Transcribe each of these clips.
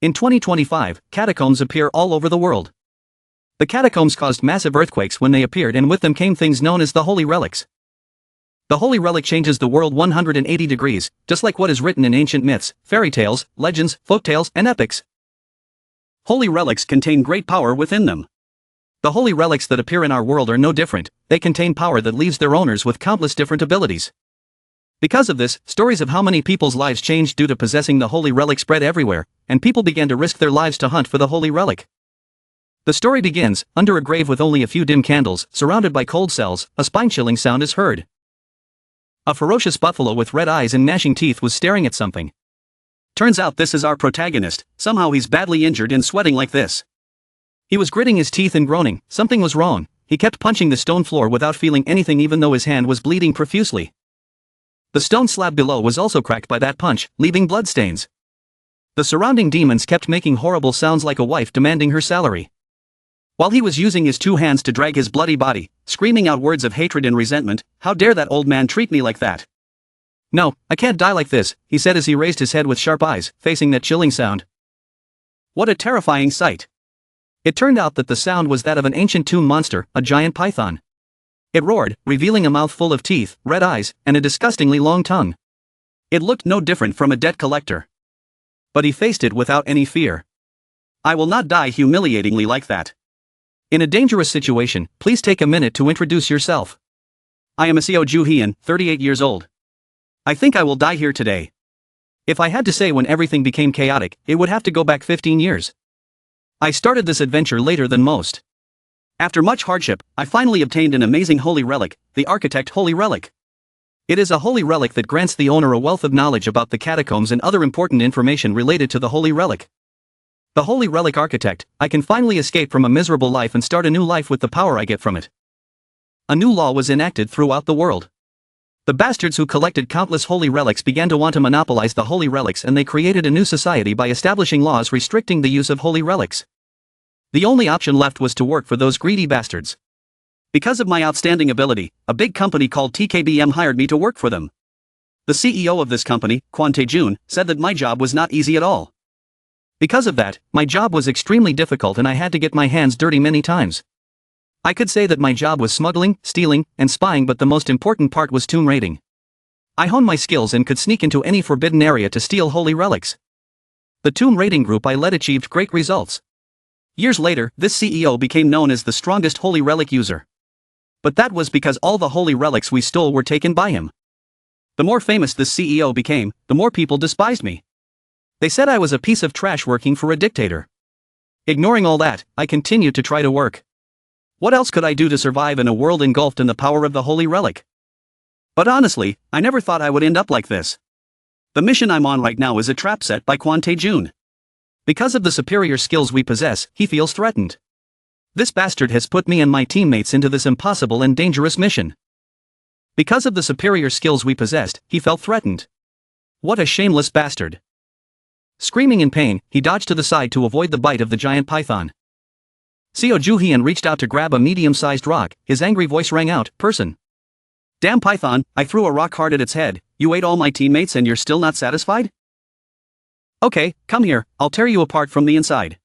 In 2025, catacombs appear all over the world. The catacombs caused massive earthquakes when they appeared, and with them came things known as the Holy Relics. The Holy Relic changes the world 180 degrees, just like what is written in ancient myths, fairy tales, legends, folktales, and epics. Holy Relics contain great power within them. The Holy Relics that appear in our world are no different. They contain power that leaves their owners with countless different abilities. Because of this, stories of how many people's lives changed due to possessing the Holy Relic spread everywhere, and people began to risk their lives to hunt for the Holy Relic. The story begins, under a grave with only a few dim candles, surrounded by cold cells, a spine-chilling sound is heard. A ferocious buffalo with red eyes and gnashing teeth was staring at something. Turns out this is our protagonist. Somehow he's badly injured and sweating like this. He was gritting his teeth and groaning. Something was wrong. He kept punching the stone floor without feeling anything, even though his hand was bleeding profusely. The stone slab below was also cracked by that punch, leaving bloodstains. The surrounding demons kept making horrible sounds like a wife demanding her salary. While he was using his two hands to drag his bloody body, screaming out words of hatred and resentment. How dare that old man treat me like that? No, I can't die like this, he said as he raised his head with sharp eyes, facing that chilling sound. What a terrifying sight. It turned out that the sound was that of an ancient tomb monster, a giant python. It roared, revealing a mouth full of teeth, red eyes, and a disgustingly long tongue. It looked no different from a debt collector. But he faced it without any fear. I will not die humiliatingly like that. In a dangerous situation, please take a minute to introduce yourself. I am Seo Ju-hyun, 38 years old. I think I will die here today. If I had to say when everything became chaotic, it would have to go back 15 years. I started this adventure later than most. After much hardship, I finally obtained an amazing Holy Relic, the Architect Holy Relic. It is a Holy Relic that grants the owner a wealth of knowledge about the catacombs and other important information related to the Holy Relic. The Holy Relic Architect, I can finally escape from a miserable life and start a new life with the power I get from it. A new law was enacted throughout the world. The bastards who collected countless Holy Relics began to want to monopolize the Holy Relics, and they created a new society by establishing laws restricting the use of Holy Relics. The only option left was to work for those greedy bastards. Because of my outstanding ability, a big company called TKBM hired me to work for them. The CEO of this company, Quan Tae-jun, said that my job was not easy at all. Because of that, my job was extremely difficult and I had to get my hands dirty many times. I could say that my job was smuggling, stealing, and spying, but the most important part was tomb raiding. I honed my skills and could sneak into any forbidden area to steal Holy Relics. The tomb raiding group I led achieved great results. Years later, this CEO became known as the strongest Holy Relic user. But that was because all the Holy Relics we stole were taken by him. The more famous this CEO became, the more people despised me. They said I was a piece of trash working for a dictator. Ignoring all that, I continued to try to work. What else could I do to survive in a world engulfed in the power of the Holy Relic? But honestly, I never thought I would end up like this. The mission I'm on right now is a trap set by Quan Tae-jun. Because of the superior skills we possess, he feels threatened. This bastard has put me and my teammates into this impossible and dangerous mission. Because of the superior skills we possessed, he felt threatened. What a shameless bastard. Screaming in pain, he dodged to the side to avoid the bite of the giant python. Seo Ju-hyun reached out to grab a medium-sized rock. His angry voice rang out, "Person. Damn python, I threw a rock hard at its head. You ate all my teammates and you're still not satisfied? Okay, come here, I'll tear you apart from the inside."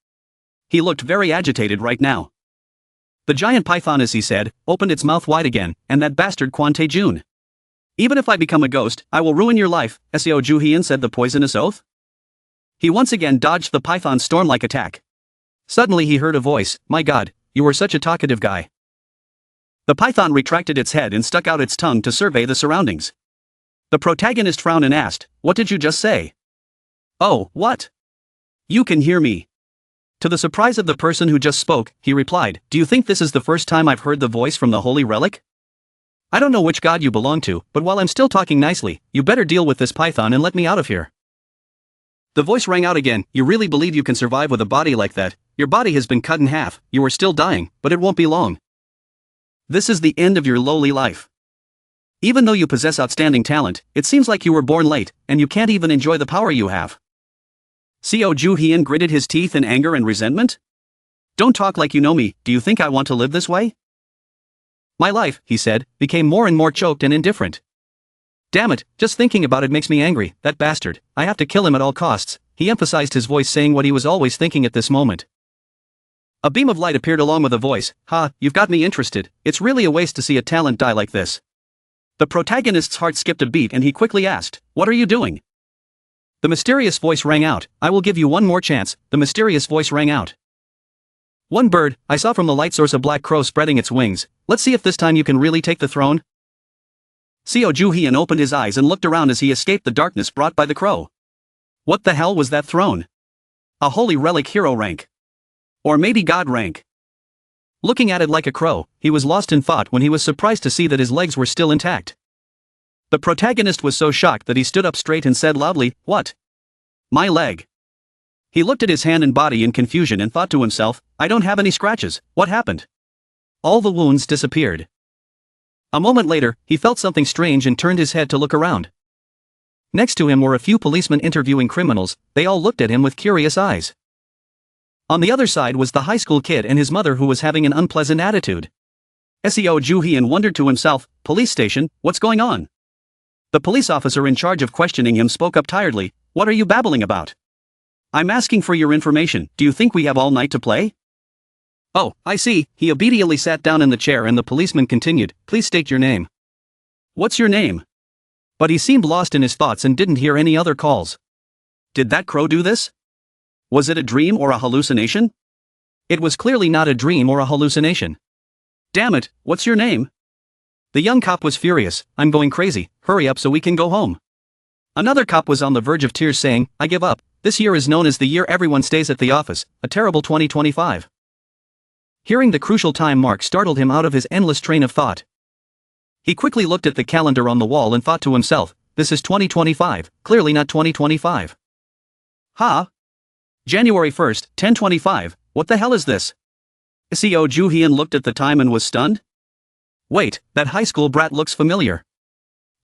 He looked very agitated right now. The giant python, as he said, opened its mouth wide again, and that bastard Quan Tae-jun. "Even if I become a ghost, I will ruin your life," Seo Ju-hyun said the poisonous oath. He once again dodged the python's storm-like attack. Suddenly he heard a voice, "My God, you were such a talkative guy." The python retracted its head and stuck out its tongue to survey the surroundings. The protagonist frowned and asked, "What did you just say?" "Oh, what? You can hear me." To the surprise of the person who just spoke, he replied, "Do you think this is the first time I've heard the voice from the Holy Relic? I don't know which god you belong to, but while I'm still talking nicely, you better deal with this python and let me out of here." The voice rang out again, "You really believe you can survive with a body like that? Your body has been cut in half, you are still dying, but it won't be long. This is the end of your lowly life. Even though you possess outstanding talent, it seems like you were born late, and you can't even enjoy the power you have." Seo Ju-hyun gritted his teeth in anger and resentment. "Don't talk like you know me. Do you think I want to live this way?" "My life," he said, became more and more choked and indifferent. "Damn it, just thinking about it makes me angry, that bastard, I have to kill him at all costs," he emphasized his voice, saying what he was always thinking at this moment. A beam of light appeared along with a voice. "Ha, you've got me interested. It's really a waste to see a talent die like this." The protagonist's heart skipped a beat and he quickly asked, "What are you doing?" The mysterious voice rang out. "I will give you one more chance," the mysterious voice rang out. "One bird, I saw from the light source a black crow spreading its wings. Let's see if this time you can really take the throne." Seo Ju-hyun opened his eyes and looked around as he escaped the darkness brought by the crow. What the hell was that throne? A holy relic hero rank. Or maybe god rank. Looking at it like a crow, he was lost in thought when he was surprised to see that his legs were still intact. The protagonist was so shocked that he stood up straight and said loudly, "What? My leg." He looked at his hand and body in confusion and thought to himself, "I don't have any scratches, what happened?" All the wounds disappeared. A moment later, he felt something strange and turned his head to look around. Next to him were a few policemen interviewing criminals. They all looked at him with curious eyes. On the other side was the high school kid and his mother, who was having an unpleasant attitude. Seo Ju-hyun wondered to himself, "Police station, what's going on?" The police officer in charge of questioning him spoke up tiredly, "What are you babbling about? I'm asking for your information. Do you think we have all night to play?" "Oh, I see." He obediently sat down in the chair and the policeman continued, "Please state your name." "What's your name?" But he seemed lost in his thoughts and didn't hear any other calls. Did that crow do this? Was it a dream or a hallucination? It was clearly not a dream or a hallucination. "Damn it, what's your name?" The young cop was furious. "I'm going crazy, hurry up so we can go home." Another cop was on the verge of tears, saying, "I give up. This year is known as the year everyone stays at the office, a terrible 2025. Hearing the crucial time mark startled him out of his endless train of thought. He quickly looked at the calendar on the wall and thought to himself, "This is 2025, clearly not 2025. Ha! January 1st, 1025, what the hell is this?" Seo Ju-hyun looked at the time and was stunned. "Wait, that high school brat looks familiar.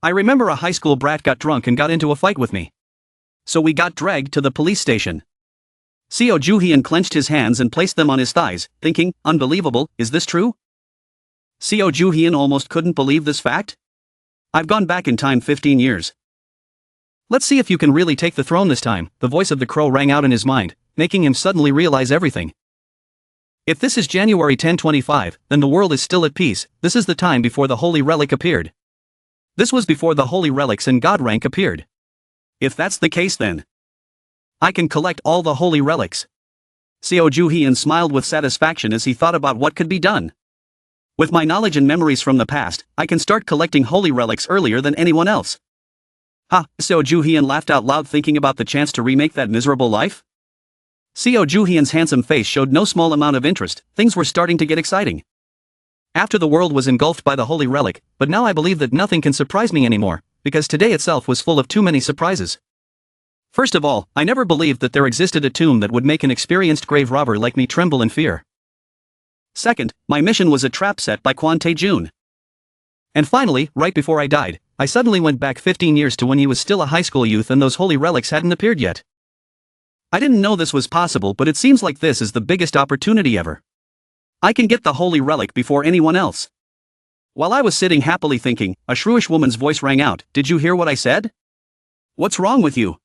I remember a high school brat got drunk and got into a fight with me. So we got dragged to the police station." Seo Ju-hyun clenched his hands and placed them on his thighs, thinking, "Unbelievable, is this true?" Seo Ju-hyun almost couldn't believe this fact. "I've gone back in time 15 years. Let's see if you can really take the throne this time," the voice of the crow rang out in his mind, making him suddenly realize everything. If this is January 1025, then the world is still at peace. This is the time before the holy relic appeared. This was before the holy relics and god rank appeared. If that's the case, then I can collect all the holy relics. Seo Ju-hyun smiled with satisfaction as he thought about what could be done. With my knowledge and memories from the past, I can start collecting holy relics earlier than anyone else. Ha! Seo Ju-hyun laughed out loud, thinking about the chance to remake that miserable life. Seo Ju-hyun's handsome face showed no small amount of interest. Things were starting to get exciting. After the world was engulfed by the holy relic, but now I believe that nothing can surprise me anymore, because today itself was full of too many surprises. First of all, I never believed that there existed a tomb that would make an experienced grave robber like me tremble in fear. Second, my mission was a trap set by Quan Tae-jun. And finally, right before I died, I suddenly went back 15 years to when he was still a high school youth and those holy relics hadn't appeared yet. I didn't know this was possible, but it seems like this is the biggest opportunity ever. I can get the holy relic before anyone else. While I was sitting happily thinking, a shrewish woman's voice rang out, "Did you hear what I said? What's wrong with you?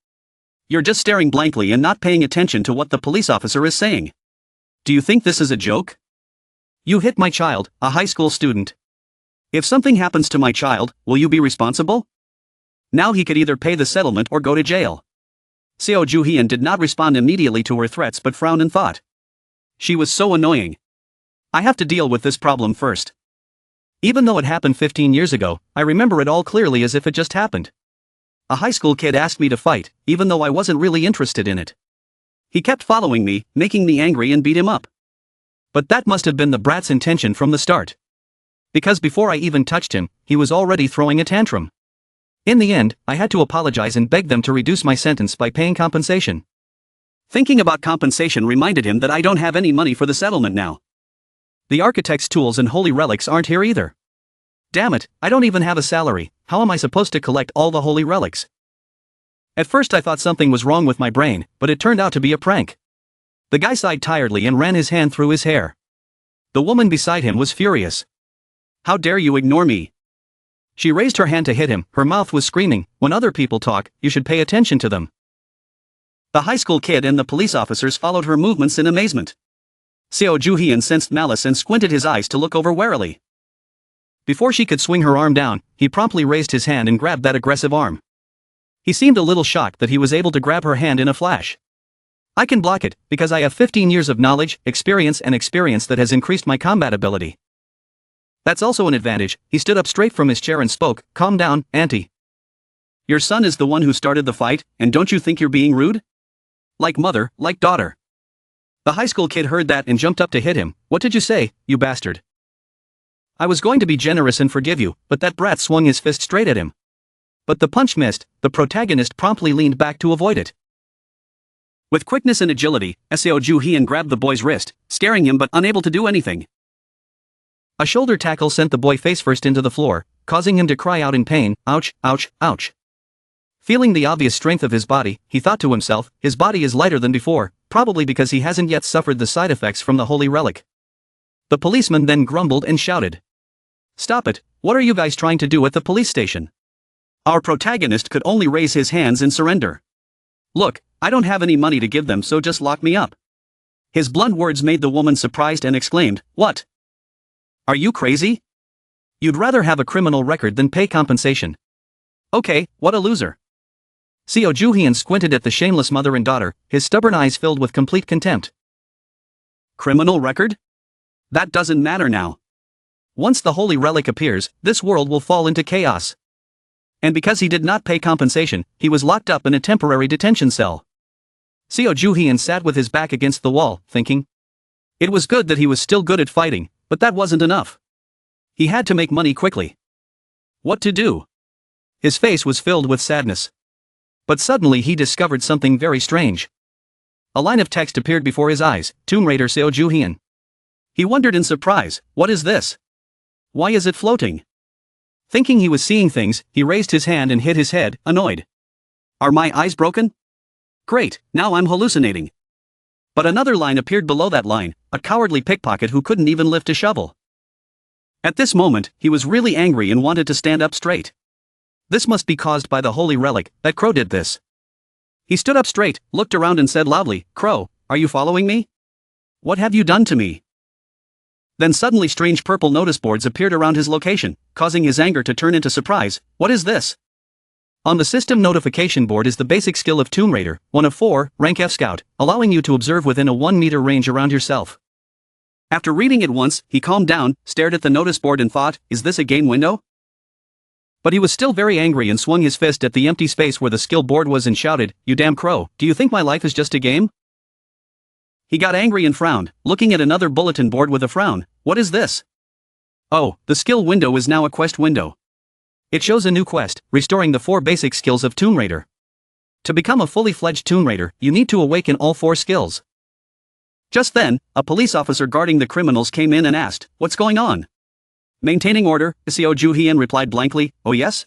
You're just staring blankly and not paying attention to what the police officer is saying. Do you think this is a joke? You hit my child, a high school student. If something happens to my child, will you be responsible?" Now he could either pay the settlement or go to jail. Seo Ju-hyun did not respond immediately to her threats but frowned and thought. She was so annoying. I have to deal with this problem first. Even though it happened 15 years ago, I remember it all clearly as if it just happened. A high school kid asked me to fight, even though I wasn't really interested in it. He kept following me, making me angry, and beat him up. But that must have been the brat's intention from the start. Because before I even touched him, he was already throwing a tantrum. In the end, I had to apologize and beg them to reduce my sentence by paying compensation. Thinking about compensation reminded him that I don't have any money for the settlement now. The architect's tools and holy relics aren't here either. Damn it, I don't even have a salary. How am I supposed to collect all the holy relics? At first I thought something was wrong with my brain, but it turned out to be a prank. The guy sighed tiredly and ran his hand through his hair. The woman beside him was furious. "How dare you ignore me?" She raised her hand to hit him. Her mouth was screaming, "When other people talk, you should pay attention to them." The high school kid and the police officers followed her movements in amazement. Seo Ju-hyun sensed malice and squinted his eyes to look over warily. Before she could swing her arm down, he promptly raised his hand and grabbed that aggressive arm. He seemed a little shocked that he was able to grab her hand in a flash. I can block it, because I have 15 years of knowledge, experience that has increased my combat ability. That's also an advantage. He stood up straight from his chair and spoke, calm down, auntie. Your son is the one who started the fight, and don't you think you're being rude? Like mother, like daughter. The high school kid heard that and jumped up to hit him. What did you say, you bastard? I was going to be generous and forgive you, but that brat swung his fist straight at him. But the punch missed. The protagonist promptly leaned back to avoid it. With quickness and agility, Seo Ju-hyun grabbed the boy's wrist, scaring him but unable to do anything. A shoulder tackle sent the boy face first into the floor, causing him to cry out in pain, ouch, ouch, ouch. Feeling the obvious strength of his body, he thought to himself, his body is lighter than before, probably because he hasn't yet suffered the side effects from the holy relic. The policeman then grumbled and shouted. Stop it, what are you guys trying to do at the police station? Our protagonist could only raise his hands in surrender. Look, I don't have any money to give them, so just lock me up. His blunt words made the woman surprised and exclaimed, what? Are you crazy? You'd rather have a criminal record than pay compensation. Okay, what a loser. Seo Ju-hyun squinted at the shameless mother and daughter, his stubborn eyes filled with complete contempt. Criminal record? That doesn't matter now. Once the holy relic appears, this world will fall into chaos. And because he did not pay compensation, he was locked up in a temporary detention cell. Seo Ju-hyun sat with his back against the wall, thinking. It was good that he was still good at fighting, but that wasn't enough. He had to make money quickly. What to do? His face was filled with sadness. But suddenly he discovered something very strange. A line of text appeared before his eyes, Tomb Raider Seo Ju-hyun. He wondered in surprise, what is this? Why is it floating? Thinking he was seeing things, he raised his hand and hit his head, annoyed. Are my eyes broken? Great, now I'm hallucinating. But another line appeared below that line, a cowardly pickpocket who couldn't even lift a shovel. At this moment, he was really angry and wanted to stand up straight. This must be caused by the holy relic, that Crow did this. He stood up straight, looked around and said loudly, Crow, are you following me? What have you done to me? Then suddenly strange purple notice boards appeared around his location, causing his anger to turn into surprise. What is this? On the system notification board is the basic skill of Tomb Raider, 1 of 4, rank F Scout, allowing you to observe within a 1-meter range around yourself. After reading it once, he calmed down, stared at the notice board and thought, is this a game window? But he was still very angry and swung his fist at the empty space where the skill board was and shouted, you damn crow, do you think my life is just a game? He got angry and frowned, looking at another bulletin board with a frown. What is this? Oh, the skill window is now a quest window. It shows a new quest, restoring the 4 basic skills of Tomb Raider. To become a fully fledged Tomb Raider, you need to awaken all 4 skills. Just then, a police officer guarding the criminals came in and asked, what's going on? Maintaining order, Seo Ju-hyun replied blankly, oh yes?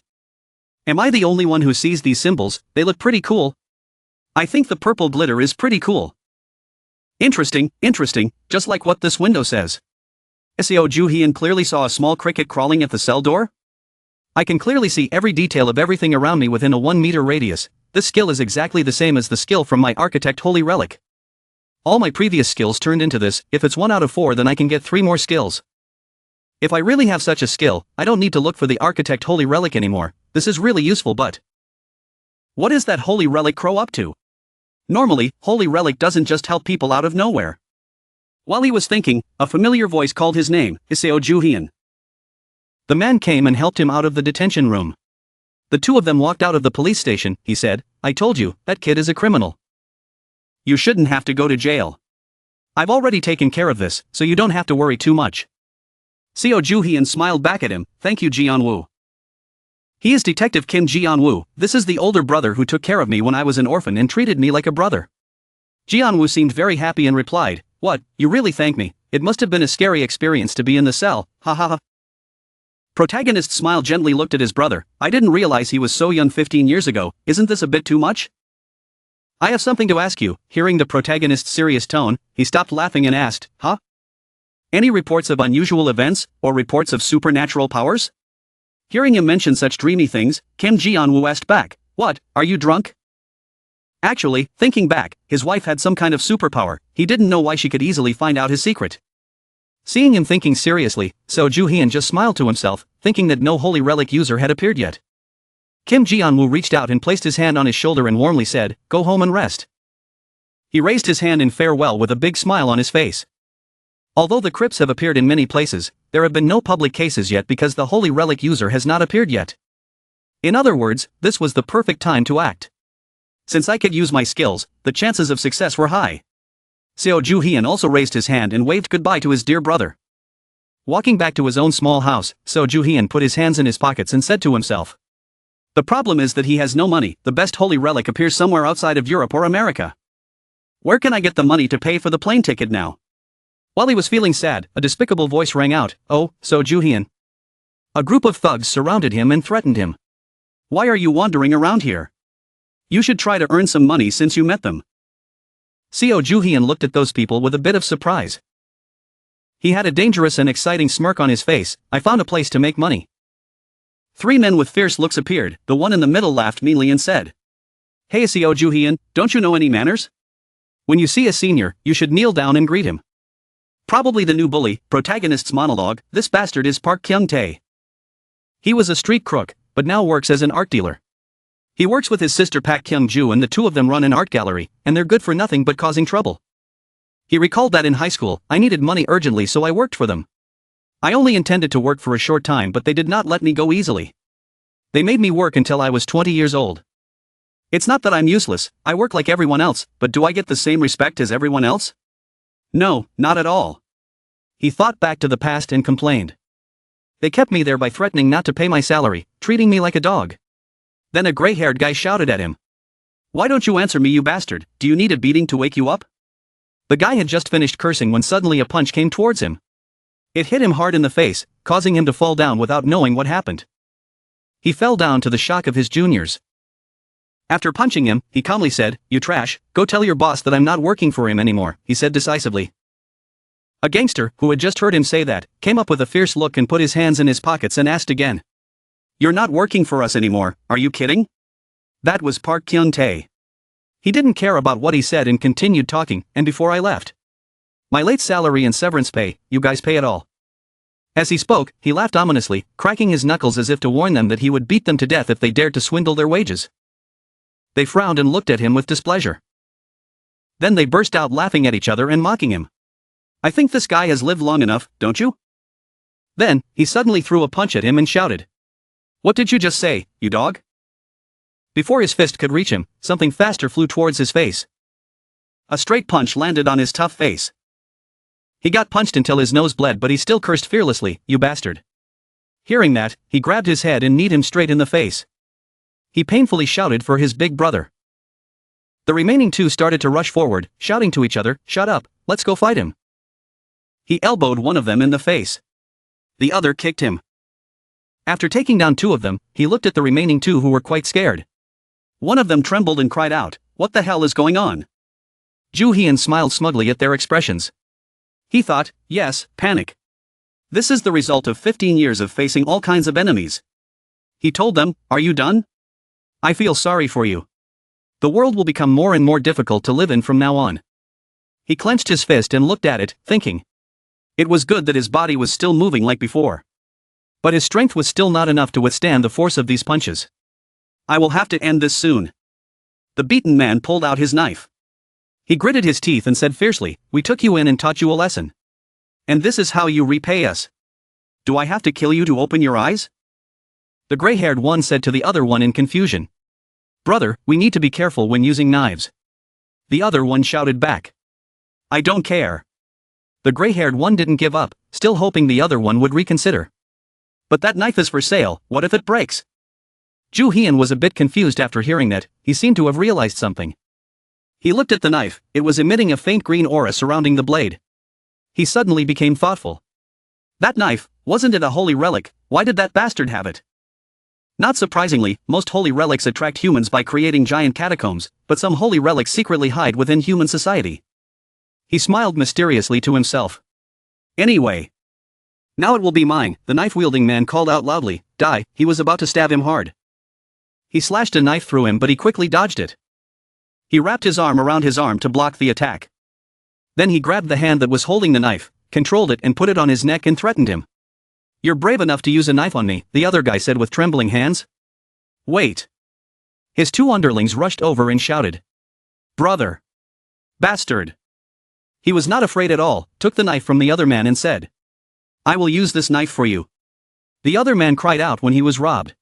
Am I the only one who sees these symbols? They look pretty cool. I think the purple glitter is pretty cool. Interesting, just like what this window says. Seo Ju-hyun clearly saw a small cricket crawling at the cell door. I can clearly see every detail of everything around me within a 1-meter radius. This skill is exactly the same as the skill from my architect holy relic. All my previous skills turned into this. If it's 1 out of 4, then I can get 3 more skills. If I really have such a skill, I don't need to look for the architect holy relic anymore. This is really useful, but what is that holy relic crow up to? Normally, holy relic doesn't just help people out of nowhere. While he was thinking, a familiar voice called his name, Seo Ju-hyun. The man came and helped him out of the detention room. The 2 of them walked out of the police station. He said, I told you, that kid is a criminal. You shouldn't have to go to jail. I've already taken care of this, so you don't have to worry too much. Seo Ju-hyun smiled back at him, thank you Ji-woo. He is Detective Kim Ji-woo. This is the older brother who took care of me when I was an orphan and treated me like a brother. Ji-woo seemed very happy and replied, what, you really thank me? It must have been a scary experience to be in the cell, ha ha ha. Protagonist smiled gently, looked at his brother. I didn't realize he was so young 15 years ago, isn't this a bit too much? I have something to ask you. Hearing the protagonist's serious tone, he stopped laughing and asked, huh? Any reports of unusual events, or reports of supernatural powers? Hearing him mention such dreamy things, Kim Ji-woo asked back, what, are you drunk? Actually, thinking back, his wife had some kind of superpower, he didn't know why she could easily find out his secret. Seeing him thinking seriously, So Ju-hyun just smiled to himself, thinking that no holy relic user had appeared yet. Kim Ji-woo reached out and placed his hand on his shoulder and warmly said, "Go home and rest." He raised his hand in farewell with a big smile on his face. Although the crypts have appeared in many places, there have been no public cases yet because the holy relic user has not appeared yet. In other words, this was the perfect time to act. Since I could use my skills, the chances of success were high. Seo Ju-hyun also raised his hand and waved goodbye to his dear brother. Walking back to his own small house, Seo Ju-hyun put his hands in his pockets and said to himself, "The problem is that he has no money. The best holy relic appears somewhere outside of Europe or America. Where can I get the money to pay for the plane ticket now?" While he was feeling sad, a despicable voice rang out, "Oh, Seo Ju-hyun." A group of thugs surrounded him and threatened him. "Why are you wandering around here? You should try to earn some money since you met them." Seo Ju-hyun looked at those people with a bit of surprise. He had a dangerous and exciting smirk on his face. "I found a place to make money." Three men with fierce looks appeared. The one in the middle laughed meanly and said, "Hey Seo Ju-hyun, don't you know any manners? When you see a senior, you should kneel down and greet him." Probably the new bully, Protagonist's monologue, "This bastard is Park Kyung-tae. He was a street crook, but now works as an art dealer. He works with his sister Pak Kyung-ju and the two of them run an art gallery, and they're good for nothing but causing trouble. He recalled that in high school, I needed money urgently so I worked for them. I only intended to work for a short time but they did not let me go easily. They made me work until I was 20 years old. It's not that I'm useless, I work like everyone else, but do I get the same respect as everyone else? No, not at all." He thought back to the past and complained. "They kept me there by threatening not to pay my salary, treating me like a dog." Then a gray-haired guy shouted at him, "Why don't you answer me, you bastard? Do you need a beating to wake you up?" The guy had just finished cursing when suddenly a punch came towards him. It hit him hard in the face, causing him to fall down without knowing what happened. He fell down to the shock of his juniors. After punching him, he calmly said, "You trash, go tell your boss that I'm not working for him anymore," he said decisively. A gangster, who had just heard him say that, came up with a fierce look and put his hands in his pockets and asked again, "You're not working for us anymore, are you kidding?" That was Park Kyung-tae. He didn't care about what he said and continued talking, "And before I left, my late salary and severance pay, you guys pay it all." As he spoke, he laughed ominously, cracking his knuckles as if to warn them that he would beat them to death if they dared to swindle their wages. They frowned and looked at him with displeasure. Then they burst out laughing at each other and mocking him. "I think this guy has lived long enough, don't you?" Then, he suddenly threw a punch at him and shouted, "What did you just say, you dog?" Before his fist could reach him, something faster flew towards his face. A straight punch landed on his tough face. He got punched until his nose bled but he still cursed fearlessly, "You bastard." Hearing that, he grabbed his head and kneed him straight in the face. He painfully shouted for his big brother. The remaining two started to rush forward, shouting to each other, "Shut up, let's go fight him." He elbowed one of them in the face. The other kicked him. After taking down two of them, he looked at the remaining two who were quite scared. One of them trembled and cried out, "What the hell is going on?" Ju-hyun smiled smugly at their expressions. He thought, yes, panic. This is the result of 15 years of facing all kinds of enemies. He told them, "Are you done? I feel sorry for you. The world will become more and more difficult to live in from now on." He clenched his fist and looked at it, thinking. It was good that his body was still moving like before. But his strength was still not enough to withstand the force of these punches. "I will have to end this soon." The beaten man pulled out his knife. He gritted his teeth and said fiercely, "We took you in and taught you a lesson. And this is how you repay us. Do I have to kill you to open your eyes?" The gray-haired one said to the other one in confusion, "Brother, we need to be careful when using knives." The other one shouted back, "I don't care." The gray-haired one didn't give up, still hoping the other one would reconsider. "But that knife is for sale, what if it breaks?" Ju-hyun was a bit confused after hearing that. He seemed to have realized something. He looked at the knife, it was emitting a faint green aura surrounding the blade. He suddenly became thoughtful. That knife, wasn't it a holy relic? Why did that bastard have it? Not surprisingly, most holy relics attract humans by creating giant catacombs, but some holy relics secretly hide within human society. He smiled mysteriously to himself. "Anyway, now it will be mine," the knife-wielding man called out loudly. "Die." He was about to stab him hard. He slashed a knife through him but he quickly dodged it. He wrapped his arm around his arm to block the attack. Then he grabbed the hand that was holding the knife, controlled it and put it on his neck and threatened him. "You're brave enough to use a knife on me," the other guy said with trembling hands. "Wait." His two underlings rushed over and shouted, "Brother! Bastard!" He was not afraid at all, took the knife from the other man and said, "I will use this knife for you." The other man cried out when he was robbed.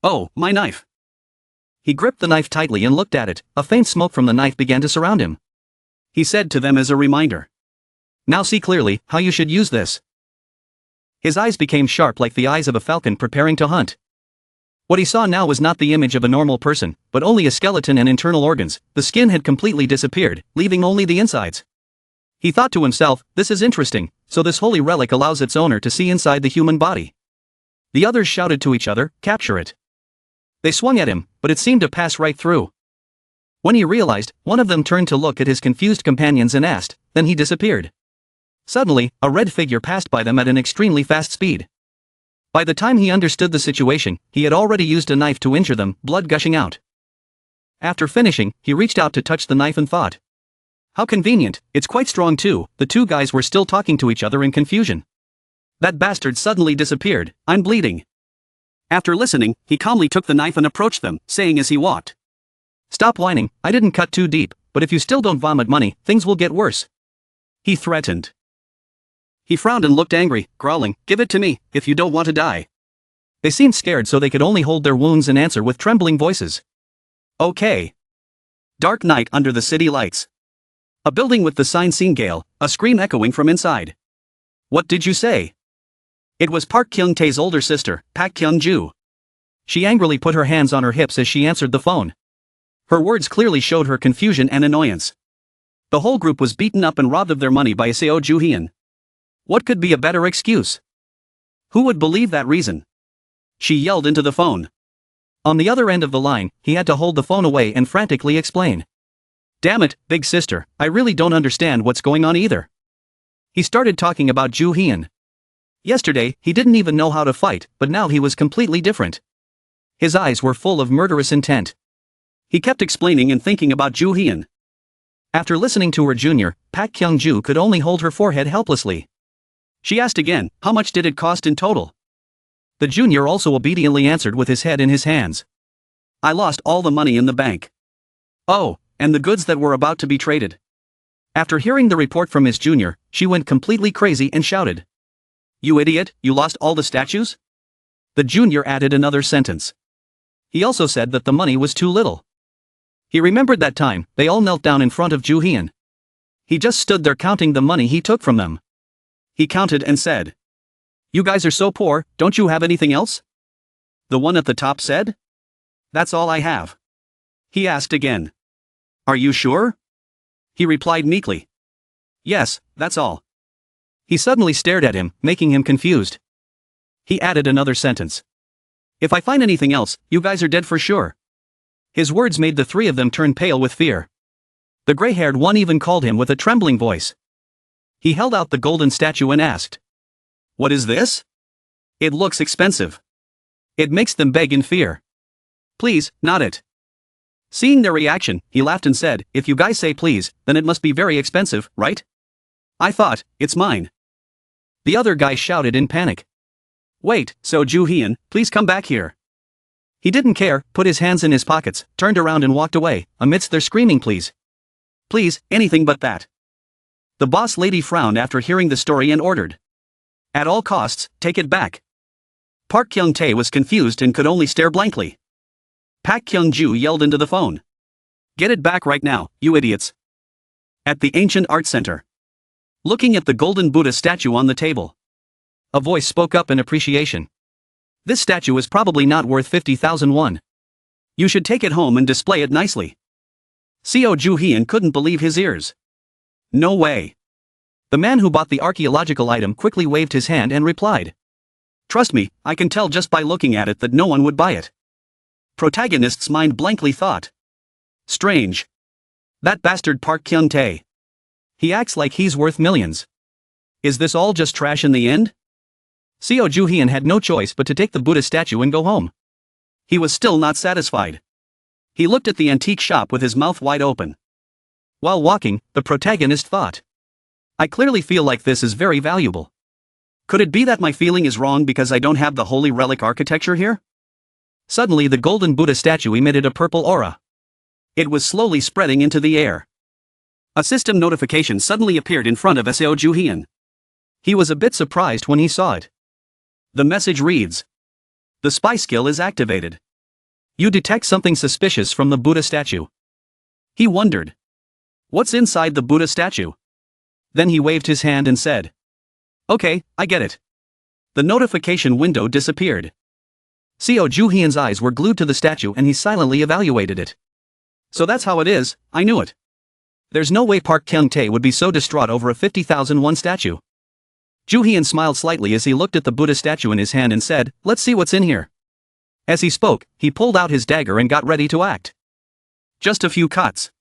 "Oh, my knife!" He gripped the knife tightly and looked at it. A faint smoke from the knife began to surround him. He said to them as a reminder, "Now see clearly how you should use this." His eyes became sharp like the eyes of a falcon preparing to hunt. What he saw now was not the image of a normal person, but only a skeleton and internal organs. The skin had completely disappeared, leaving only the insides. He thought to himself, "This is interesting, so this holy relic allows its owner to see inside the human body." The others shouted to each other, "Capture it." They swung at him, but it seemed to pass right through. When he realized, one of them turned to look at his confused companions and asked, then he disappeared. Suddenly, a red figure passed by them at an extremely fast speed. By the time he understood the situation, he had already used a knife to injure them, blood gushing out. After finishing, he reached out to touch the knife and thought, "How convenient, it's quite strong too." The two guys were still talking to each other in confusion. "That bastard suddenly disappeared, I'm bleeding." After listening, he calmly took the knife and approached them, saying as he walked, "Stop whining, I didn't cut too deep, but if you still don't vomit money, things will get worse." He threatened. He frowned and looked angry, growling, "Give it to me, if you don't want to die." They seemed scared so they could only hold their wounds and answer with trembling voices, "Okay." Dark night under the city lights. A building with the sign seen gale, a scream echoing from inside. "What did you say?" It was Park Kyung-tae's older sister, Pak Kyung-ju. She angrily put her hands on her hips as she answered the phone. Her words clearly showed her confusion and annoyance. The whole group was beaten up and robbed of their money by Seo Ju-hyun. What could be a better excuse? Who would believe that reason? She yelled into the phone. On the other end of the line, he had to hold the phone away and frantically explain. "Damn it, big sister, I really don't understand what's going on either." He started talking about Ju-hyun. Yesterday, he didn't even know how to fight, but now he was completely different. His eyes were full of murderous intent. He kept explaining and thinking about Ju-hyun. After listening to her junior, Pak Kyung-ju could only hold her forehead helplessly. She asked again, "How much did it cost in total?" The junior also obediently answered with his head in his hands. "I lost all the money in the bank." "Oh, and the goods that were about to be traded." After hearing the report from his junior, she went completely crazy and shouted, "You idiot, you lost all the statues?" The junior added another sentence. He also said that the money was too little. He remembered that time, they all knelt down in front of Ju-hyun. He just stood there counting the money he took from them. He counted and said, "You guys are so poor, don't you have anything else?" The one at the top said, "That's all I have." He asked again, "Are you sure?" He replied meekly, "Yes, that's all." He suddenly stared at him, making him confused. He added another sentence. "If I find anything else, you guys are dead for sure." His words made the three of them turn pale with fear. The gray-haired one even called him with a trembling voice. He held out the golden statue and asked, "What is this? It looks expensive." It makes them beg in fear. "Please, not it." Seeing their reaction, he laughed and said, "If you guys say please, then it must be very expensive, right? I thought, it's mine." The other guy shouted in panic. "Wait, so Ju-hyun, please come back here." He didn't care, put his hands in his pockets, turned around and walked away, amidst their screaming pleas. "Please, anything but that." The boss lady frowned after hearing the story and ordered, "At all costs, take it back." Park Kyung-tae was confused and could only stare blankly. Pak Kyung-ju yelled into the phone, "Get it back right now, you idiots." At the ancient art center. Looking at the golden Buddha statue on the table, a voice spoke up in appreciation. "This statue is probably not worth 50,000 won. You should take it home and display it nicely." Seo Ju-hyun couldn't believe his ears. "No way." The man who bought the archaeological item quickly waved his hand and replied, "Trust me, I can tell just by looking at it that no one would buy it." Protagonist's mind blankly thought, "Strange. That bastard Park Kyung-tae. He acts like he's worth millions. Is this all just trash in the end?" Seo Ju-hyun had no choice but to take the Buddha statue and go home. He was still not satisfied. He looked at the antique shop with his mouth wide open. While walking, the protagonist thought, I clearly feel like this is very valuable. Could it be that my feeling is wrong because I don't have the holy relic architecture here? Suddenly the golden Buddha statue emitted a purple aura. It was slowly spreading into the air. A system notification suddenly appeared in front of Seo Juhyun. He was a bit surprised when he saw it. The message reads, the spy skill is activated. You detect something suspicious from the Buddha statue. He wondered, what's inside the Buddha statue? Then he waved his hand and said, okay, I get it. The notification window disappeared. Seo Juhyun's eyes were glued to the statue and he silently evaluated it. So that's how it is, I knew it. There's no way Park Kyung-tae would be so distraught over a 50,001 statue. Juhyun smiled slightly as he looked at the Buddha statue in his hand and said, let's see what's in here. As he spoke, he pulled out his dagger and got ready to act. Just a few cuts.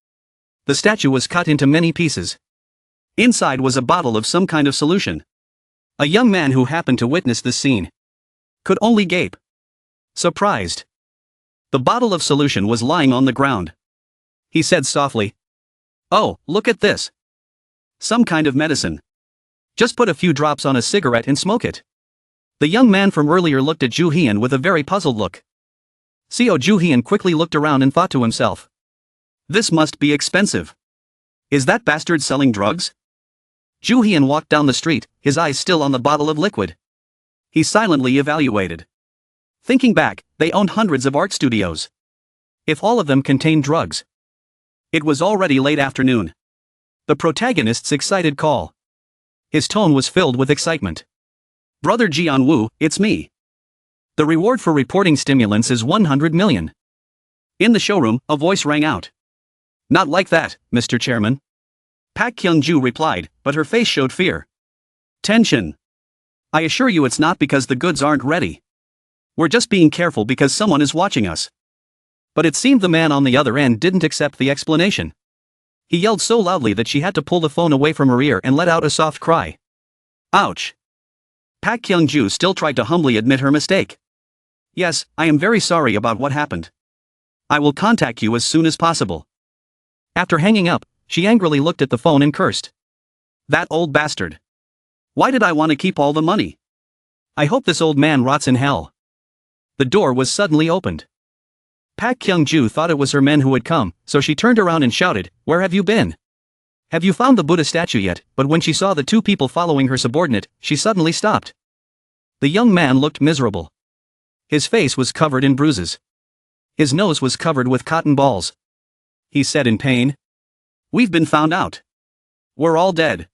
The statue was cut into many pieces. Inside was a bottle of some kind of solution. A young man who happened to witness this scene could only gape. Surprised. The bottle of solution was lying on the ground. He said softly, oh, look at this. Some kind of medicine. Just put a few drops on a cigarette and smoke it. The young man from earlier looked at Juhyun with a very puzzled look. Seo Juhyun quickly looked around and thought to himself, this must be expensive. Is that bastard selling drugs? Juhyun walked down the street, his eyes still on the bottle of liquid. He silently evaluated. Thinking back, they owned hundreds of art studios. If all of them contained drugs. It was already late afternoon. The protagonist's excited call. His tone was filled with excitement. Brother Jian-woo, it's me. The reward for reporting stimulants is 100 million. In the showroom, a voice rang out. Not like that, Mr. Chairman. Pak Kyung-ju replied, but her face showed fear. Tension. I assure you it's not because the goods aren't ready. We're just being careful because someone is watching us. But it seemed the man on the other end didn't accept the explanation. He yelled so loudly that she had to pull the phone away from her ear and let out a soft cry. Ouch. Pak Kyung-ju still tried to humbly admit her mistake. Yes, I am very sorry about what happened. I will contact you as soon as possible. After hanging up, she angrily looked at the phone and cursed. That old bastard. Why did I want to keep all the money? I hope this old man rots in hell. The door was suddenly opened. Pak Kyung-ju thought it was her men who had come, so she turned around and shouted, where have you been? Have you found the Buddha statue yet? But when she saw the two people following her subordinate, she suddenly stopped. The young man looked miserable. His face was covered in bruises. His nose was covered with cotton balls. He said in pain. We've been found out. We're all dead.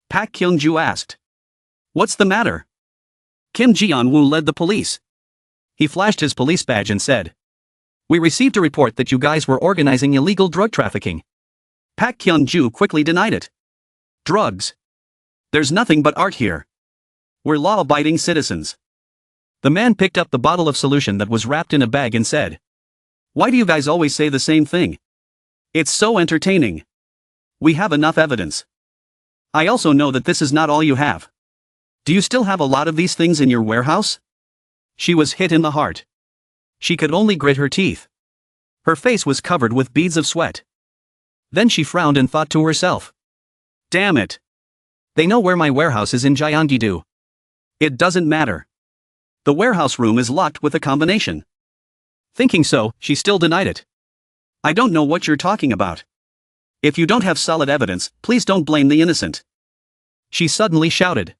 Pak Kyung-ju asked. What's the matter? Kim Jian-woo led the police. He flashed his police badge and said. We received a report that you guys were organizing illegal drug trafficking. Pak Kyung-ju quickly denied it. Drugs. There's nothing but art here. We're law-abiding citizens. The man picked up the bottle of solution that was wrapped in a bag and said. Why do you guys always say the same thing? It's so entertaining. We have enough evidence. I also know that this is not all you have. Do you still have a lot of these things in your warehouse? She was hit in the heart. She could only grit her teeth. Her face was covered with beads of sweat. Then she frowned and thought to herself. Damn it. They know where my warehouse is in Gyeonggi-do. It doesn't matter. The warehouse room is locked with a combination. Thinking so, she still denied it. I don't know what you're talking about. If you don't have solid evidence, please don't blame the innocent. She suddenly shouted.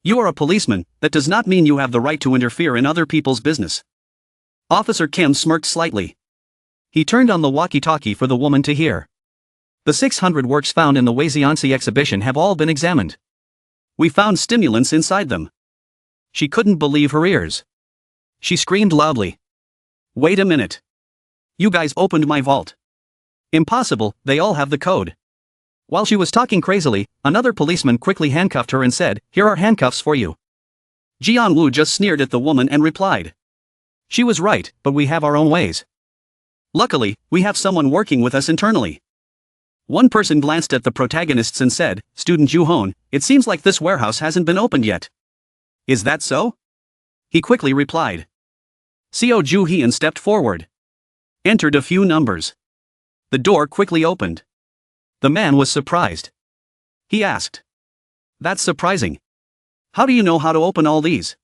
You are a policeman, that does not mean you have the right to interfere in other people's business. Officer Kim smirked slightly. He turned on the walkie-talkie for the woman to hear. The 600 works found in the Waziansi exhibition have all been examined. We found stimulants inside them. She couldn't believe her ears. She screamed loudly. Wait a minute. You guys opened my vault. Impossible, they all have the code. While she was talking crazily, another policeman quickly handcuffed her and said, here are handcuffs for you. Jian-woo just sneered at the woman and replied. She was right, but we have our own ways. Luckily, we have someone working with us internally. One person glanced at the protagonists and said, Student Ju-hoon, it seems like this warehouse hasn't been opened yet. Is that so? He quickly replied. Seo Ju-hyun stepped forward. Entered a few numbers. The door quickly opened. The man was surprised. He asked. That's surprising. How do you know how to open all these?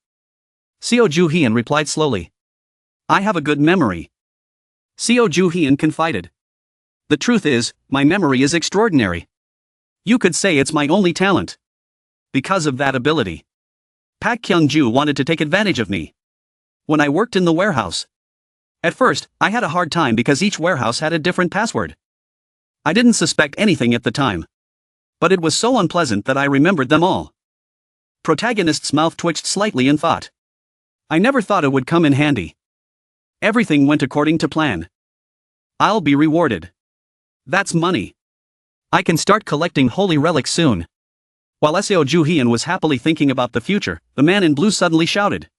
Seo Ju-hyun replied slowly. I have a good memory. Seo Ju-hyun confided. The truth is, my memory is extraordinary. You could say it's my only talent. Because of that ability. Pak Kyung-ju wanted to take advantage of me. When I worked in the warehouse. At first, I had a hard time because each warehouse had a different password. I didn't suspect anything at the time. But it was so unpleasant that I remembered them all. Protagonist's mouth twitched slightly in thought. I never thought it would come in handy. Everything went according to plan. I'll be rewarded. That's money. I can start collecting holy relics soon. While Seo Ju-hyun was happily thinking about the future, the man in blue suddenly shouted.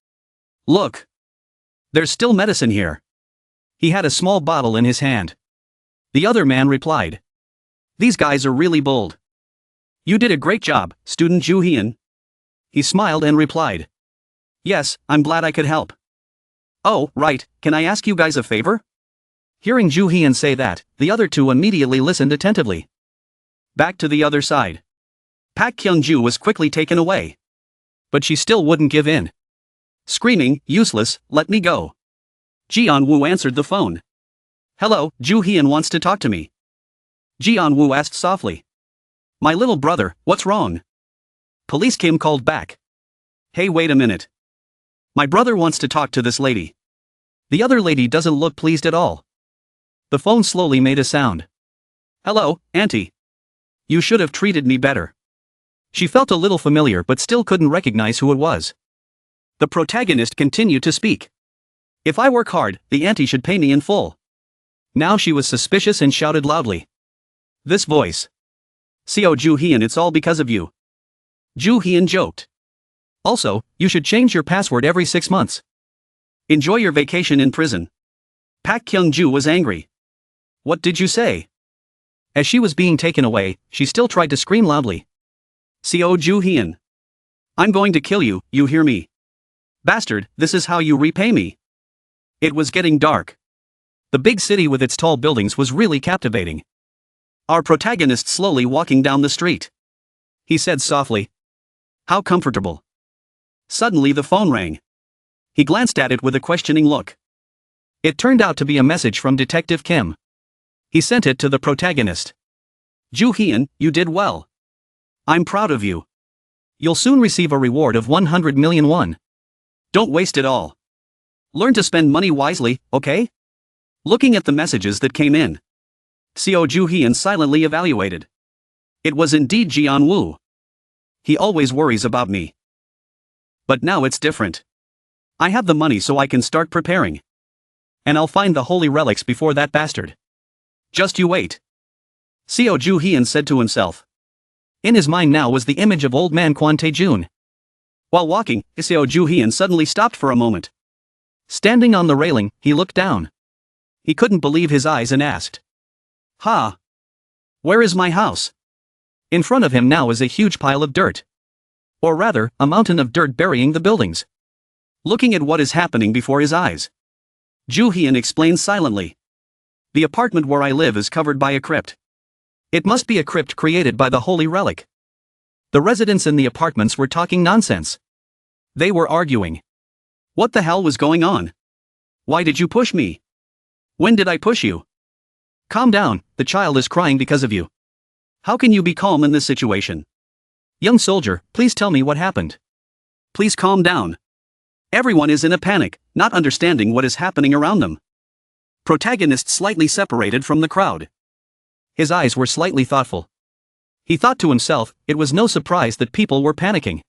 Look! There's still medicine here. He had a small bottle in his hand. The other man replied. These guys are really bold. You did a great job, student Ju-hyun. He smiled and replied. Yes, I'm glad I could help. Oh, right, can I ask you guys a favor? Hearing Ju-hyun say that, the other two immediately listened attentively. Back to the other side. Pak Kyung-ju was quickly taken away. But she still wouldn't give in. Screaming, useless, let me go. Ji-on-woo answered the phone. Hello, Ju-hyun wants to talk to me. Ji-on-woo asked softly. My little brother, what's wrong? Police Kim called back. Hey, wait a minute. My brother wants to talk to this lady. The other lady doesn't look pleased at all. The phone slowly made a sound. Hello, Auntie. You should have treated me better. She felt a little familiar but still couldn't recognize who it was. The protagonist continued to speak. If I work hard, the auntie should pay me in full. Now she was suspicious and shouted loudly. This voice. Seo Ju-hyun, it's all because of you. Ju-hyun joked. Also, you should change your password every 6 months. Enjoy your vacation in prison. Pak Kyung-ju was angry. What did you say? As she was being taken away, she still tried to scream loudly. Seo Ju-hyun. I'm going to kill you, you hear me? Bastard, this is how you repay me. It was getting dark. The big city with its tall buildings was really captivating. Our protagonist slowly walking down the street. He said softly. How comfortable. Suddenly the phone rang. He glanced at it with a questioning look. It turned out to be a message from Detective Kim. He sent it to the protagonist. Ju-hyun, you did well. I'm proud of you. You'll soon receive a reward of 100 million won. Don't waste it all. Learn to spend money wisely, okay? Looking at the messages that came in, Seo Ju-hyun silently evaluated. It was indeed Ji-on-woo. He always worries about me. But now it's different. I have the money so I can start preparing. And I'll find the holy relics before that bastard. Just you wait. Seo Ju-hyun said to himself. In his mind now was the image of old man Kwon Tae-jun. While walking, Seo Ju-hyun suddenly stopped for a moment. Standing on the railing, he looked down. He couldn't believe his eyes and asked. Ha! Where is my house? In front of him now is a huge pile of dirt. Or rather, a mountain of dirt burying the buildings. Looking at what is happening before his eyes, Ju-hyun explained silently. The apartment where I live is covered by a crypt. It must be a crypt created by the holy relic. The residents in the apartments were talking nonsense. They were arguing. What the hell was going on? Why did you push me? When did I push you? Calm down, the child is crying because of you. How can you be calm in this situation? Young soldier, please tell me what happened. Please calm down. Everyone is in a panic, not understanding what is happening around them. Protagonist slightly separated from the crowd. His eyes were slightly thoughtful. He thought to himself, it was no surprise that people were panicking.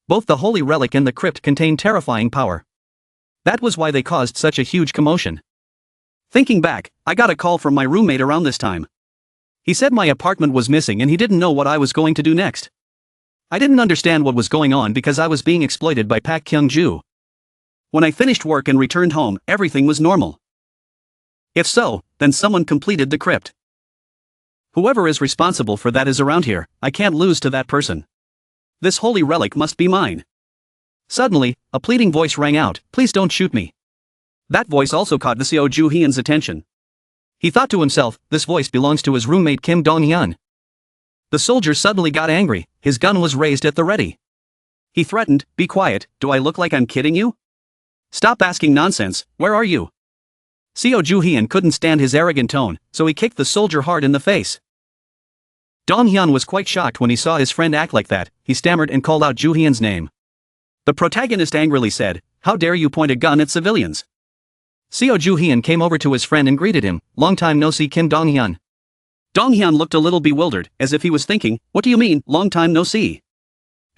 Both the holy relic and the crypt contained terrifying power. That was why they caused such a huge commotion. Thinking back, I got a call from my roommate around this time. He said my apartment was missing and he didn't know what I was going to do next. I didn't understand what was going on because I was being exploited by Pak Kyung-ju. When I finished work and returned home, everything was normal. If so, then someone completed the crypt. Whoever is responsible for that is around here, I can't lose to that person. This holy relic must be mine. Suddenly, a pleading voice rang out, please don't shoot me. That voice also caught the Seo Ju-hyun's attention. He thought to himself, this voice belongs to his roommate Kim Dong-hyun. The soldier suddenly got angry, his gun was raised at the ready. He threatened, be quiet, do I look like I'm kidding you? Stop asking nonsense, where are you? Seo Ju-hyun couldn't stand his arrogant tone, so he kicked the soldier hard in the face. Dong-hyun was quite shocked when he saw his friend act like that, he stammered and called out Ju-hyun's name. The protagonist angrily said, how dare you point a gun at civilians? Seo Ju-hyun came over to his friend and greeted him, long time no see Kim Dong-hyun. Dong-hyun looked a little bewildered, as if he was thinking, what do you mean, long time no see?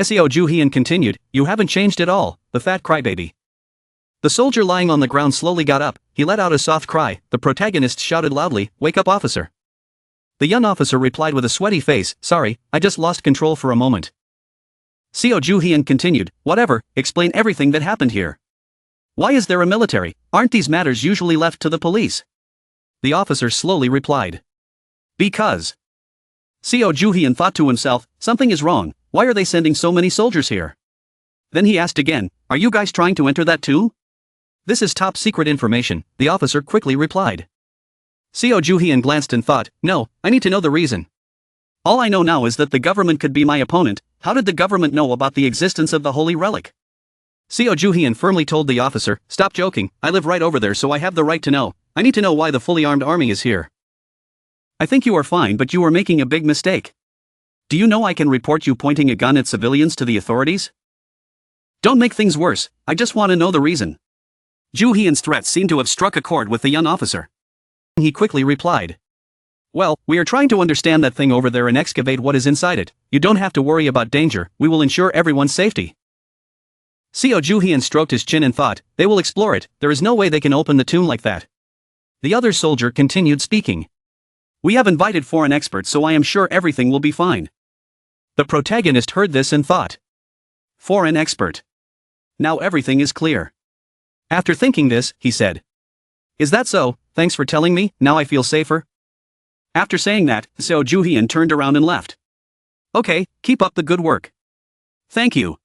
Seo Ju-hyun continued, you haven't changed at all, the fat crybaby. The soldier lying on the ground slowly got up, he let out a soft cry, the protagonist shouted loudly, wake up officer. The young officer replied with a sweaty face, sorry, I just lost control for a moment. Seo Ju-hyun continued, whatever, explain everything that happened here. Why is there a military, aren't these matters usually left to the police? The officer slowly replied. Because. Seo Ju-hyun thought to himself, something is wrong, why are they sending so many soldiers here? Then he asked again, are you guys trying to enter that too? This is top secret information, the officer quickly replied. Seo Ju-hyun glanced and thought, no, I need to know the reason. All I know now is that the government could be my opponent, how did the government know about the existence of the holy relic? Seo Ju-hyun firmly told the officer, stop joking, I live right over there so I have the right to know, I need to know why the fully armed army is here. I think you are fine but you are making a big mistake. Do you know I can report you pointing a gun at civilians to the authorities? Don't make things worse, I just want to know the reason. Ju-hyun's threats seemed to have struck a chord with the young officer. He quickly replied. Well, we are trying to understand that thing over there and excavate what is inside it, you don't have to worry about danger, we will ensure everyone's safety. Seo Ju-hyun stroked his chin and thought, they will explore it, there is no way they can open the tomb like that. The other soldier continued speaking. We have invited foreign experts so I am sure everything will be fine. The protagonist heard this and thought. Foreign expert. Now everything is clear. After thinking this, he said. Is that so, thanks for telling me, now I feel safer. After saying that, Seo Ju-hyun turned around and left. Okay, keep up the good work. Thank you.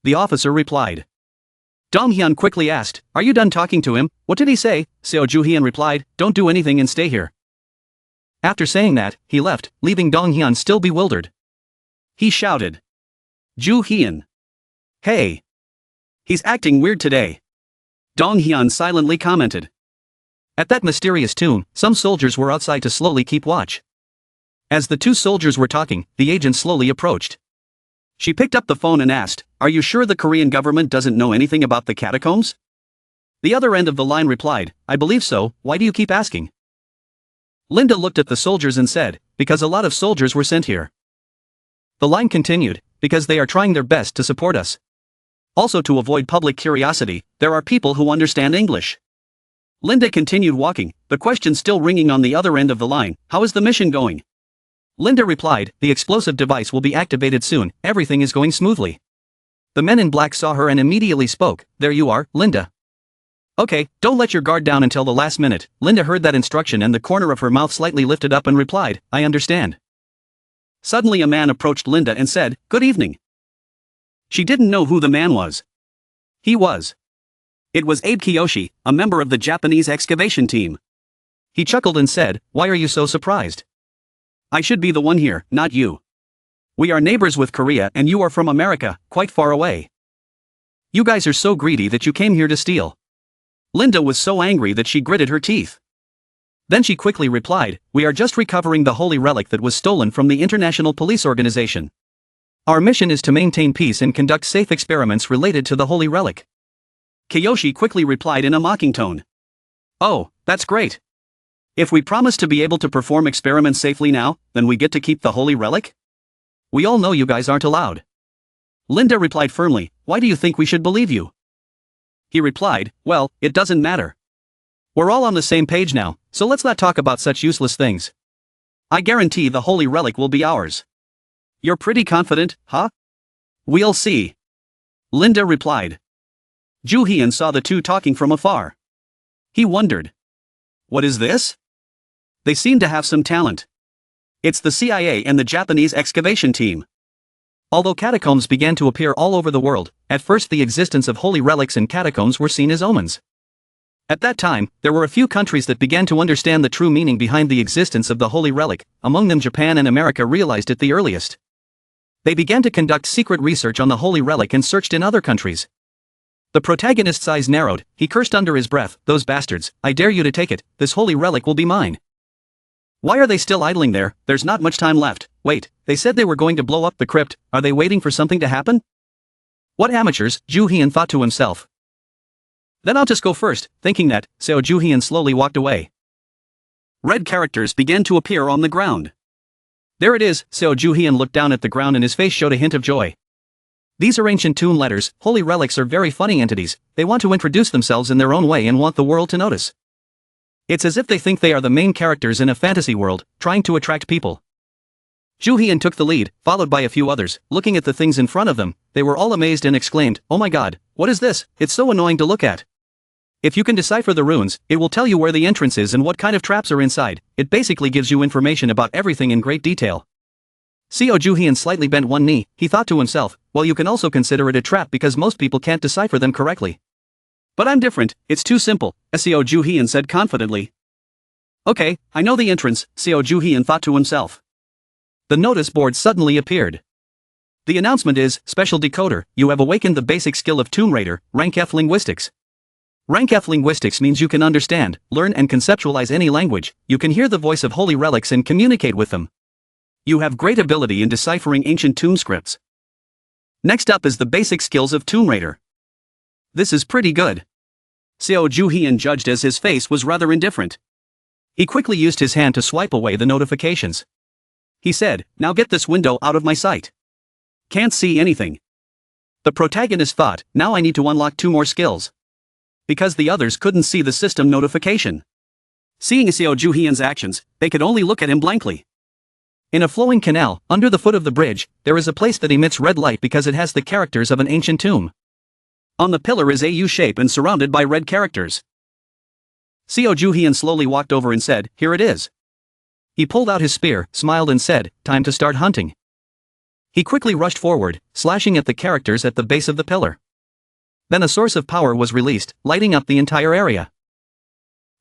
The officer replied. Dong-hyun quickly asked, are you done talking to him, what did he say? Seo Ju-hyun replied, don't do anything and stay here. After saying that, he left, leaving Dong-hyun still bewildered. He shouted. Ju-hyun. Hey. He's acting weird today. Dong-hyun silently commented. At that mysterious tune, some soldiers were outside to slowly keep watch. As the two soldiers were talking, the agent slowly approached. She picked up the phone and asked, are you sure the Korean government doesn't know anything about the catacombs? The other end of the line replied, I believe so, why do you keep asking? Linda looked at the soldiers and said, because a lot of soldiers were sent here. The line continued, because they are trying their best to support us. Also to avoid public curiosity, there are people who understand English. Linda continued walking, the question still ringing on the other end of the line, how is the mission going? Linda replied, the explosive device will be activated soon, everything is going smoothly. The men in black saw her and immediately spoke, there you are, Linda. Okay, don't let your guard down until the last minute. Linda heard that instruction and the corner of her mouth slightly lifted up and replied, I understand. Suddenly a man approached Linda and said, good evening. She didn't know who the man was. He was. It was Abe Kiyoshi, a member of the Japanese excavation team. He chuckled and said, why are you so surprised? I should be the one here, not you. We are neighbors with Korea and you are from America, quite far away. You guys are so greedy that you came here to steal. Linda was so angry that she gritted her teeth. Then she quickly replied, we are just recovering the holy relic that was stolen from the International Police Organization. Our mission is to maintain peace and conduct safe experiments related to the holy relic. Kiyoshi quickly replied in a mocking tone. Oh, that's great. If we promise to be able to perform experiments safely now, then we get to keep the holy relic? We all know you guys aren't allowed. Linda replied firmly, why do you think we should believe you? He replied, well, it doesn't matter. We're all on the same page now, so let's not talk about such useless things. I guarantee the holy relic will be ours. You're pretty confident, huh? We'll see. Linda replied. Ju-hyun saw the two talking from afar. He wondered. What is this? They seem to have some talent. It's the CIA and the Japanese excavation team. Although catacombs began to appear all over the world, at first the existence of holy relics in catacombs were seen as omens. At that time, there were a few countries that began to understand the true meaning behind the existence of the holy relic, among them Japan and America realized it the earliest. They began to conduct secret research on the holy relic and searched in other countries. The protagonist's eyes narrowed, he cursed under his breath, "Those bastards, I dare you to take it, this holy relic will be mine." "Why are they still idling there? There's not much time left. Wait, they said they were going to blow up the crypt, are they waiting for something to happen? What amateurs," Ju Hyun thought to himself. "Then I'll just go first," thinking that, Seo Ju Hyun slowly walked away. Red characters began to appear on the ground. "There it is," Seo Ju Hyun looked down at the ground and his face showed a hint of joy. "These are ancient tomb letters, holy relics are very funny entities, they want to introduce themselves in their own way and want the world to notice. It's as if they think they are the main characters in a fantasy world, trying to attract people." Ju Hyun took the lead, followed by a few others, looking at the things in front of them, they were all amazed and exclaimed, "Oh my god, what is this? It's so annoying to look at. If you can decipher the runes, it will tell you where the entrance is and what kind of traps are inside, it basically gives you information about everything in great detail." Seo Ju Hyun slightly bent one knee, he thought to himself, well you can also consider it a trap because most people can't decipher them correctly. "But I'm different, it's too simple," Seo Ju Hyun said confidently. "Okay, I know the entrance," Seo Ju Hyun thought to himself. The notice board suddenly appeared. The announcement is, Special Decoder, you have awakened the basic skill of Tomb Raider, Rank F Linguistics. Rank F Linguistics means you can understand, learn and conceptualize any language, you can hear the voice of holy relics and communicate with them. You have great ability in deciphering ancient tomb scripts. Next up is the basic skills of Tomb Raider. This is pretty good. Seo Ju Hyun judged as his face was rather indifferent. He quickly used his hand to swipe away the notifications. He said, "Now get this window out of my sight. Can't see anything." The protagonist thought, now I need to unlock 2 more skills. Because the others couldn't see the system notification. Seeing Seo Ju Hyun's actions, they could only look at him blankly. In a flowing canal, under the foot of the bridge, there is a place that emits red light because it has the characters of an ancient tomb. On the pillar is a U shape and surrounded by red characters. Seo Ju Hyun slowly walked over and said, "Here it is." He pulled out his spear, smiled and said, "Time to start hunting." He quickly rushed forward, slashing at the characters at the base of the pillar. Then a source of power was released, lighting up the entire area.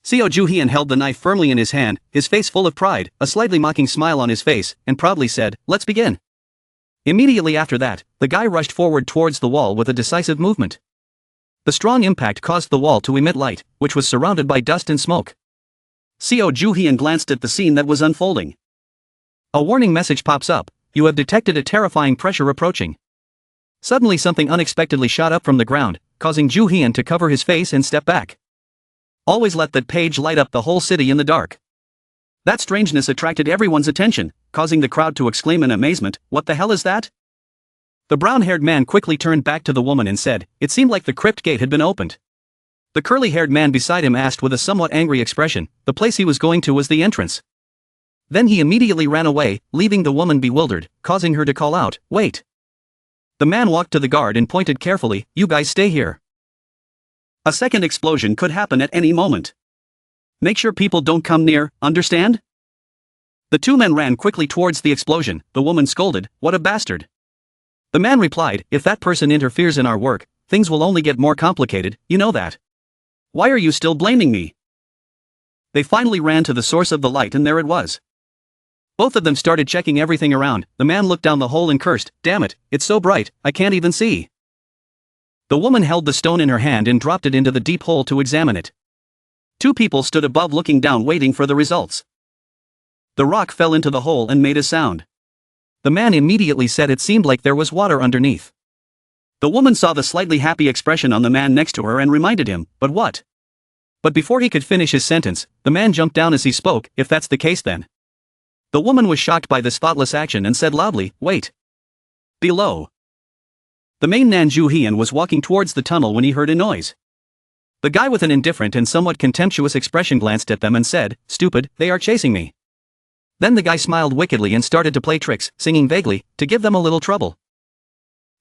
Seo Ju Hyun held the knife firmly in his hand, his face full of pride, a slightly mocking smile on his face, and proudly said, "Let's begin." Immediately after that, the guy rushed forward towards the wall with a decisive movement. The strong impact caused the wall to emit light, which was surrounded by dust and smoke. Seo Ju Hyun glanced at the scene that was unfolding. A warning message pops up, you have detected a terrifying pressure approaching. Suddenly something unexpectedly shot up from the ground, causing Ju Hyun to cover his face and step back. Always let that page light up the whole city in the dark. That strangeness attracted everyone's attention, causing the crowd to exclaim in amazement, "What the hell is that?" The brown-haired man quickly turned back to the woman and said, it seemed like the crypt gate had been opened. The curly-haired man beside him asked with a somewhat angry expression, the place he was going to was the entrance. Then he immediately ran away, leaving the woman bewildered, causing her to call out, "Wait." The man walked to the guard and pointed carefully, "You guys stay here. A second explosion could happen at any moment. Make sure people don't come near, understand?" The 2 men ran quickly towards the explosion, the woman scolded, "What a bastard." The man replied, "If that person interferes in our work, things will only get more complicated, you know that. Why are you still blaming me?" They finally ran to the source of the light and there it was. Both of them started checking everything around, the man looked down the hole and cursed, "Damn it, it's so bright, I can't even see." The woman held the stone in her hand and dropped it into the deep hole to examine it. 2 people stood above looking down waiting for the results. The rock fell into the hole and made a sound. The man immediately said it seemed like there was water underneath. The woman saw the slightly happy expression on the man next to her and reminded him, "But what?" But before he could finish his sentence, the man jumped down as he spoke, "If that's the case then." The woman was shocked by this thoughtless action and said loudly, "Wait. Below." The main man Ju Hyun was walking towards the tunnel when he heard a noise. The guy with an indifferent and somewhat contemptuous expression glanced at them and said, "Stupid, they are chasing me." Then the guy smiled wickedly and started to play tricks, singing vaguely, to give them a little trouble.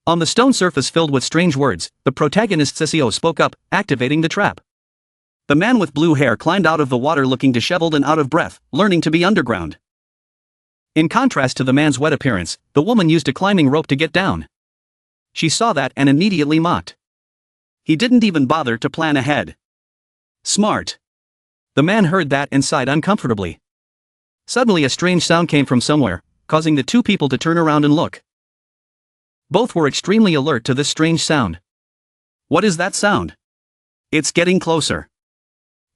On the stone surface filled with strange words, the protagonist Seo spoke up, activating the trap. The man with blue hair climbed out of the water looking disheveled and out of breath, learning to be underground. In contrast to the man's wet appearance, the woman used a climbing rope to get down. She saw that and immediately mocked. He didn't even bother to plan ahead. Smart. The man heard that and sighed uncomfortably. Suddenly a strange sound came from somewhere, causing the two people to turn around and look. Both were extremely alert to this strange sound. What is that sound? It's getting closer.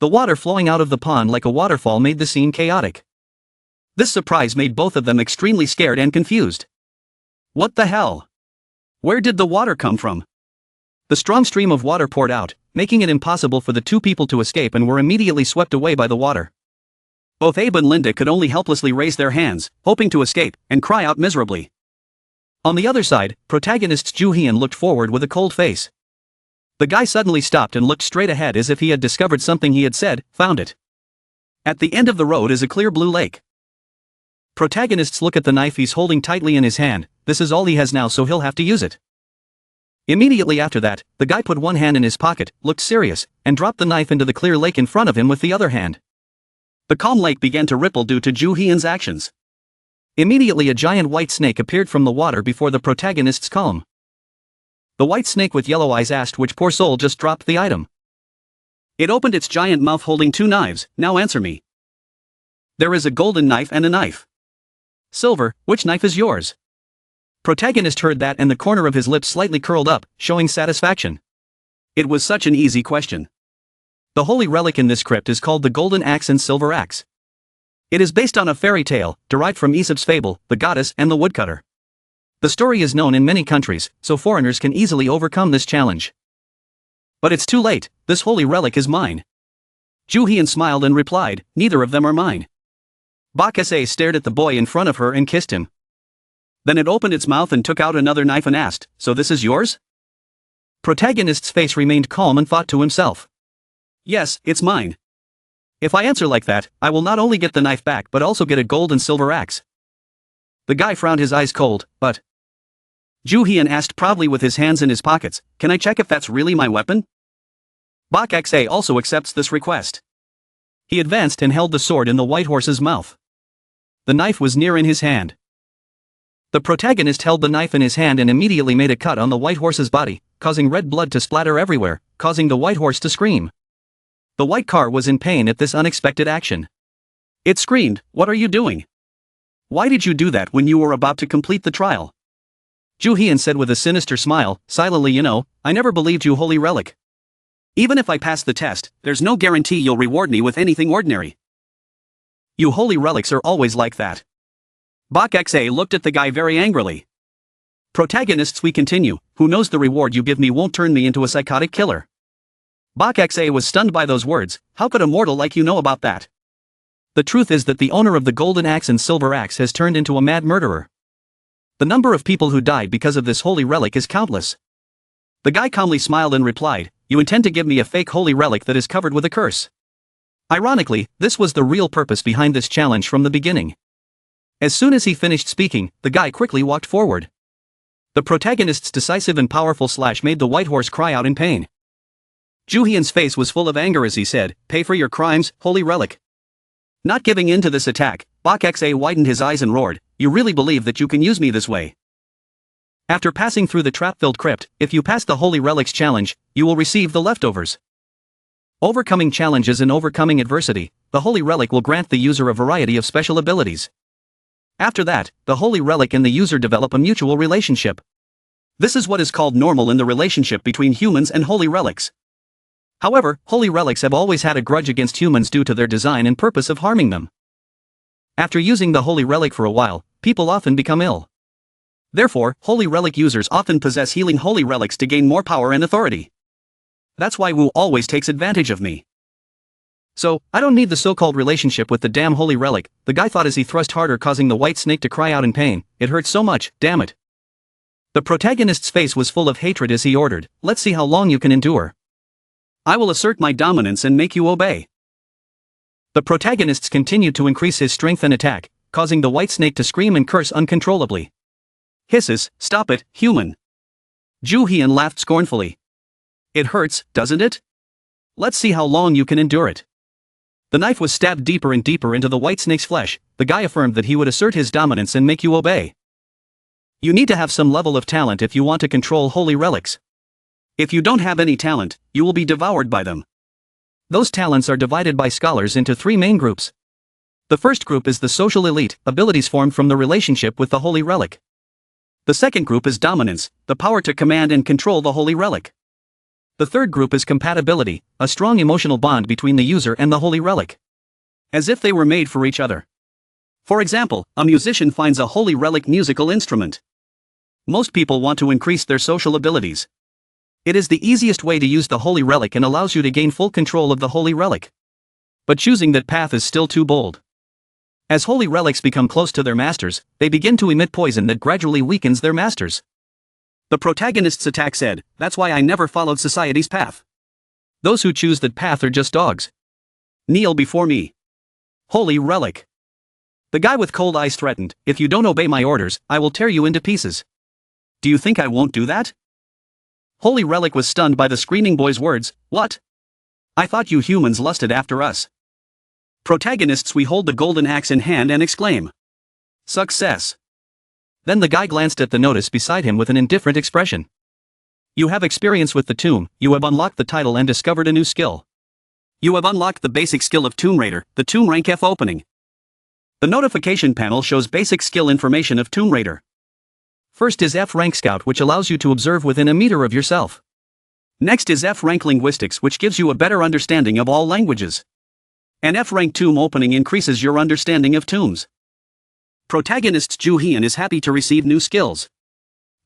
The water flowing out of the pond like a waterfall made the scene chaotic. This surprise made both of them extremely scared and confused. What the hell? Where did the water come from? The strong stream of water poured out, making it impossible for the two people to escape and were immediately swept away by the water. Both Abe and Linda could only helplessly raise their hands, hoping to escape, and cry out miserably. On the other side, protagonist Ju Hyun looked forward with a cold face. The guy suddenly stopped and looked straight ahead as if he had discovered something he had said, found it. At the end of the road is a clear blue lake. Protagonists look at the knife he's holding tightly in his hand. This is all he has now, so he'll have to use it. Immediately after that, the guy put one hand in his pocket, looked serious, and dropped the knife into the clear lake in front of him with the other hand. The calm lake began to ripple due to Ju Hyun's actions. Immediately a giant white snake appeared from the water before the protagonist's calm. The white snake with yellow eyes asked which poor soul just dropped the item. It opened its giant mouth holding two knives. Now answer me. There is a golden knife and a knife. Silver, which knife is yours? Protagonist heard that and the corner of his lips slightly curled up, showing satisfaction. It was such an easy question. The holy relic in this crypt is called the Golden Axe and Silver Axe. It is based on a fairy tale, derived from Aesop's fable, The Goddess and the Woodcutter. The story is known in many countries, so foreigners can easily overcome this challenge. But it's too late, this holy relic is mine. Ju Hyun smiled and replied, neither of them are mine. Bak Se stared at the boy in front of her and kissed him. Then it opened its mouth and took out another knife and asked, so this is yours? Protagonist's face remained calm and thought to himself. Yes, it's mine. If I answer like that, I will not only get the knife back but also get a gold and silver axe. The guy frowned, his eyes cold, but... Ju Hyun asked proudly with his hands in his pockets, can I check if that's really my weapon? Bak Se also accepts this request. He advanced and held the sword in the white horse's mouth. The knife was near in his hand. The protagonist held the knife in his hand and immediately made a cut on the white horse's body, causing red blood to splatter everywhere, causing the white horse to scream. The white car was in pain at this unexpected action. It screamed, what are you doing? Why did you do that when you were about to complete the trial? Ju Hyun said with a sinister smile, silently, I never believed you, holy relic. Even if I pass the test, there's no guarantee you'll reward me with anything ordinary. You holy relics are always like that. Bak Se looked at the guy very angrily. Protagonists, we continue, who knows the reward you give me won't turn me into a psychotic killer. Bak Se was stunned by those words. How could a mortal like you know about that? The truth is that the owner of the golden axe and silver axe has turned into a mad murderer. The number of people who died because of this holy relic is countless. The guy calmly smiled and replied, you intend to give me a fake holy relic that is covered with a curse. Ironically, this was the real purpose behind this challenge from the beginning. As soon as he finished speaking, the guy quickly walked forward. The protagonist's decisive and powerful slash made the white horse cry out in pain. Ju Hyun's face was full of anger as he said, pay for your crimes, holy relic. Not giving in to this attack, Bak Se widened his eyes and roared, you really believe that you can use me this way? After passing through the trap-filled crypt, if you pass the holy relics challenge, you will receive the leftovers. Overcoming challenges and overcoming adversity, the holy relic will grant the user a variety of special abilities. After that, the holy relic and the user develop a mutual relationship. This is what is called normal in the relationship between humans and holy relics. However, holy relics have always had a grudge against humans due to their design and purpose of harming them. After using the holy relic for a while, people often become ill. Therefore, holy relic users often possess healing holy relics to gain more power and authority. That's why Wu always takes advantage of me. So, I don't need the so-called relationship with the damn holy relic, the guy thought as he thrust harder, causing the white snake to cry out in pain, it hurts so much, damn it. The protagonist's face was full of hatred as he ordered, let's see how long you can endure. I will assert my dominance and make you obey. The protagonists continued to increase his strength and attack, causing the white snake to scream and curse uncontrollably. Hisses, stop it, human. Ju Hyun laughed scornfully. It hurts, doesn't it? Let's see how long you can endure it. The knife was stabbed deeper and deeper into the white snake's flesh. The guy affirmed that he would assert his dominance and make you obey. You need to have some level of talent if you want to control holy relics. If you don't have any talent, you will be devoured by them. Those talents are divided by scholars into three main groups. The first group is the social elite, abilities formed from the relationship with the holy relic. The second group is dominance, the power to command and control the holy relic. The third group is compatibility, a strong emotional bond between the user and the holy relic. As if they were made for each other. For example, a musician finds a holy relic musical instrument. Most people want to increase their social abilities. It is the easiest way to use the holy relic and allows you to gain full control of the holy relic. But choosing that path is still too bold. As holy relics become close to their masters, they begin to emit poison that gradually weakens their masters. The protagonist's attack said, "That's why I never followed society's path. Those who choose that path are just dogs. Kneel before me. Holy relic." The guy with cold eyes threatened, "If you don't obey my orders, I will tear you into pieces." "Do you think I won't do that?" Holy relic was stunned by the screaming boy's words. "What? I thought you humans lusted after us." Protagonists, we hold the golden axe in hand and exclaim, "Success." Then the guy glanced at the notice beside him with an indifferent expression. "You have experience with the tomb, you have unlocked the title and discovered a new skill. You have unlocked the basic skill of Tomb Raider, the Tomb Rank F opening." The notification panel shows basic skill information of Tomb Raider. First is F Rank Scout, which allows you to observe within a meter of yourself. Next is F Rank Linguistics, which gives you a better understanding of all languages. And F Rank Tomb Opening increases your understanding of tombs. Protagonist Ju Hyun is happy to receive new skills.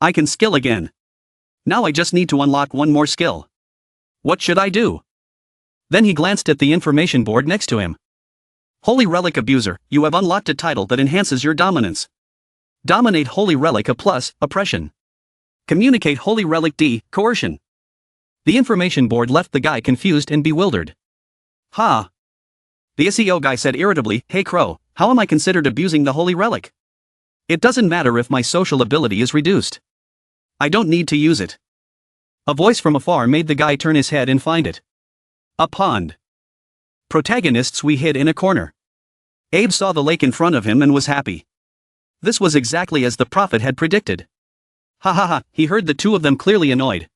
"I can skill again. Now I just need to unlock one more skill. What should I do?" Then he glanced at the information board next to him. "Holy Relic Abuser, you have unlocked a title that enhances your dominance. Dominate Holy Relic A+, Oppression. Communicate Holy Relic D, Coercion." The information board left the guy confused and bewildered. "Ha!" The SEO guy said irritably, "Hey Crow, how am I considered abusing the Holy Relic? It doesn't matter if my social ability is reduced. I don't need to use it." A voice from afar made the guy turn his head and find it. A pond. Protagonists, we hid in a corner. Abe saw the lake in front of him and was happy. This was exactly as the prophet had predicted. Ha ha ha, he heard the two of them clearly annoyed.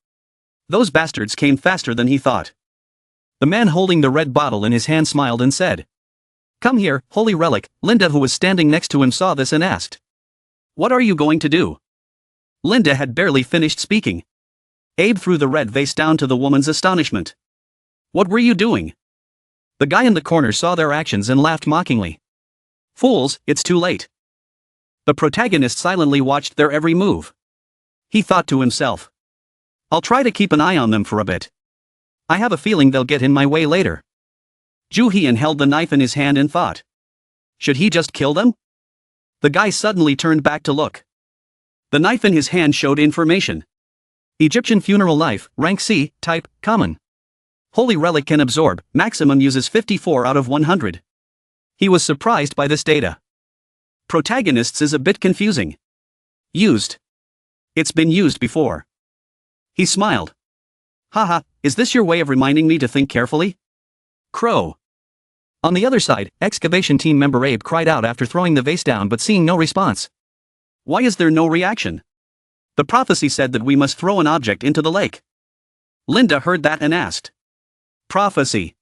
Those bastards came faster than he thought. The man holding the red bottle in his hand smiled and said, "Come here, Holy Relic." Linda, who was standing next to him, saw this and asked, "What are you going to do?" Linda had barely finished speaking. Abe threw the red vase down to the woman's astonishment. "What were you doing?" The guy in the corner saw their actions and laughed mockingly. "Fools, it's too late." The protagonist silently watched their every move. He thought to himself, "I'll try to keep an eye on them for a bit. I have a feeling they'll get in my way later." Ju Hyun held the knife in his hand and thought, "Should he just kill them?" The guy suddenly turned back to look. The knife in his hand showed information. Egyptian funeral knife, rank C, type, common. Holy Relic can absorb, maximum uses 54 out of 100. He was surprised by this data. Protagonists is a bit confusing. Used. It's been used before. He smiled. "Haha, is this your way of reminding me to think carefully?" Crow. On the other side, excavation team member Abe cried out after throwing the vase down but seeing no response. "Why is there no reaction? The prophecy said that we must throw an object into the lake." Linda heard that and asked, "Prophecy?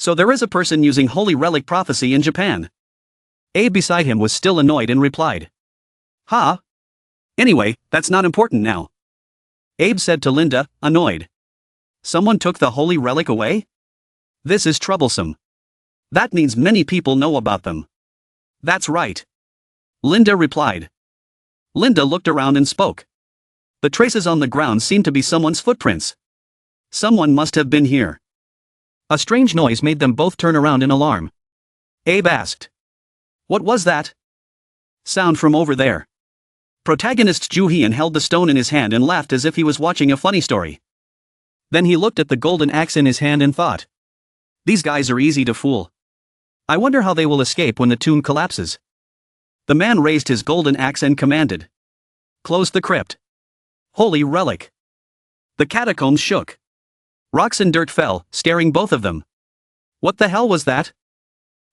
So there is a person using Holy Relic prophecy in Japan?" Abe beside him was still annoyed and replied, "Ha? Anyway, that's not important now." Abe said to Linda, annoyed, "Someone took the Holy Relic away? This is troublesome. That means many people know about them." "That's right," Linda replied. Linda looked around and spoke. The traces on the ground seemed to be someone's footprints. Someone must have been here. A strange noise made them both turn around in alarm. Abe asked, "What was that?" "Sound from over there." Protagonist Ju Hyun held the stone in his hand and laughed as if he was watching a funny story. Then he looked at the golden axe in his hand and thought, "These guys are easy to fool. I wonder how they will escape when the tomb collapses." The man raised his golden axe and commanded, "Close the crypt." Holy Relic. The catacombs shook. Rocks and dirt fell, scaring both of them. What the hell was that?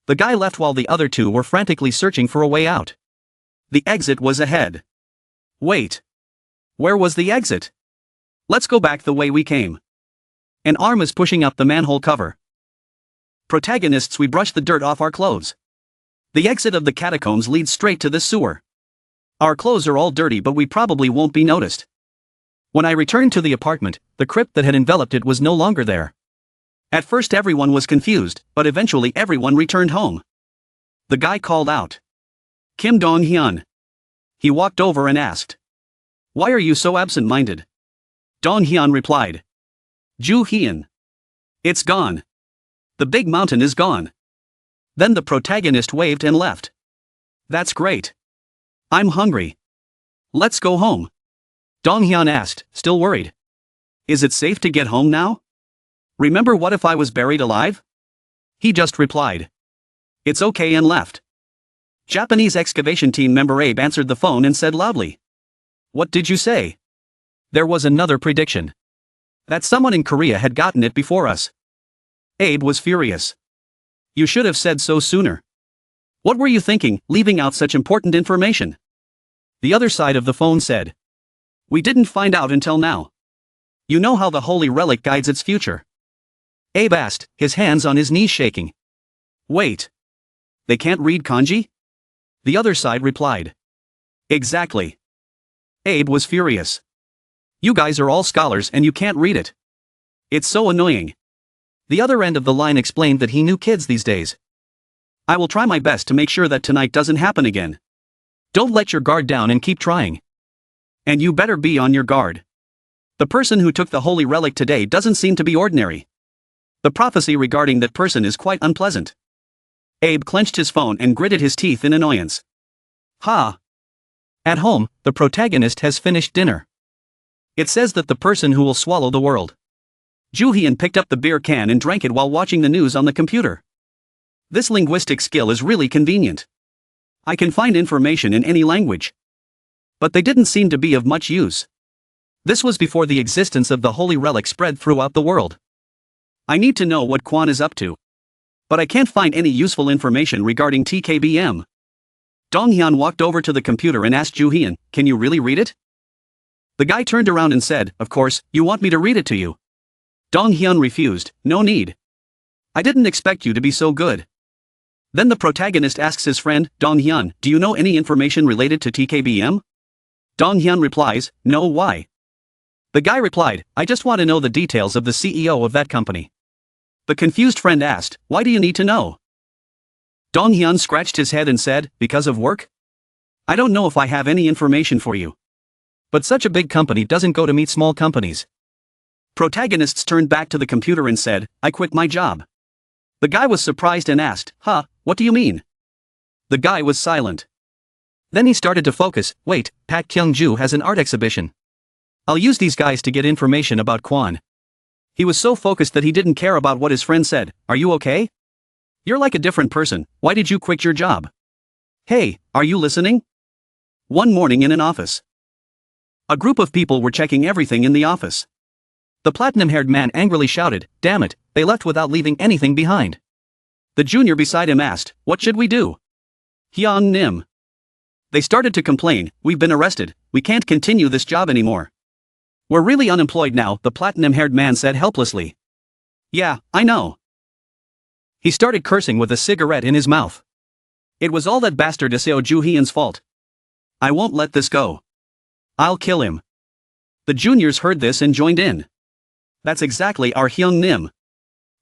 The guy left while the other two were frantically searching for a way out. The exit was ahead. Wait. Where was the exit? Let's go back the way we came. An arm is pushing up the manhole cover. Protagonists, we brush the dirt off our clothes. The exit of the catacombs leads straight to this sewer. Our clothes are all dirty, but we probably won't be noticed. When I returned to the apartment, the crypt that had enveloped it was no longer there. At first everyone was confused, but eventually everyone returned home. The guy called out, "Kim Dong-hyun." He walked over and asked, "Why are you so absent-minded?" Dong-hyun replied, "Ju-hyun. It's gone. The big mountain is gone." Then the protagonist waved and left. "That's great. I'm hungry. Let's go home." Dong-hyun asked, still worried. "Is it safe to get home now? Remember what if I was buried alive?" He just replied, "It's okay," and left. Japanese excavation team member Abe answered the phone and said loudly, "What did you say?" There was another prediction. That someone in Korea had gotten it before us. Abe was furious. "You should have said so sooner. What were you thinking, leaving out such important information?" The other side of the phone said, "We didn't find out until now. You know how the holy relic guides its future?" Abe asked, his hands on his knees shaking. "Wait. They can't read kanji?" The other side replied, "Exactly." Abe was furious. "You guys are all scholars and you can't read it. It's so annoying." The other end of the line explained that he knew kids these days. "I will try my best to make sure that tonight doesn't happen again. Don't let your guard down and keep trying. And you better be on your guard. The person who took the holy relic today doesn't seem to be ordinary. The prophecy regarding that person is quite unpleasant." Abe clenched his phone and gritted his teeth in annoyance. Ha! At home, the protagonist has finished dinner. It says that the person who will swallow the world. Ju-hyun picked up the beer can and drank it while watching the news on the computer. This linguistic skill is really convenient. I can find information in any language. But they didn't seem to be of much use. This was before the existence of the holy relic spread throughout the world. I need to know what Quan is up to. But I can't find any useful information regarding TKBM. Dong-hyun walked over to the computer and asked Ju-hyun, "Can you really read it?" The guy turned around and said, "Of course, you want me to read it to you." Dong-hyun refused, "No need. I didn't expect you to be so good." Then the protagonist asks his friend, Dong-hyun, "Do you know any information related to TKBM?" Dong-hyun replies, "No, why?" The guy replied, "I just want to know the details of the CEO of that company." The confused friend asked, "Why do you need to know?" Dong-hyun scratched his head and said, "Because of work? I don't know if I have any information for you. But such a big company doesn't go to meet small companies." Protagonists turned back to the computer and said, "I quit my job." The guy was surprised and asked, "Huh, what do you mean?" The guy was silent. Then he started to focus. "Wait, Pak Kyung-ju has an art exhibition. I'll use these guys to get information about Quan." He was so focused that he didn't care about what his friend said. "Are you okay? You're like a different person. Why did you quit your job? Hey, are you listening?" One morning in an office. A group of people were checking everything in the office. The platinum-haired man angrily shouted, "Damn it, they left without leaving anything behind." The junior beside him asked, "What should we do?" Hyung Nim. They started to complain, "We've been arrested, we can't continue this job anymore. We're really unemployed now," the platinum-haired man said helplessly. "Yeah, I know." He started cursing with a cigarette in his mouth. It was all that bastard Seo Ju-hyun's fault. "I won't let this go. I'll kill him." The juniors heard this and joined in. "That's exactly our Hyung Nim.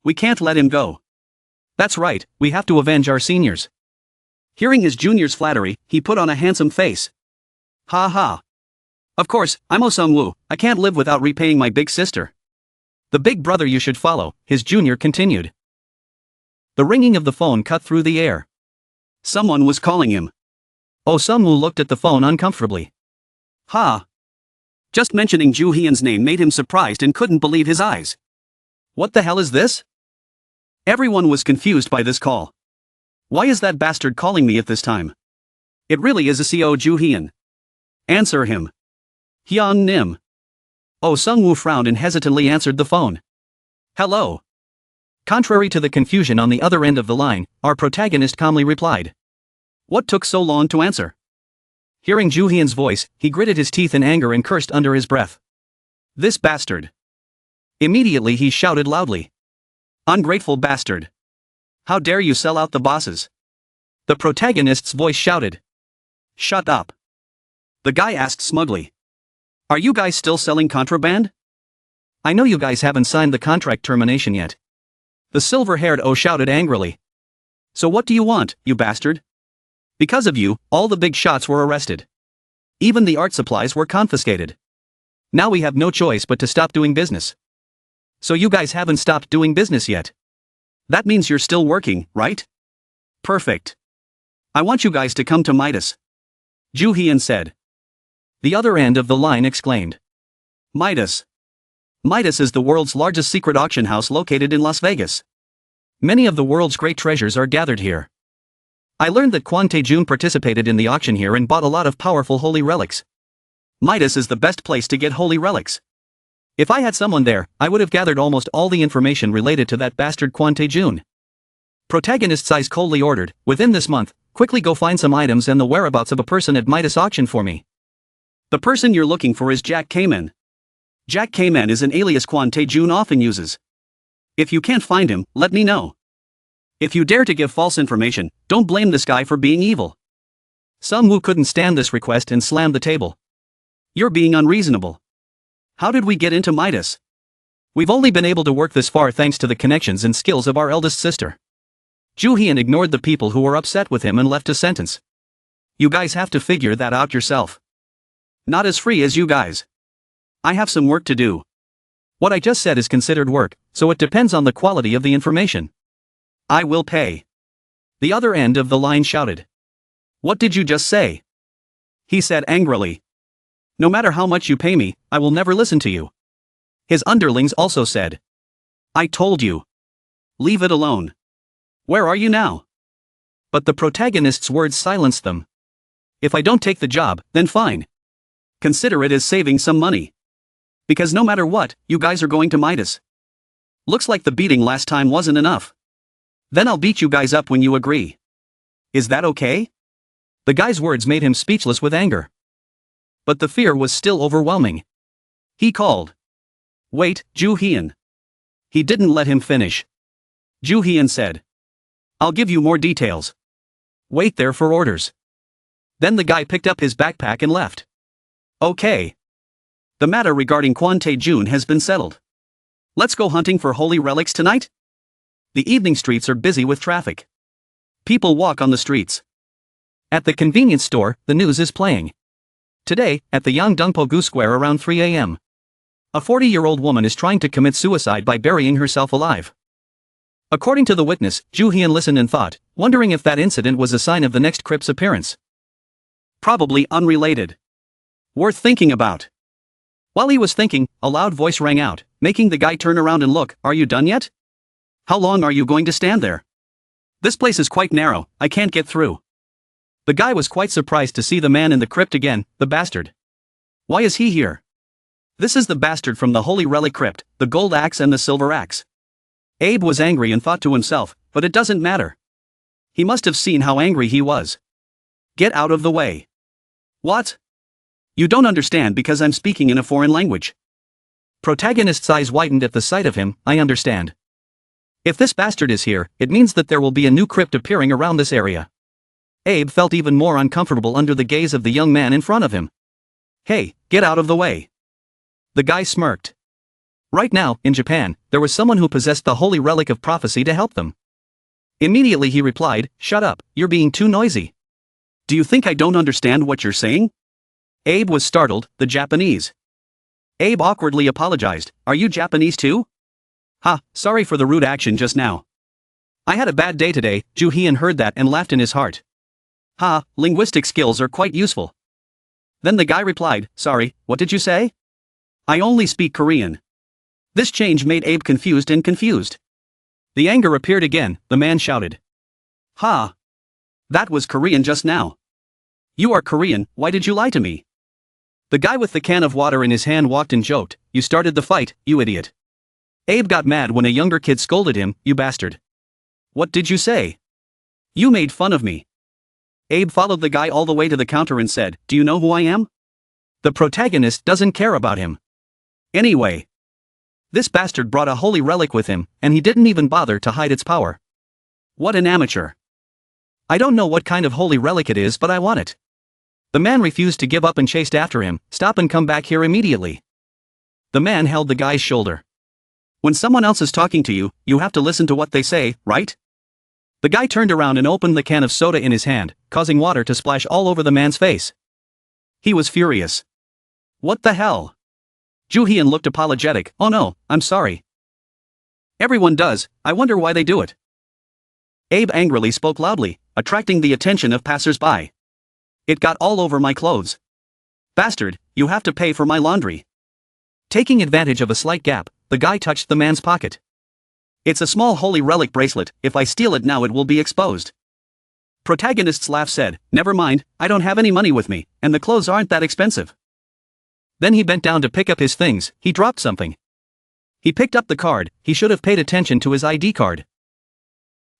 We can't let him go. That's right, we have to avenge our seniors." Hearing his junior's flattery, he put on a handsome face. "Ha ha. Of course, I'm Oh Sung-woo, I can't live without repaying my big sister. The big brother you should follow," his junior continued. The ringing of the phone cut through the air. Someone was calling him. Oh Sung-woo looked at the phone uncomfortably. Ha. Just mentioning Ju-hyun's name made him surprised and couldn't believe his eyes. What the hell is this? Everyone was confused by this call. Why is that bastard calling me at this time? It really is a Seo Ju-hyun. Answer him. Hyung Nim. Oh Sung-woo frowned and hesitantly answered the phone. Hello. Contrary to the confusion on the other end of the line, our protagonist calmly replied. What took so long to answer? Hearing Ju-hyun's voice, he gritted his teeth in anger and cursed under his breath. This bastard. Immediately he shouted loudly. Ungrateful bastard. How dare you sell out the bosses? The protagonist's voice shouted. Shut up. The guy asked smugly. Are you guys still selling contraband? I know you guys haven't signed the contract termination yet. The silver-haired O shouted angrily. So what do you want, you bastard? Because of you, all the big shots were arrested. Even the art supplies were confiscated. Now we have no choice but to stop doing business. So you guys haven't stopped doing business yet. That means you're still working, right? Perfect. I want you guys to come to Midas. Ju Hyun said. The other end of the line exclaimed. Midas. Midas is the world's largest secret auction house located in Las Vegas. Many of the world's great treasures are gathered here. I learned that Quan Tae-jun participated in the auction here and bought a lot of powerful holy relics. Midas is the best place to get holy relics. If I had someone there, I would have gathered almost all the information related to that bastard Quan Tae-jun. Protagonist's eyes coldly ordered, within this month, quickly go find some items and the whereabouts of a person at Midas auction for me. The person you're looking for is Jack Kamen. Jack Kamen is an alias Quan Tae-jun often uses. If you can't find him, let me know. If you dare to give false information, don't blame this guy for being evil. Sung Woo couldn't stand this request and slammed the table. You're being unreasonable. How did we get into Midas? We've only been able to work this far thanks to the connections and skills of our eldest sister. Ju Hyun ignored the people who were upset with him and left a sentence. You guys have to figure that out yourself. Not as free as you guys. I have some work to do. What I just said is considered work, so it depends on the quality of the information. I will pay. The other end of the line shouted. What did you just say? He said angrily. No matter how much you pay me, I will never listen to you. His underlings also said. I told you. Leave it alone. Where are you now? But the protagonist's words silenced them. If I don't take the job, then fine. Consider it as saving some money. Because no matter what, you guys are going to Midas. Looks like the beating last time wasn't enough. Then I'll beat you guys up when you agree. Is that okay? The guy's words made him speechless with anger. But the fear was still overwhelming. He called. Wait, Ju Hyun. He didn't let him finish. Ju Hyun said. I'll give you more details. Wait there for orders. Then the guy picked up his backpack and left. Okay. The matter regarding Quan Tae-jun has been settled. Let's go hunting for holy relics tonight? The evening streets are busy with traffic. People walk on the streets. At the convenience store, the news is playing. Today, at the Yangdongpo-gu Square around 3 a.m. a 40-year-old woman is trying to commit suicide by burying herself alive. According to the witness, Ju Hyun listened and thought, wondering if that incident was a sign of the next crypt's appearance. Probably unrelated. Worth thinking about. While he was thinking, a loud voice rang out, making the guy turn around and look. Are you done yet? How long are you going to stand there? This place is quite narrow, I can't get through. The guy was quite surprised to see the man in the crypt again, the bastard. Why is he here? This is the bastard from the Holy Relic crypt, the gold axe and the silver axe. Abe was angry and thought to himself, but it doesn't matter. He must have seen how angry he was. Get out of the way. What? You don't understand because I'm speaking in a foreign language. Protagonist's eyes widened at the sight of him. I understand. If this bastard is here, it means that there will be a new crypt appearing around this area. Abe felt even more uncomfortable under the gaze of the young man in front of him. Hey, get out of the way. The guy smirked. Right now, in Japan, there was someone who possessed the holy relic of prophecy to help them. Immediately he replied, shut up, you're being too noisy. Do you think I don't understand what you're saying? Abe was startled, the Japanese. Abe awkwardly apologized, are you Japanese too? Ha, sorry for the rude action just now. I had a bad day today. Ju Hyun heard that and laughed in his heart. Ha, linguistic skills are quite useful. Then the guy replied, sorry, what did you say? I only speak Korean. This change made Abe confused. The anger appeared again, the man shouted. Ha! That was Korean just now. You are Korean, why did you lie to me? The guy with the can of water in his hand walked and joked, you started the fight, you idiot. Abe got mad when a younger kid scolded him, you bastard. What did you say? You made fun of me. Abe followed the guy all the way to the counter and said, do you know who I am? The protagonist doesn't care about him. Anyway. This bastard brought a holy relic with him, and he didn't even bother to hide its power. What an amateur. I don't know what kind of holy relic it is, but I want it. The man refused to give up and chased after him. Stop and come back here immediately. The man held the guy's shoulder. When someone else is talking to you, you have to listen to what they say, right? The guy turned around and opened the can of soda in his hand, causing water to splash all over the man's face. He was furious. What the hell? Joo-hyun looked apologetic. Oh no, I'm sorry. Everyone does, I wonder why they do it. Abe angrily spoke loudly, attracting the attention of passers-by. It got all over my clothes. Bastard, you have to pay for my laundry. Taking advantage of a slight gap, the guy touched the man's pocket. It's a small holy relic bracelet. If I steal it now it will be exposed. Protagonist's laugh said, never mind, I don't have any money with me, and the clothes aren't that expensive. Then he bent down to pick up his things. He dropped something. He picked up the card. He should have paid attention to his ID card.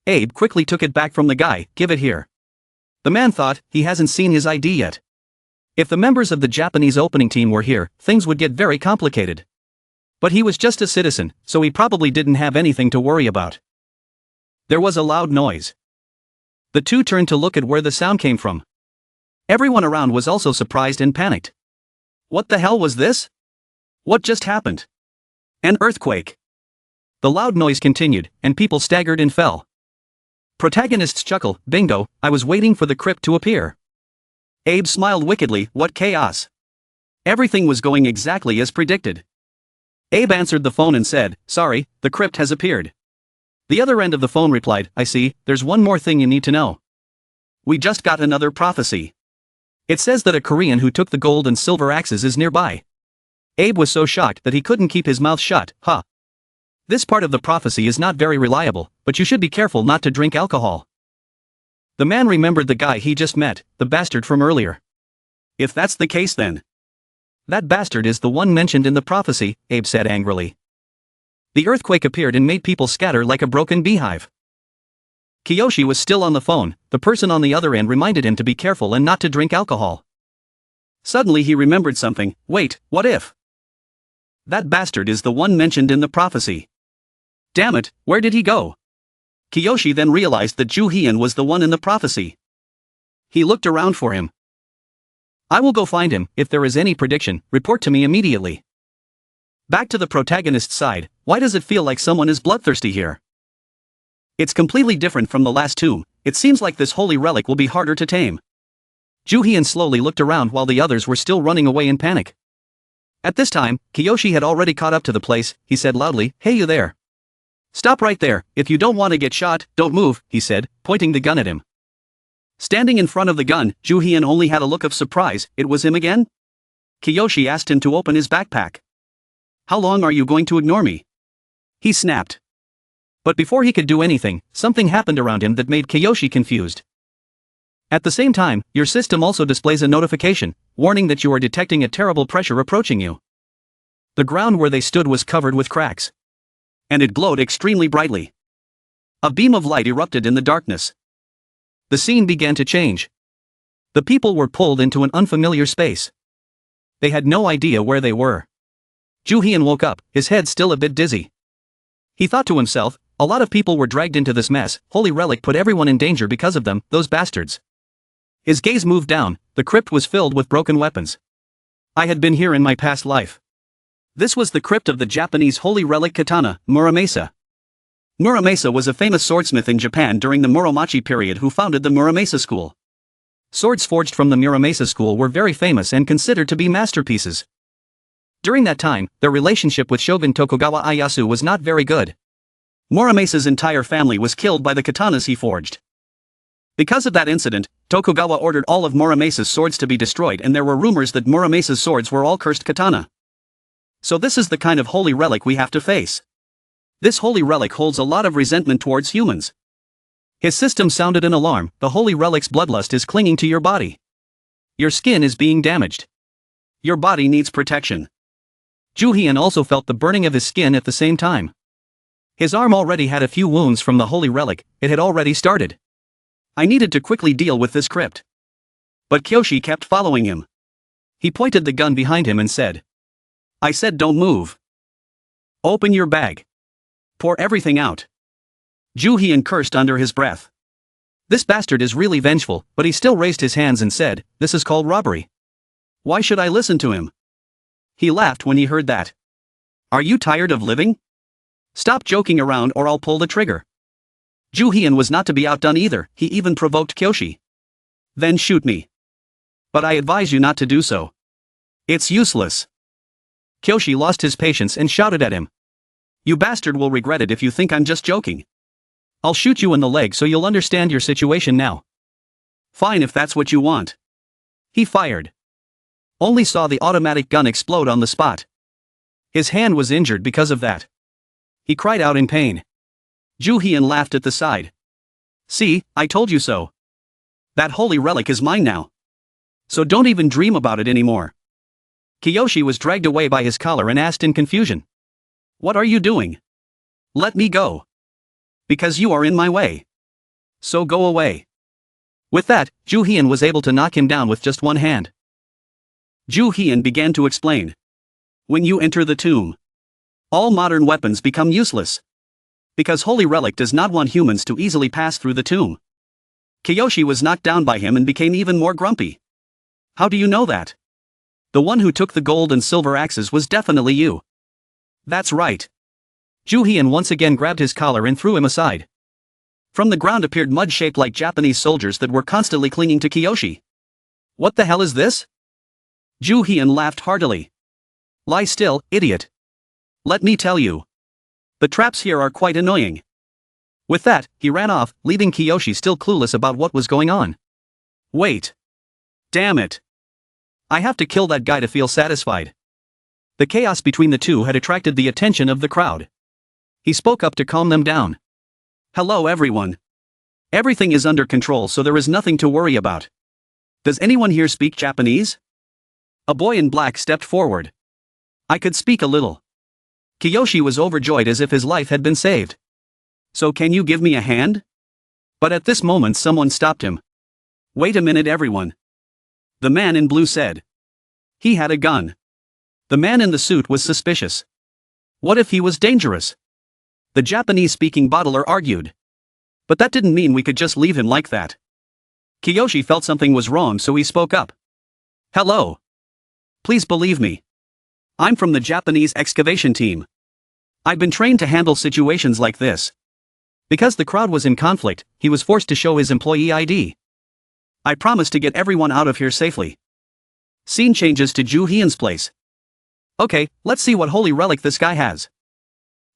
Abe quickly took it back from the guy. Give it here. The man thought, he hasn't seen his ID yet. If the members of the Japanese opening team were here, things would get very complicated. But he was just a citizen, so he probably didn't have anything to worry about. There was a loud noise. The two turned to look at where the sound came from. Everyone around was also surprised and panicked. What the hell was this? What just happened? An earthquake. The loud noise continued, and people staggered and fell. Protagonist's chuckle, bingo, I was waiting for the crypt to appear. Abe smiled wickedly, what chaos. Everything was going exactly as predicted. Abe answered the phone and said, sorry, the crypt has appeared. The other end of the phone replied, I see, there's one more thing you need to know. We just got another prophecy. It says that a Korean who took the gold and silver axes is nearby. Abe was so shocked that he couldn't keep his mouth shut. This part of the prophecy is not very reliable, but you should be careful not to drink alcohol. The man remembered the guy he just met, the bastard from earlier. If that's the case then. That bastard is the one mentioned in the prophecy, Abe said angrily. The earthquake appeared and made people scatter like a broken beehive. Kiyoshi was still on the phone. The person on the other end reminded him to be careful and not to drink alcohol. Suddenly he remembered something. Wait, what if? That bastard is the one mentioned in the prophecy. Damn it, where did he go? Kiyoshi then realized that Joo-hyun was the one in the prophecy. He looked around for him. I will go find him. If there is any prediction, report to me immediately. Back to the protagonist's side. Why does it feel like someone is bloodthirsty here? It's completely different from the last tomb. It seems like this holy relic will be harder to tame. Joo-hyun slowly looked around while the others were still running away in panic. At this time, Kiyoshi had already caught up to the place. He said loudly, hey you there. Stop right there, if you don't want to get shot, don't move, he said, pointing the gun at him. Standing in front of the gun, Joo-hyun only had a look of surprise. It was him again? Kiyoshi asked him to open his backpack. How long are you going to ignore me? He snapped. But before he could do anything, something happened around him that made Kiyoshi confused. At the same time, your system also displays a notification, warning that you are detecting a terrible pressure approaching you. The ground where they stood was covered with cracks. And it glowed extremely brightly. A beam of light erupted in the darkness. The scene began to change. The people were pulled into an unfamiliar space. They had no idea where they were. Joo-hyun woke up, his head still a bit dizzy. He thought to himself, a lot of people were dragged into this mess. Holy relic put everyone in danger because of them, those bastards. His gaze moved down. The crypt was filled with broken weapons. I had been here in my past life. This was the crypt of the Japanese holy relic katana, Muramasa. Muramasa was a famous swordsmith in Japan during the Muromachi period who founded the Muramasa school. Swords forged from the Muramasa school were very famous and considered to be masterpieces. During that time, their relationship with Shogun Tokugawa Ieyasu was not very good. Muramasa's entire family was killed by the katanas he forged. Because of that incident, Tokugawa ordered all of Muramasa's swords to be destroyed, and there were rumors that Muramasa's swords were all cursed katana. So this is the kind of holy relic we have to face. This holy relic holds a lot of resentment towards humans. His system sounded an alarm. The holy relic's bloodlust is clinging to your body. Your skin is being damaged. Your body needs protection. Joo-hyun also felt the burning of his skin at the same time. His arm already had a few wounds from the holy relic. It had already started. I needed to quickly deal with this crypt. But Kiyoshi kept following him. He pointed the gun behind him and said, I said don't move. Open your bag. Pour everything out. Ju Hyun cursed under his breath. This bastard is really vengeful, but he still raised his hands and said, "This is called robbery. Why should I listen to him?" He laughed when he heard that. "Are you tired of living? Stop joking around or I'll pull the trigger." Ju Hyun was not to be outdone either, he even provoked Kyoshi. "Then shoot me. But I advise you not to do so. It's useless." Kyoshi lost his patience and shouted at him. "You bastard will regret it if you think I'm just joking. I'll shoot you in the leg so you'll understand your situation now." "Fine if that's what you want." He fired. Only saw the automatic gun explode on the spot. His hand was injured because of that. He cried out in pain. Ju Hyun laughed at the side. "See, I told you so. That holy relic is mine now. So don't even dream about it anymore." Kyoshi was dragged away by his collar and asked in confusion. "What are you doing? Let me go. Because you are in my way. So go away." With that, Ju Hyun was able to knock him down with just one hand. Ju Hyun began to explain. "When you enter the tomb, all modern weapons become useless. Because Holy Relic does not want humans to easily pass through the tomb." Kyoshi was knocked down by him and became even more grumpy. "How do you know that? The one who took the gold and silver axes was definitely you." "That's right." Ju Hyun once again grabbed his collar and threw him aside. From the ground appeared mud-shaped like Japanese soldiers that were constantly clinging to Kyoshi. "What the hell is this?" Ju Hyun laughed heartily. "Lie still, idiot. Let me tell you. The traps here are quite annoying." With that, he ran off, leaving Kyoshi still clueless about what was going on. "Wait. Damn it. I have to kill that guy to feel satisfied." The chaos between the two had attracted the attention of the crowd. He spoke up to calm them down. "Hello everyone. Everything is under control so there is nothing to worry about. Does anyone here speak Japanese?" A boy in black stepped forward. "I could speak a little." Kyoshi was overjoyed as if his life had been saved. "So can you give me a hand?" But at this moment someone stopped him. "Wait a minute everyone." The man in blue said. He had a gun. The man in the suit was suspicious. What if he was dangerous? The Japanese-speaking bottler argued. But that didn't mean we could just leave him like that. Kyoshi felt something was wrong so he spoke up. "Hello. Please believe me. I'm from the Japanese excavation team. I've been trained to handle situations like this." Because the crowd was in conflict, he was forced to show his employee ID. "I promise to get everyone out of here safely." Scene changes to Ju Hyun's place. "Okay, let's see what holy relic this guy has."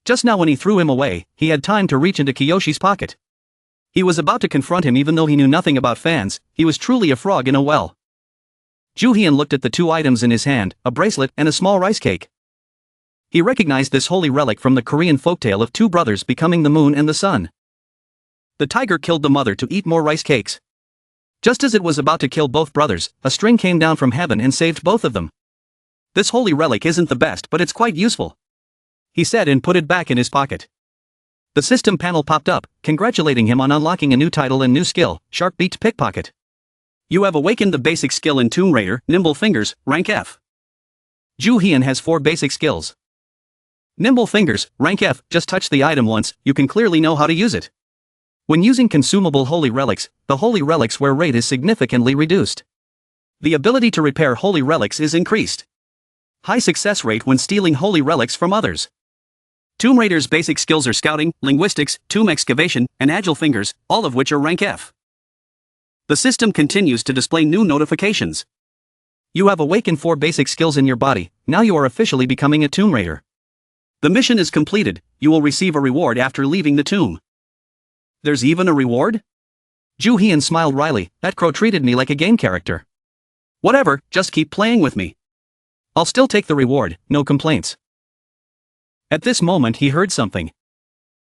Just now when he threw him away, he had time to reach into Kyoshi's pocket. He was about to confront him even though he knew nothing about fans, he was truly a frog in a well. Ju Hyun looked at the two items in his hand, a bracelet and a small rice cake. He recognized this holy relic from the Korean folktale of two brothers becoming the moon and the sun. The tiger killed the mother to eat more rice cakes. Just as it was about to kill both brothers, a string came down from heaven and saved both of them. "This holy relic isn't the best but it's quite useful," he said and put it back in his pocket. The system panel popped up, congratulating him on unlocking a new title and new skill, Sharp Beat Pickpocket. You have awakened the basic skill in Tomb Raider, Nimble Fingers, rank F. Ju Hyun has 4 basic skills. Nimble Fingers, rank F, just touch the item once, you can clearly know how to use it. When using consumable holy relics, the holy relics wear rate is significantly reduced. The ability to repair holy relics is increased. High success rate when stealing holy relics from others. Tomb Raider's basic skills are Scouting, Linguistics, Tomb Excavation, and Agile Fingers, all of which are rank F. The system continues to display new notifications. You have awakened 4 basic skills in your body, now you are officially becoming a Tomb Raider. The mission is completed, you will receive a reward after leaving the tomb. There's even a reward? Ju Hyun smiled wryly, that crow treated me like a game character. Whatever, just keep playing with me. I'll still take the reward, no complaints. At this moment he heard something.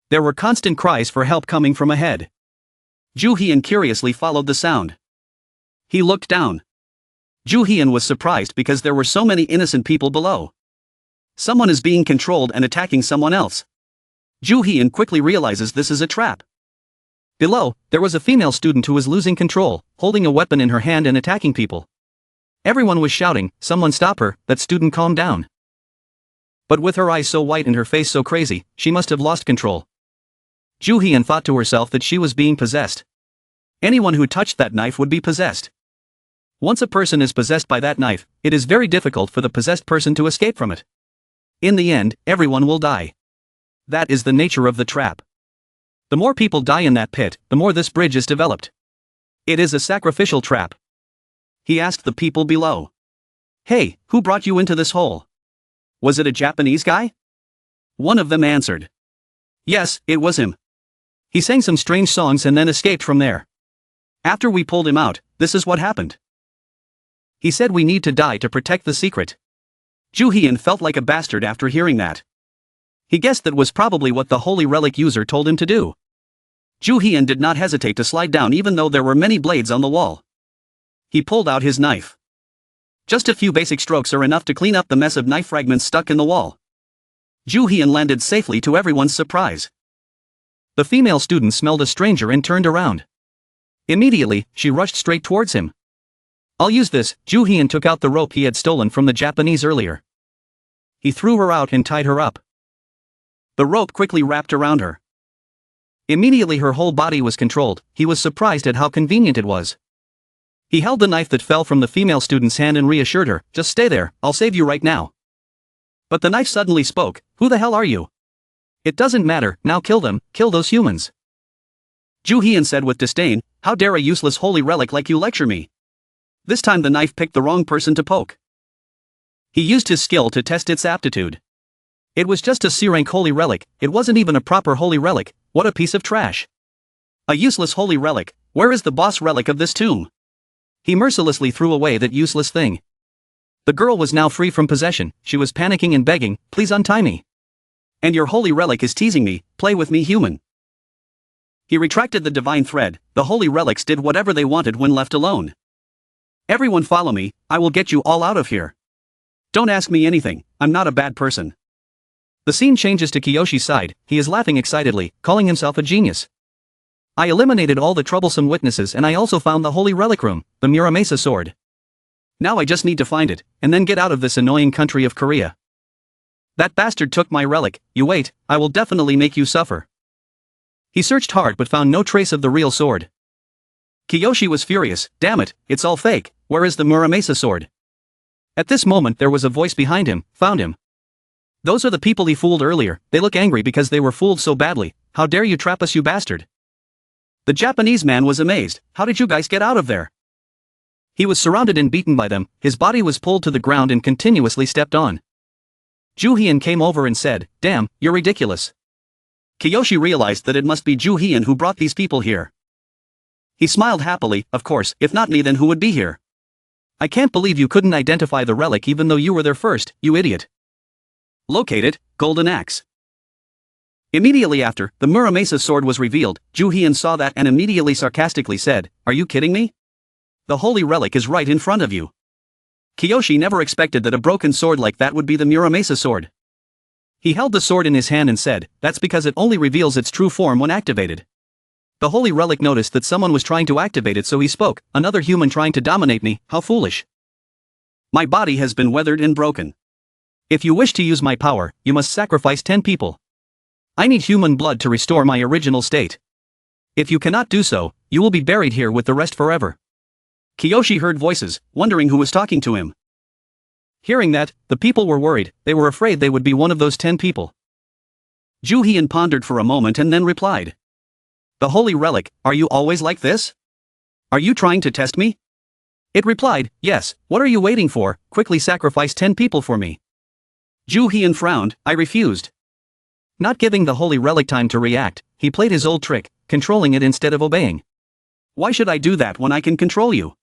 There were constant cries for help coming from ahead. Ju Hyun curiously followed the sound. He looked down. Ju Hyun was surprised because there were so many innocent people below. Someone is being controlled and attacking someone else. Ju Hyun quickly realizes this is a trap. Below, there was a female student who was losing control, holding a weapon in her hand and attacking people. Everyone was shouting, "Someone stop her," that student calmed down. But with her eyes so white and her face so crazy, she must have lost control. Ju Hian thought to herself that she was being possessed. Anyone who touched that knife would be possessed. Once a person is possessed by that knife, it is very difficult for the possessed person to escape from it. In the end, everyone will die. That is the nature of the trap. The more people die in that pit, the more this bridge is developed. It is a sacrificial trap. He asked the people below. Hey, who brought you into this hole? Was it a Japanese guy? One of them answered. Yes, it was him. He sang some strange songs and then escaped from there. After we pulled him out, this is what happened. He said we need to die to protect the secret. Ju Hian felt like a bastard after hearing that. He guessed that was probably what the holy relic user told him to do. Ju Hian did not hesitate to slide down even though there were many blades on the wall. He pulled out his knife. Just a few basic strokes are enough to clean up the mess of knife fragments stuck in the wall. Ju Hian landed safely to everyone's surprise. The female student smelled a stranger and turned around. Immediately, she rushed straight towards him. I'll use this. Ju Hian took out the rope he had stolen from the Japanese earlier. He threw her out and tied her up. The rope quickly wrapped around her. Immediately her whole body was controlled. He was surprised at how convenient it was. He held the knife that fell from the female student's hand and reassured her, just stay there, I'll save you right now. But the knife suddenly spoke, who the hell are you? It doesn't matter, now kill them, kill those humans. Ju Hian said with disdain, how dare a useless holy relic like you lecture me? This time the knife picked the wrong person to poke. He used his skill to test its aptitude. It was just a C-rank holy relic, it wasn't even a proper holy relic, what a piece of trash. A useless holy relic, where is the boss relic of this tomb? He mercilessly threw away that useless thing. The girl was now free from possession, she was panicking and begging, please untie me. And your holy relic is teasing me, play with me human. He retracted the divine thread, the holy relics did whatever they wanted when left alone. Everyone follow me, I will get you all out of here. Don't ask me anything, I'm not a bad person. The scene changes to Kiyoshi's side, he is laughing excitedly, calling himself a genius. I eliminated all the troublesome witnesses and I also found the holy relic room, the Muramasa sword. Now I just need to find it, and then get out of this annoying country of Korea. That bastard took my relic, you wait, I will definitely make you suffer. He searched hard but found no trace of the real sword. Kiyoshi was furious, damn it, it's all fake, where is the Muramasa sword? At this moment there was a voice behind him, found him. Those are the people he fooled earlier, they look angry because they were fooled so badly, how dare you trap us you bastard? The Japanese man was amazed, how did you guys get out of there? He was surrounded and beaten by them, his body was pulled to the ground and continuously stepped on. Ju Hian came over and said, damn, you're ridiculous. Kiyoshi realized that it must be Ju Hian who brought these people here. He smiled happily, of course, if not me then who would be here? I can't believe you couldn't identify the relic even though you were there first, you idiot. Locate it, golden axe. Immediately after, the Muramasa sword was revealed, Ju Hian saw that and immediately sarcastically said, are you kidding me? The holy relic is right in front of you. Kiyoshi never expected that a broken sword like that would be the Muramasa sword. He held the sword in his hand and said, that's because it only reveals its true form when activated. The holy relic noticed that someone was trying to activate it so he spoke, another human trying to dominate me, how foolish. My body has been weathered and broken. If you wish to use my power, you must sacrifice 10 people. I need human blood to restore my original state. If you cannot do so, you will be buried here with the rest forever. Kiyoshi heard voices, wondering who was talking to him. Hearing that, the people were worried, they were afraid they would be one of those 10 people. Ju Hian pondered for a moment and then replied. The holy relic, are you always like this? Are you trying to test me? It replied, yes, what are you waiting for, quickly sacrifice 10 people for me. Ju Hian frowned, I refused. Not giving the holy relic time to react, he played his old trick, controlling it instead of obeying. Why should I do that when I can control you?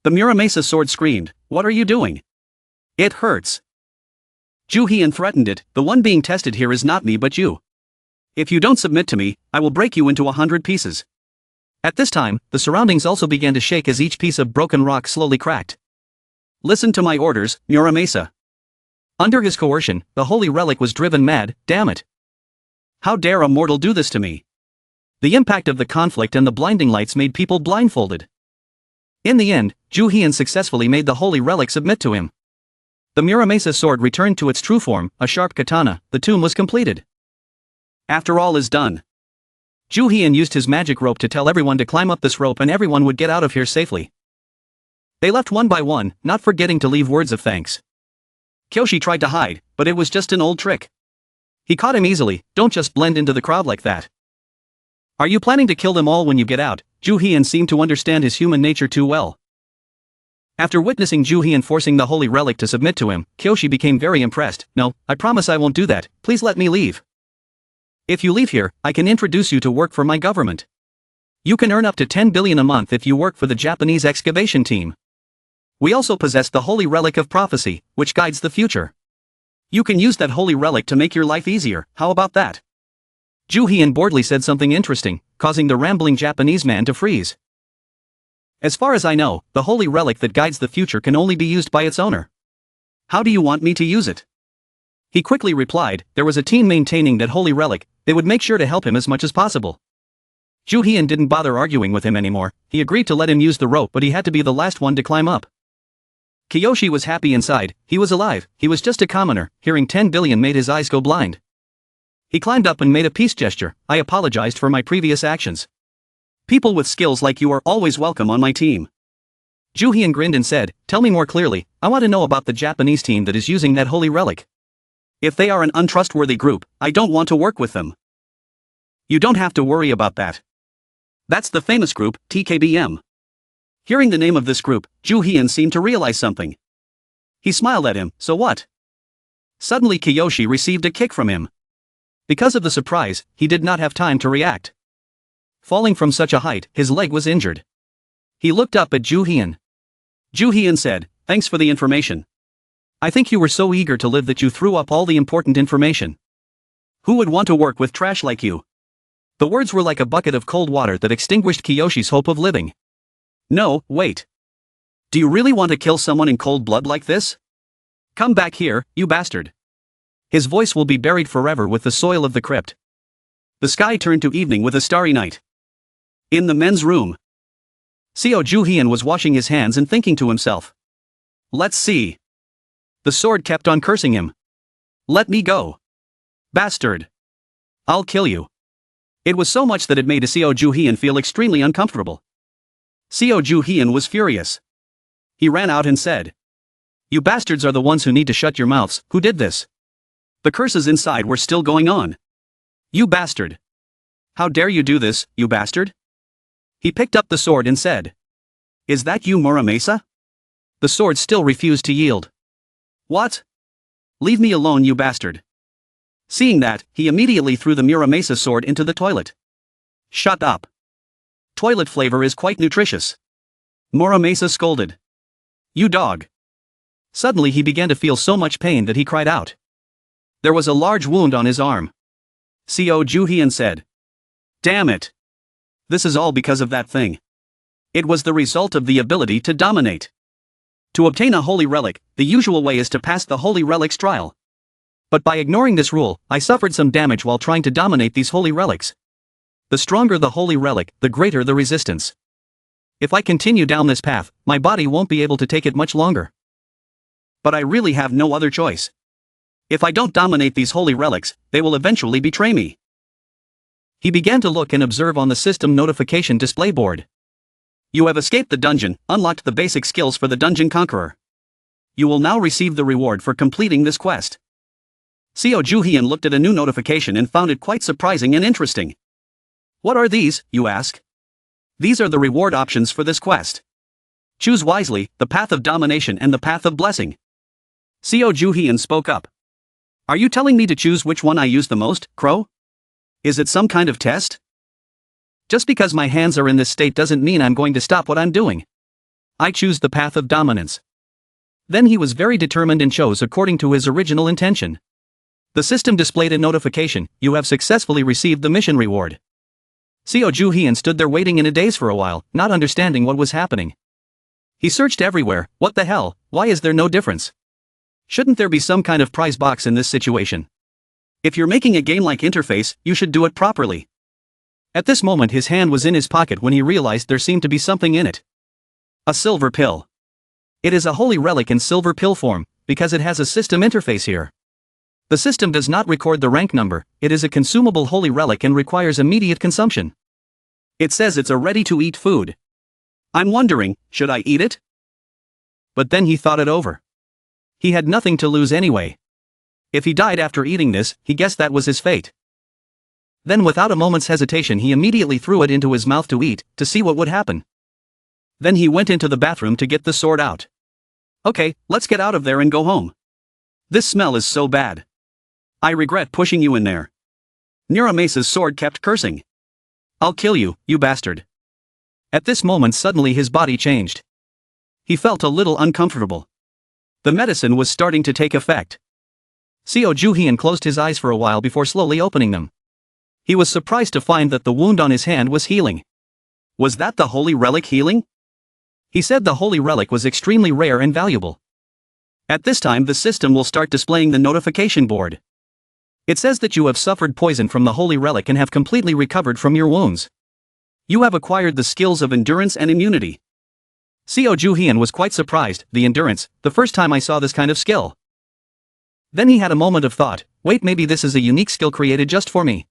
The Muramasa sword screamed, what are you doing? It hurts. Ju Hian threatened it, the one being tested here is not me but you. If you don't submit to me, I will break you into 100 pieces. At this time, the surroundings also began to shake as each piece of broken rock slowly cracked. Listen to my orders, Muramasa. Under his coercion, the holy relic was driven mad, damn it. How dare a mortal do this to me? The impact of the conflict and the blinding lights made people blindfolded. In the end, Ju Hian successfully made the holy relic submit to him. The Muramasa sword returned to its true form, a sharp katana, the tomb was completed. After all is done. Ju Hian used his magic rope to tell everyone to climb up this rope and everyone would get out of here safely. They left one by one, not forgetting to leave words of thanks. Kyoshi tried to hide, but it was just an old trick. He caught him easily. Don't just blend into the crowd like that. Are you planning to kill them all when you get out? Ju Hian seemed to understand his human nature too well. After witnessing Ju Hian forcing the holy relic to submit to him, Kyoshi became very impressed. No, I promise I won't do that, please let me leave. If you leave here, I can introduce you to work for my government. You can earn up to 10 billion a month if you work for the Japanese excavation team. We also possess the holy relic of prophecy, which guides the future. You can use that holy relic to make your life easier, how about that? Ju Hian boredly said something interesting, causing the rambling Japanese man to freeze. As far as I know, the holy relic that guides the future can only be used by its owner. How do you want me to use it? He quickly replied, there was a team maintaining that holy relic, they would make sure to help him as much as possible. Ju Hian didn't bother arguing with him anymore, he agreed to let him use the rope but he had to be the last one to climb up. Kiyoshi was happy inside, he was alive, he was just a commoner, hearing 10 billion made his eyes go blind. He climbed up and made a peace gesture, I apologized for my previous actions. People with skills like you are always welcome on my team. Ju Hian grinned and said, tell me more clearly, I want to know about the Japanese team that is using that holy relic. If they are an untrustworthy group, I don't want to work with them. You don't have to worry about that. That's the famous group, TKBM. Hearing the name of this group, Ju Hian seemed to realize something. He smiled at him, so what? Suddenly Kiyoshi received a kick from him. Because of the surprise, he did not have time to react. Falling from such a height, his leg was injured. He looked up at Ju Hian. Ju Hian said, thanks for the information. I think you were so eager to live that you threw up all the important information. Who would want to work with trash like you? The words were like a bucket of cold water that extinguished Kiyoshi's hope of living. No, wait. Do you really want to kill someone in cold blood like this? Come back here, you bastard. His voice will be buried forever with the soil of the crypt. The sky turned to evening with a starry night. In the men's room, Seo Ju Hian was washing his hands and thinking to himself. Let's see. The sword kept on cursing him. Let me go. Bastard. I'll kill you. It was so much that it made Seo Ju Hian feel extremely uncomfortable. Seo Ju Hian was furious. He ran out and said. You bastards are the ones who need to shut your mouths, who did this? The curses inside were still going on. You bastard. How dare you do this, you bastard? He picked up the sword and said. Is that you, Muramasa? The sword still refused to yield. What? Leave me alone, you bastard. Seeing that, he immediately threw the Muramasa sword into the toilet. Shut up. Toilet flavor is quite nutritious. Muramasa scolded. You dog. Suddenly he began to feel so much pain that he cried out. There was a large wound on his arm. Seo Ju Hian said. Damn it. This is all because of that thing. It was the result of the ability to dominate. To obtain a holy relic, the usual way is to pass the holy relic's trial. But by ignoring this rule, I suffered some damage while trying to dominate these holy relics. The stronger the holy relic, the greater the resistance. If I continue down this path, my body won't be able to take it much longer. But I really have no other choice. If I don't dominate these holy relics, they will eventually betray me. He began to look and observe on the system notification display board. You have escaped the dungeon, unlocked the basic skills for the dungeon conqueror. You will now receive the reward for completing this quest. Seo Ju Hian looked at a new notification and found it quite surprising and interesting. What are these, you ask? These are the reward options for this quest. Choose wisely, the path of domination and the path of blessing. Seo Ju Hian spoke up. Are you telling me to choose which one I use the most, Crow? Is it some kind of test? Just because my hands are in this state doesn't mean I'm going to stop what I'm doing. I choose the path of dominance. Then he was very determined and chose according to his original intention. The system displayed a notification, you have successfully received the mission reward. Seo Ju Hian stood there waiting in a daze for a while, not understanding what was happening. He searched everywhere, what the hell, why is there no difference? Shouldn't there be some kind of prize box in this situation? If you're making a game-like interface, you should do it properly. At this moment his hand was in his pocket when he realized there seemed to be something in it. A silver pill. It is a holy relic in silver pill form, because it has a system interface here. The system does not record the rank number, it is a consumable holy relic and requires immediate consumption. It says it's a ready-to-eat food. I'm wondering, should I eat it? But then he thought it over. He had nothing to lose anyway. If he died after eating this, he guessed that was his fate. Then without a moment's hesitation he immediately threw it into his mouth to eat, to see what would happen. Then he went into the bathroom to get the sword out. Okay, let's get out of there and go home. This smell is so bad. I regret pushing you in there. Niramesa's sword kept cursing. I'll kill you, you bastard. At this moment suddenly his body changed. He felt a little uncomfortable. The medicine was starting to take effect. Seo Juhian closed his eyes for a while before slowly opening them. He was surprised to find that the wound on his hand was healing. Was that the holy relic healing? He said the holy relic was extremely rare and valuable. At this time the system will start displaying the notification board. It says that you have suffered poison from the holy relic and have completely recovered from your wounds. You have acquired the skills of endurance and immunity. Seo Juhian was quite surprised, the endurance, the first time I saw this kind of skill. Then he had a moment of thought, wait, maybe this is a unique skill created just for me.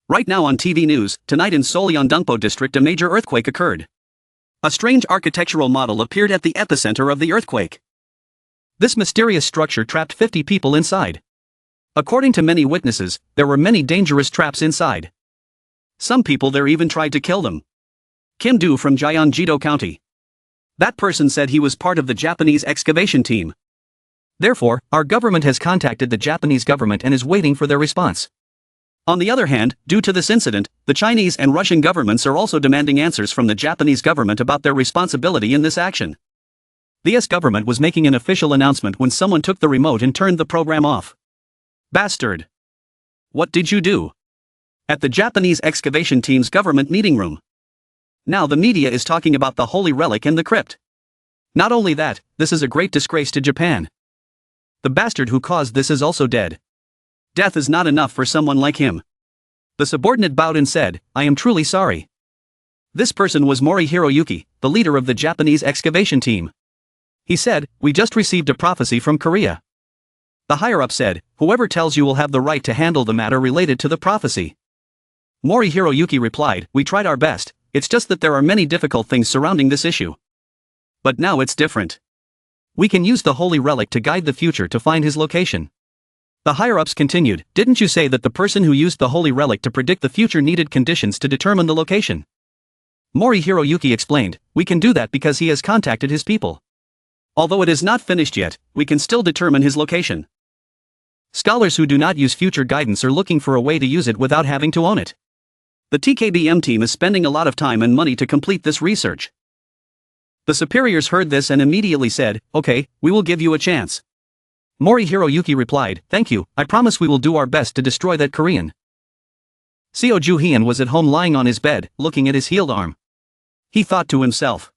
Right now on TV news, tonight in Seoul Yeongdongpo district a major earthquake occurred. A strange architectural model appeared at the epicenter of the earthquake. This mysterious structure trapped 50 people inside. According to many witnesses, there were many dangerous traps inside. Some people there even tried to kill them. Kim Do from Gyeonggi-do County. That person said he was part of the Japanese excavation team. Therefore, our government has contacted the Japanese government and is waiting for their response. On the other hand, due to this incident, the Chinese and Russian governments are also demanding answers from the Japanese government about their responsibility in this action. The US government was making an official announcement when someone took the remote and turned the program off. Bastard! What did you do? At the Japanese excavation team's government meeting room. Now the media is talking about the holy relic and the crypt. Not only that, this is a great disgrace to Japan. The bastard who caused this is also dead. Death is not enough for someone like him. The subordinate bowed and said, I am truly sorry. This person was Mori Hiroyuki, the leader of the Japanese excavation team. He said, we just received a prophecy from Korea. The higher-up said, whoever tells you will have the right to handle the matter related to the prophecy. Mori Hiroyuki replied, we tried our best, it's just that there are many difficult things surrounding this issue. But now it's different. We can use the holy relic to guide the future to find his location. The higher-ups continued, didn't you say that the person who used the holy relic to predict the future needed conditions to determine the location? Mori Hiroyuki explained, we can do that because he has contacted his people. Although it is not finished yet, we can still determine his location. Scholars who do not use future guidance are looking for a way to use it without having to own it. The TKBM team is spending a lot of time and money to complete this research. The superiors heard this and immediately said, okay, we will give you a chance. Mori Hiroyuki replied, thank you, I promise we will do our best to destroy that Korean. Seo Juhian was at home lying on his bed, looking at his healed arm. He thought to himself.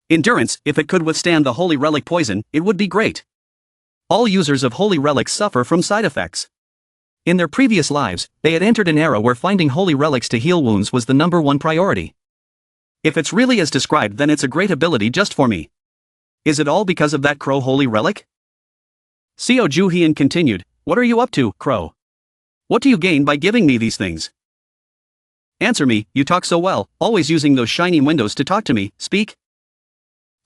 Endurance, if it could withstand the holy relic poison, it would be great. All users of holy relics suffer from side effects. In their previous lives, they had entered an era where finding holy relics to heal wounds was the #1 priority. If it's really as described, then it's a great ability just for me. Is it all because of that Crow holy relic? Seo Juhian continued, what are you up to, Crow? What do you gain by giving me these things? Answer me, you talk so well, always using those shiny windows to talk to me, speak.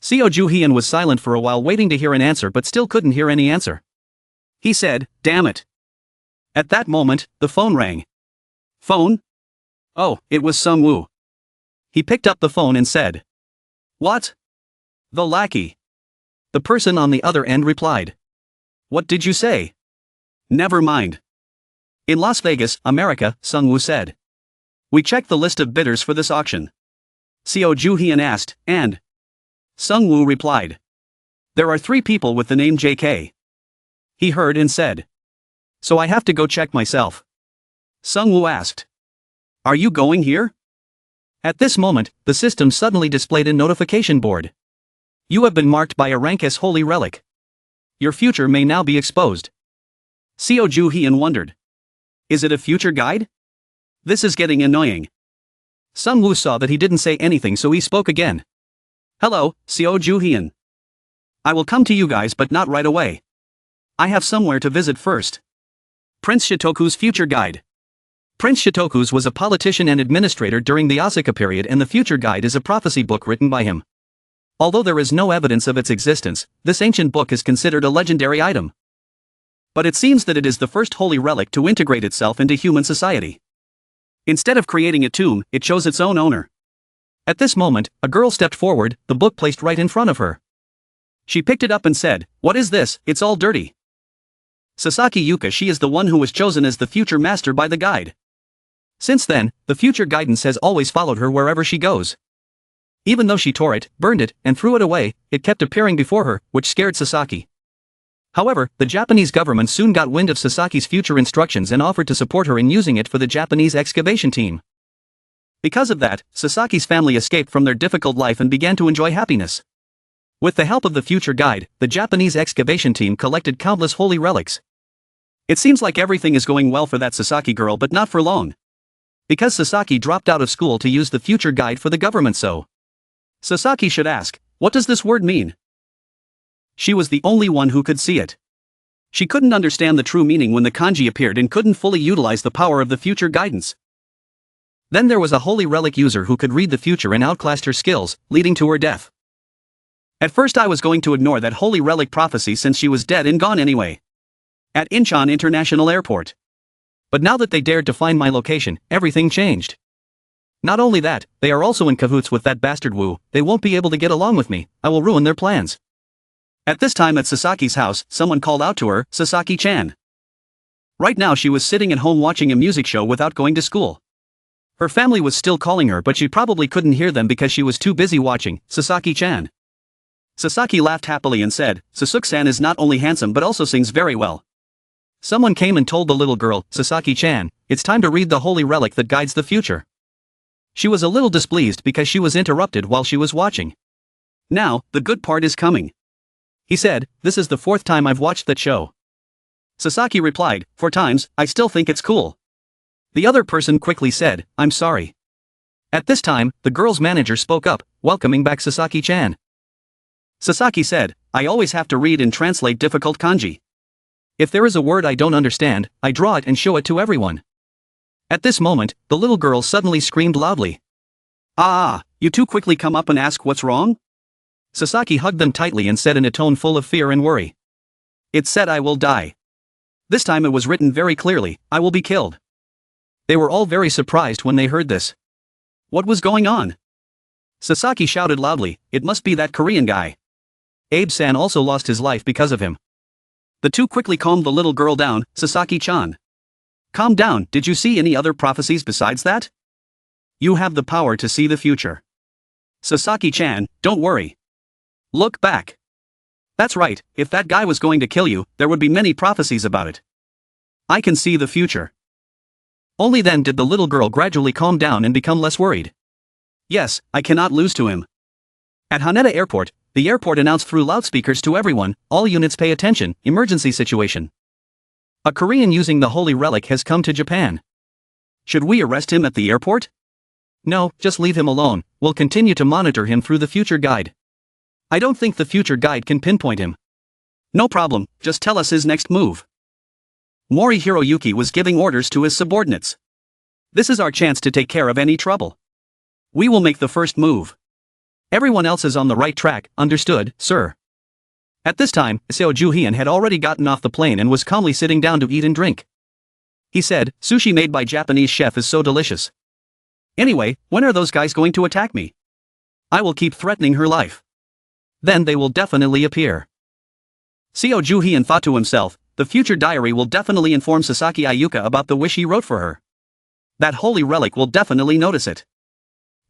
Seo Juhian was silent for a while waiting to hear an answer but still couldn't hear any answer. He said, damn it. At that moment, the phone rang. Phone? Oh, it was Sung Woo. He picked up the phone and said. What? The lackey. The person on the other end replied. What did you say? Never mind. In Las Vegas, America, Sung Woo said. We checked the list of bidders for this auction. Seo Juhian asked, and? Sung Woo replied. There are 3 people with the name JK. He heard and said. So I have to go check myself. Sung Woo asked. Are you going here? At this moment, the system suddenly displayed a notification board. You have been marked by a rank as holy relic. Your future may now be exposed. Seo Juhian wondered. Is it a future guide? This is getting annoying. Sung Woo saw that he didn't say anything, so he spoke again. Hello, Seo Juhian. I will come to you guys but not right away. I have somewhere to visit first. Prince Shitoku's Future Guide. Prince Shitoku's was a politician and administrator during the Asuka period, and the Future Guide is a prophecy book written by him. Although there is no evidence of its existence, this ancient book is considered a legendary item. But it seems that it is the first holy relic to integrate itself into human society. Instead of creating a tomb, it chose its own owner. At this moment, a girl stepped forward, the book placed right in front of her. She picked it up and said, "What is this? It's all dirty." Sasaki Yuka, she is the one who was chosen as the future master by the guide. Since then, the future guidance has always followed her wherever she goes. Even though she tore it, burned it, and threw it away, it kept appearing before her, which scared Sasaki. However, the Japanese government soon got wind of Sasaki's future instructions and offered to support her in using it for the Japanese excavation team. Because of that, Sasaki's family escaped from their difficult life and began to enjoy happiness. With the help of the future guide, the Japanese excavation team collected countless holy relics. It seems like everything is going well for that Sasaki girl, but not for long. Because Sasaki dropped out of school to use the future guide for the government, so Sasaki should ask, what does this word mean? She was the only one who could see it. She couldn't understand the true meaning when the kanji appeared and couldn't fully utilize the power of the future guidance. Then there was a holy relic user who could read the future and outclassed her skills, leading to her death. At first I was going to ignore that holy relic prophecy since she was dead and gone anyway. At Incheon International Airport. But now that they dared to find my location, everything changed. Not only that, they are also in cahoots with that bastard Wu. They won't be able to get along with me, I will ruin their plans. At this time at Sasaki's house, someone called out to her, Sasaki-chan. Right now she was sitting at home watching a music show without going to school. Her family was still calling her, but she probably couldn't hear them because she was too busy watching, Sasaki-chan. Sasaki laughed happily and said, Sasuke-san is not only handsome but also sings very well. Someone came and told the little girl, Sasaki-chan, it's time to read the holy relic that guides the future. She was a little displeased because she was interrupted while she was watching. Now, the good part is coming. He said, this is the 4th time I've watched that show. Sasaki replied, 4 times, I still think it's cool. The other person quickly said, I'm sorry. At this time, the girl's manager spoke up, welcoming back Sasaki-chan. Sasaki said, I always have to read and translate difficult kanji. If there is a word I don't understand, I draw it and show it to everyone. At this moment, the little girl suddenly screamed loudly. You too quickly come up and ask what's wrong? Sasaki hugged them tightly and said in a tone full of fear and worry. It said I will die. This time it was written very clearly, I will be killed. They were all very surprised when they heard this. What was going on? Sasaki shouted loudly, it must be that Korean guy. Abe-san also lost his life because of him. The two quickly calmed the little girl down, Sasaki-chan. Calm down, did you see any other prophecies besides that? You have the power to see the future. Sasaki-chan, don't worry. Look back. That's right, if that guy was going to kill you, there would be many prophecies about it. I can see the future. Only then did the little girl gradually calm down and become less worried. Yes, I cannot lose to him. At Haneda Airport, the airport announced through loudspeakers to everyone, all units pay attention, emergency situation. A Korean using the holy relic has come to Japan. Should we arrest him at the airport? No, just leave him alone, we'll continue to monitor him through the future guide. I don't think the future guide can pinpoint him. No problem, just tell us his next move. Mori Hiroyuki was giving orders to his subordinates. This is our chance to take care of any trouble. We will make the first move. Everyone else is on the right track, understood, sir. At this time, Seo Juhyun had already gotten off the plane and was calmly sitting down to eat and drink. He said, sushi made by Japanese chef is so delicious. Anyway, when are those guys going to attack me? I will keep threatening her life. Then they will definitely appear. Seo Juhyun thought to himself, the future diary will definitely inform Sasaki Ayuka about the wish he wrote for her. That holy relic will definitely notice it.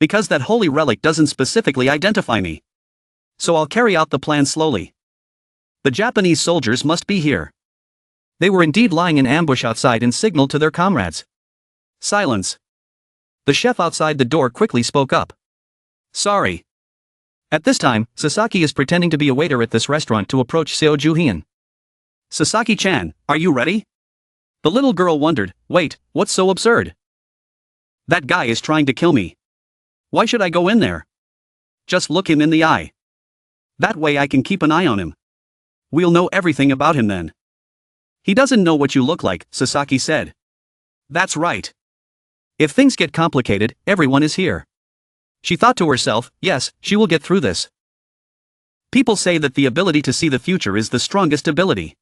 Because that holy relic doesn't specifically identify me. So I'll carry out the plan slowly. The Japanese soldiers must be here. They were indeed lying in ambush outside and signaled to their comrades. Silence. The chef outside the door quickly spoke up. Sorry. At this time, Sasaki is pretending to be a waiter at this restaurant to approach Seo Juhyun. Sasaki-chan, are you ready? The little girl wondered, wait, what's so absurd? That guy is trying to kill me. Why should I go in there? Just look him in the eye. That way I can keep an eye on him. We'll know everything about him then. He doesn't know what you look like, Sasaki said. That's right. If things get complicated, everyone is here. She thought to herself, yes, she will get through this. People say that the ability to see the future is the strongest ability.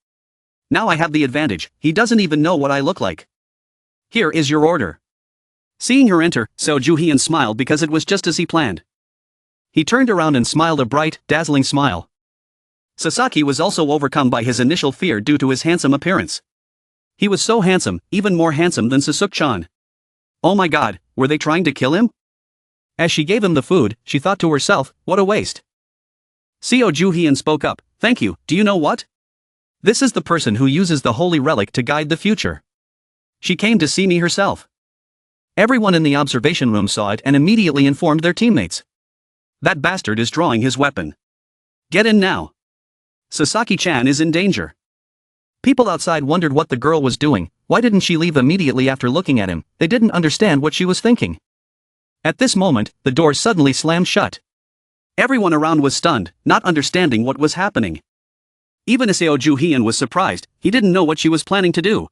Now I have the advantage, he doesn't even know what I look like. Here is your order. Seeing her enter, Seo Ju-hyun smiled because it was just as he planned. He turned around and smiled a bright, dazzling smile. Sasaki was also overcome by his initial fear due to his handsome appearance. He was so handsome, even more handsome than Sasuk-chan. Oh my god, were they trying to kill him? As she gave him the food, she thought to herself, what a waste. Seo Ju-hyun spoke up, thank you, do you know what? This is the person who uses the holy relic to guide the future. She came to see me herself. Everyone in the observation room saw it and immediately informed their teammates. That bastard is drawing his weapon. Get in now. Sasaki-chan is in danger. People outside wondered what the girl was doing. Why didn't she leave immediately after looking at him? They didn't understand what she was thinking. At this moment, the door suddenly slammed shut. Everyone around was stunned, not understanding what was happening. Even Seo Ju-hyun was surprised, he didn't know what she was planning to do.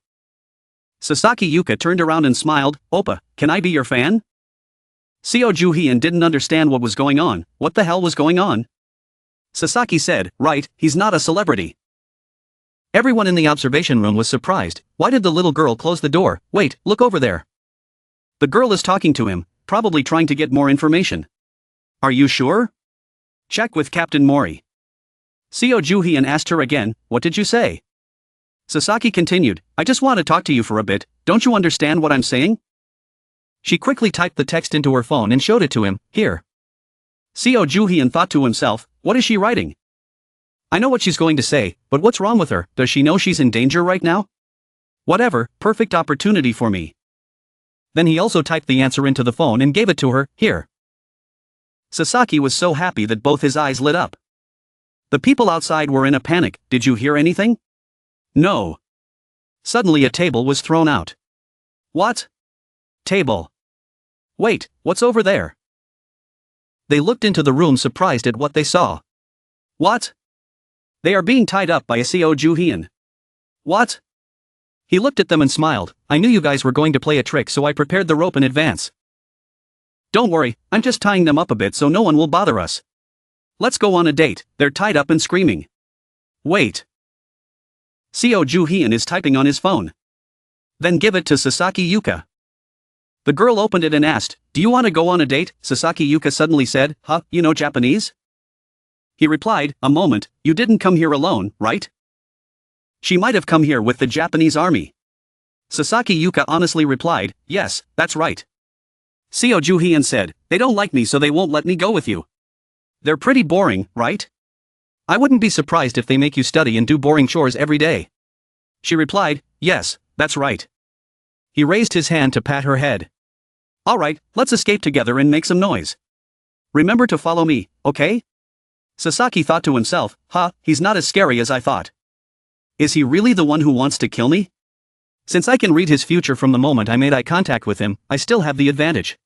Sasaki Yuka turned around and smiled, Oppa, can I be your fan? Seo Ju-hyun didn't understand what was going on. What the hell was going on? Sasaki said, right, he's not a celebrity. Everyone in the observation room was surprised. Why did the little girl close the door? Wait, look over there. The girl is talking to him, probably trying to get more information. Are you sure? Check with Captain Mori. Seo Ju-hyun asked her again, what did you say? Sasaki continued, I just want to talk to you for a bit, don't you understand what I'm saying? She quickly typed the text into her phone and showed it to him, here. Seo Ju-hyun thought to himself, what is she writing? I know what she's going to say, but what's wrong with her? Does she know she's in danger right now? Whatever, perfect opportunity for me. Then he also typed the answer into the phone and gave it to her, here. Sasaki was so happy that both his eyes lit up. The people outside were in a panic. Did you hear anything? No. Suddenly a table was thrown out. What? Table. Wait, what's over there? They looked into the room surprised at what they saw. What? They are being tied up by Seo Ju-hyun. What? He looked at them and smiled, I knew you guys were going to play a trick so I prepared the rope in advance. Don't worry, I'm just tying them up a bit so no one will bother us. Let's go on a date, they're tied up and screaming. Wait. Seo Ju-hyun is typing on his phone. Then give it to Sasaki Yuka. The girl opened it and asked, do you want to go on a date? Sasaki Yuka suddenly said, huh, you know Japanese? He replied, a moment, you didn't come here alone, right? She might have come here with the Japanese army. Sasaki Yuka honestly replied, yes, that's right. Seo Ju-hyun said, they don't like me so they won't let me go with you. They're pretty boring, right? I wouldn't be surprised if they make you study and do boring chores every day. She replied, yes, that's right. He raised his hand to pat her head. Alright, let's escape together and make some noise. Remember to follow me, okay? Sasaki thought to himself, he's not as scary as I thought. Is he really the one who wants to kill me? Since I can read his future from the moment I made eye contact with him, I still have the advantage.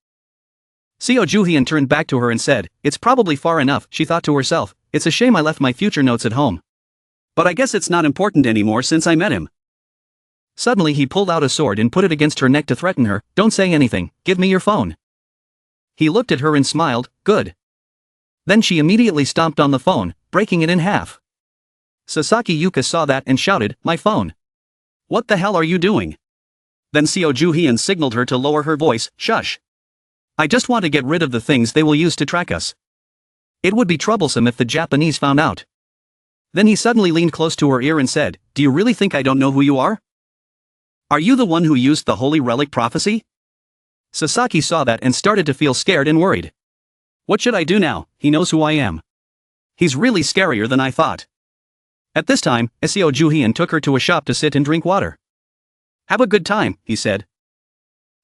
Seo Ju-hyun turned back to her and said, it's probably far enough, she thought to herself, it's a shame I left my future notes at home. But I guess it's not important anymore since I met him. Suddenly he pulled out a sword and put it against her neck to threaten her, don't say anything, give me your phone. He looked at her and smiled, good. Then she immediately stomped on the phone, breaking it in half. Sasaki Yuka saw that and shouted, my phone. What the hell are you doing? Then Seo Ju-hyun signaled her to lower her voice, shush. I just want to get rid of the things they will use to track us. It would be troublesome if the Japanese found out. Then he suddenly leaned close to her ear and said, do you really think I don't know who you are? Are you the one who used the holy relic prophecy? Sasaki saw that and started to feel scared and worried. What should I do now? He knows who I am. He's really scarier than I thought. At this time, Seo Ju-hyun took her to a shop to sit and drink water. Have a good time, he said.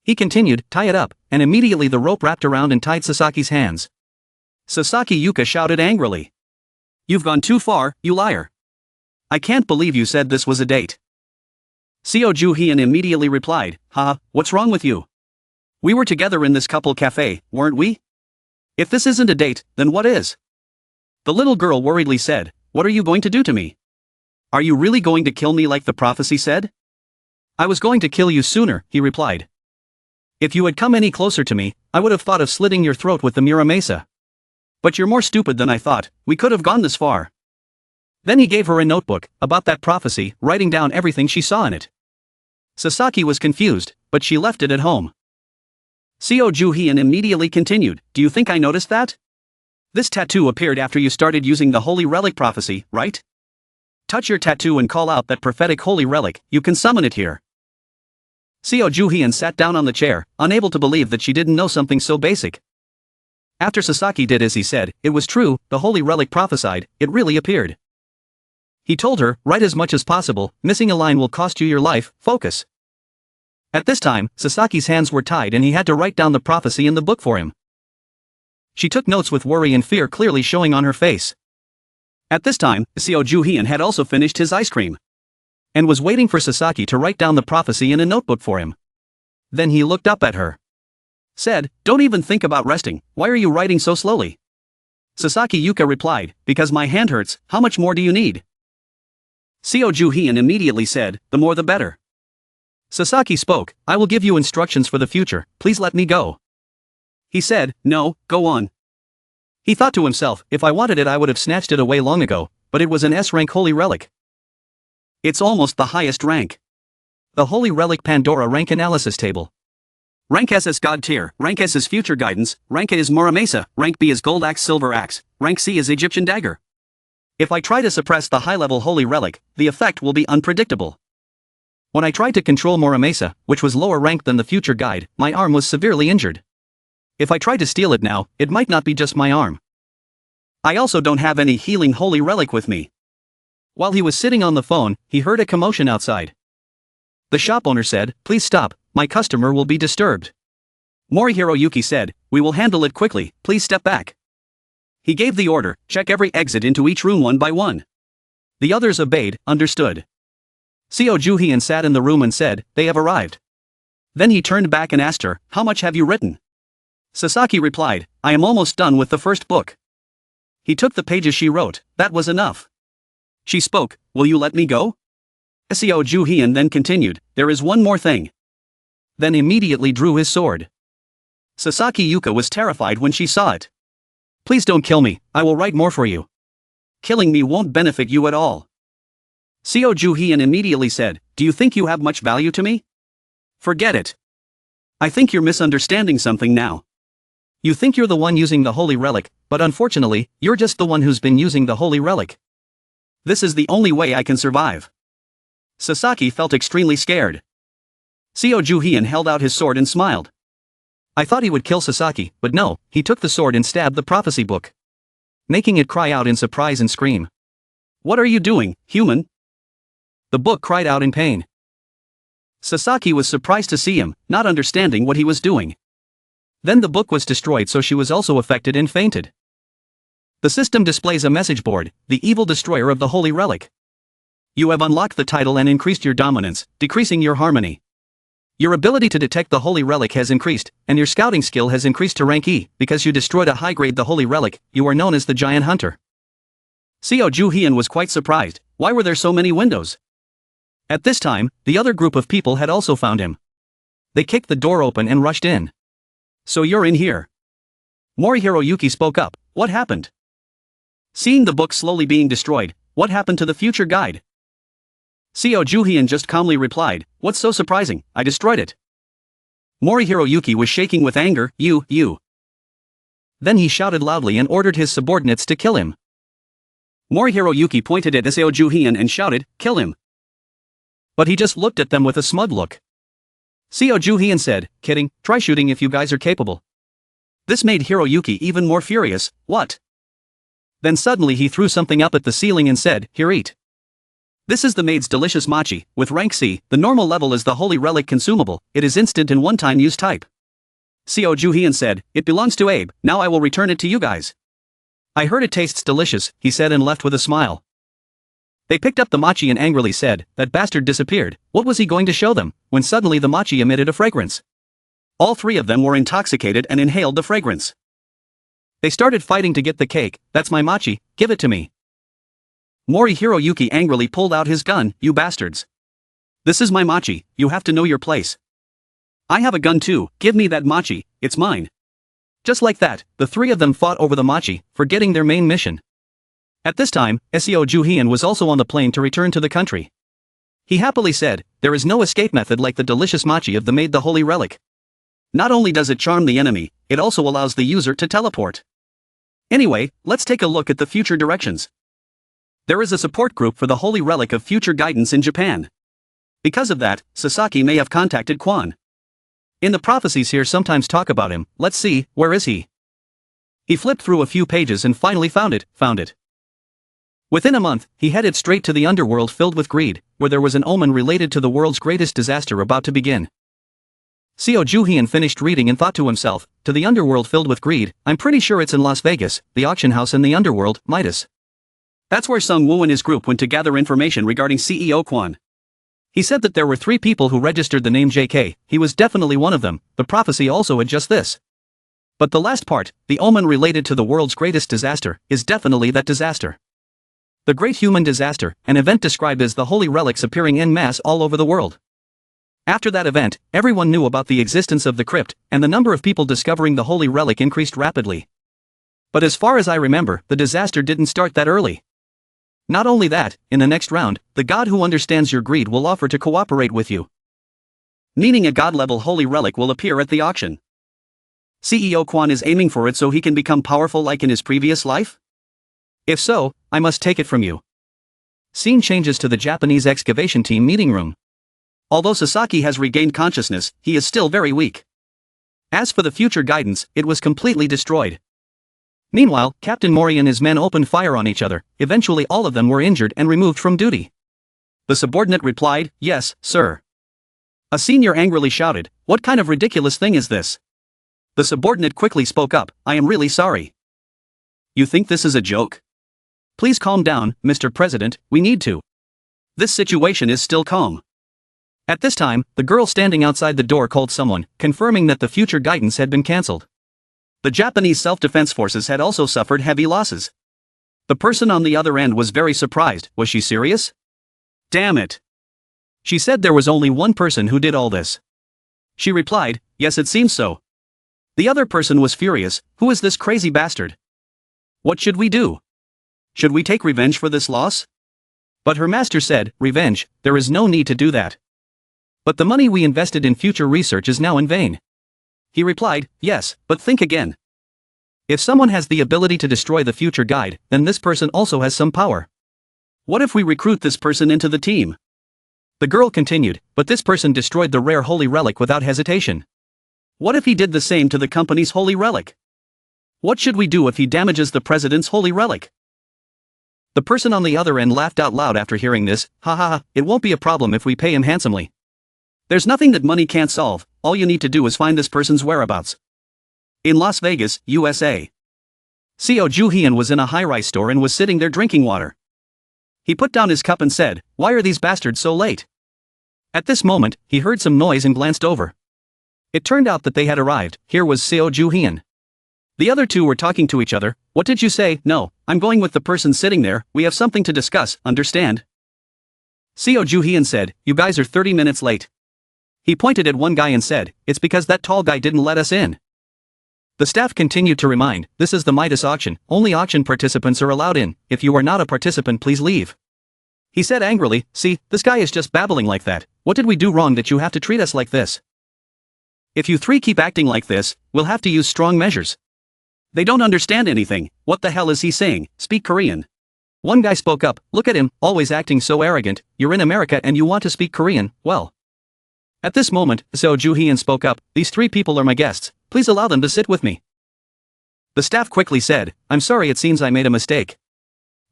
He continued, tie it up, and immediately the rope wrapped around and tied Sasaki's hands. Sasaki Yuka shouted angrily. You've gone too far, you liar. I can't believe you said this was a date. Seo Ju-hyun immediately replied, what's wrong with you? We were together in this couple cafe, weren't we? If this isn't a date, then what is? The little girl worriedly said, what are you going to do to me? Are you really going to kill me like the prophecy said? I was going to kill you sooner, he replied. If you had come any closer to me, I would have thought of slitting your throat with the Muramasa. But you're more stupid than I thought, we could have gone this far. Then he gave her a notebook, about that prophecy, writing down everything she saw in it. Sasaki was confused, but she left it at home. Seo Ju-hyun immediately continued, do you think I noticed that? This tattoo appeared after you started using the holy relic prophecy, right? Touch your tattoo and call out that prophetic holy relic, you can summon it here. Seo Ju-hyun sat down on the chair, unable to believe that she didn't know something so basic. After Sasaki did as he said, it was true, the holy relic prophesied, it really appeared. He told her, write as much as possible, missing a line will cost you your life, focus. At this time, Sasaki's hands were tied and he had to write down the prophecy in the book for him. She took notes with worry and fear clearly showing on her face. At this time, Seo Ju-hyun had also finished his ice cream. And was waiting for Sasaki to write down the prophecy in a notebook for him. Then he looked up at her. Said, don't even think about resting, why are you writing so slowly? Sasaki Yuka replied, because my hand hurts, how much more do you need? Seo Ju-hyun immediately said, the more the better. Sasaki spoke, I will give you instructions for the future, please let me go. He said, no, go on. He thought to himself, if I wanted it I would have snatched it away long ago, but it was an S-rank holy relic. It's almost the highest rank. The Holy Relic Pandora rank analysis table. Rank S is God tier, rank S is future guidance, rank A is Muramasa, rank B is gold axe silver axe, rank C is Egyptian dagger. If I try to suppress the high-level holy relic, the effect will be unpredictable. When I tried to control Muramasa, which was lower ranked than the future guide, my arm was severely injured. If I try to steal it now, it might not be just my arm. I also don't have any healing holy relic with me. While he was sitting on the phone, he heard a commotion outside. The shop owner said, please stop, my customer will be disturbed. Morihiro Yuki said, we will handle it quickly, please step back. He gave the order, check every exit into each room one by one. The others obeyed, understood. Seo Ju-hyun sat in the room and said, they have arrived. Then he turned back and asked her, how much have you written? Sasaki replied, I am almost done with the first book. He took the pages she wrote, that was enough. She spoke, will you let me go? Seo Ju-hyun then continued, there is one more thing. Then immediately drew his sword. Sasaki Yuka was terrified when she saw it. Please don't kill me, I will write more for you. Killing me won't benefit you at all. Seo Ju-hyun immediately said, do you think you have much value to me? Forget it. I think you're misunderstanding something now. You think you're the one using the holy relic, but unfortunately, you're just the one who's been using the holy relic. This is the only way I can survive. Sasaki felt extremely scared. Seo Ju-hyun held out his sword and smiled. I thought he would kill Sasaki, but no, he took the sword and stabbed the prophecy book, making it cry out in surprise and scream. What are you doing, human? The book cried out in pain. Sasaki was surprised to see him, not understanding what he was doing. Then the book was destroyed, so she was also affected and fainted. The system displays a message board, the evil destroyer of the holy relic. You have unlocked the title and increased your dominance, decreasing your harmony. Your ability to detect the holy relic has increased, and your scouting skill has increased to rank E, because you destroyed a high-grade the holy relic, you are known as the Giant Hunter. Seo Ju-hyun was quite surprised, why were there so many windows? At this time, the other group of people had also found him. They kicked the door open and rushed in. So you're in here. Morihiro Yuki spoke up, what happened? Seeing the book slowly being destroyed, what happened to the future guide? Seo Ju-hyun just calmly replied, what's so surprising, I destroyed it. Morihiro Yuki was shaking with anger, you. Then he shouted loudly and ordered his subordinates to kill him. Morihiro Yuki pointed at Seo Ju-hyun and shouted, kill him. But he just looked at them with a smug look. Seo Ju-hyun said, kidding, try shooting if you guys are capable. This made Hiroyuki even more furious, what? Then suddenly he threw something up at the ceiling and said, here eat. This is the maid's delicious mochi, with rank C, the normal level is the holy relic consumable, it is instant and one-time use type. Seo Ju-hyun said, it belongs to Abe, now I will return it to you guys. I heard it tastes delicious, he said and left with a smile. They picked up the mochi and angrily said, that bastard disappeared, what was he going to show them, when suddenly the mochi emitted a fragrance. All three of them were intoxicated and inhaled the fragrance. They started fighting to get the cake, that's my mochi, give it to me. Mori Hiroyuki angrily pulled out his gun. You bastards. This is my machi, you have to know your place. I have a gun too, give me that machi, it's mine. Just like that, the three of them fought over the machi, forgetting their main mission. At this time, Seo Juhien was also on the plane to return to the country. He happily said, there is no escape method like the delicious machi of the made the holy relic. Not only does it charm the enemy, it also allows the user to teleport. Anyway, let's take a look at the future directions. There is a support group for the holy relic of future guidance in Japan. Because of that, Sasaki may have contacted Quan. In the prophecies here sometimes talk about him. Let's see, where is he? He flipped through a few pages and finally found it. Within a month, he headed straight to the underworld filled with greed, where there was an omen related to the world's greatest disaster about to begin. Seo Juhien finished reading and thought to himself, to the underworld filled with greed, I'm pretty sure it's in Las Vegas, the auction house in the underworld, Midas. That's where Sung Woo and his group went to gather information regarding CEO Quan. He said that there were 3 people who registered the name JK, he was definitely one of them, the prophecy also had just this. But the last part, the omen related to the world's greatest disaster, is definitely that disaster. The Great Human Disaster, an event described as the holy relics appearing en masse all over the world. After that event, everyone knew about the existence of the crypt, and the number of people discovering the holy relic increased rapidly. But as far as I remember, the disaster didn't start that early. Not only that, in the next round, the god who understands your greed will offer to cooperate with you. Meaning a god-level holy relic will appear at the auction. CEO Quan is aiming for it so he can become powerful like in his previous life? If so, I must take it from you. Scene changes to the Japanese excavation team meeting room. Although Sasaki has regained consciousness, he is still very weak. As for the future guidance, it was completely destroyed. Meanwhile, Captain Mori and his men opened fire on each other, eventually all of them were injured and removed from duty. The subordinate replied, yes, sir. A senior angrily shouted, what kind of ridiculous thing is this? The subordinate quickly spoke up, I am really sorry. You think this is a joke? Please calm down, Mr. President, we need to. This situation is still calm. At this time, the girl standing outside the door called someone, confirming that the future guidance had been cancelled. The Japanese self-defense forces had also suffered heavy losses. The person on the other end was very surprised. Was she serious? Damn it. She said there was only one person who did all this. She replied, yes, it seems so. The other person was furious. Who is this crazy bastard? What should we do? Should we take revenge for this loss? But her master said, revenge, there is no need to do that. But the money we invested in future research is now in vain. He replied, yes, but think again. If someone has the ability to destroy the future guide, then this person also has some power. What if we recruit this person into the team? The girl continued, but this person destroyed the rare holy relic without hesitation. What if he did the same to the company's holy relic? What should we do if he damages the president's holy relic? The person on the other end laughed out loud after hearing this, ha ha ha, it won't be a problem if we pay him handsomely. There's nothing that money can't solve, all you need to do is find this person's whereabouts. In Las Vegas, USA. Seo Juhien was in a high-rise store and was sitting there drinking water. He put down his cup and said, why are these bastards so late? At this moment, he heard some noise and glanced over. It turned out that they had arrived. Here was Seo Juhien. The other two were talking to each other. What did you say? No, I'm going with the person sitting there, we have something to discuss, understand? Seo Juhien said, you guys are 30 minutes late. He pointed at one guy and said, it's because that tall guy didn't let us in. The staff continued to remind, this is the Midas auction, only auction participants are allowed in, if you are not a participant please leave. He said angrily, see, this guy is just babbling like that, what did we do wrong that you have to treat us like this? If you three keep acting like this, we'll have to use strong measures. They don't understand anything, what the hell is he saying, speak Korean. One guy spoke up, look at him, always acting so arrogant, you're in America and you want to speak Korean, well. At this moment, Seo Juhien spoke up, these 3 people are my guests, please allow them to sit with me. The staff quickly said, I'm sorry it seems I made a mistake.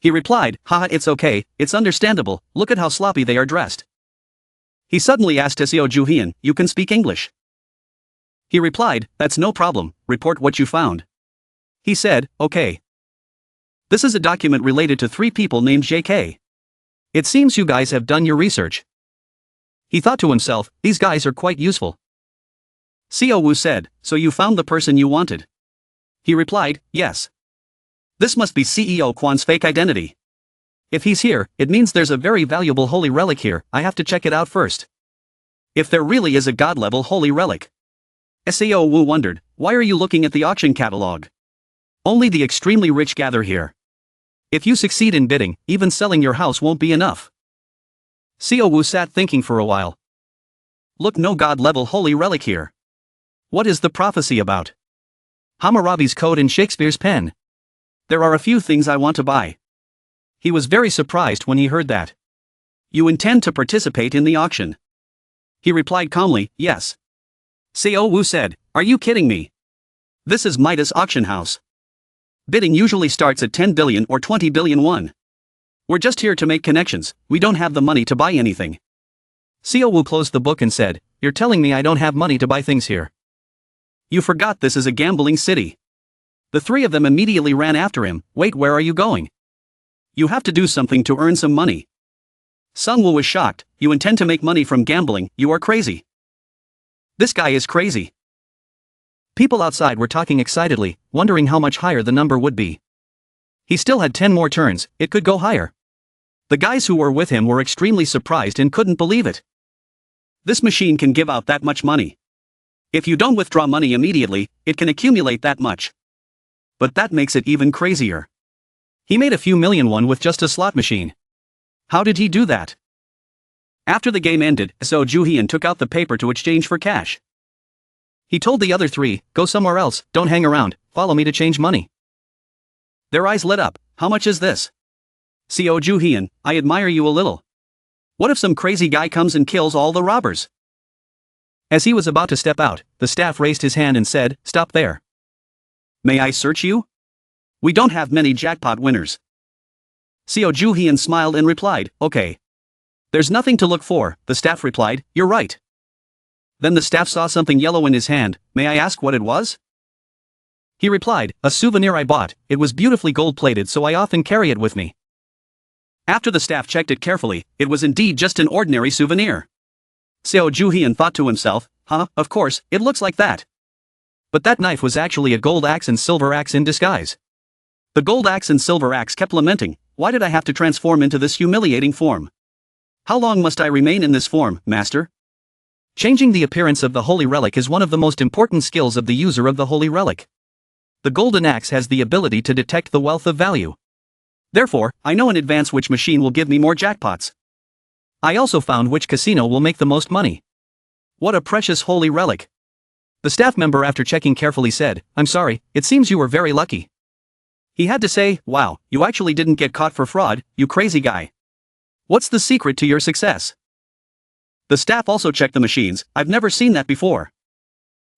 He replied, haha it's okay, it's understandable, look at how sloppy they are dressed. He suddenly asked Seo Juhien, you can speak English? He replied, that's no problem, report what you found. He said, okay. This is a document related to 3 people named JK. It seems you guys have done your research. He thought to himself, these guys are quite useful. Seo Wu said, so you found the person you wanted? He replied, yes. This must be CEO Quan's fake identity. If he's here, it means there's a very valuable holy relic here. I have to check it out first. If there really is a god-level holy relic. Sao Wu wondered, why are you looking at the auction catalog? Only the extremely rich gather here. If you succeed in bidding, even selling your house won't be enough. Sao Wu sat thinking for a while. Look, no god-level holy relic here. What is the prophecy about? Hammurabi's code in Shakespeare's pen. There are a few things I want to buy. He was very surprised when he heard that. You intend to participate in the auction? He replied calmly, yes. Sao Wu said, are you kidding me? This is Midas auction house. Bidding usually starts at 10 billion or 20 billion won. We're just here to make connections, we don't have the money to buy anything. Sao Wu closed the book and said, you're telling me I don't have money to buy things here? You forgot this is a gambling city. The three of them immediately ran after him. Wait, where are you going? You have to do something to earn some money. Sung Wu was shocked. You intend to make money from gambling? You are crazy. This guy is crazy. People outside were talking excitedly, wondering how much higher the number would be. He still had 10 more turns, it could go higher. The guys who were with him were extremely surprised and couldn't believe it. This machine can give out that much money. If you don't withdraw money immediately, it can accumulate that much. But that makes it even crazier. He made a few million won with just a slot machine. How did he do that? After the game ended, So Juhyun took out the paper to exchange for cash. He told the other three, go somewhere else, don't hang around, follow me to change money. Their eyes lit up. How much is this? So Juhyun, I admire you a little. What if some crazy guy comes and kills all the robbers? As he was about to step out, the staff raised his hand and said, stop there. May I search you? We don't have many jackpot winners. So Juhyun smiled and replied, okay. There's nothing to look for, the staff replied, you're right. Then the staff saw something yellow in his hand. May I ask what it was? He replied, a souvenir I bought, it was beautifully gold-plated so I often carry it with me. After the staff checked it carefully, it was indeed just an ordinary souvenir. So Juhyun thought to himself, of course, it looks like that. But that knife was actually a gold axe and silver axe in disguise. The gold axe and silver axe kept lamenting, why did I have to transform into this humiliating form? How long must I remain in this form, master? Changing the appearance of the holy relic is one of the most important skills of the user of the holy relic. The golden axe has the ability to detect the wealth of value. Therefore, I know in advance which machine will give me more jackpots. I also found which casino will make the most money. What a precious holy relic. The staff member after checking carefully said, I'm sorry, it seems you were very lucky. He had to say, wow, you actually didn't get caught for fraud, you crazy guy. What's the secret to your success? The staff also checked the machines, I've never seen that before.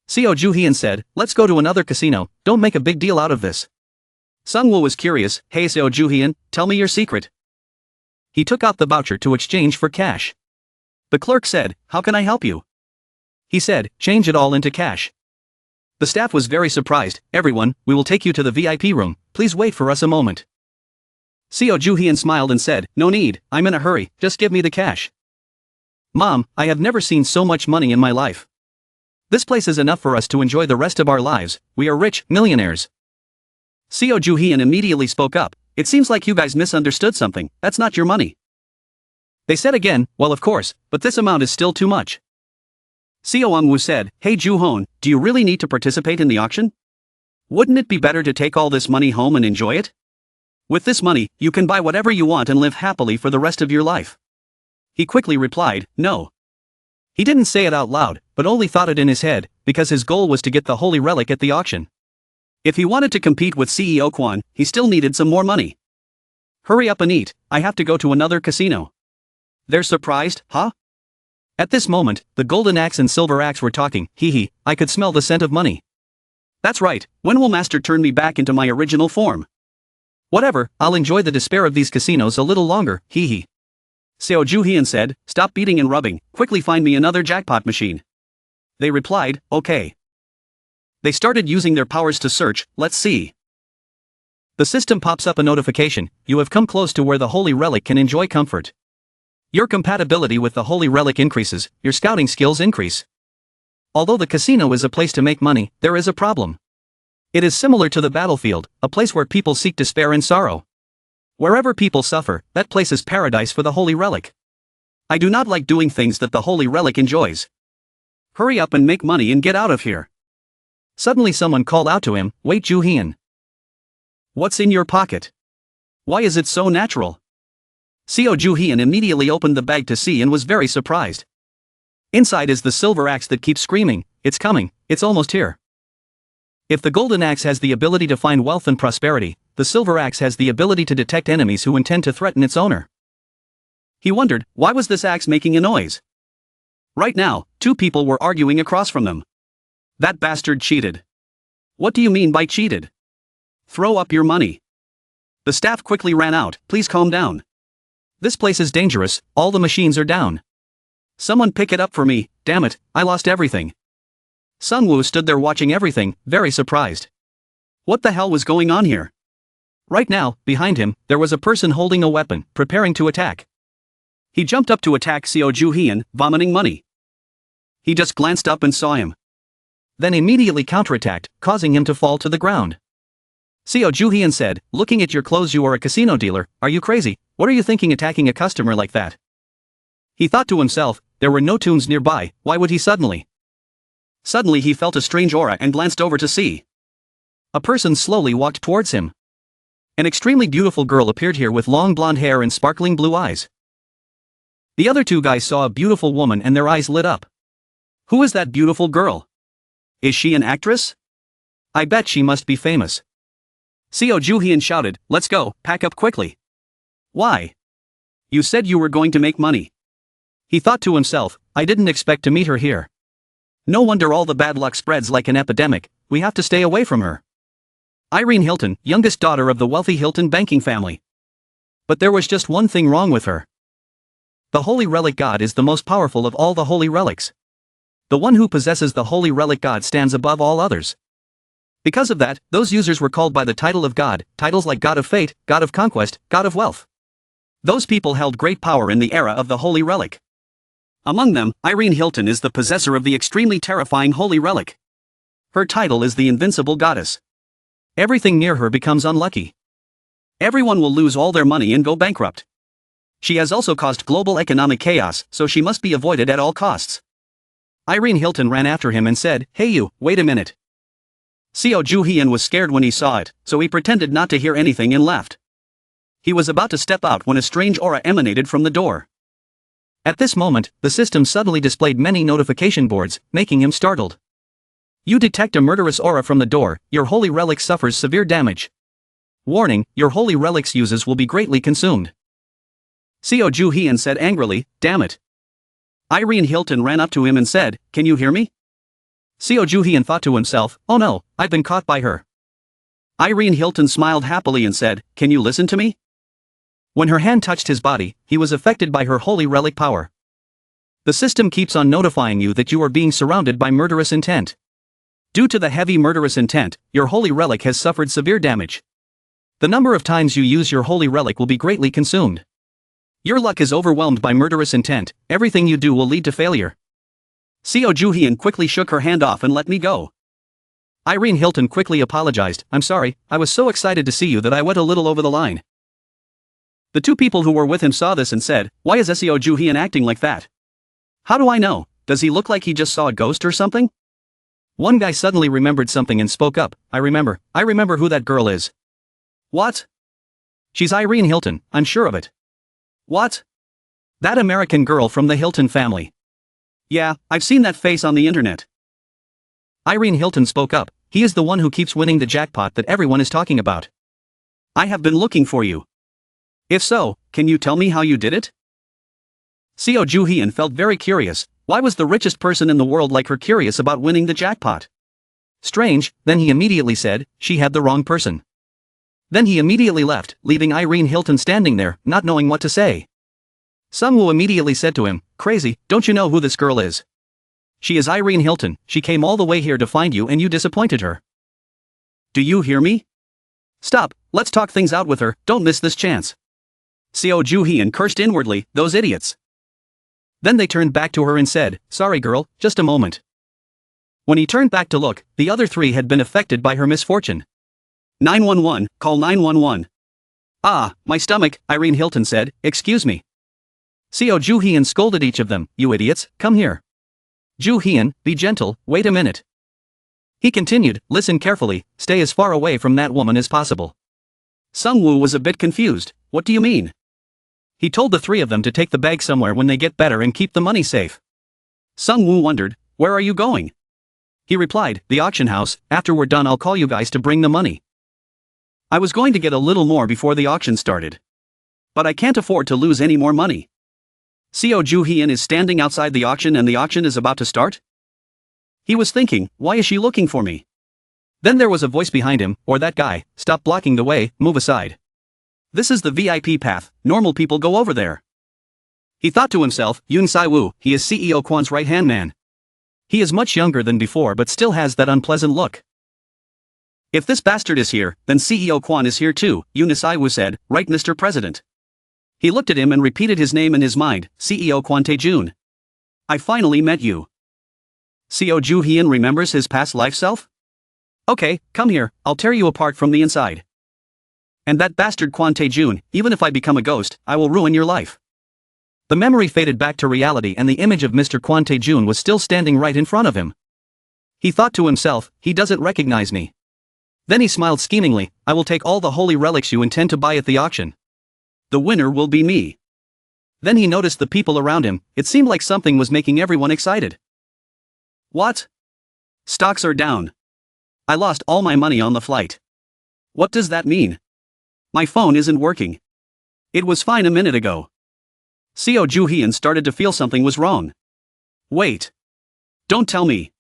So Juhyun said, let's go to another casino, don't make a big deal out of this. Sung Woo was curious, hey So Juhyun, tell me your secret. He took out the voucher to exchange for cash. The clerk said, how can I help you? He said, change it all into cash. The staff was very surprised, everyone, we will take you to the VIP room, please wait for us a moment. So Juhyun smiled and said, no need, I'm in a hurry, just give me the cash. Mom, I have never seen so much money in my life. This place is enough for us to enjoy the rest of our lives, we are rich, millionaires. So Juhyun immediately spoke up, it seems like you guys misunderstood something, that's not your money. They said again, well of course, but this amount is still too much. So Woo said, hey Juhyun, do you really need to participate in the auction? Wouldn't it be better to take all this money home and enjoy it? With this money, you can buy whatever you want and live happily for the rest of your life. He quickly replied, no. He didn't say it out loud, but only thought it in his head, because his goal was to get the holy relic at the auction. If he wanted to compete with CEO Quan, he still needed some more money. Hurry up and eat, I have to go to another casino. They're surprised, huh? At this moment, the golden axe and silver axe were talking, hee, I could smell the scent of money. That's right, when will master turn me back into my original form? Whatever, I'll enjoy the despair of these casinos a little longer, hee. So Juhyun said, stop beating and rubbing, quickly find me another jackpot machine. They replied, okay. They started using their powers to search, let's see. The system pops up a notification, you have come close to where the holy relic can enjoy comfort. Your compatibility with the holy relic increases, your scouting skills increase. Although the casino is a place to make money, there is a problem. It is similar to the battlefield, a place where people seek despair and sorrow. Wherever people suffer, that place is paradise for the Holy Relic. I do not like doing things that the Holy Relic enjoys. Hurry up and make money and get out of here. Suddenly someone called out to him, "Wait, Ju-hyun. What's in your pocket? Why is it so natural?" Seo Ju-hyun immediately opened the bag to see and was very surprised. Inside is the silver axe that keeps screaming, "It's coming, it's almost here." If the golden axe has the ability to find wealth and prosperity, the silver axe has the ability to detect enemies who intend to threaten its owner. He wondered, why was this axe making a noise? Right now, two people were arguing across from them. That bastard cheated. What do you mean by cheated? Throw up your money. The staff quickly ran out, please calm down. This place is dangerous, all the machines are down. Someone pick it up for me, damn it, I lost everything. Sunwoo stood there watching everything, very surprised. What the hell was going on here? Right now, behind him, there was a person holding a weapon, preparing to attack. He jumped up to attack Seo Ju-hyun, vomiting money. He just glanced up and saw him. Then immediately counterattacked, causing him to fall to the ground. Seo Ju-hyun said, "Looking at your clothes, you are a casino dealer, are you crazy? What are you thinking attacking a customer like that?" He thought to himself, there were no tombs nearby, why would he suddenly? Suddenly he felt a strange aura and glanced over to see. A person slowly walked towards him. An extremely beautiful girl appeared here with long blonde hair and sparkling blue eyes. The other two guys saw a beautiful woman and their eyes lit up. Who is that beautiful girl? Is she an actress? I bet she must be famous. Seo Ju-hyun shouted, "Let's go, pack up quickly." Why? You said you were going to make money. He thought to himself, I didn't expect to meet her here. No wonder all the bad luck spreads like an epidemic, we have to stay away from her. Irene Hilton, youngest daughter of the wealthy Hilton banking family. But there was just one thing wrong with her. The Holy Relic God is the most powerful of all the Holy Relics. The one who possesses the Holy Relic God stands above all others. Because of that, those users were called by the title of God, titles like God of Fate, God of Conquest, God of Wealth. Those people held great power in the era of the Holy Relic. Among them, Irene Hilton is the possessor of the extremely terrifying Holy Relic. Her title is the Invincible Goddess. Everything near her becomes unlucky. Everyone will lose all their money and go bankrupt. She has also caused global economic chaos, so she must be avoided at all costs. Irene Hilton ran after him and said, "Hey you, wait a minute." Seo Ju-hyun was scared when he saw it, so he pretended not to hear anything and left. He was about to step out when a strange aura emanated from the door. At this moment, the system suddenly displayed many notification boards, making him startled. You detect a murderous aura from the door, your Holy Relic suffers severe damage. Warning, your Holy Relic's uses will be greatly consumed. Seo Ju-hyun said angrily, "Damn it." Irene Hilton ran up to him and said, "Can you hear me?" Seo Ju-hyun thought to himself, "Oh no, I've been caught by her." Irene Hilton smiled happily and said, "Can you listen to me?" When her hand touched his body, he was affected by her Holy Relic power. The system keeps on notifying you that you are being surrounded by murderous intent. Due to the heavy murderous intent, your Holy Relic has suffered severe damage. The number of times you use your Holy Relic will be greatly consumed. Your luck is overwhelmed by murderous intent, everything you do will lead to failure. Seo Ju-hyun quickly shook her hand off and let me go. Irene Hilton quickly apologized, "I'm sorry, I was so excited to see you that I went a little over the line." The two people who were with him saw this and said, "Why is Seo Ju-hyun acting like that? How do I know, does he look like he just saw a ghost or something?" One guy suddenly remembered something and spoke up, I remember who that girl is." "What?" "She's Irene Hilton, I'm sure of it." "What?" "That American girl from the Hilton family." "Yeah, I've seen that face on the internet." Irene Hilton spoke up, "He is the one who keeps winning the jackpot that everyone is talking about. I have been looking for you. If so, can you tell me how you did it?" Seo Ju-hyun felt very curious, why was the richest person in the world like her curious about winning the jackpot? Strange, then he immediately said, she had the wrong person. Then he immediately left, leaving Irene Hilton standing there, not knowing what to say. Sunwoo immediately said to him, "Crazy, don't you know who this girl is? She is Irene Hilton, she came all the way here to find you and you disappointed her. Do you hear me? Stop, let's talk things out with her, don't miss this chance." Seo Ju-hyun cursed inwardly, "Those idiots." Then they turned back to her and said, "Sorry girl, just a moment." When he turned back to look, the other three had been affected by her misfortune. 911, call 911. Ah, my stomach, Irene Hilton said, excuse me. Seo Ju-hyun scolded each of them, you idiots, come here. Ju-hyun, be gentle, wait a minute. He continued, listen carefully, stay as far away from that woman as possible. Sung-woo was a bit confused, what do you mean? He told the three of them to take the bag somewhere when they get better and keep the money safe. Sung-woo wondered, where are you going? He replied, the auction house, after we're done I'll call you guys to bring the money. I was going to get a little more before the auction started. But I can't afford to lose any more money. Seo Ju-hyun is standing outside the auction and the auction is about to start? He was thinking, why is she looking for me? Then there was a voice behind him, or that guy, stop blocking the way, move aside. This is the VIP path, normal people go over there. He thought to himself, Yoon Si-woo, he is CEO Kwan's right-hand man. He is much younger than before but still has that unpleasant look. If this bastard is here, then CEO Quan is here too, Yoon Si-woo said, right Mr. President. He looked at him and repeated his name in his mind, CEO Quan Tae-jun. I finally met you. Seo Ju-hyun remembers his past life self? Okay, come here, I'll tear you apart from the inside. And that bastard Quan Tae-jun, even if I become a ghost, I will ruin your life. The memory faded back to reality and the image of Mr. Quan Tae-jun was still standing right in front of him. He thought to himself, he doesn't recognize me. Then he smiled schemingly, I will take all the holy relics you intend to buy at the auction. The winner will be me. Then he noticed the people around him, it seemed like something was making everyone excited. What? Stocks are down. I lost all my money on the flight. What does that mean? My phone isn't working. It was fine a minute ago. Seo Ju-hyun started to feel something was wrong. Wait. Don't tell me.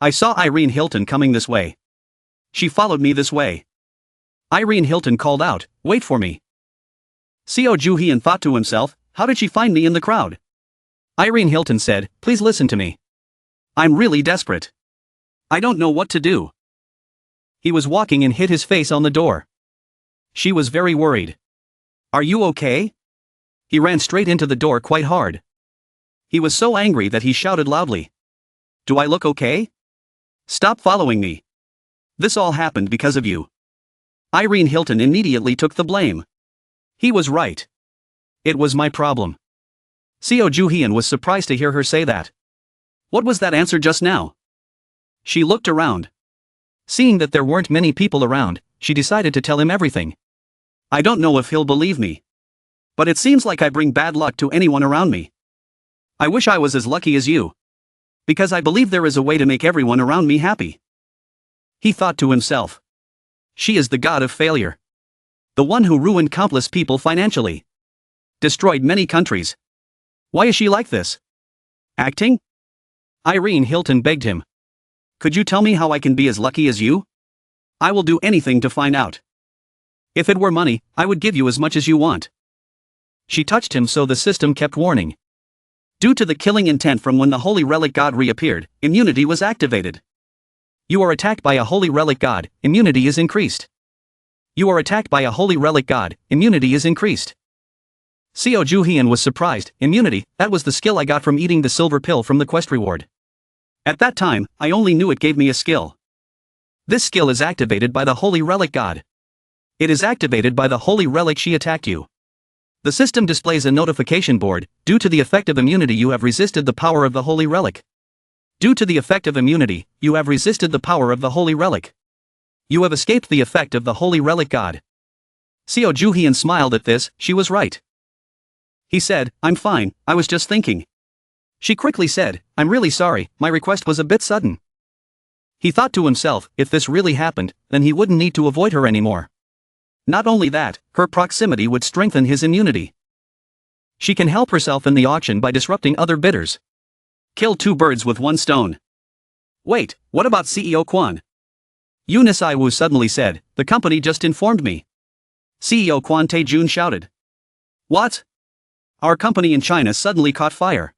I saw Irene Hilton coming this way. She followed me this way. Irene Hilton called out, wait for me. Seo Ju-hyun thought to himself, how did she find me in the crowd? Irene Hilton said, please listen to me. I'm really desperate. I don't know what to do. He was walking and hit his face on the door. She was very worried. Are you okay? He ran straight into the door quite hard. He was so angry that he shouted loudly. Do I look okay? Stop following me. This all happened because of you. Irene Hilton immediately took the blame. He was right. It was my problem. Seo Ju-hyun was surprised to hear her say that. What was that answer just now? She looked around. Seeing that there weren't many people around, she decided to tell him everything. I don't know if he'll believe me. But it seems like I bring bad luck to anyone around me. I wish I was as lucky as you. Because I believe there is a way to make everyone around me happy. He thought to himself. She is the god of failure. The one who ruined countless people financially. Destroyed many countries. Why is she like this? Acting? Irene Hilton begged him. Could you tell me how I can be as lucky as you? I will do anything to find out. If it were money, I would give you as much as you want. She touched him so the system kept warning. Due to the killing intent from when the holy relic god reappeared, immunity was activated. You are attacked by a holy relic god, immunity is increased. You are attacked by a holy relic god, immunity is increased. Seo Ju-hyun was surprised, immunity, that was the skill I got from eating the silver pill from the quest reward. At that time, I only knew it gave me a skill. This skill is activated by the holy relic god. It is activated by the holy relic she attacked you. The system displays a notification board, due to the effect of immunity you have resisted the power of the holy relic. Due to the effect of immunity, you have resisted the power of the holy relic. You have escaped the effect of the holy relic god. Seo Ju-hyun smiled at this, she was right. He said, I'm fine, I was just thinking. She quickly said, I'm really sorry, my request was a bit sudden. He thought to himself, if this really happened, then he wouldn't need to avoid her anymore. Not only that, her proximity would strengthen his immunity. She can help herself in the auction by disrupting other bidders. Kill two birds with one stone. Wait, what about CEO Quan? Yoon Si-woo suddenly said, the company just informed me. CEO Quan Tae-jun shouted. What? Our company in China suddenly caught fire.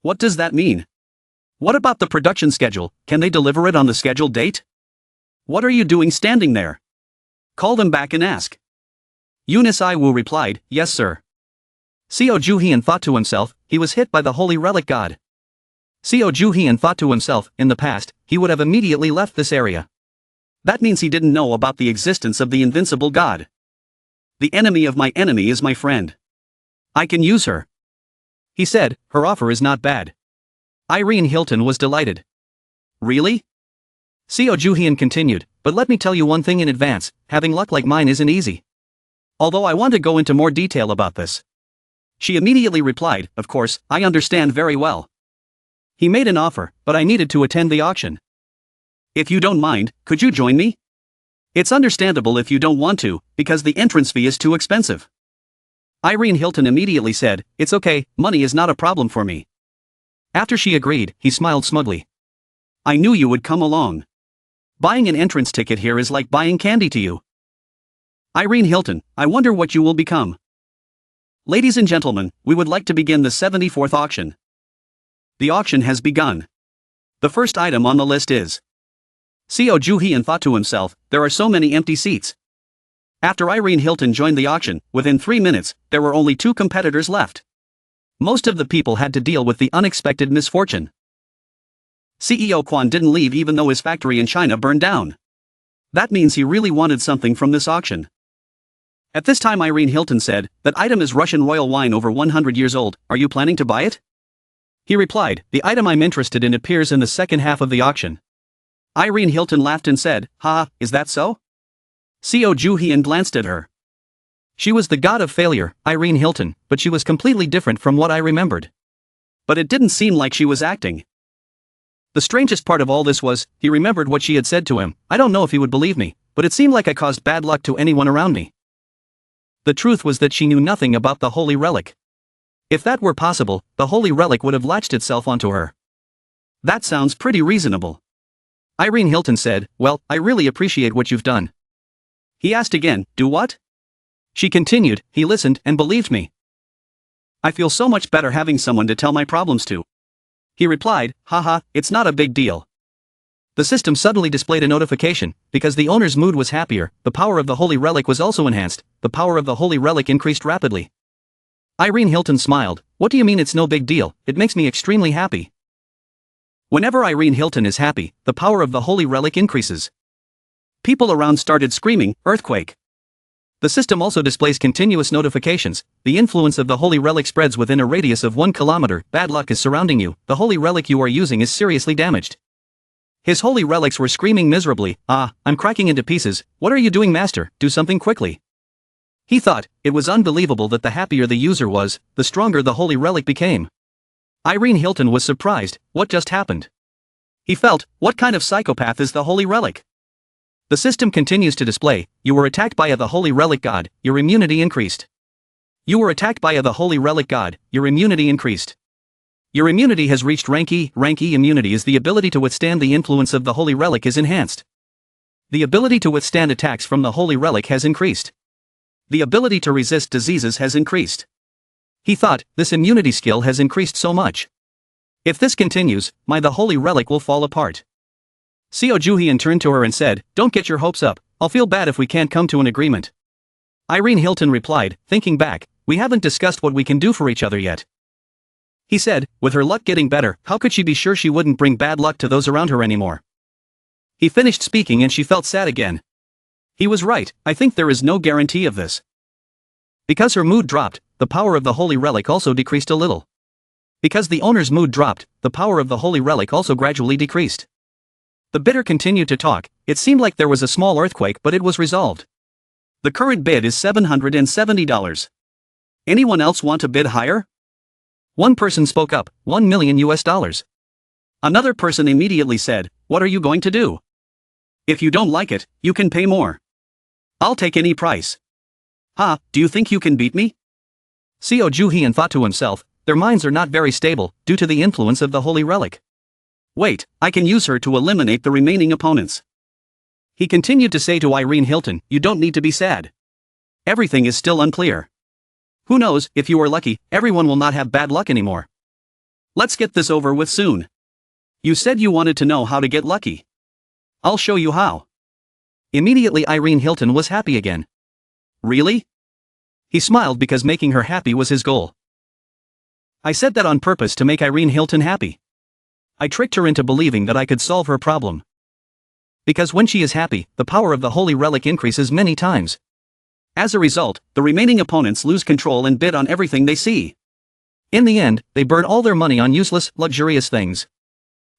What does that mean? What about the production schedule, can they deliver it on the scheduled date? What are you doing standing there? Call them back and ask. Yoon Si-woo replied, yes sir. Seo Ju-hyun thought to himself, he was hit by the holy relic god. Seo Ju-hyun thought to himself, in the past, he would have immediately left this area. That means he didn't know about the existence of the invincible god. The enemy of my enemy is my friend. I can use her. He said, her offer is not bad. Irene Hilton was delighted. Really? Seo Juhyun continued, but let me tell you one thing in advance, having luck like mine isn't easy. Although I want to go into more detail about this. She immediately replied, of course, I understand very well. He made an offer, but I needed to attend the auction. If you don't mind, could you join me? It's understandable if you don't want to, because the entrance fee is too expensive. Irene Hilton immediately said, it's okay, money is not a problem for me. After she agreed, he smiled smugly. I knew you would come along. Buying an entrance ticket here is like buying candy to you. Irene Hilton, I wonder what you will become. Ladies and gentlemen, we would like to begin the 74th auction. The auction has begun. The first item on the list is. Seo Juhyun thought to himself, there are so many empty seats. After Irene Hilton joined the auction, within 3 minutes, there were only 2 competitors left. Most of the people had to deal with the unexpected misfortune. CEO Quan didn't leave even though his factory in China burned down. That means he really wanted something from this auction. At this time Irene Hilton said, that item is Russian royal wine over 100 years old, are you planning to buy it? He replied, the item I'm interested in appears in the second half of the auction. Irene Hilton laughed and said, ha, is that so? Seo Juhyun glanced at her. She was the god of failure, Irene Hilton, but she was completely different from what I remembered. But it didn't seem like she was acting. The strangest part of all this was, he remembered what she had said to him, I don't know if he would believe me, but it seemed like I caused bad luck to anyone around me. The truth was that she knew nothing about the holy relic. If that were possible, the holy relic would have latched itself onto her. That sounds pretty reasonable. Irene Hilton said, well, I really appreciate what you've done. He asked again, do what? She continued, he listened and believed me. I feel so much better having someone to tell my problems to. He replied, haha, it's not a big deal. The system suddenly displayed a notification, because the owner's mood was happier, the power of the holy relic was also enhanced, the power of the holy relic increased rapidly. Irene Hilton smiled, what do you mean it's no big deal, it makes me extremely happy. Whenever Irene Hilton is happy, the power of the holy relic increases. People around started screaming, earthquake. The system also displays continuous notifications, the influence of the holy relic spreads within a radius of 1 kilometer, bad luck is surrounding you, the holy relic you are using is seriously damaged. His holy relics were screaming miserably, I'm cracking into pieces, what are you doing master, do something quickly. He thought, it was unbelievable that the happier the user was, the stronger the holy relic became. Irene Hilton was surprised, what just happened? He felt, what kind of psychopath is the holy relic? The system continues to display, you were attacked by the holy relic god, your immunity increased. You were attacked by the holy relic god, your immunity increased. Your immunity has reached rank E. Rank E immunity is the ability to withstand the influence of the holy relic is enhanced. The ability to withstand attacks from the holy relic has increased. The ability to resist diseases has increased. He thought, this immunity skill has increased so much. If this continues, the holy relic will fall apart. Seo Juhyun turned to her and said, don't get your hopes up, I'll feel bad if we can't come to an agreement. Irene Hilton replied, thinking back, we haven't discussed what we can do for each other yet. He said, with her luck getting better, how could she be sure she wouldn't bring bad luck to those around her anymore? He finished speaking and she felt sad again. He was right, I think there is no guarantee of this. Because her mood dropped, the power of the holy relic also decreased a little. Because the owner's mood dropped, the power of the holy relic also gradually decreased. The bidder continued to talk, it seemed like there was a small earthquake but it was resolved. The current bid is $770. Anyone else want to bid higher? One person spoke up, $1 million US. Another person immediately said, what are you going to do? If you don't like it, you can pay more. I'll take any price. Do you think you can beat me? Seo Juhyun thought to himself, their minds are not very stable, due to the influence of the holy relic. Wait, I can use her to eliminate the remaining opponents. He continued to say to Irene Hilton, you don't need to be sad. Everything is still unclear. Who knows, if you are lucky, everyone will not have bad luck anymore. Let's get this over with soon. You said you wanted to know how to get lucky. I'll show you how. Immediately Irene Hilton was happy again. Really? He smiled because making her happy was his goal. I said that on purpose to make Irene Hilton happy. I tricked her into believing that I could solve her problem. Because when she is happy, the power of the holy relic increases many times. As a result, the remaining opponents lose control and bid on everything they see. In the end, they burn all their money on useless, luxurious things.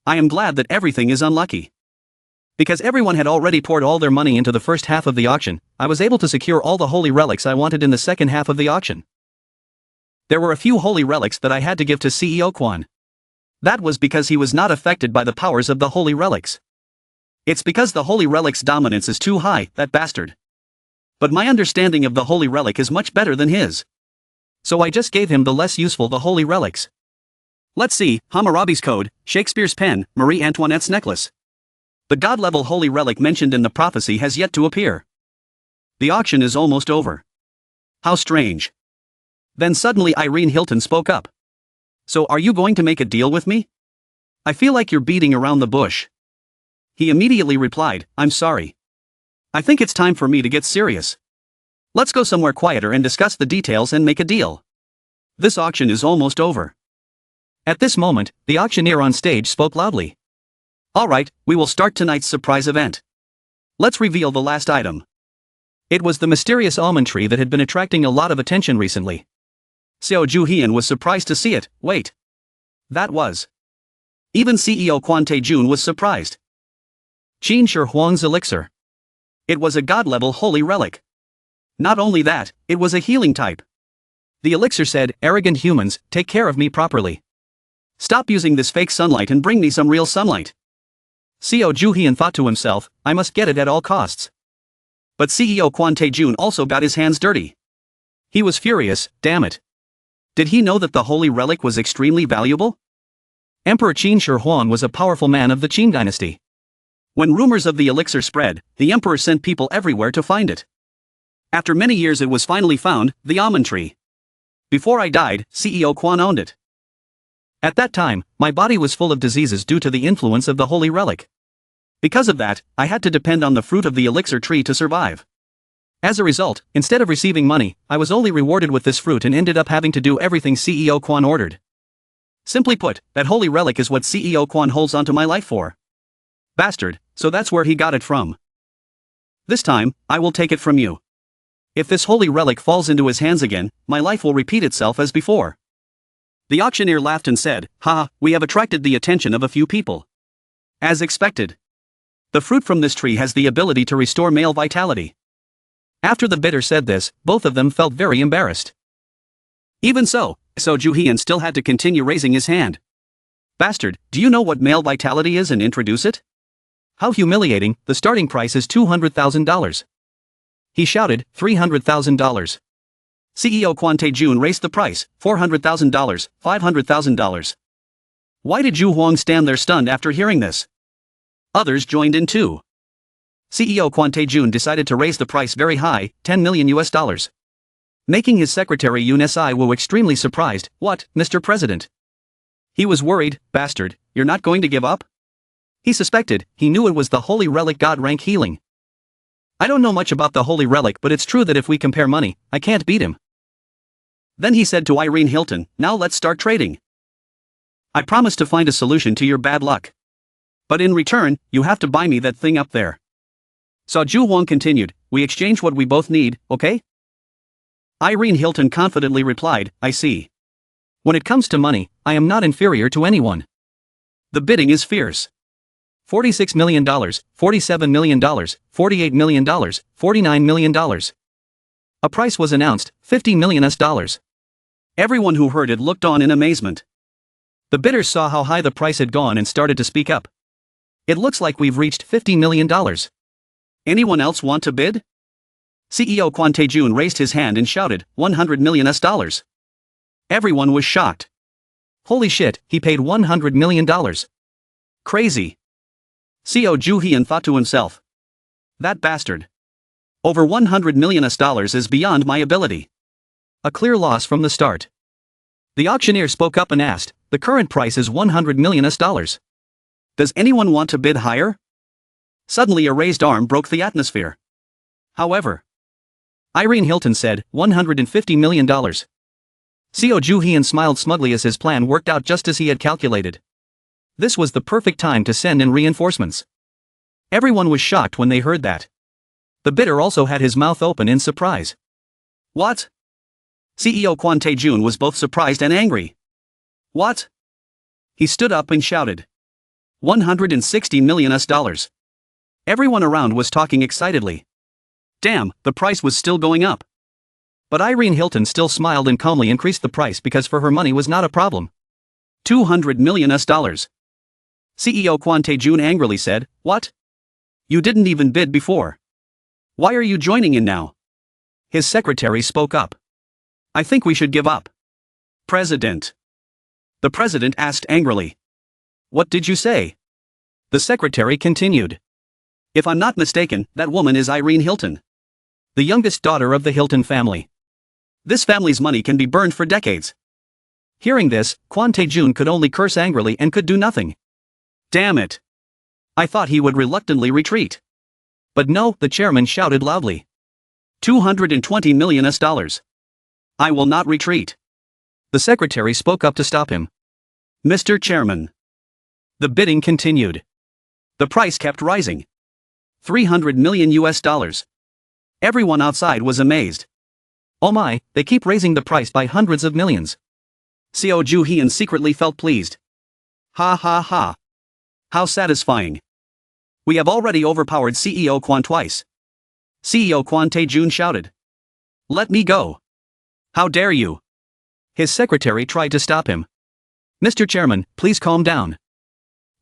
I am glad that everything is unlucky. Because everyone had already poured all their money into the first half of the auction, I was able to secure all the holy relics I wanted in the second half of the auction. There were a few holy relics that I had to give to CEO Quan. That was because he was not affected by the powers of the holy relics. It's because the holy relic's dominance is too high, that bastard. But my understanding of the holy relic is much better than his. So I just gave him the less useful the holy relics. Let's see, Hammurabi's code, Shakespeare's pen, Marie Antoinette's necklace. The god-level holy relic mentioned in the prophecy has yet to appear. The auction is almost over. How strange. Then suddenly Irene Hilton spoke up. So are you going to make a deal with me? I feel like you're beating around the bush. He immediately replied, I'm sorry. I think it's time for me to get serious. Let's go somewhere quieter and discuss the details and make a deal. This auction is almost over. At this moment, the auctioneer on stage spoke loudly. Alright, we will start tonight's surprise event. Let's reveal the last item. It was the mysterious almond tree that had been attracting a lot of attention recently. Seo Ju-hyun was surprised to see it. Wait. That was. Even CEO Kwon Tae-jun was surprised. Qin Shi Huang's elixir. It was a god-level holy relic. Not only that, it was a healing type. The elixir said, arrogant humans, take care of me properly. Stop using this fake sunlight and bring me some real sunlight. Seo Ju-hyun thought to himself, I must get it at all costs. But CEO Kwon Tae-jun also got his hands dirty. He was furious, damn it. Did he know that the holy relic was extremely valuable? Emperor Qin Shi Huang was a powerful man of the Qin dynasty. When rumors of the elixir spread, the emperor sent people everywhere to find it. After many years it was finally found, the almond tree. Before I died, CEO Kwon owned it. At that time, my body was full of diseases due to the influence of the holy relic. Because of that, I had to depend on the fruit of the elixir tree to survive. As a result, instead of receiving money, I was only rewarded with this fruit and ended up having to do everything CEO Kwon ordered. Simply put, that holy relic is what CEO Kwon holds onto my life for. Bastard, so that's where he got it from. This time, I will take it from you. If this holy relic falls into his hands again, my life will repeat itself as before. The auctioneer laughed and said, haha, we have attracted the attention of a few people. As expected. The fruit from this tree has the ability to restore male vitality. After the bidder said this, both of them felt very embarrassed. Even so, Seo Ju-hyun still had to continue raising his hand. Bastard, do you know what male vitality is and introduce it? How humiliating, the starting price is $200,000. He shouted, $300,000. CEO Kwon Tae-jun raised the price, $400,000, $500,000. Why did Ju Huang stand there stunned after hearing this? Others joined in too. CEO Kwon Tae-jun decided to raise the price very high, $10 million. Making his secretary Yoon Si-woo extremely surprised. What, Mr. President? He was worried, bastard, you're not going to give up? He suspected, he knew it was the holy relic god rank healing. I don't know much about the holy relic, but it's true that if we compare money, I can't beat him. Then he said to Irene Hilton, now let's start trading. I promise to find a solution to your bad luck. But in return, you have to buy me that thing up there. So Ju Huang continued, we exchange what we both need, okay? Irene Hilton confidently replied, I see. When it comes to money, I am not inferior to anyone. The bidding is fierce. $46 million, $47 million, $48 million, $49 million. A price was announced, $50 million. Everyone who heard it looked on in amazement. The bidders saw how high the price had gone and started to speak up. It looks like we've reached $50 million. Anyone else want to bid? CEO Kwon Tae-jun raised his hand and shouted, $100 million. Everyone was shocked. Holy shit, he paid $100 million. Crazy. Seo Ju-hyun thought to himself. That bastard. Over $100 million is beyond my ability. A clear loss from the start. The auctioneer spoke up and asked, the current price is $100 million. Does anyone want to bid higher? Suddenly a raised arm broke the atmosphere. However, Irene Hilton said, $150 million. Seo Ju-hyun smiled smugly as his plan worked out just as he had calculated. This was the perfect time to send in reinforcements. Everyone was shocked when they heard that. The bidder also had his mouth open in surprise. What? CEO Quan Tae-jun was both surprised and angry. What? He stood up and shouted. $160 million. Everyone around was talking excitedly. Damn, the price was still going up. But Irene Hilton still smiled and calmly increased the price because for her money was not a problem. $200 million. CEO Quan Tae-jun angrily said, What? You didn't even bid before. Why are you joining in now? His secretary spoke up. I think we should give up. President. The president asked angrily. What did you say? The secretary continued. If I'm not mistaken, that woman is Irene Hilton, the youngest daughter of the Hilton family. This family's money can be burned for decades. Hearing this, Quan Tae-jun could only curse angrily and could do nothing. Damn it. I thought he would reluctantly retreat. But no, the chairman shouted loudly. $220 million. I will not retreat. The secretary spoke up to stop him. Mr. Chairman. The bidding continued. The price kept rising. $300 million. Everyone outside was amazed. Oh my, they keep raising the price by hundreds of millions. Seo Joo-hyun secretly felt pleased. Ha ha ha. How satisfying. We have already overpowered CEO Quan twice. CEO Quan Tae-jun shouted. Let me go. How dare you? His secretary tried to stop him. Mr. Chairman, please calm down.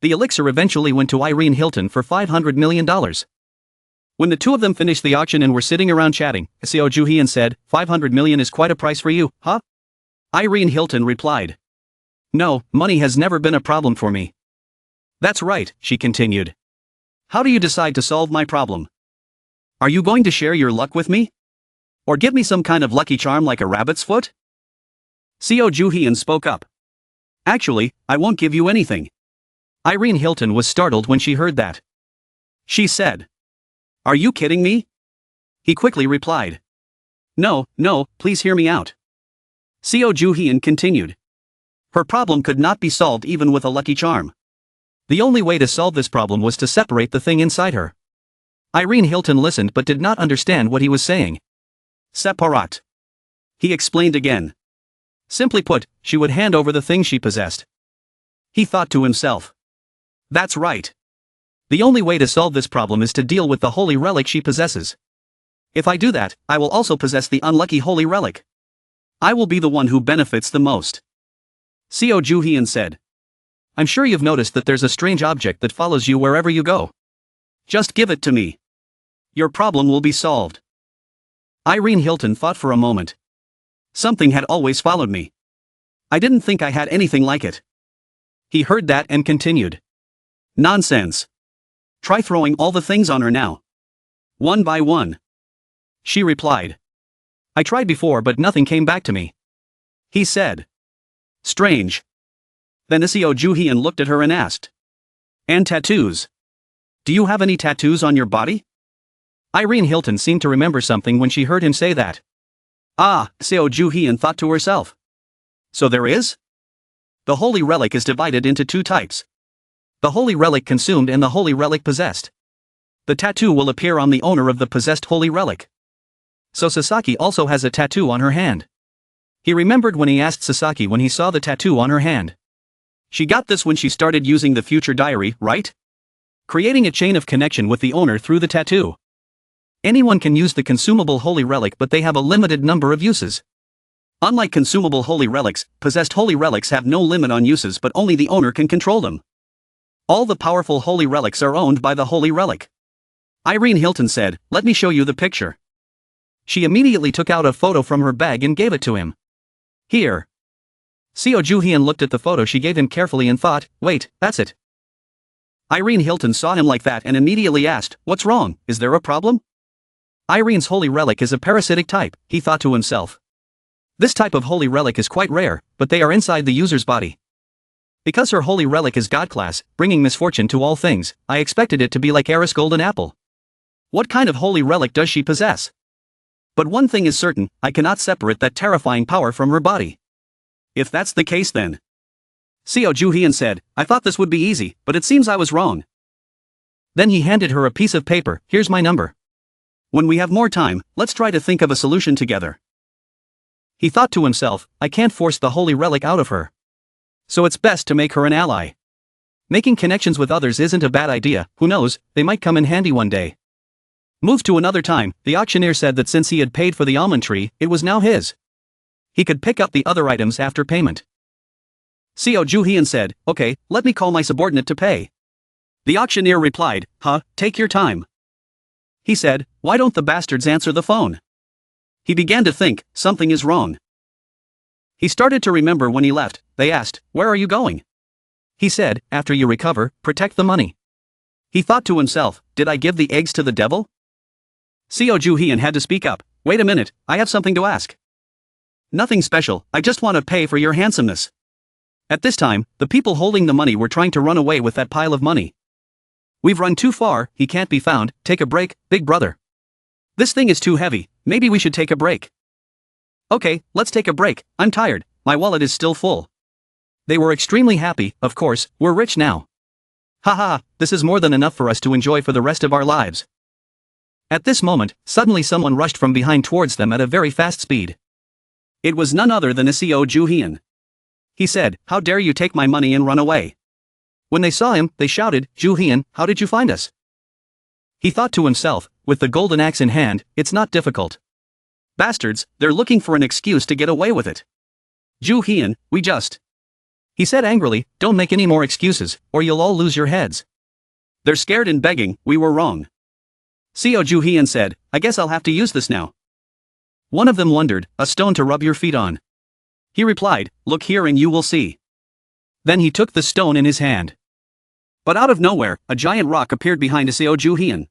The elixir eventually went to Irene Hilton for $500 million. When the two of them finished the auction and were sitting around chatting, Seo Joo-hyun said, $500 million is quite a price for you, huh? Irene Hilton replied. No, money has never been a problem for me. That's right, she continued. How do you decide to solve my problem? Are you going to share your luck with me? Or give me some kind of lucky charm like a rabbit's foot? Seo Joo-hyun spoke up. Actually, I won't give you anything. Irene Hilton was startled when she heard that. She said. Are you kidding me? He quickly replied. No, please hear me out. Seo Joo-hyun continued. Her problem could not be solved even with a lucky charm. The only way to solve this problem was to separate the thing inside her. Irene Hilton listened but did not understand what he was saying. Separat. He explained again. Simply put, she would hand over the thing she possessed. He thought to himself. That's right. The only way to solve this problem is to deal with the holy relic she possesses. If I do that, I will also possess the unlucky holy relic. I will be the one who benefits the most. Seo Joo-hyun said. I'm sure you've noticed that there's a strange object that follows you wherever you go. Just give it to me. Your problem will be solved. Irene Hilton thought for a moment. Something had always followed me. I didn't think I had anything like it. He heard that and continued. Nonsense. Try throwing all the things on her now. One by one. She replied. I tried before but nothing came back to me. He said. Strange. Then Seo Joo-hyun looked at her and asked. And tattoos? Do you have any tattoos on your body? Irene Hilton seemed to remember something when she heard him say that. Ah, Seo Joo-hyun thought to herself. So there is? The holy relic is divided into two types. The holy relic consumed and the holy relic possessed. The tattoo will appear on the owner of the possessed holy relic. So Sasaki also has a tattoo on her hand. He remembered when he asked Sasaki when he saw the tattoo on her hand. She got this when she started using the future diary, right? Creating a chain of connection with the owner through the tattoo. Anyone can use the consumable holy relic but they have a limited number of uses. Unlike consumable holy relics, possessed holy relics have no limit on uses but only the owner can control them. All the powerful holy relics are owned by the holy relic. Irene Hilton said, let me show you the picture. She immediately took out a photo from her bag and gave it to him. Here. Seo Joo-hyun looked at the photo she gave him carefully and thought, wait, that's it. Irene Hilton saw him like that and immediately asked, what's wrong, is there a problem? Irene's holy relic is a parasitic type, he thought to himself. This type of holy relic is quite rare, but they are inside the user's body. Because her holy relic is God class, bringing misfortune to all things, I expected it to be like Eris Golden Apple. What kind of holy relic does she possess? But one thing is certain, I cannot separate that terrifying power from her body. If that's the case then. Seo Joo-hyun said, I thought this would be easy, but it seems I was wrong. Then he handed her a piece of paper, here's my number. When we have more time, let's try to think of a solution together. He thought to himself, I can't force the holy relic out of her. So it's best to make her an ally. Making connections with others isn't a bad idea, who knows, they might come in handy one day. Moved to another time, the auctioneer said that since he had paid for the almond tree, it was now his. He could pick up the other items after payment. Seo Ju-hyun said, okay, let me call my subordinate to pay. The auctioneer replied, take your time. He said, why don't the bastards answer the phone? He began to think, something is wrong. He started to remember when he left. They asked, where are you going? He said, after you recover, protect the money. He thought to himself, did I give the eggs to the devil? Seo Ju-hyun had to speak up, wait a minute, I have something to ask. Nothing special, I just want to pay for your handsomeness. At this time, the people holding the money were trying to run away with that pile of money. We've run too far, he can't be found, take a break, big brother. This thing is too heavy, maybe we should take a break. Okay, let's take a break, I'm tired, my wallet is still full. They were extremely happy, of course, we're rich now. Haha, this is more than enough for us to enjoy for the rest of our lives. At this moment, suddenly someone rushed from behind towards them at a very fast speed. It was none other than Seo Ju-hyun. He said, how dare you take my money and run away? When they saw him, they shouted, Ju-hyun, how did you find us? He thought to himself, with the golden axe in hand, it's not difficult. Bastards, they're looking for an excuse to get away with it. Ju-hyun, we just. He said angrily, don't make any more excuses, or you'll all lose your heads. They're scared and begging, we were wrong. Seo Ju-hyun said, I guess I'll have to use this now. One of them wondered, a stone to rub your feet on. He replied, look here and you will see. Then he took the stone in his hand. But out of nowhere, a giant rock appeared behind Seo Ju-hyun.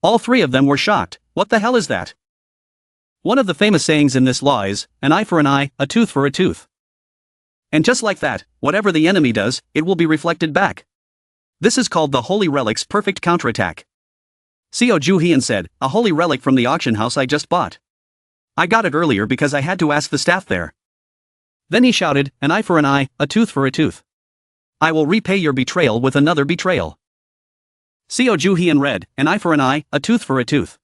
All three of them were shocked, what the hell is that? One of the famous sayings in this law is, an eye for an eye, a tooth for a tooth. And just like that, whatever the enemy does, it will be reflected back. This is called the Holy Relic's perfect counterattack. Seo Ju-hyun said, a holy relic from the auction house I just bought. I got it earlier because I had to ask the staff there. Then he shouted, an eye for an eye, a tooth for a tooth. I will repay your betrayal with another betrayal. Seo Ju-hyun read, an eye for an eye, a tooth for a tooth.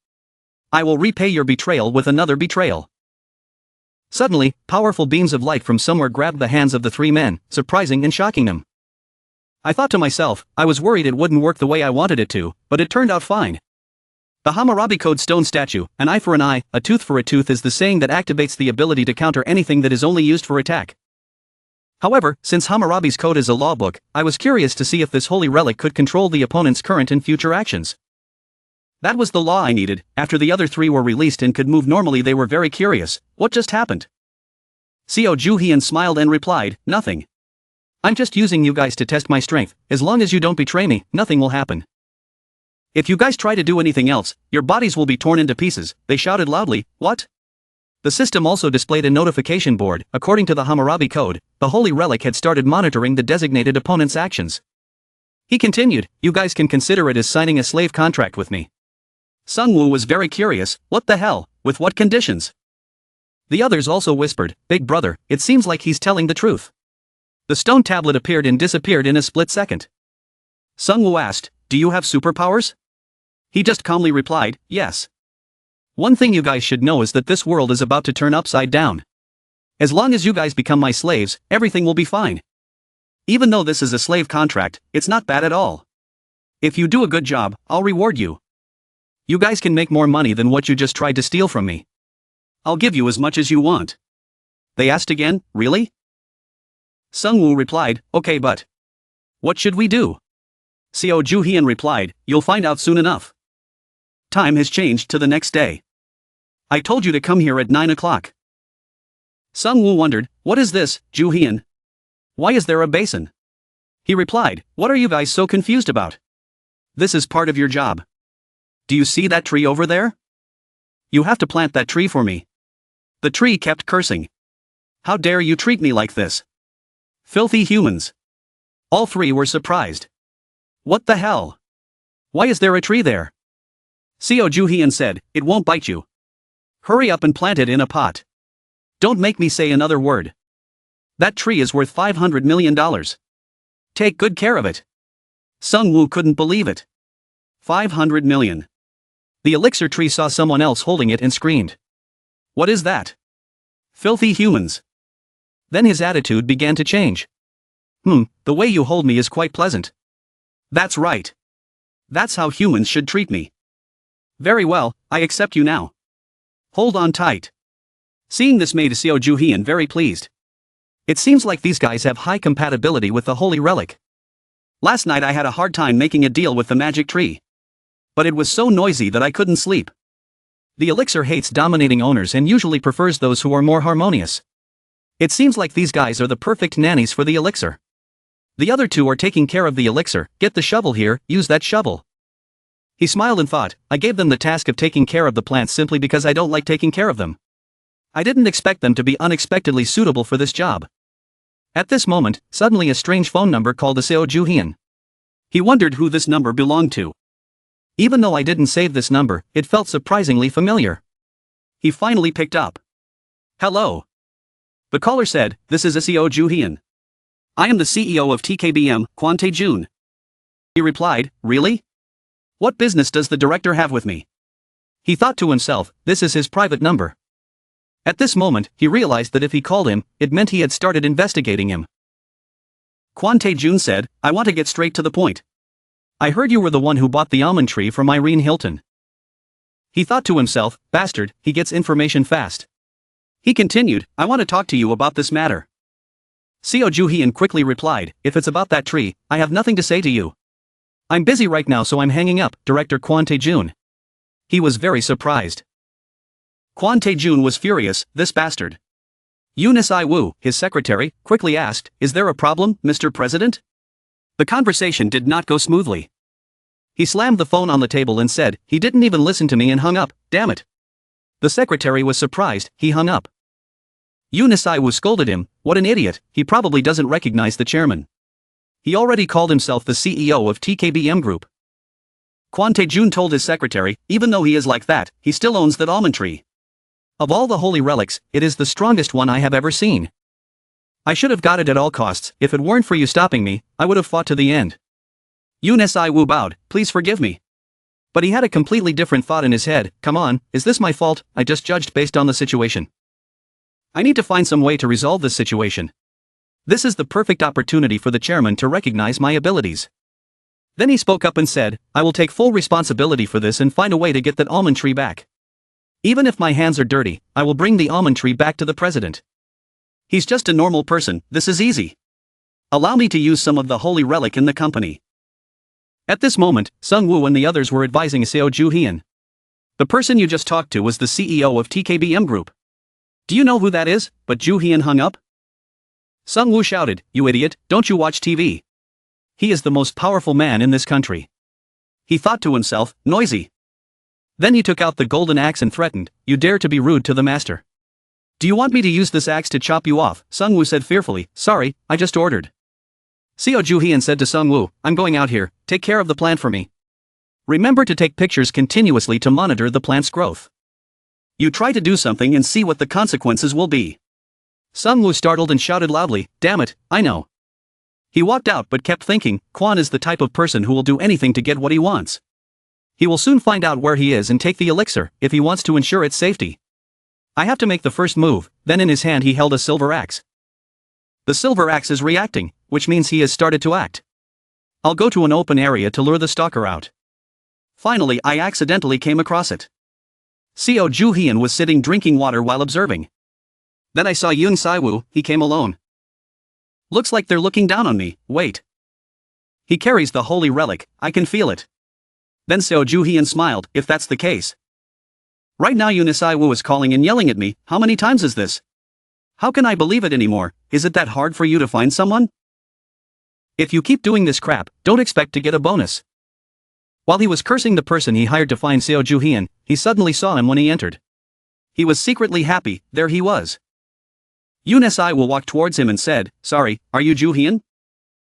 I will repay your betrayal with another betrayal. Suddenly, powerful beams of light from somewhere grabbed the hands of the three men, surprising and shocking them. I thought to myself, I was worried it wouldn't work the way I wanted it to, but it turned out fine. The Hammurabi Code stone statue, an eye for an eye, a tooth for a tooth is the saying that activates the ability to counter anything that is only used for attack. However, since Hammurabi's code is a law book, I was curious to see if this holy relic could control the opponent's current and future actions. That was the law I needed. After the other three were released and could move normally, they were very curious, what just happened? Seo Ju-hyun smiled and replied, nothing. I'm just using you guys to test my strength, as long as you don't betray me, nothing will happen. If you guys try to do anything else, your bodies will be torn into pieces, they shouted loudly, what? The system also displayed a notification board. According to the Hammurabi Code, the Holy Relic had started monitoring the designated opponent's actions. He continued, you guys can consider it as signing a slave contract with me. Sungwoo was very curious, what the hell, with what conditions? The others also whispered, big brother, it seems like he's telling the truth. The stone tablet appeared and disappeared in a split second. Sungwoo asked, do you have superpowers? He just calmly replied, yes. One thing you guys should know is that this world is about to turn upside down. As long as you guys become my slaves, everything will be fine. Even though this is a slave contract, it's not bad at all. If you do a good job, I'll reward you. You guys can make more money than what you just tried to steal from me. I'll give you as much as you want. They asked again, really? Sungwoo replied, okay, but what should we do? Seo Ju-hyun replied, you'll find out soon enough. Time has changed to the next day. I told you to come here at 9 o'clock. Sungwoo wondered, what is this, Ju-hyun? Why is there a basin? He replied, what are you guys so confused about? This is part of your job. Do you see that tree over there? You have to plant that tree for me. The tree kept cursing. How dare you treat me like this? Filthy humans. All three were surprised. What the hell? Why is there a tree there? Seo Ju-hyun said, it won't bite you. Hurry up and plant it in a pot. Don't make me say another word. That tree is worth $500 million. Take good care of it. Sungwoo couldn't believe it. 500 million. The elixir tree saw someone else holding it and screamed. What is that? Filthy humans. Then his attitude began to change. The way you hold me is quite pleasant. That's right. That's how humans should treat me. Very well, I accept you now. Hold on tight. Seeing this made Seo Ju-hyun very pleased. It seems like these guys have high compatibility with the holy relic. Last night I had a hard time making a deal with the magic tree. But it was so noisy that I couldn't sleep. The elixir hates dominating owners and usually prefers those who are more harmonious. It seems like these guys are the perfect nannies for the elixir. The other two are taking care of the elixir. Get the shovel here, use that shovel. He smiled and thought, I gave them the task of taking care of the plants simply because I don't like taking care of them. I didn't expect them to be unexpectedly suitable for this job. At this moment, suddenly a strange phone number called Seo Ju-hyun. He wondered who this number belonged to. Even though I didn't save this number, it felt surprisingly familiar. He finally picked up. Hello. The caller said, this is Seo Ju-hyun. I am the CEO of TKBM, Quan Tae-jun. He replied, really? What business does the director have with me? He thought to himself, this is his private number. At this moment, he realized that if he called him, it meant he had started investigating him. Quan Tae-jun said, I want to get straight to the point. I heard you were the one who bought the almond tree from Irene Hilton. He thought to himself, bastard, he gets information fast. He continued, I want to talk to you about this matter. Seo Ju-hyun quickly replied, if it's about that tree, I have nothing to say to you. I'm busy right now so I'm hanging up, Director Quan Tae-jun. He was very surprised. Quan Tae-jun was furious, this bastard. Yoon Si-woo, his secretary, quickly asked, is there a problem, Mr. President? The conversation did not go smoothly. He slammed the phone on the table and said, he didn't even listen to me and hung up, damn it. The secretary was surprised, he hung up. Yoon Si-woo scolded him, what an idiot, he probably doesn't recognize the chairman. He already called himself the CEO of TKBM Group. Quan Tae-jun told his secretary, even though he is like that, he still owns that almond tree. Of all the holy relics, it is the strongest one I have ever seen. I should have got it at all costs, if it weren't for you stopping me, I would have fought to the end. Yoon Si-woo bowed, please forgive me. But he had a completely different thought in his head, come on, is this my fault, I just judged based on the situation. I need to find some way to resolve this situation. This is the perfect opportunity for the chairman to recognize my abilities. Then he spoke up and said, I will take full responsibility for this and find a way to get that almond tree back. Even if my hands are dirty, I will bring the almond tree back to the president. He's just a normal person, this is easy. Allow me to use some of the holy relic in the company. At this moment, Sung-woo and the others were advising Seo Ju-hyun. The person you just talked to was the CEO of TKBM Group. Do you know who that is? But Ju-hyun hung up. Sung-woo shouted, you idiot, don't you watch TV? He is the most powerful man in this country. He thought to himself, noisy. Then he took out the golden axe and threatened, you dare to be rude to the master. Do you want me to use this axe to chop you off? Sung-woo said fearfully, sorry, I just ordered. Seo Ju-hyun said to Sung-woo, I'm going out here, take care of the plant for me. Remember to take pictures continuously to monitor the plant's growth. You try to do something and see what the consequences will be. Sung-woo startled and shouted loudly, damn it, I know. He walked out but kept thinking, Quan is the type of person who will do anything to get what he wants. He will soon find out where he is and take the elixir, if he wants to ensure its safety. I have to make the first move. Then in his hand he held a silver axe. The silver axe is reacting, which means he has started to act. I'll go to an open area to lure the stalker out. Finally I accidentally came across it. Seo Ju-hyun was sitting drinking water while observing. Then I saw Yoon Si-woo, he came alone. Looks like they're looking down on me, wait. He carries the holy relic, I can feel it. Then Seo Ju-hyun smiled, if that's the case. Right now Yoon Si-woo is calling and yelling at me, how many times is this? How can I believe it anymore, is it that hard for you to find someone? If you keep doing this crap, don't expect to get a bonus. While he was cursing the person he hired to find Seo Ju-hyun, he suddenly saw him when he entered. He was secretly happy, there he was. Yoon Si-woo walked towards him and said, sorry, are you Ju-hyun?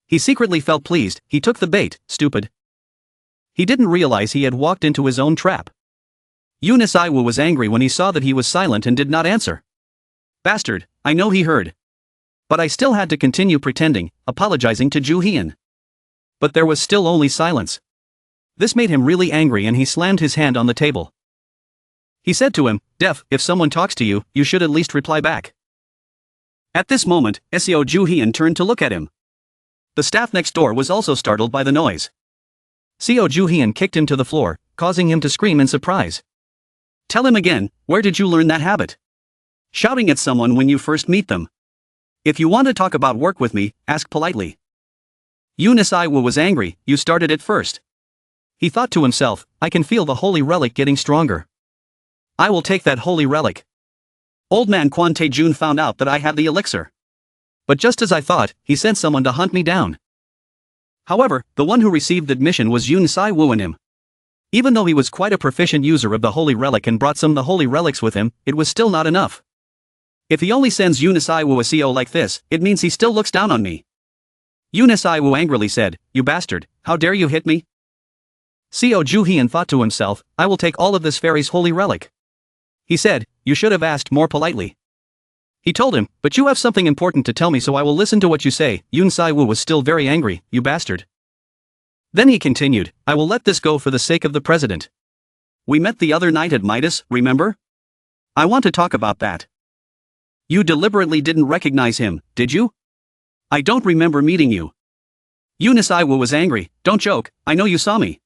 He secretly felt pleased, he took the bait, stupid. He didn't realize he had walked into his own trap. Yoon Si-woo was angry when he saw that he was silent and did not answer. Bastard, I know he heard. But I still had to continue pretending, apologizing to Ju-hyun. But there was still only silence. This made him really angry and he slammed his hand on the table. He said to him, Def, if someone talks to you, you should at least reply back. At this moment, Seo Ju-hyun turned to look at him. The staff next door was also startled by the noise. Seo Ju-hyun kicked him to the floor, causing him to scream in surprise. Tell him again, where did you learn that habit? Shouting at someone when you first meet them. If you want to talk about work with me, ask politely. Yoon Se-woo was angry, you started it first. He thought to himself, I can feel the holy relic getting stronger. I will take that holy relic. Old man Quan Tae-jun found out that I had the elixir. But just as I thought, he sent someone to hunt me down. However, the one who received admission was Yoon Se-woo and him. Even though he was quite a proficient user of the holy relic and brought some of the holy relics with him, it was still not enough. If he only sends Yoon Se-woo a CO like this, it means he still looks down on me. Yoon Se-woo angrily said, you bastard, how dare you hit me? Seo Ju-hyun thought to himself, I will take all of this fairy's holy relic. He said, you should have asked more politely. He told him, but you have something important to tell me so I will listen to what you say. Yoon Se-woo was still very angry, you bastard. Then he continued, I will let this go for the sake of the president. We met the other night at Midas, remember? I want to talk about that. You deliberately didn't recognize him, did you? I don't remember meeting you. Yoon Se-woo was angry, don't joke, I know you saw me.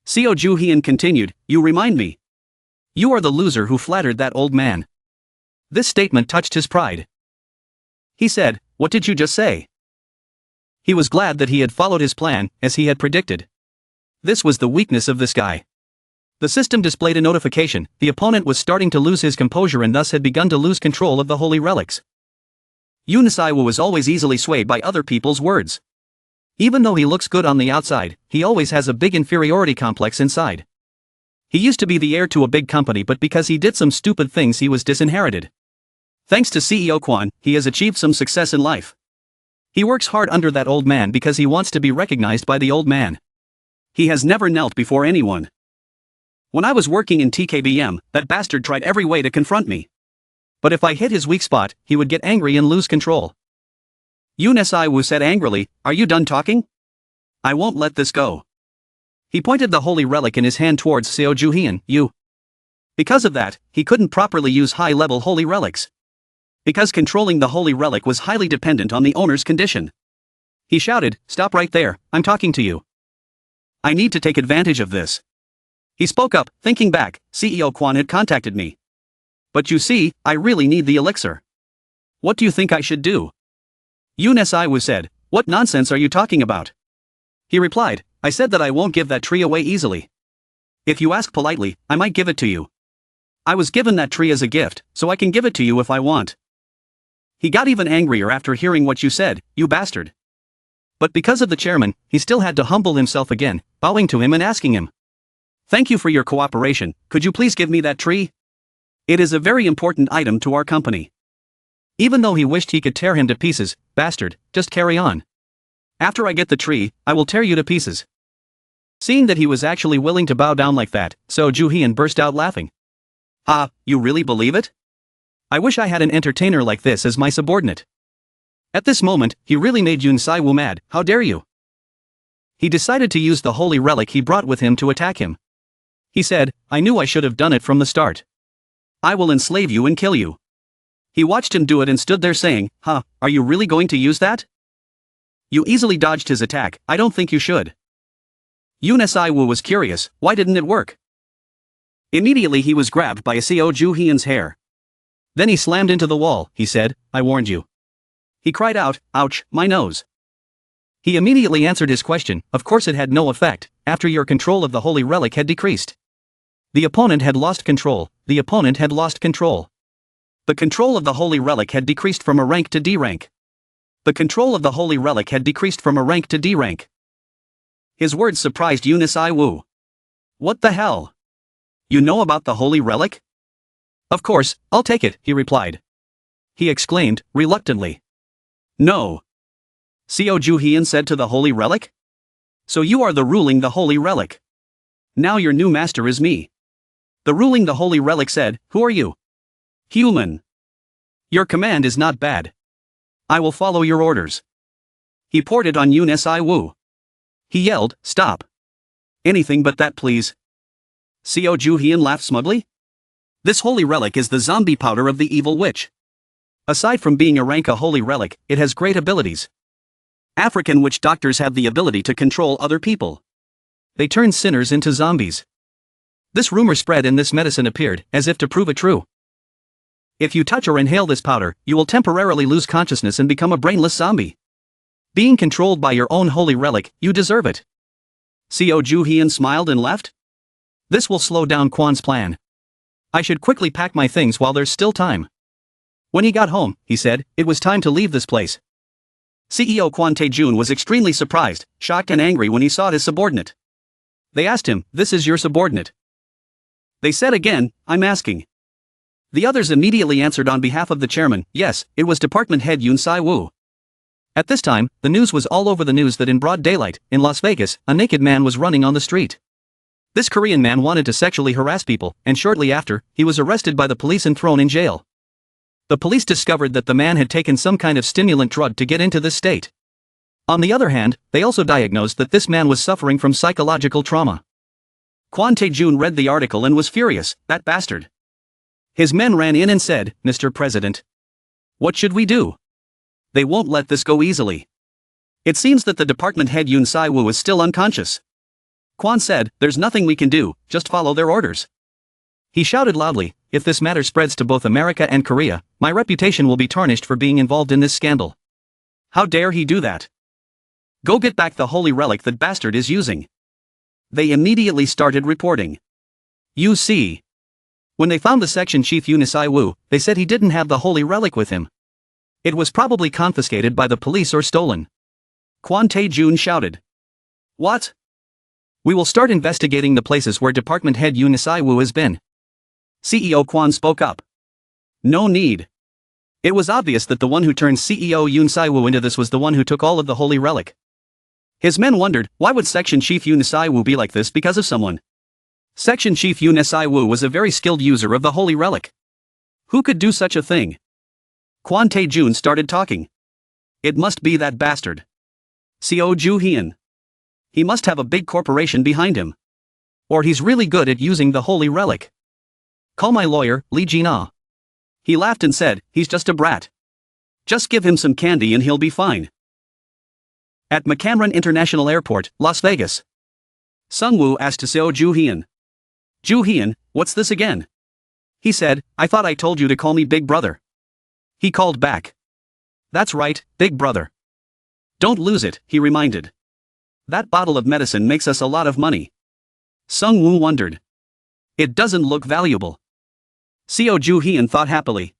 Seo Ju-hyun continued, you remind me. You are the loser who flattered that old man. This statement touched his pride. He said, what did you just say? He was glad that he had followed his plan, as he had predicted. This was the weakness of this guy. The system displayed a notification, the opponent was starting to lose his composure and thus had begun to lose control of the holy relics. Yoon Se-woo was always easily swayed by other people's words. Even though he looks good on the outside, he always has a big inferiority complex inside. He used to be the heir to a big company, but because he did some stupid things he was disinherited. Thanks to CEO Quan, he has achieved some success in life. He works hard under that old man because he wants to be recognized by the old man. He has never knelt before anyone. When I was working in TKBM, that bastard tried every way to confront me. But if I hit his weak spot, he would get angry and lose control. Yoon Se-woo said angrily, are you done talking? I won't let this go. He pointed the holy relic in his hand towards Seo Ju-hyun, you. Because of that, he couldn't properly use high-level holy relics. Because controlling the holy relic was highly dependent on the owner's condition. He shouted, stop right there, I'm talking to you. I need to take advantage of this. He spoke up, thinking back, CEO Quan had contacted me. But you see, I really need the elixir. What do you think I should do? Yoon Se-woo said, what nonsense are you talking about? He replied, I said that I won't give that tree away easily. If you ask politely, I might give it to you. I was given that tree as a gift, so I can give it to you if I want. He got even angrier after hearing what you said, you bastard. But because of the chairman, he still had to humble himself again, bowing to him and asking him. Thank you for your cooperation, could you please give me that tree? It is a very important item to our company. Even though he wished he could tear him to pieces, bastard, just carry on. After I get the tree, I will tear you to pieces. Seeing that he was actually willing to bow down like that, Seo Ju-hyun burst out laughing. Ah, you really believe it? I wish I had an entertainer like this as my subordinate. At this moment, he really made Yoon Se-woo mad, how dare you? He decided to use the holy relic he brought with him to attack him. He said, I knew I should have done it from the start. I will enslave you and kill you. He watched him do it and stood there saying, huh, are you really going to use that? You easily dodged his attack, I don't think you should. Yoon Se-woo was curious, why didn't it work? Immediately he was grabbed by Seo Ju-hyun's hair. Then he slammed into the wall, he said, I warned you. He cried out, ouch, my nose. He immediately answered his question, of course it had no effect, after your control of the holy relic had decreased. The opponent had lost control, the opponent had lost control. The control of the holy relic had decreased from a rank to D rank. The control of the holy relic had decreased from a rank to D rank. His words surprised Yoon Se-woo. What the hell? You know about the holy relic? Of course, I'll take it, he replied. He exclaimed, reluctantly. No. Seo Ju-hyun said to the holy relic? So you are the ruling the holy relic. Now your new master is me. The ruling the holy relic said, who are you? Human. Your command is not bad. I will follow your orders. He poured it on Yoon Se-woo. He yelled, stop. Anything but that please. Seo Ju-hyun laughed smugly. This holy relic is the zombie powder of the evil witch. Aside from being a rank a holy relic, it has great abilities. African witch doctors have the ability to control other people. They turn sinners into zombies. This rumor spread and this medicine appeared, as if to prove it true. If you touch or inhale this powder, you will temporarily lose consciousness and become a brainless zombie. Being controlled by your own holy relic, you deserve it. Seo Ju-hyun smiled and left. This will slow down Quan's plan. I should quickly pack my things while there's still time. When he got home, he said, it was time to leave this place. CEO Quan Tae-jun was extremely surprised, shocked and angry when he saw his subordinate. They asked him, this is your subordinate? They said again, I'm asking. The others immediately answered on behalf of the chairman, yes, it was department head Yoon Sai-woo. At this time, the news was all over the news that in broad daylight, in Las Vegas, a naked man was running on the street. This Korean man wanted to sexually harass people, and shortly after, he was arrested by the police and thrown in jail. The police discovered that the man had taken some kind of stimulant drug to get into this state. On the other hand, they also diagnosed that this man was suffering from psychological trauma. Quan Tae-jun read the article and was furious, that bastard. His men ran in and said, Mr. President. What should we do? They won't let this go easily. It seems that the department head Yoon Sai-woo is still unconscious. Quan said, there's nothing we can do, just follow their orders. He shouted loudly, if this matter spreads to both America and Korea, my reputation will be tarnished for being involved in this scandal. How dare he do that? Go get back the holy relic that bastard is using. They immediately started reporting. You see. When they found the section chief Yoon Sai-woo, they said he didn't have the holy relic with him. It was probably confiscated by the police or stolen. Quan Tae-jun shouted. What? We will start investigating the places where department head Yoon Sai-woo has been. CEO Quan spoke up. No need. It was obvious that the one who turned CEO Yoon Sai-woo into this was the one who took all of the holy relic. His men wondered, why would Section Chief Yoon Sai-woo be like this because of someone? Section Chief Yoon Sai-woo was a very skilled user of the holy relic. Who could do such a thing? Quan Tae-jun started talking. It must be that bastard. Seo Ju-hyun. He must have a big corporation behind him. Or he's really good at using the holy relic. Call my lawyer, Lee Jin-ah. He laughed and said, he's just a brat. Just give him some candy and he'll be fine. At McCamran International Airport, Las Vegas. Sung-woo asked Seo Ju-hyun. Ju-hyun, what's this again? He said, I thought I told you to call me Big Brother. He called back. That's right, Big Brother. Don't lose it, he reminded. That bottle of medicine makes us a lot of money. Sung-woo wondered. It doesn't look valuable. Seo Ju-hyun thought happily.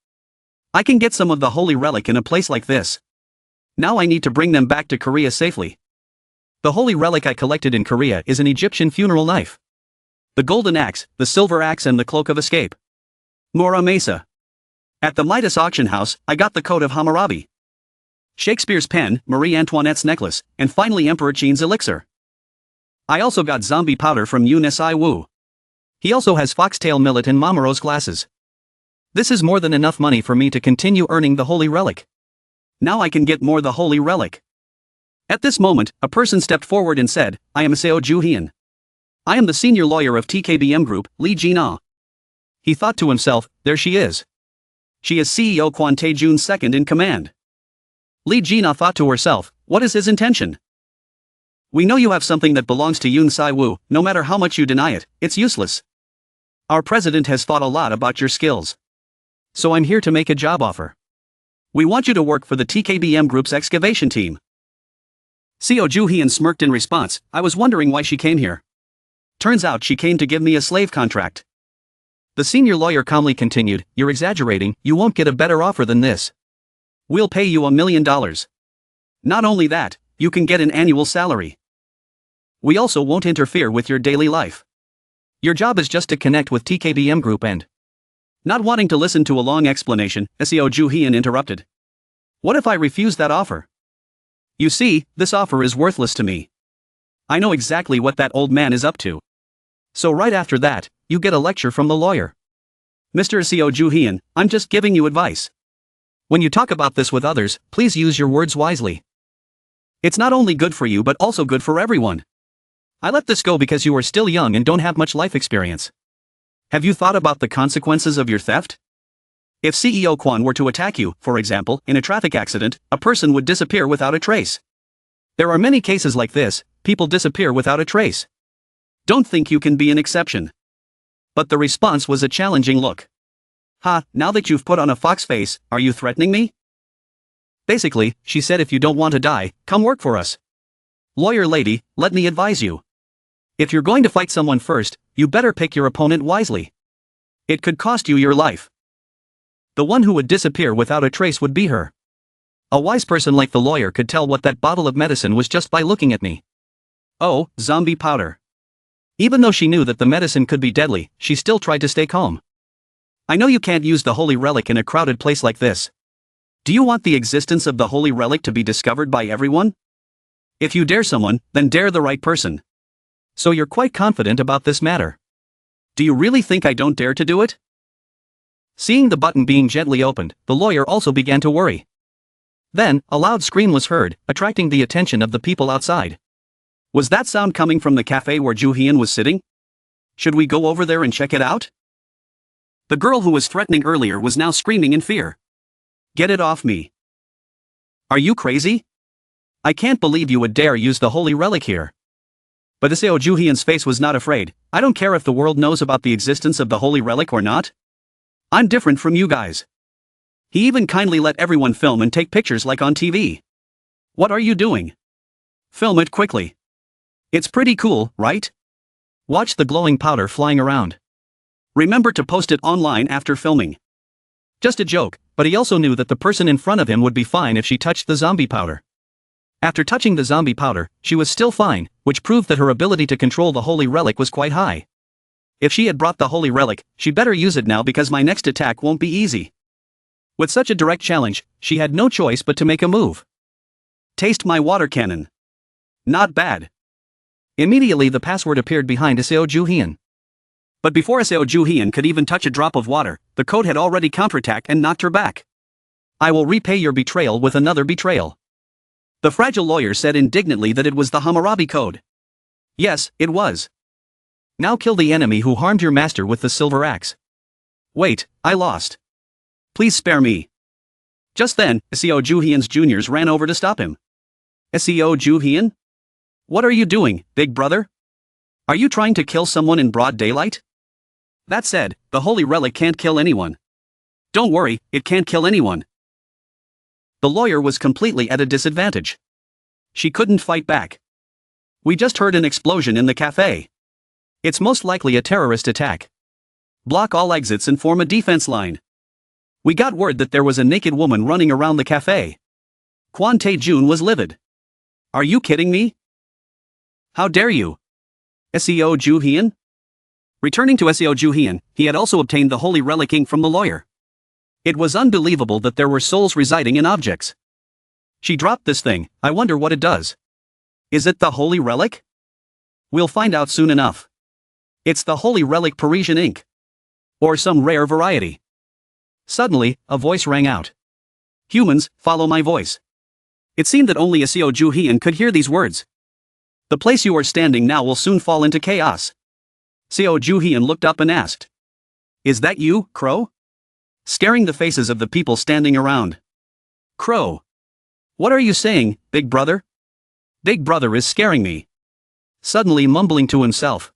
I can get some of the holy relic in a place like this. Now I need to bring them back to Korea safely. The holy relic I collected in Korea is an Egyptian funeral knife. The golden axe, the silver axe and the cloak of escape. Mora Mesa. At the Midas auction house, I got the coat of Hammurabi. Shakespeare's pen, Marie Antoinette's necklace, and finally Emperor Qin's elixir. I also got zombie powder from Yoon Sai-woo. He also has foxtail millet and Mamoru's glasses. This is more than enough money for me to continue earning the holy relic. Now I can get more the holy relic. At this moment, a person stepped forward and said, I am Seo Ju-hyun. I am the senior lawyer of TKBM Group, Lee Jin-ah. He thought to himself, there she is. She is CEO Quan Tae-jun's second in command. Lee Jin-ah thought to herself, what is his intention? We know you have something that belongs to Yoon Sai-woo, no matter how much you deny it, it's useless. Our president has thought a lot about your skills. So I'm here to make a job offer. We want you to work for the TKBM Group's excavation team. Seo Ju-hyun smirked in response, I was wondering why she came here. Turns out she came to give me a slave contract. The senior lawyer calmly continued, you're exaggerating, you won't get a better offer than this. We'll pay you $1 million. Not only that, you can get an annual salary. We also won't interfere with your daily life. Your job is just to connect with TKBM Group and... Not wanting to listen to a long explanation, Seo Ju-hyun interrupted. What if I refuse that offer? You see, this offer is worthless to me. I know exactly what that old man is up to. So right after that, you get a lecture from the lawyer. Mr. Seo Ju-hyun, I'm just giving you advice. When you talk about this with others, please use your words wisely. It's not only good for you but also good for everyone. I let this go because you are still young and don't have much life experience. Have you thought about the consequences of your theft? If CEO Quan were to attack you, for example, in a traffic accident, a person would disappear without a trace. There are many cases like this, people disappear without a trace. Don't think you can be an exception. But the response was a challenging look. Ha, now that you've put on a fox face, are you threatening me? Basically, she said if you don't want to die, come work for us. Lawyer lady, let me advise you. If you're going to fight someone first, you better pick your opponent wisely. It could cost you your life. The one who would disappear without a trace would be her. A wise person like the lawyer could tell what that bottle of medicine was just by looking at me. Oh, zombie powder. Even though she knew that the medicine could be deadly, she still tried to stay calm. I know you can't use the holy relic in a crowded place like this. Do you want the existence of the holy relic to be discovered by everyone? If you dare someone, then dare the right person. So you're quite confident about this matter. Do you really think I don't dare to do it? Seeing the button being gently opened, the lawyer also began to worry. Then, a loud scream was heard, attracting the attention of the people outside. Was that sound coming from the cafe where Ju Hyun was sitting? Should we go over there and check it out? The girl who was threatening earlier was now screaming in fear. Get it off me. Are you crazy? I can't believe you would dare use the holy relic here. But Seo Ju Hyun's face was not afraid. I don't care if the world knows about the existence of the holy relic or not. I'm different from you guys. He even kindly let everyone film and take pictures like on TV. What are you doing? Film it quickly. It's pretty cool, right? Watch the glowing powder flying around. Remember to post it online after filming. Just a joke, but he also knew that the person in front of him would be fine if she touched the zombie powder. After touching the zombie powder, she was still fine, which proved that her ability to control the holy relic was quite high. If she had brought the holy relic, she better use it now because my next attack won't be easy. With such a direct challenge, she had no choice but to make a move. Taste my water cannon. Not bad. Immediately the password appeared behind Seo Ju Hyun. But before Seo Ju Hyun could even touch a drop of water, the code had already counterattacked and knocked her back. I will repay your betrayal with another betrayal. The fragile lawyer said indignantly that it was the Hammurabi code. Yes, it was. Now kill the enemy who harmed your master with the silver axe. Wait, I lost. Please spare me. Just then, Seo Ju Hyun's juniors ran over to stop him. Seo Ju Hyun? What are you doing, big brother? Are you trying to kill someone in broad daylight? That said, the holy relic can't kill anyone. Don't worry, it can't kill anyone. The lawyer was completely at a disadvantage. She couldn't fight back. We just heard an explosion in the cafe. It's most likely a terrorist attack. Block all exits and form a defense line. We got word that there was a naked woman running around the cafe. Kwon Tae-jun was livid. Are you kidding me? How dare you? Seo Ju Hyun? Returning to Seo Ju Hyun, he had also obtained the holy relic ink from the lawyer. It was unbelievable that there were souls residing in objects. She dropped this thing, I wonder what it does. Is it the holy relic? We'll find out soon enough. It's the holy relic Parisian ink. Or some rare variety. Suddenly, a voice rang out. Humans, follow my voice. It seemed that only Seo Ju Hyun could hear these words. The place you are standing now will soon fall into chaos. Seo Ju Hyun looked up and asked. Is that you, Crow? Scaring the faces of the people standing around. Crow. What are you saying, big brother? Big brother is scaring me. Suddenly mumbling to himself.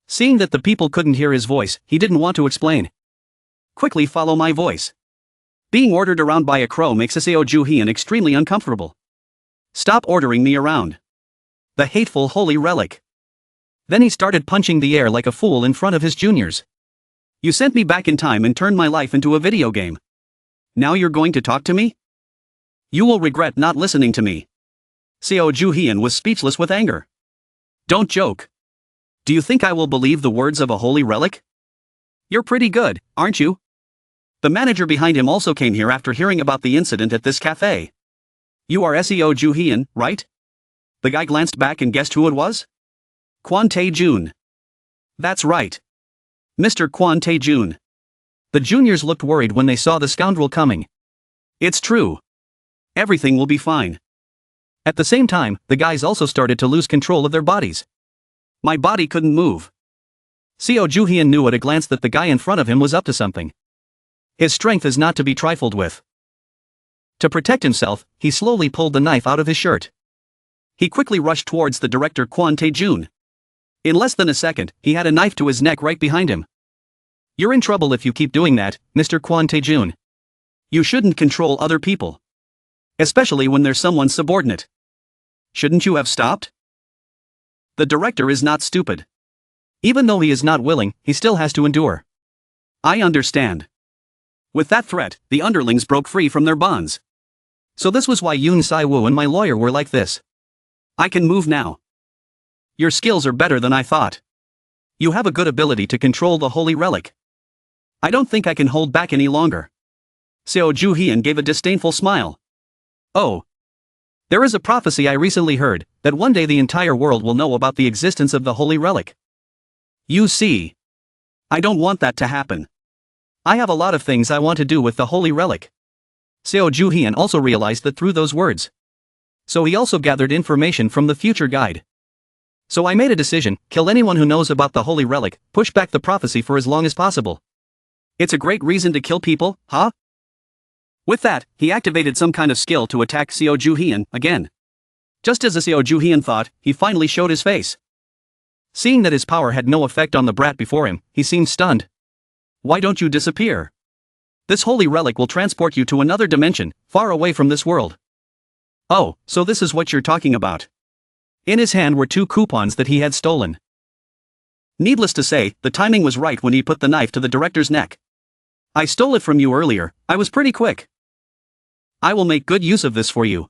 Seeing that the people couldn't hear his voice, he didn't want to explain. Quickly follow my voice. Being ordered around by a crow makes Seo Ju Hyun extremely uncomfortable. Stop ordering me around. The hateful holy relic. Then he started punching the air like a fool in front of his juniors. You sent me back in time and turned my life into a video game. Now you're going to talk to me? You will regret not listening to me. Seo Ju Hyun was speechless with anger. Don't joke. Do you think I will believe the words of a holy relic? You're pretty good, aren't you? The manager behind him also came here after hearing about the incident at this cafe. You are Seo Ju Hyun, right? The guy glanced back and guessed who it was? Kwon Tae-jun. That's right. Mr. Kwon Tae-jun. The juniors looked worried when they saw the scoundrel coming. It's true. Everything will be fine. At the same time, the guys also started to lose control of their bodies. My body couldn't move. Seo Ju Hyun knew at a glance that the guy in front of him was up to something. His strength is not to be trifled with. To protect himself, he slowly pulled the knife out of his shirt. He quickly rushed towards the director Quan Tae-jun. In less than a second, he had a knife to his neck right behind him. You're in trouble if you keep doing that, Mr. Quan Tae-jun. You shouldn't control other people. Especially when they're someone's subordinate. Shouldn't you have stopped? The director is not stupid. Even though he is not willing, he still has to endure. I understand. With that threat, the underlings broke free from their bonds. So this was why Yoon Sai-woo and my lawyer were like this. I can move now. Your skills are better than I thought. You have a good ability to control the holy relic. I don't think I can hold back any longer. Seo Ju-hyun gave a disdainful smile. Oh. There is a prophecy I recently heard, that one day the entire world will know about the existence of the holy relic. You see. I don't want that to happen. I have a lot of things I want to do with the holy relic. Seo Ju-hyun also realized that through those words. So he also gathered information from the future guide. So I made a decision, kill anyone who knows about the holy relic, push back the prophecy for as long as possible. It's a great reason to kill people, huh? With that, he activated some kind of skill to attack Seo Ju-hyun again. Just as Seo Ju-hyun thought, he finally showed his face. Seeing that his power had no effect on the brat before him, he seemed stunned. Why don't you disappear? This holy relic will transport you to another dimension, far away from this world. Oh, so this is what you're talking about. In his hand were 2 coupons that he had stolen. Needless to say, the timing was right when he put the knife to the director's neck. I stole it from you earlier, I was pretty quick. I will make good use of this for you.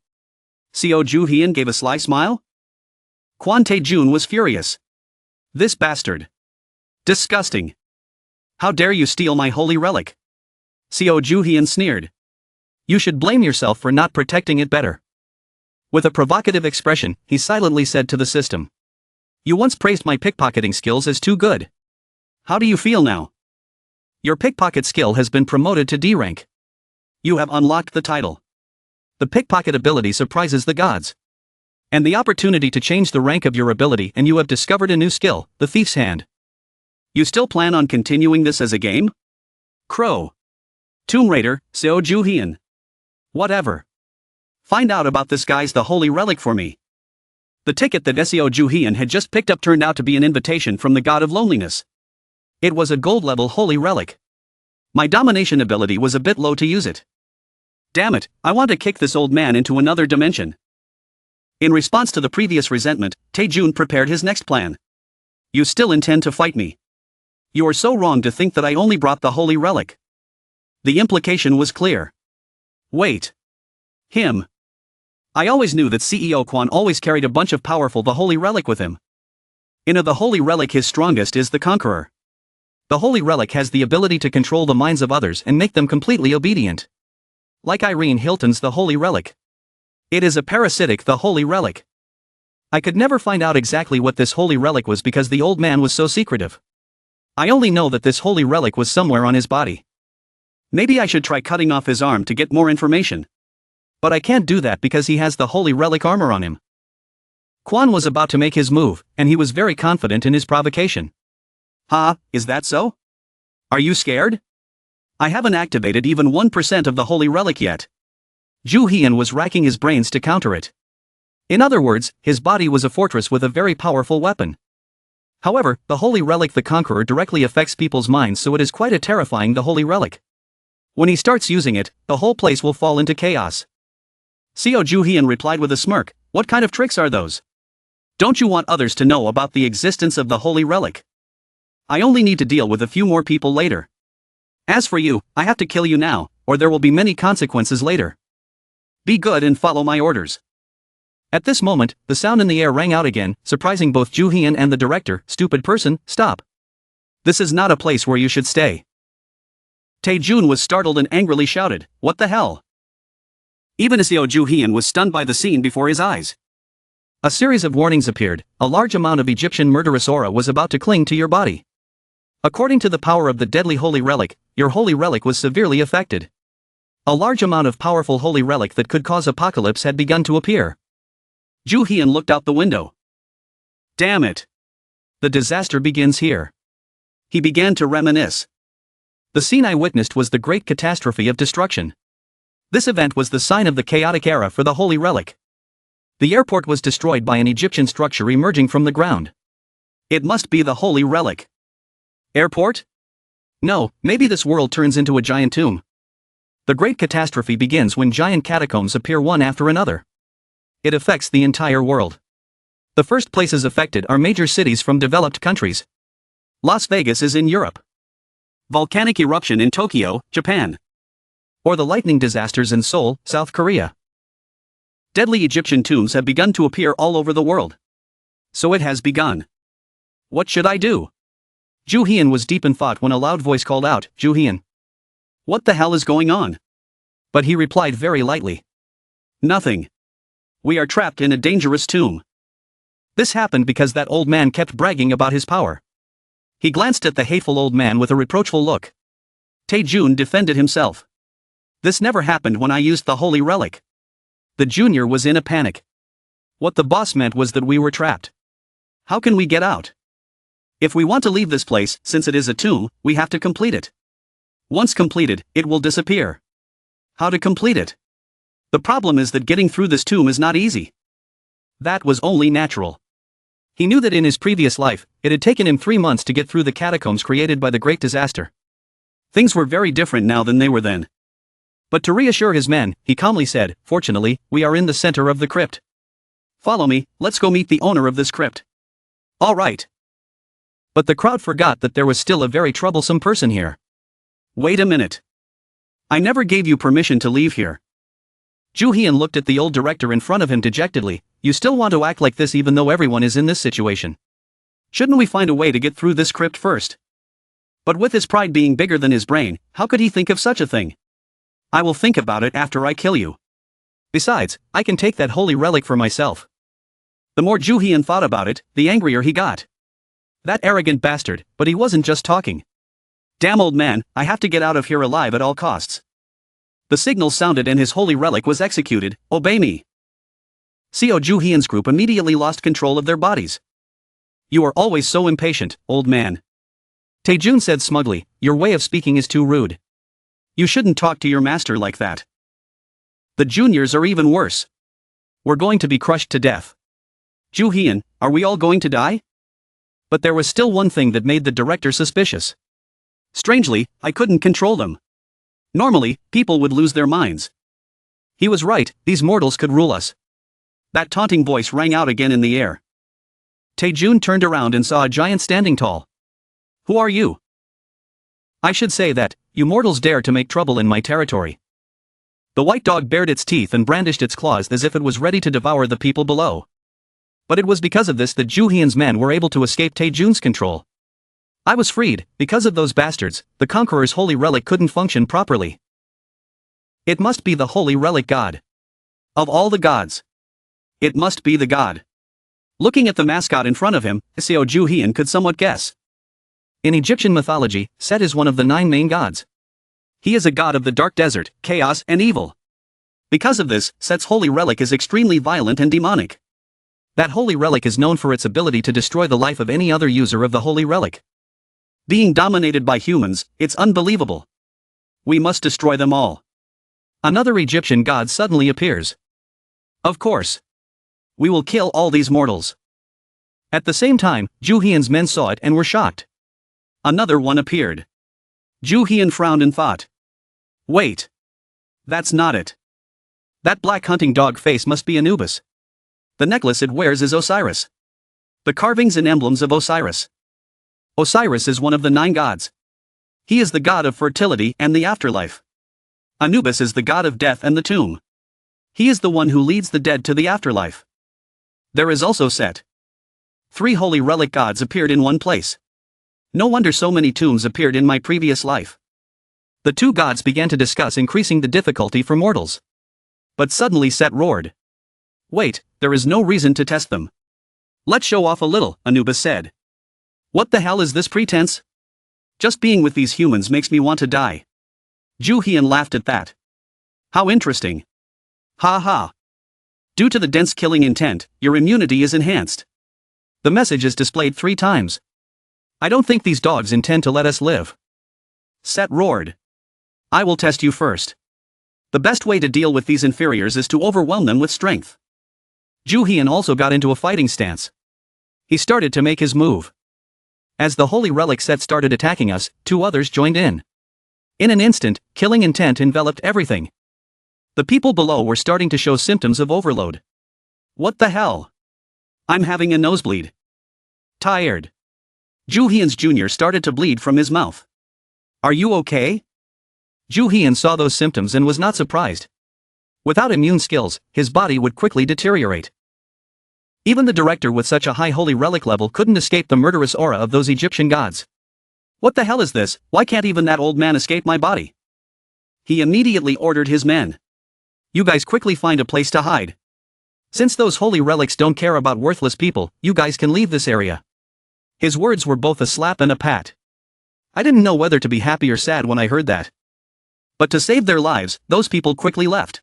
Seo Ju-hyun gave a sly smile. Quan Tae-jun was furious. This bastard. Disgusting. How dare you steal my holy relic? Seo Ju-hyun sneered. You should blame yourself for not protecting it better. With a provocative expression, he silently said to the system. You once praised my pickpocketing skills as too good. How do you feel now? Your pickpocket skill has been promoted to D rank. You have unlocked the title. The pickpocket ability surprises the gods. And the opportunity to change the rank of your ability, and you have discovered a new skill, the Thief's Hand. You still plan on continuing this as a game? Crow. Tomb Raider, Seo Ju-hyun. Whatever. Find out about this guy's the holy relic for me. The ticket that Seo Ju-hyun had just picked up turned out to be an invitation from the god of loneliness. It was a gold-level holy relic. My domination ability was a bit low to use it. Damn it, I want to kick this old man into another dimension. In response to the previous resentment, Tae-jun prepared his next plan. You still intend to fight me. You are so wrong to think that I only brought the holy relic. The implication was clear. Wait. Him. I always knew that CEO Quan always carried a bunch of powerful the holy relic with him. In the holy relic his strongest is the conqueror. The holy relic has the ability to control the minds of others and make them completely obedient. Like Irene Hilton's the holy relic. It is a parasitic the holy relic. I could never find out exactly what this holy relic was because the old man was so secretive. I only know that this holy relic was somewhere on his body. Maybe I should try cutting off his arm to get more information. But I can't do that because he has the holy relic armor on him. Quan was about to make his move, and he was very confident in his provocation. Ha, is that so? Are you scared? I haven't activated even 1% of the holy relic yet. Ju-hyun was racking his brains to counter it. In other words, his body was a fortress with a very powerful weapon. However, the holy relic the conqueror directly affects people's minds, so it is quite a terrifying the holy relic. When he starts using it, the whole place will fall into chaos. Seo Ju-hyun replied with a smirk, what kind of tricks are those? Don't you want others to know about the existence of the holy relic? I only need to deal with a few more people later. As for you, I have to kill you now, or there will be many consequences later. Be good and follow my orders. At this moment, the sound in the air rang out again, surprising both Ju-hyun and the director. Stupid person, stop. This is not a place where you should stay. Tae-jun was startled and angrily shouted, what the hell? Even Seo Ju-hyun was stunned by the scene before his eyes. A series of warnings appeared. A large amount of Egyptian murderous aura was about to cling to your body. According to the power of the deadly holy relic, your holy relic was severely affected. A large amount of powerful holy relic that could cause apocalypse had begun to appear. Ju-hyun looked out the window. Damn it. The disaster begins here. He began to reminisce. The scene I witnessed was the great catastrophe of destruction. This event was the sign of the chaotic era for the Holy Relic. The airport was destroyed by an Egyptian structure emerging from the ground. It must be the Holy Relic. Airport? No, maybe this world turns into a giant tomb. The great catastrophe begins when giant catacombs appear one after another. It affects the entire world. The first places affected are major cities from developed countries. Las Vegas is in Europe. Volcanic eruption in Tokyo, Japan. Or the lightning disasters in Seoul, South Korea. Deadly Egyptian tombs have begun to appear all over the world. So it has begun. What should I do? Ju Hyun was deep in thought when a loud voice called out, Ju Hyun. What the hell is going on? But he replied very lightly. Nothing. We are trapped in a dangerous tomb. This happened because that old man kept bragging about his power. He glanced at the hateful old man with a reproachful look. Tae-jun defended himself. This never happened when I used the Holy Relic. The junior was in a panic. What the boss meant was that we were trapped. How can we get out? If we want to leave this place, since it is a tomb, we have to complete it. Once completed, it will disappear. How to complete it? The problem is that getting through this tomb is not easy. That was only natural. He knew that in his previous life, it had taken him 3 months to get through the catacombs created by the Great Disaster. Things were very different now than they were then. But to reassure his men, he calmly said, fortunately, we are in the center of the crypt. Follow me, let's go meet the owner of this crypt. All right. But the crowd forgot that there was still a very troublesome person here. Wait a minute. I never gave you permission to leave here. Ju Hyun looked at the old director in front of him dejectedly. You still want to act like this even though everyone is in this situation. Shouldn't we find a way to get through this crypt first? But with his pride being bigger than his brain, how could he think of such a thing? I will think about it after I kill you. Besides, I can take that holy relic for myself. The more Ju Hyun thought about it, the angrier he got. That arrogant bastard, but he wasn't just talking. Damn old man, I have to get out of here alive at all costs. The signal sounded and his holy relic was executed, obey me. Co Ju Hyun's group immediately lost control of their bodies. You are always so impatient, old man. Tae-jun said smugly, your way of speaking is too rude. You shouldn't talk to your master like that. The juniors are even worse. We're going to be crushed to death. Ju Hyun, are we all going to die? But there was still one thing that made the director suspicious. Strangely, I couldn't control them. Normally, people would lose their minds. He was right, these mortals could rule us. That taunting voice rang out again in the air. Tae-jun turned around and saw a giant standing tall. Who are you? I should say that, you mortals dare to make trouble in my territory. The white dog bared its teeth and brandished its claws as if it was ready to devour the people below. But it was because of this that Ju Hyun's men were able to escape Tae-jun's control. I was freed, because of those bastards, the Conqueror's holy relic couldn't function properly. It must be the holy relic god. Of all the gods. It must be the god. Looking at the mascot in front of him, Co Ju Hyun could somewhat guess. In Egyptian mythology, Set is one of the 9 main gods. He is a god of the dark desert, chaos and evil. Because of this, Set's holy relic is extremely violent and demonic. That holy relic is known for its ability to destroy the life of any other user of the holy relic. Being dominated by humans, it's unbelievable. We must destroy them all. Another Egyptian god suddenly appears. Of course. We will kill all these mortals. At the same time, Ju Hyun's men saw it and were shocked. Another one appeared. Ju Hyun frowned and thought. Wait. That's not it. That black hunting dog face must be Anubis. The necklace it wears is Osiris. The carvings and emblems of Osiris. Osiris is one of the 9 gods. He is the god of fertility and the afterlife. Anubis is the god of death and the tomb. He is the one who leads the dead to the afterlife. There is also Set. 3 holy relic gods appeared in one place. No wonder so many tombs appeared in my previous life. The 2 gods began to discuss increasing the difficulty for mortals. But suddenly Set roared. Wait, there is no reason to test them. Let's show off a little, Anubis said. What the hell is this pretense? Just being with these humans makes me want to die. Ju Hyun laughed at that. How interesting. Ha ha. Due to the dense killing intent, your immunity is enhanced. The message is displayed 3 times. I don't think these dogs intend to let us live. Set roared. I will test you first. The best way to deal with these inferiors is to overwhelm them with strength. Ju Hian also got into a fighting stance. He started to make his move. As the holy relic set started attacking us, two others joined in. In an instant, killing intent enveloped everything. The people below were starting to show symptoms of overload. What the hell? I'm having a nosebleed. Tired. Ju Hian's Jr. started to bleed from his mouth. Are you okay? Ju Hian saw those symptoms and was not surprised. Without immune skills, his body would quickly deteriorate. Even the director with such a high holy relic level couldn't escape the murderous aura of those Egyptian gods. What the hell is this? Why can't even that old man escape my body? He immediately ordered his men. You guys quickly find a place to hide. Since those holy relics don't care about worthless people, you guys can leave this area. His words were both a slap and a pat. I didn't know whether to be happy or sad when I heard that. But to save their lives, those people quickly left.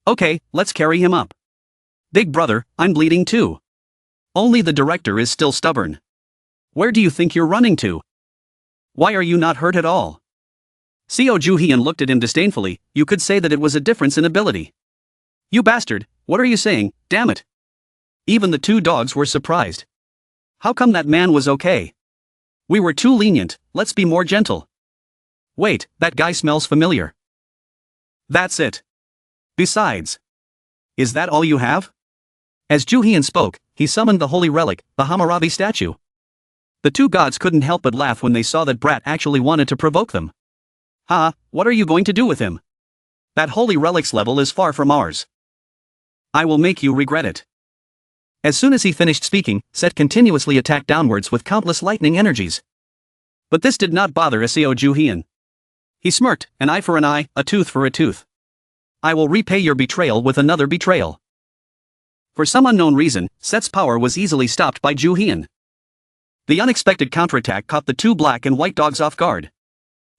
Okay, let's carry him up. Big brother, I'm bleeding too. Only the director is still stubborn. Where do you think you're running to? Why are you not hurt at all? Seo Ju Hian looked at him disdainfully. You could say that it was a difference in ability. You bastard, what are you saying, damn it? Even the two dogs were surprised. How come that man was okay? We were too lenient, let's be more gentle. Wait, that guy smells familiar. That's it. Besides. Is that all you have? As Ju Hian spoke, he summoned the holy relic, the Hammurabi statue. The two gods couldn't help but laugh when they saw that brat actually wanted to provoke them. What are you going to do with him? That holy relic's level is far from ours. I will make you regret it. As soon as he finished speaking, Set continuously attacked downwards with countless lightning energies. But this did not bother Seo Ju Hian. He smirked, an eye for an eye, a tooth for a tooth. I will repay your betrayal with another betrayal. For some unknown reason, Set's power was easily stopped by Ju Hian. The unexpected counterattack caught the two black and white dogs off guard.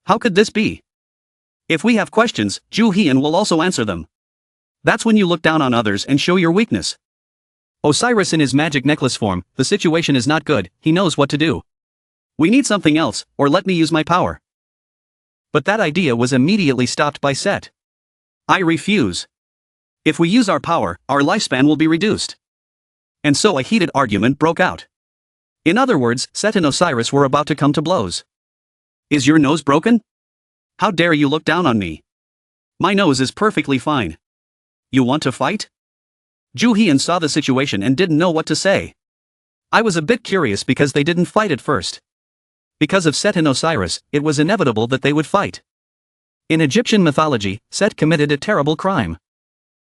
How could this be? If we have questions, Ju Hian will also answer them. That's when you look down on others and show your weakness. Osiris in his magic necklace form, the situation is not good, he knows what to do. We need something else, or let me use my power. But that idea was immediately stopped by Set. I refuse. If we use our power, our lifespan will be reduced. And so a heated argument broke out. In other words, Set and Osiris were about to come to blows. Is your nose broken? How dare you look down on me? My nose is perfectly fine. You want to fight? Ju Hian saw the situation and didn't know what to say. I was a bit curious because they didn't fight at first. Because of Set and Osiris, it was inevitable that they would fight. In Egyptian mythology, Set committed a terrible crime.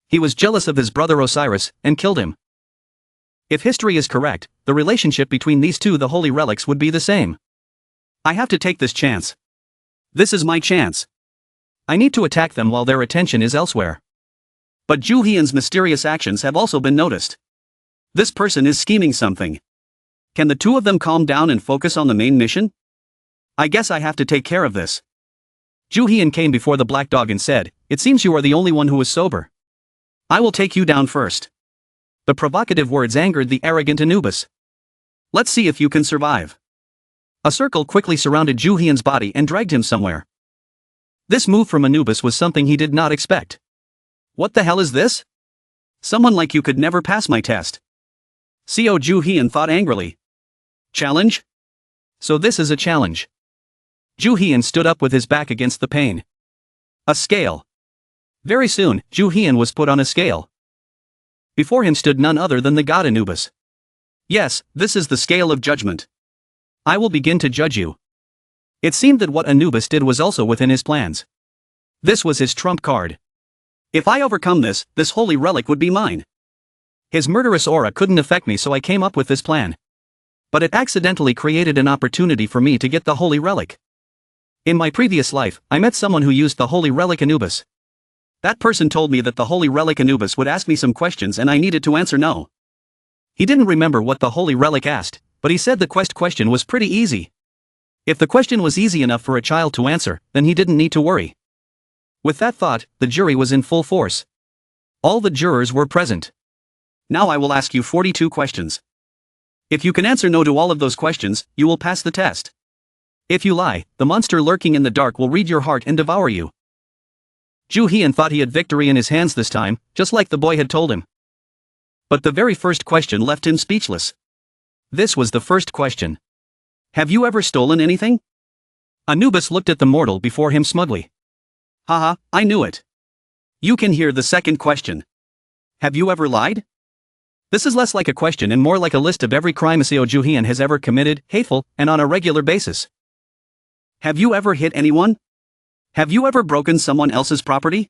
He was jealous of his brother Osiris, and killed him. If history is correct, the relationship between these two the holy relics would be the same. I have to take this chance. This is my chance. I need to attack them while their attention is elsewhere. But Ju Hian's mysterious actions have also been noticed. This person is scheming something. Can the two of them calm down and focus on the main mission? I guess I have to take care of this. Ju Hian came before the black dog and said, it seems you are the only one who is sober. I will take you down first. The provocative words angered the arrogant Anubis. Let's see if you can survive. A circle quickly surrounded Ju Hian's body and dragged him somewhere. This move from Anubis was something he did not expect. What the hell is this? Someone like you could never pass my test. Seo Ju Hian thought angrily. Challenge? So this is a challenge. Ju Hian stood up with his back against the pane. A scale. Very soon, Ju Hian was put on a scale. Before him stood none other than the god Anubis. Yes, this is the scale of judgment. I will begin to judge you. It seemed that what Anubis did was also within his plans. This was his trump card. If I overcome this holy relic would be mine. His murderous aura couldn't affect me, so I came up with this plan. But it accidentally created an opportunity for me to get the holy relic. In my previous life, I met someone who used the holy relic Anubis. That person told me that the holy relic Anubis would ask me some questions and I needed to answer no. He didn't remember what the holy relic asked, but he said the question was pretty easy. If the question was easy enough for a child to answer, then he didn't need to worry. With that thought, the jury was in full force. All the jurors were present. Now I will ask you 42 questions. If you can answer no to all of those questions, you will pass the test. If you lie, the monster lurking in the dark will read your heart and devour you. Ju Hian thought he had victory in his hands this time, just like the boy had told him. But the very first question left him speechless. This was the first question. Have you ever stolen anything? Anubis looked at the mortal before him smugly. Haha, I knew it. You can hear the second question. Have you ever lied? This is less like a question and more like a list of every crime Seo Ju Hian has ever committed, hateful, and on a regular basis. Have you ever hit anyone? Have you ever broken someone else's property?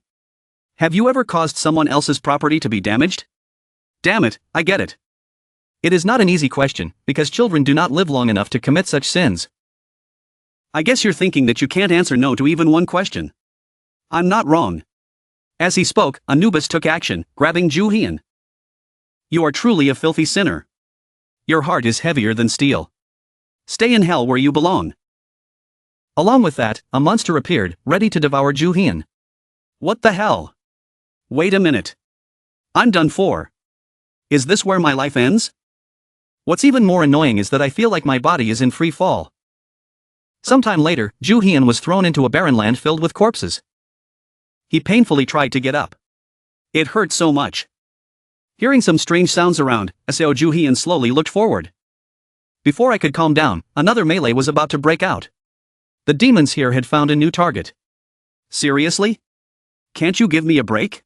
Have you ever caused someone else's property to be damaged? Damn it, I get it. It is not an easy question, because children do not live long enough to commit such sins. I guess you're thinking that you can't answer no to even one question. I'm not wrong. As he spoke, Anubis took action, grabbing Ju Hian. You are truly a filthy sinner. Your heart is heavier than steel. Stay in hell where you belong. Along with that, a monster appeared, ready to devour Ju Hian. What the hell? Wait a minute. I'm done for. Is this where my life ends? What's even more annoying is that I feel like my body is in free fall. Sometime later, Ju Hian was thrown into a barren land filled with corpses. He painfully tried to get up. It hurt so much. Hearing some strange sounds around, Seo Ju Hian slowly looked forward. Before I could calm down, another melee was about to break out. The demons here had found a new target. Seriously? Can't you give me a break?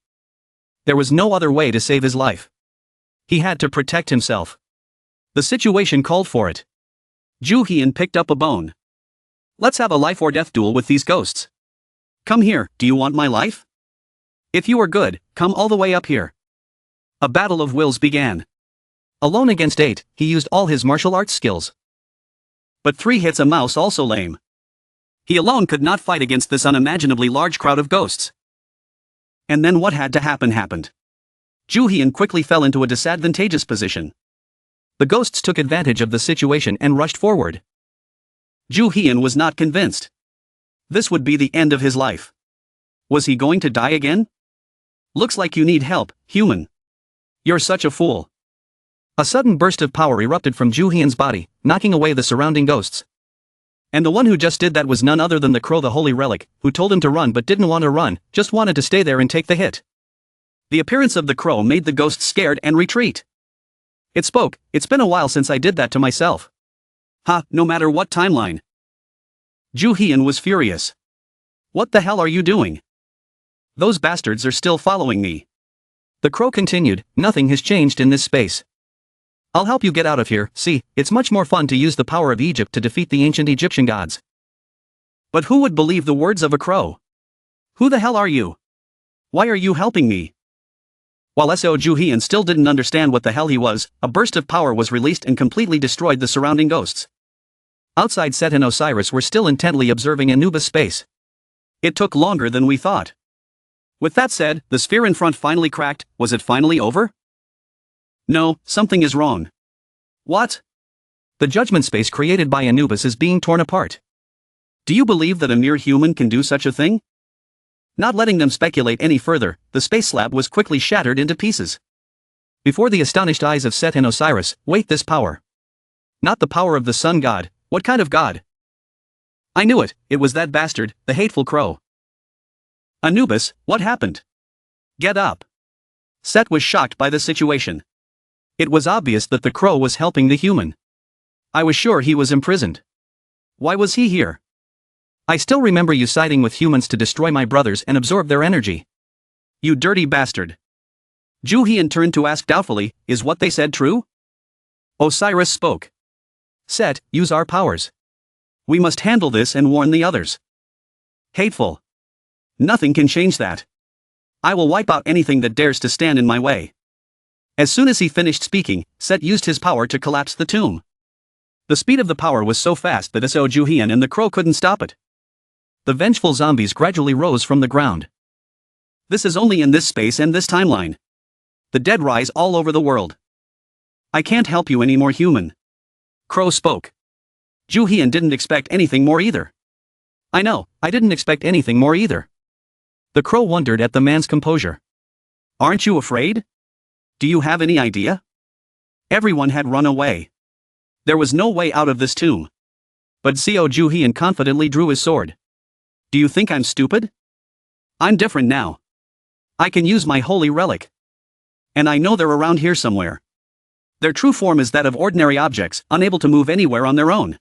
There was no other way to save his life. He had to protect himself. The situation called for it. Ju Hian picked up a bone. Let's have a life or death duel with these ghosts. Come here, do you want my life? If you are good, come all the way up here. A battle of wills began. Alone against 8, he used all his martial arts skills. But 3 hits a mouse also lame. He alone could not fight against this unimaginably large crowd of ghosts. And then what had to happen happened. Ju Hian quickly fell into a disadvantageous position. The ghosts took advantage of the situation and rushed forward. Ju Hian was not convinced. This would be the end of his life. Was he going to die again? Looks like you need help, human. You're such a fool. A sudden burst of power erupted from Ju Hian's body, knocking away the surrounding ghosts. And the one who just did that was none other than the crow, the holy relic, who told him to run but didn't want to run, just wanted to stay there and take the hit. The appearance of the crow made the ghosts scared and retreat. It spoke, "It's been a while since I did that to myself." Ha, no matter what timeline. Ju Hian was furious. What the hell are you doing? Those bastards are still following me. The crow continued, nothing has changed in this space. I'll help you get out of here, see, it's much more fun to use the power of Egypt to defeat the ancient Egyptian gods. But who would believe the words of a crow? Who the hell are you? Why are you helping me? While Seo Ju Hian still didn't understand what the hell he was, a burst of power was released and completely destroyed the surrounding ghosts. Outside, Set and Osiris were still intently observing Anubis' space. It took longer than we thought. With that said, the sphere in front finally cracked. Was it finally over? No, something is wrong. What? The judgment space created by Anubis is being torn apart. Do you believe that a mere human can do such a thing? Not letting them speculate any further, the space slab was quickly shattered into pieces. Before the astonished eyes of Set and Osiris, wait, this power. Not the power of the sun god. What kind of god? I knew it, it was that bastard, the hateful crow. Anubis, what happened? Get up. Set was shocked by the situation. It was obvious that the crow was helping the human. I was sure he was imprisoned. Why was he here? I still remember you siding with humans to destroy my brothers and absorb their energy. You dirty bastard. Ju Hian turned to ask doubtfully, is what they said true? Osiris spoke. Set, use our powers. We must handle this and warn the others. Hateful. Nothing can change that. I will wipe out anything that dares to stand in my way. As soon as he finished speaking, Set used his power to collapse the tomb. The speed of the power was so fast that Seo Ju Hian and the crow couldn't stop it. The vengeful zombies gradually rose from the ground. This is only in this space and this timeline. The dead rise all over the world. I can't help you anymore, human. Crow spoke. Ju Hian didn't expect anything more either. I know, I didn't expect anything more either. The crow wondered at the man's composure. Aren't you afraid? Do you have any idea? Everyone had run away. There was no way out of this tomb. But Seo Ju-hyun confidently drew his sword. Do you think I'm stupid? I'm different now. I can use my holy relic. And I know they're around here somewhere. Their true form is that of ordinary objects, unable to move anywhere on their own.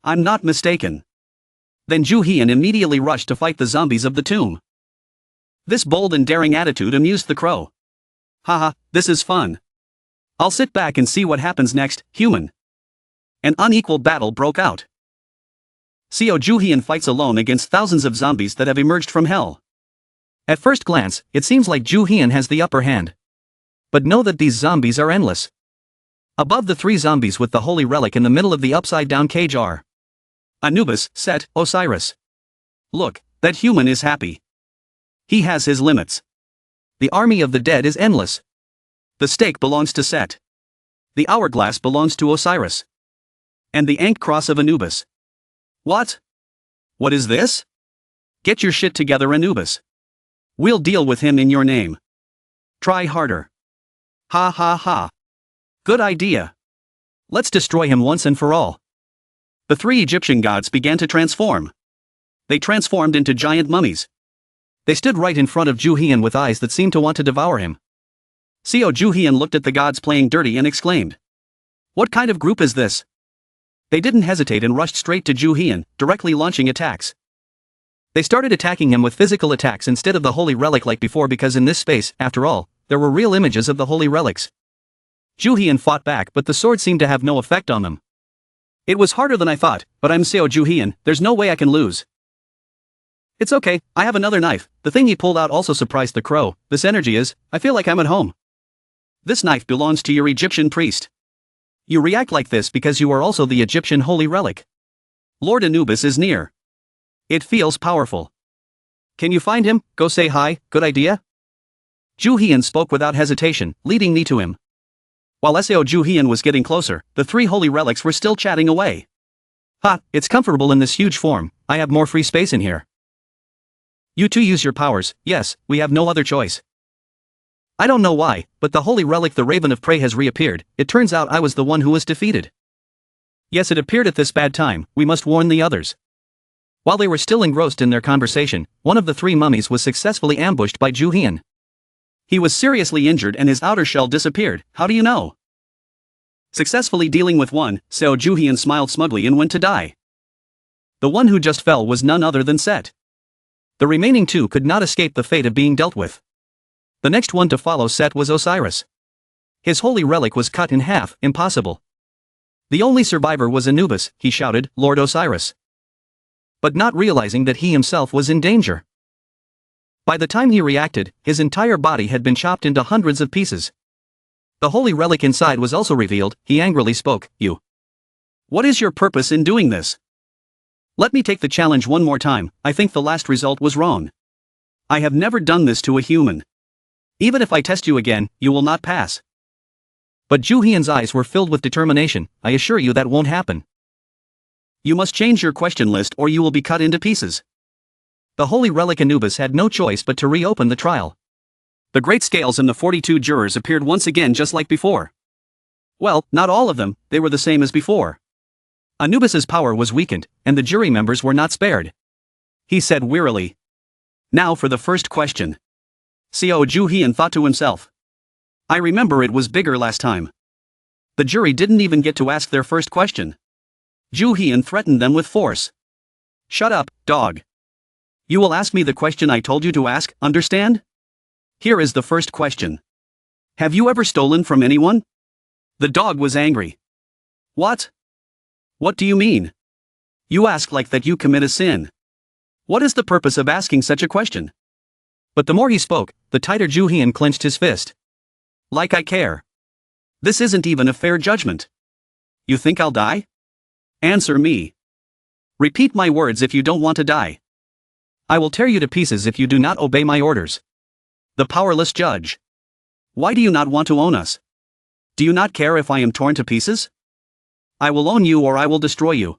I'm not mistaken. Then Ju-hyun immediately rushed to fight the zombies of the tomb. This bold and daring attitude amused the crow. Haha, this is fun. I'll sit back and see what happens next, human. An unequal battle broke out. Seo Ju-hyun fights alone against thousands of zombies that have emerged from hell. At first glance, it seems like Ju-hyun has the upper hand. But know that these zombies are endless. Above the three zombies with the holy relic in the middle of the upside-down cage are Anubis, Set, Osiris. Look, that human is happy. He has his limits. The army of the dead is endless. The stake belongs to Set. The hourglass belongs to Osiris. And the Ankh cross of Anubis. What? What is this? Get your shit together, Anubis. We'll deal with him in your name. Try harder. Ha ha ha. Good idea. Let's destroy him once and for all. The three Egyptian gods began to transform. They transformed into giant mummies. They stood right in front of Ju-hyun with eyes that seemed to want to devour him. Seo Ju-hyun looked at the gods playing dirty and exclaimed. What kind of group is this? They didn't hesitate and rushed straight to Ju-hyun, directly launching attacks. They started attacking him with physical attacks instead of the holy relic like before, because in this space, after all, there were real images of the holy relics. Ju-hyun fought back, but the sword seemed to have no effect on them. It was harder than I thought, but I'm Seo Ju-hyun, there's no way I can lose. It's okay, I have another knife. The thing he pulled out also surprised the crow. This energy is, I feel like I'm at home. This knife belongs to your Egyptian priest. You react like this because you are also the Egyptian holy relic. Lord Anubis is near. It feels powerful. Can you find him? Go say hi, good idea? Ju-hyun spoke without hesitation, leading me to him. While Seo Ju-hyun was getting closer, the three holy relics were still chatting away. Ha, it's comfortable in this huge form, I have more free space in here. You two use your powers, yes, we have no other choice. I don't know why, but the holy relic, the Raven of Prey, has reappeared. It turns out I was the one who was defeated. Yes, it appeared at this bad time, we must warn the others. While they were still engrossed in their conversation, one of the three mummies was successfully ambushed by Ju-hyun. He was seriously injured and his outer shell disappeared. How do you know? Successfully dealing with one, Seo Ju-hyun smiled smugly and went to die. The one who just fell was none other than Set. The remaining two could not escape the fate of being dealt with. The next one to follow Set was Osiris. His holy relic was cut in half, impossible. The only survivor was Anubis, he shouted, Lord Osiris. But not realizing that he himself was in danger. By the time he reacted, his entire body had been chopped into hundreds of pieces. The holy relic inside was also revealed. He angrily spoke, You. What is your purpose in doing this? Let me take the challenge one more time. I think the last result was wrong. I have never done this to a human. Even if I test you again, you will not pass. But Ju-hyun's eyes were filled with determination. I assure you that won't happen. You must change your question list or you will be cut into pieces. The holy relic Anubis had no choice but to reopen the trial. The great scales and the 42 jurors appeared once again just like before. Well, not all of them, they were the same as before. Anubis's power was weakened, and the jury members were not spared. He said wearily. Now for the first question. Seo Ju-hyun thought to himself. I remember it was bigger last time. The jury didn't even get to ask their first question. Ju-hyun threatened them with force. Shut up, dog. You will ask me the question I told you to ask, understand? Here is the first question. Have you ever stolen from anyone? The dog was angry. What? What do you mean? You ask like that you commit a sin. What is the purpose of asking such a question? But the more he spoke, the tighter Ju-hyun clenched his fist. Like I care. This isn't even a fair judgment. You think I'll die? Answer me. Repeat my words if you don't want to die. I will tear you to pieces if you do not obey my orders. The powerless judge. Why do you not want to own us? Do you not care if I am torn to pieces? I will own you or I will destroy you.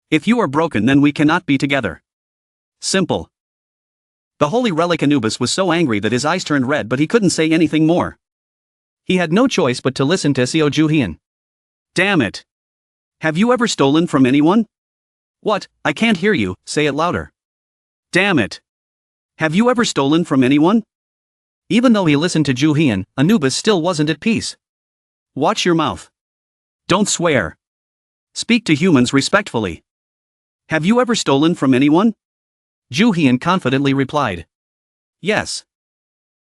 If you are broken, then we cannot be together. Simple. The holy relic Anubis was so angry that his eyes turned red, but he couldn't say anything more. He had no choice but to listen to Seo Ju-hyun. Damn it. Have you ever stolen from anyone? What? I can't hear you, say it louder. Damn it. Have you ever stolen from anyone? Even though he listened to Ju Hyun, Anubis still wasn't at peace. Watch your mouth. Don't swear. Speak to humans respectfully. Have you ever stolen from anyone? Ju Hyun confidently replied. Yes.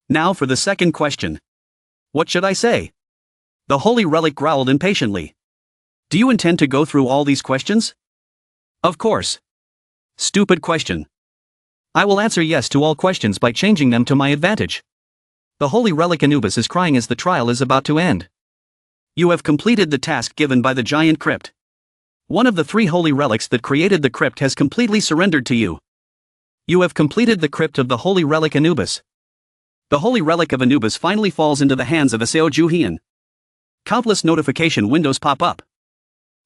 Now for the second question. What should I say? The Holy Relic growled impatiently. Do you intend to go through all these questions? Of course. Stupid question. I will answer yes to all questions by changing them to my advantage. The Holy Relic Anubis is crying as the trial is about to end. You have completed the task given by the giant crypt. One of the 3 holy relics that created the crypt has completely surrendered to you. You have completed the crypt of the Holy Relic Anubis. The Holy Relic of Anubis finally falls into the hands of Seo Ju Hyun. Countless notification windows pop up.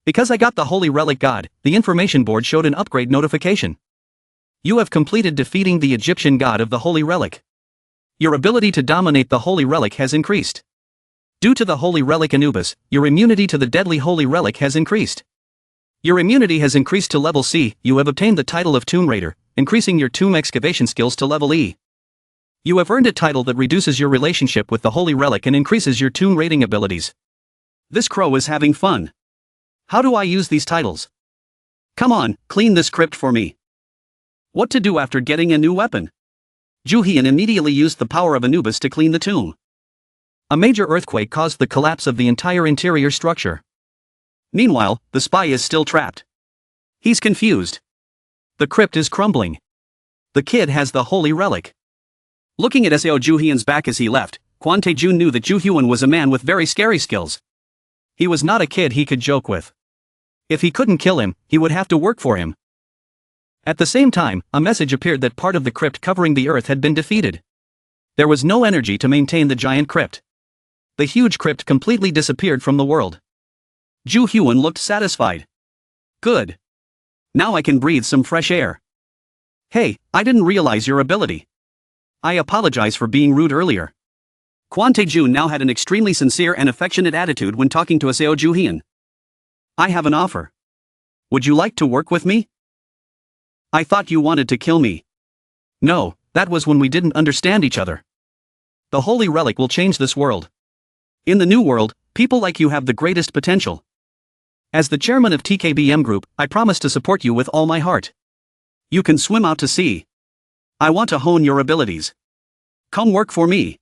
Because I got the Holy Relic God, the information board showed an upgrade notification. You have completed defeating the Egyptian god of the Holy Relic. Your ability to dominate the Holy Relic has increased. Due to the Holy Relic Anubis, your immunity to the deadly Holy Relic has increased. Your immunity has increased to level C. You have obtained the title of Tomb Raider, increasing your tomb excavation skills to level E. You have earned a title that reduces your relationship with the Holy Relic and increases your tomb raiding abilities. This crow is having fun. How do I use these titles? Come on, clean this crypt for me. What to do after getting a new weapon? Ju Hyun immediately used the power of Anubis to clean the tomb. A major earthquake caused the collapse of the entire interior structure. Meanwhile, the spy is still trapped. He's confused. The crypt is crumbling. The kid has the Holy Relic. Looking at Seo Ju Hyun's back as he left, Kwon Tae-jun knew that Ju Hyun was a man with very scary skills. He was not a kid he could joke with. If he couldn't kill him, he would have to work for him. At the same time, a message appeared that part of the crypt covering the earth had been defeated. There was no energy to maintain the giant crypt. The huge crypt completely disappeared from the world. Ju Hyun looked satisfied. Good. Now I can breathe some fresh air. Hey, I didn't realize your ability. I apologize for being rude earlier. Kwon Tae-jun now had an extremely sincere and affectionate attitude when talking to Seo Ju Hyun. I have an offer. Would you like to work with me? I thought you wanted to kill me. No, that was when we didn't understand each other. The Holy Relic will change this world. In the new world, people like you have the greatest potential. As the chairman of TKBM Group, I promise to support you with all my heart. You can swim out to sea. I want to hone your abilities. Come work for me.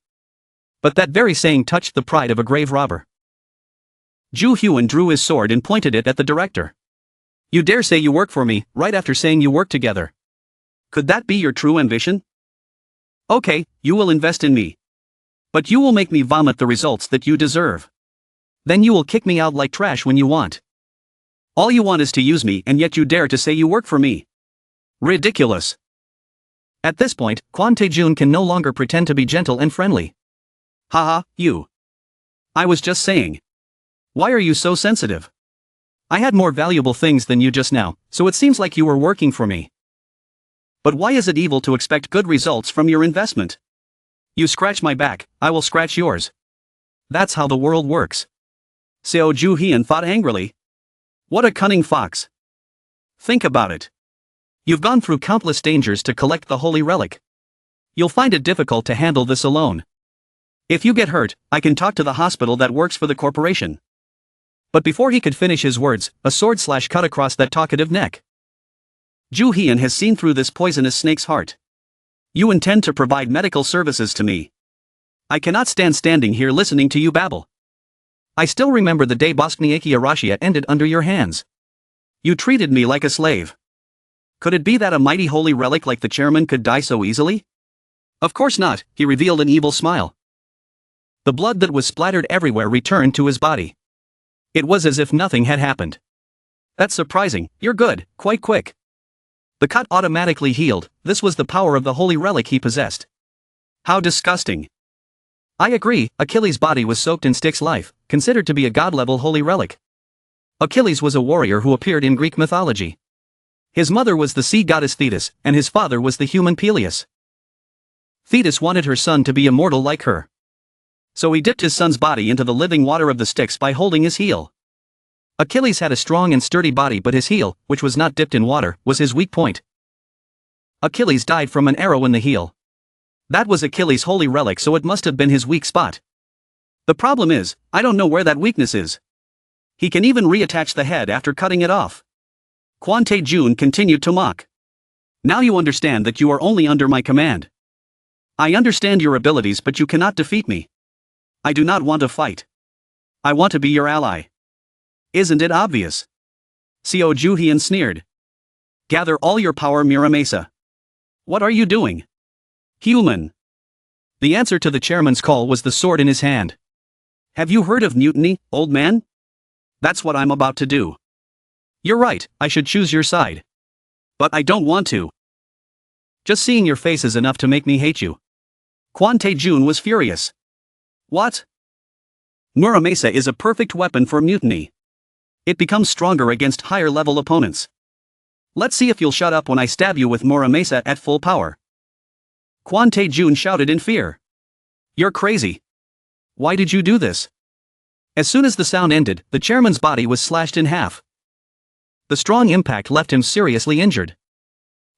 But that very saying touched the pride of a grave robber. Ju Hyun drew his sword and pointed it at the director. You dare say you work for me, right after saying you work together. Could that be your true ambition? Okay, you will invest in me. But you will make me vomit the results that you deserve. Then you will kick me out like trash when you want. All you want is to use me, and yet you dare to say you work for me. Ridiculous. At this point, Kwon Tae-jun can no longer pretend to be gentle and friendly. Haha, you. I was just saying. Why are you so sensitive? I had more valuable things than you just now, so it seems like you were working for me. But why is it evil to expect good results from your investment? You scratch my back, I will scratch yours. That's how the world works. Seo Ju Hyun thought angrily. What a cunning fox. Think about it. You've gone through countless dangers to collect the Holy Relic. You'll find it difficult to handle this alone. If you get hurt, I can talk to the hospital that works for the corporation. But before he could finish his words, a sword slash cut across that talkative neck. Ju Hyun has seen through this poisonous snake's heart. You intend to provide medical services to me. I cannot stand standing here listening to you babble. I still remember the day Bosniaki Arashia ended under your hands. You treated me like a slave. Could it be that a mighty holy relic like the chairman could die so easily? Of course not, he revealed an evil smile. The blood that was splattered everywhere returned to his body. It was as if nothing had happened. That's surprising, you're good, quite quick. The cut automatically healed, this was the power of the holy relic he possessed. How disgusting. I agree, Achilles' body was soaked in Styx's life, considered to be a god-level holy relic. Achilles was a warrior who appeared in Greek mythology. His mother was the sea goddess Thetis, and his father was the human Peleus. Thetis wanted her son to be immortal like her. So he dipped his son's body into the living water of the Styx by holding his heel. Achilles had a strong and sturdy body, but his heel, which was not dipped in water, was his weak point. Achilles died from an arrow in the heel. That was Achilles' holy relic, so it must have been his weak spot. The problem is, I don't know where that weakness is. He can even reattach the head after cutting it off. Quan Tae-jun continued to mock. Now you understand that you are only under my command. I understand your abilities, but you cannot defeat me. I do not want to fight. I want to be your ally. Isn't it obvious? Seo Ju-hyun sneered. Gather all your power, Muramasa. What are you doing? Human. The answer to the chairman's call was the sword in his hand. Have you heard of mutiny, old man? That's what I'm about to do. You're right, I should choose your side. But I don't want to. Just seeing your face is enough to make me hate you. Quan Tae-jun was furious. What? Muramasa is a perfect weapon for mutiny. It becomes stronger against higher-level opponents. Let's see if you'll shut up when I stab you with Muramasa at full power. Quan Tae-jun shouted in fear. You're crazy. Why did you do this? As soon as the sound ended, the chairman's body was slashed in half. The strong impact left him seriously injured.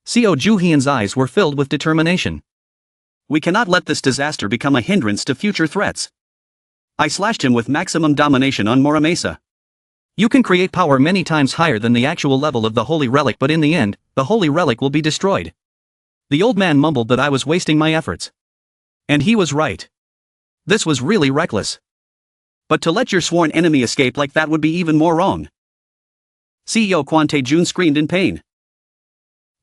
Seo Ju-hyun's eyes were filled with determination. We cannot let this disaster become a hindrance to future threats. I slashed him with maximum domination on Muramasa. You can create power many times higher than the actual level of the holy relic, but in the end, the holy relic will be destroyed. The old man mumbled that I was wasting my efforts. And he was right. This was really reckless. But to let your sworn enemy escape like that would be even more wrong. CEO Quan Tae-jun screamed in pain.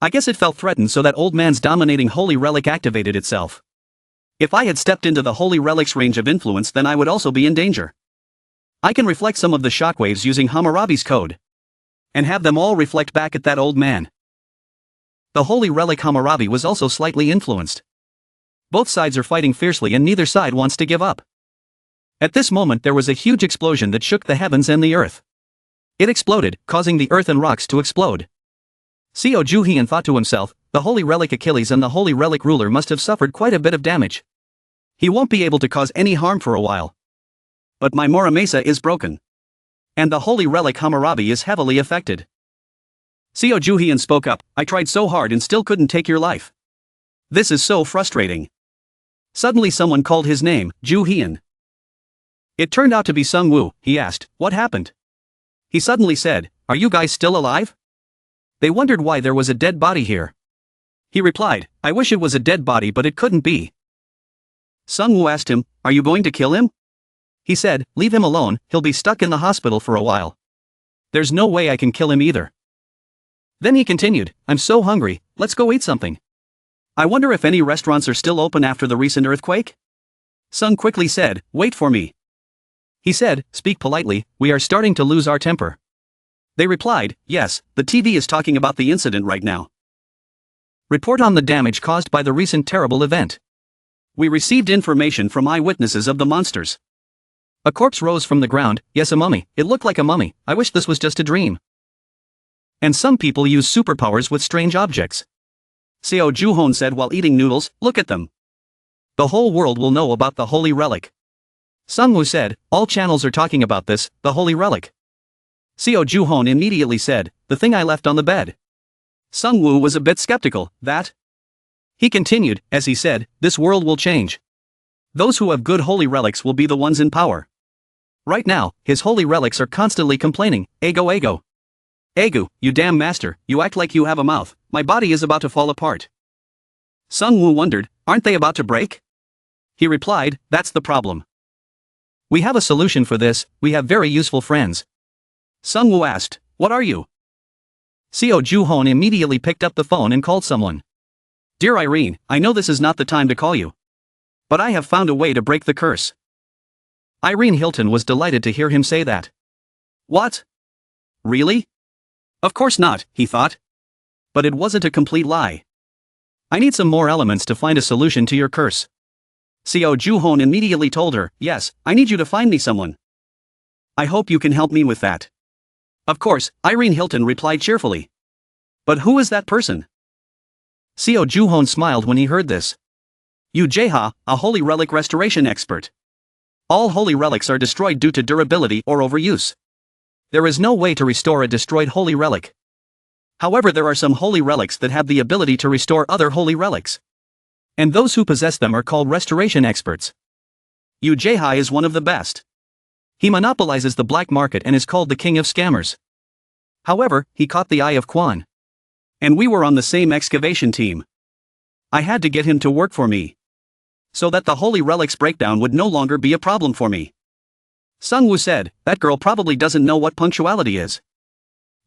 I guess it felt threatened, so that old man's dominating holy relic activated itself. If I had stepped into the holy relic's range of influence, then I would also be in danger. I can reflect some of the shockwaves using Hammurabi's code. And have them all reflect back at that old man. The holy relic Hammurabi was also slightly influenced. Both sides are fighting fiercely and neither side wants to give up. At this moment there was a huge explosion that shook the heavens and the earth. It exploded, causing the earth and rocks to explode. Seo Ju-hyun thought to himself, the holy relic Achilles and the holy relic ruler must have suffered quite a bit of damage. He won't be able to cause any harm for a while. But my Muramasa is broken. And the holy relic Hammurabi is heavily affected. Seo Ju-hyun spoke up, I tried so hard and still couldn't take your life. This is so frustrating. Suddenly someone called his name, Ju-hyun. It turned out to be Sung-woo. He asked, what happened? He suddenly said, are you guys still alive? They wondered why there was a dead body here. He replied, I wish it was a dead body, but it couldn't be. Sung-woo asked him, are you going to kill him? He said, leave him alone, he'll be stuck in the hospital for a while. There's no way I can kill him either. Then he continued, I'm so hungry, let's go eat something. I wonder if any restaurants are still open after the recent earthquake? Sung quickly said, wait for me. He said, speak politely, we are starting to lose our temper. They replied, yes, the TV is talking about the incident right now. Report on the damage caused by the recent terrible event. We received information from eyewitnesses of the monsters. A corpse rose from the ground, yes, a mummy, it looked like a mummy, I wish this was just a dream. And some people use superpowers with strange objects. Seo Ju-hyun said while eating noodles, look at them. The whole world will know about the holy relic. Sung-woo said, all channels are talking about this, the holy relic. Seo Ju-hyun immediately said, the thing I left on the bed. Sung-woo was a bit skeptical, that? He continued, as he said, this world will change. Those who have good holy relics will be the ones in power. Right now, his holy relics are constantly complaining, ego ego. Egu, you damn master, you act like you have a mouth, my body is about to fall apart. Sung-woo wondered, aren't they about to break? He replied, that's the problem. We have a solution for this, we have very useful friends. Sung-woo asked, what are you? Seo Ju-hyun immediately picked up the phone and called someone. Dear Irene, I know this is not the time to call you. But I have found a way to break the curse. Irene Hilton was delighted to hear him say that. What? Really? Of course not, he thought. But it wasn't a complete lie. I need some more elements to find a solution to your curse. Seo Ju-hyun immediately told her, yes, I need you to find me someone. I hope you can help me with that. Of course, Irene Hilton replied cheerfully. But who is that person? Seo Ju-hyun smiled when he heard this. Yu Jae-ha, a holy relic restoration expert. All holy relics are destroyed due to durability or overuse. There is no way to restore a destroyed holy relic. However, there are some holy relics that have the ability to restore other holy relics. And those who possess them are called restoration experts. Ujeha is one of the best. He monopolizes the black market and is called the king of scammers. However, he caught the eye of Quan. And we were on the same excavation team. I had to get him to work for me, so that the holy relics breakdown would no longer be a problem for me. Sungwoo said, that girl probably doesn't know what punctuality is.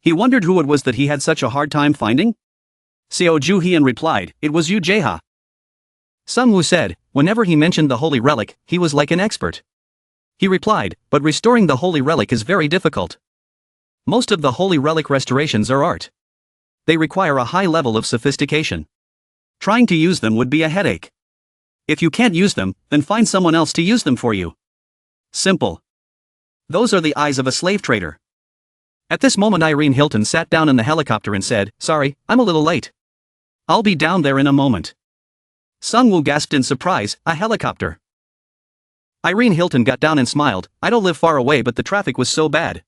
He wondered who it was that he had such a hard time finding. Seo Ju-hyun replied, it was Ujeha. Sungwoo said, whenever he mentioned the holy relic, he was like an expert. He replied, but restoring the holy relic is very difficult. Most of the holy relic restorations are art. They require a high level of sophistication. Trying to use them would be a headache. If you can't use them, then find someone else to use them for you. Simple. Those are the eyes of a slave trader. At this moment Irene Hilton sat down in the helicopter and said, sorry, I'm a little late. I'll be down there in a moment. Sungwoo gasped in surprise, a helicopter. Irene Hilton got down and smiled, I don't live far away but the traffic was so bad.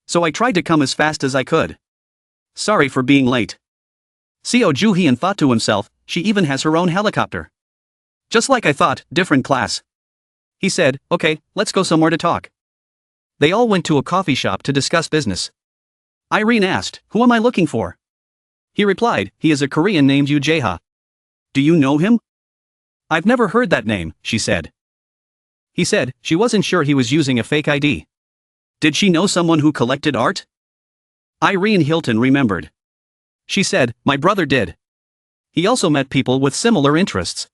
So I tried to come as fast as I could. Sorry for being late. Seo Ju-hyun thought to himself, she even has her own helicopter. Just like I thought, different class. He said, okay, let's go somewhere to talk. They all went to a coffee shop to discuss business. Irene asked, who am I looking for? He replied, he is a Korean named Ujeha. Do you know him? I've never heard that name, she said. He said, she wasn't sure he was using a fake ID. Did she know someone who collected art? Irene Hilton remembered. She said, my brother did. He also met people with similar interests.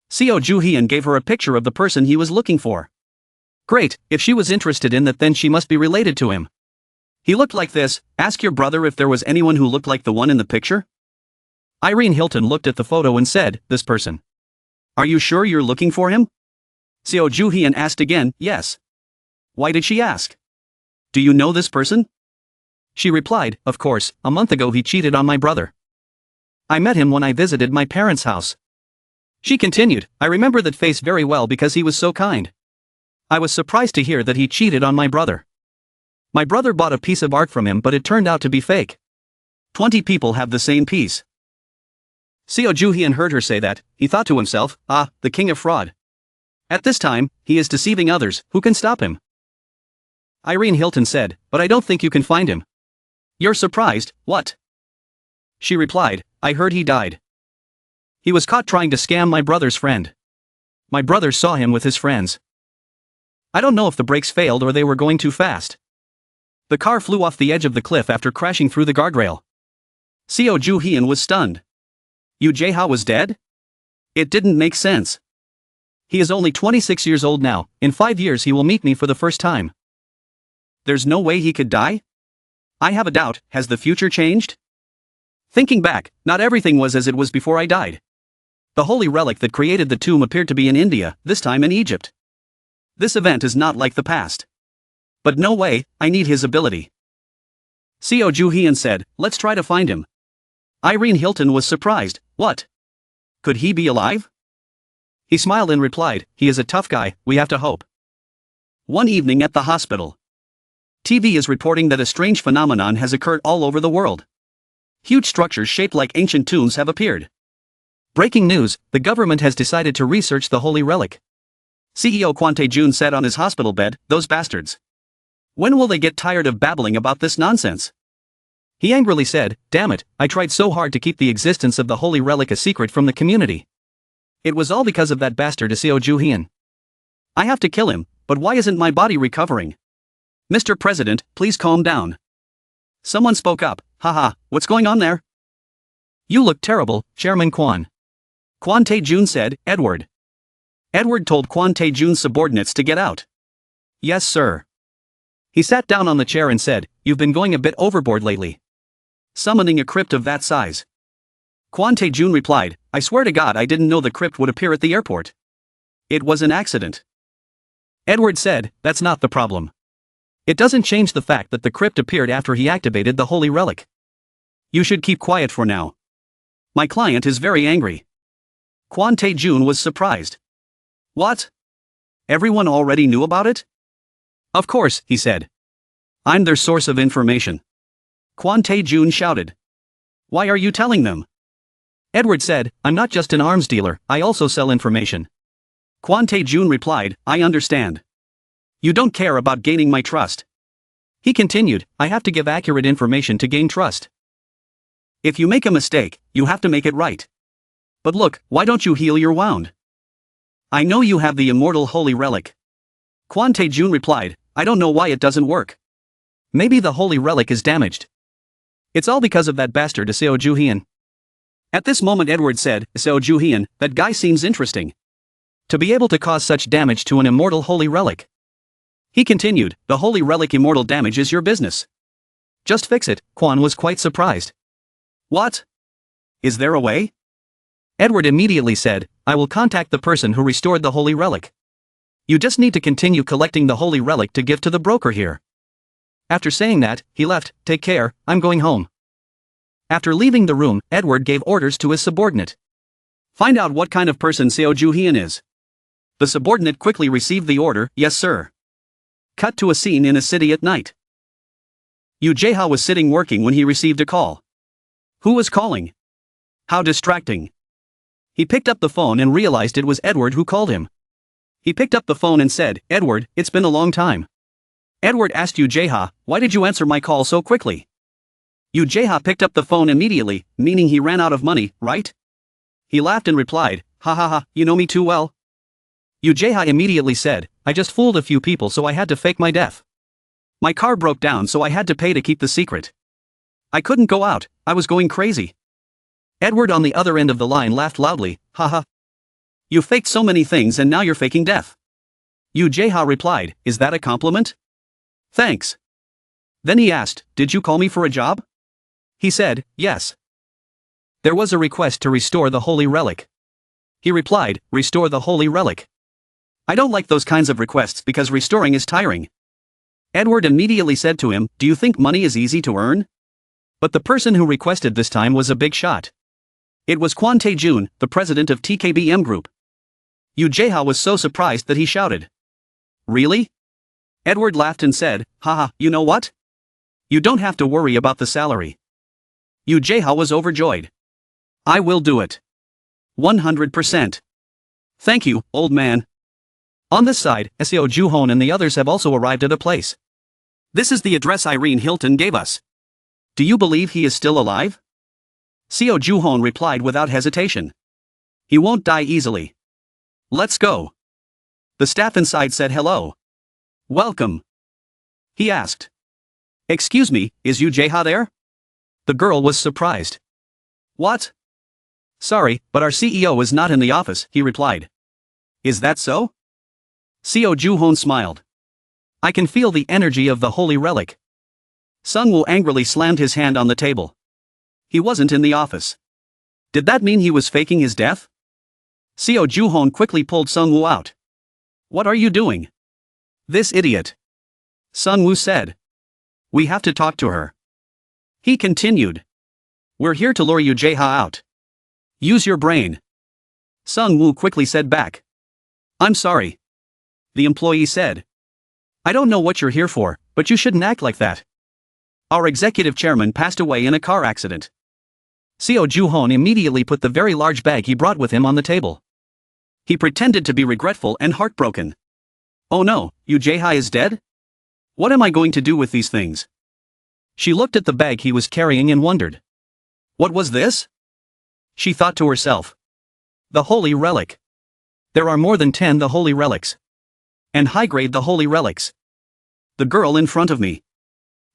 Seo Ju-hyun gave her a picture of the person he was looking for. Great, if she was interested in that then she must be related to him. He looked like this, ask your brother if there was anyone who looked like the one in the picture? Irene Hilton looked at the photo and said, this person. Are you sure you're looking for him? Seo Ju-hyun asked again, yes. Why did she ask? Do you know this person? She replied, of course, a month ago he cheated on my brother. I met him when I visited my parents' house. She continued, I remember that face very well because he was so kind. I was surprised to hear that he cheated on my brother. My brother bought a piece of art from him but it turned out to be fake. 20 people have the same piece. Seo Ju-hyun heard her say that, he thought to himself, the king of fraud. At this time, he is deceiving others, who can stop him? Irene Hilton said, but I don't think you can find him. You're surprised, what? She replied, I heard he died. He was caught trying to scam my brother's friend. My brother saw him with his friends. I don't know if the brakes failed or they were going too fast. The car flew off the edge of the cliff after crashing through the guardrail. Seo Ju-hyun was stunned. Ujeha was dead? It didn't make sense. He is only 26 years old now, in 5 years he will meet me for the first time. There's no way he could die? I have a doubt, has the future changed? Thinking back, not everything was as it was before I died. The holy relic that created the tomb appeared to be in India, this time in Egypt. This event is not like the past. But no way, I need his ability. Seo Ju-hyun said, let's try to find him. Irene Hilton was surprised, what? Could he be alive? He smiled and replied, he is a tough guy, we have to hope. One evening at the hospital. TV is reporting that a strange phenomenon has occurred all over the world. Huge structures shaped like ancient tombs have appeared. Breaking news, the government has decided to research the holy relic. CEO Kwon Tae-jun said on his hospital bed, those bastards. When will they get tired of babbling about this nonsense? He angrily said, damn it, I tried so hard to keep the existence of the holy relic a secret from the community. It was all because of that bastard Seo Ju-hyun. I have to kill him, but why isn't my body recovering? Mr. President, please calm down. Someone spoke up, haha, what's going on there? You look terrible, Chairman Quan. Kwon Tae-jun said, Edward. Edward told Kwon Tae-jun's subordinates to get out. Yes, sir. He sat down on the chair and said, you've been going a bit overboard lately. Summoning a crypt of that size. Kwon Tae-jun replied, I swear to God I didn't know the crypt would appear at the airport. It was an accident. Edward said, that's not the problem. It doesn't change the fact that the crypt appeared after he activated the holy relic. You should keep quiet for now. My client is very angry. Kwon Tae-jun was surprised. What? Everyone already knew about it? Of course, he said. I'm their source of information. Quan Tae-jun shouted. Why are you telling them? Edward said, I'm not just an arms dealer, I also sell information. Quan Tae-jun replied, I understand. You don't care about gaining my trust. He continued, I have to give accurate information to gain trust. If you make a mistake, you have to make it right. But look, why don't you heal your wound? I know you have the immortal holy relic. Quan Tae-jun replied, I don't know why it doesn't work. Maybe the holy relic is damaged. It's all because of that bastard Seo Ju-hyun. At this moment Edward said, Seo Ju-hyun, that guy seems interesting. To be able to cause such damage to an immortal holy relic. He continued, the holy relic immortal damage is your business. Just fix it. Quan was quite surprised. What? Is there a way? Edward immediately said, I will contact the person who restored the holy relic. You just need to continue collecting the holy relic to give to the broker here. After saying that, he left. Take care, I'm going home. After leaving the room, Edward gave orders to his subordinate. Find out what kind of person Seo Ju-hyun is. The subordinate quickly received the order, yes sir. Cut to a scene in a city at night. Yoo Jae-ha was sitting working when he received a call. Who was calling? How distracting. He picked up the phone and realized it was Edward who called him. He picked up the phone and said, Edward, it's been a long time. Edward asked Yoo Jae-ha, why did you answer my call so quickly? Yoo Jae-ha picked up the phone immediately, meaning he ran out of money, right? He laughed and replied, ha ha ha, you know me too well. Yoo Jae-ha immediately said, I just fooled a few people so I had to fake my death. My car broke down so I had to pay to keep the secret. I couldn't go out, I was going crazy. Edward on the other end of the line laughed loudly, haha. You faked so many things and now you're faking death. Yoo Jae-ha replied, is that a compliment? Thanks. Then he asked, did you call me for a job? He said, yes. There was a request to restore the holy relic. He replied, restore the holy relic. I don't like those kinds of requests because restoring is tiring. Edward immediately said to him, do you think money is easy to earn? But the person who requested this time was a big shot. It was Quan Tae-jun, the president of TKBM Group. Yoo Jae-ha was so surprised that he shouted. Really? Edward laughed and said, haha, you know what? You don't have to worry about the salary. Yoo Jae-ha was overjoyed. I will do it. 100%. Thank you, old man. On this side, Seo Ju-hyun and the others have also arrived at a place. This is the address Irene Hilton gave us. Do you believe he is still alive? Seo Ju-hyun replied without hesitation. He won't die easily. Let's go. The staff inside said hello. Welcome. He asked. Excuse me, is Yoo Jae-ha there? The girl was surprised. What? Sorry, but our CEO is not in the office, he replied. Is that so? Seo Ju-hyun smiled. I can feel the energy of the holy relic. Sung-woo angrily slammed his hand on the table. He wasn't in the office. Did that mean he was faking his death? Seo Ju-hyun quickly pulled Sung-woo out. What are you doing? This idiot. Sung-woo said. We have to talk to her. He continued. We're here to lure Yoo Jae-ha out. Use your brain. Sung-woo quickly said back. I'm sorry. The employee said. I don't know what you're here for, but you shouldn't act like that. Our executive chairman passed away in a car accident. Seo Ju-hyun immediately put the very large bag he brought with him on the table. He pretended to be regretful and heartbroken. Oh no, Yoo Jae-ha is dead? What am I going to do with these things? She looked at the bag he was carrying and wondered. What was this? She thought to herself. The holy relic. There are more than 10 the holy relics. And high-grade the holy relics. The girl in front of me.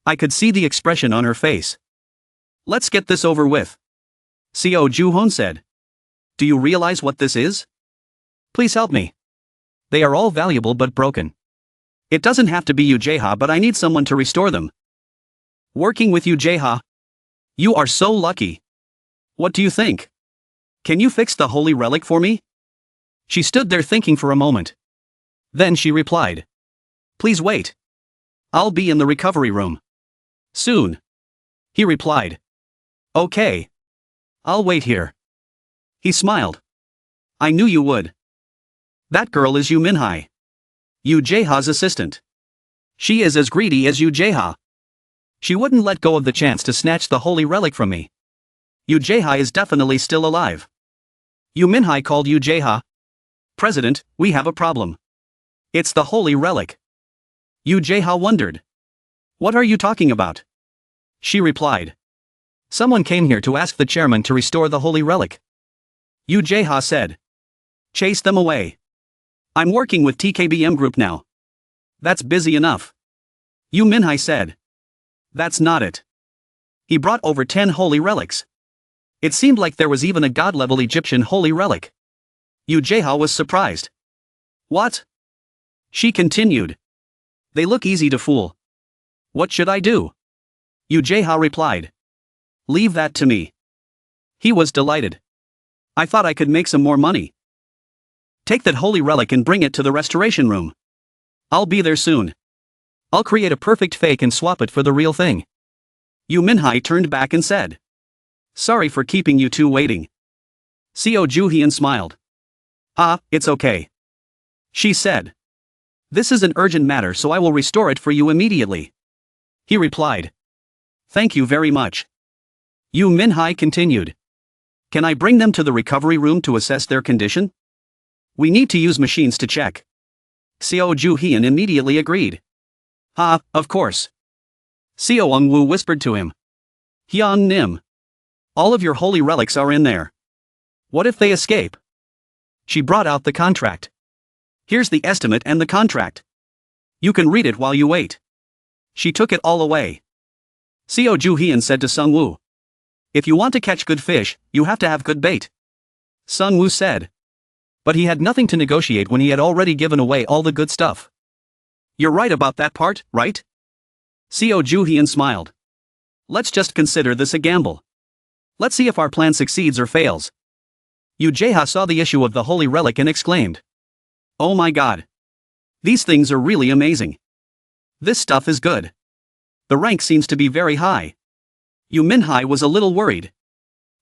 I could see the expression on her face. Let's get this over with. Seo Ju-hyun said. Do you realize what this is? Please help me. They are all valuable but broken. It doesn't have to be Yoo Jae-ha, but I need someone to restore them. Working with Yoo Jae-ha? You are so lucky. What do you think? Can you fix the holy relic for me? She stood there thinking for a moment. Then she replied. Please wait. I'll be in the recovery room. Soon. He replied. Okay. I'll wait here. He smiled. I knew you would. That girl is Yoo Min-hai. Yoo Jae-ha's assistant. She is as greedy as Yoo Jae-ha. She wouldn't let go of the chance to snatch the holy relic from me. Yu Jae-ha is definitely still alive. Yu Min-hai called Yu Jae-ha. President, we have a problem. It's the holy relic. Yu Jae-ha wondered. What are you talking about? She replied. Someone came here to ask the chairman to restore the holy relic. Yu Jae-ha said. Chase them away. I'm working with TKBM Group now. That's busy enough. Yu Min-hai said. That's not it. He brought over 10 holy relics. It seemed like there was even a god-level Egyptian holy relic. Yu Jae-ha was surprised. What? She continued. They look easy to fool. What should I do? Yu Jae-ha replied. Leave that to me. He was delighted. I thought I could make some more money. Take that holy relic and bring it to the restoration room. I'll be there soon. I'll create a perfect fake and swap it for the real thing. Yu Min-hai turned back and said. Sorry for keeping you two waiting. Seo Ju-hyun smiled. Ah, it's okay. She said. This is an urgent matter, so I will restore it for you immediately. He replied. Thank you very much. Yu Min-hai continued. Can I bring them to the recovery room to assess their condition? We need to use machines to check. Seo Ju-hyun immediately agreed. Ah, of course. Seo Eung-woo whispered to him. Hyun Nim. All of your holy relics are in there. What if they escape? She brought out the contract. Here's the estimate and the contract. You can read it while you wait. She took it all away. Seo Ju-hyun said to Sung-woo. If you want to catch good fish, you have to have good bait. Sung-woo said. But he had nothing to negotiate when he had already given away all the good stuff. You're right about that part, right? Seo Ju-hyun smiled. Let's just consider this a gamble. Let's see if our plan succeeds or fails. Yu Jae-ha saw the issue of the holy relic and exclaimed. Oh my god. These things are really amazing. This stuff is good. The rank seems to be very high. Yu Min-hai was a little worried.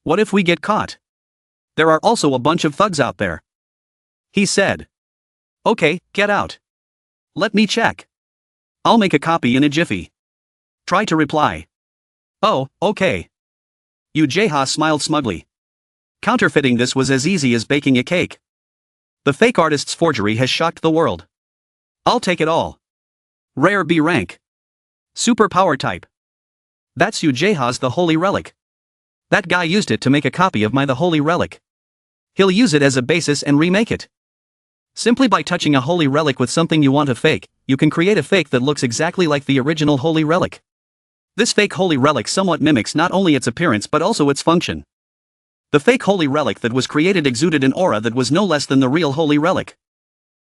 What if we get caught? There are also a bunch of thugs out there. He said. Okay, get out. Let me check. I'll make a copy in a jiffy. Try to reply. Oh, okay. Yu Jae-ha smiled smugly. Counterfeiting this was as easy as baking a cake. The fake artist's forgery has shocked the world. I'll take it all. Rare B rank. Super power type. That's Yu Jae-ha's the holy relic. That guy used it to make a copy of my the holy relic. He'll use it as a basis and remake it. Simply by touching a holy relic with something you want to fake, you can create a fake that looks exactly like the original holy relic. This fake holy relic somewhat mimics not only its appearance but also its function. The fake holy relic that was created exuded an aura that was no less than the real holy relic.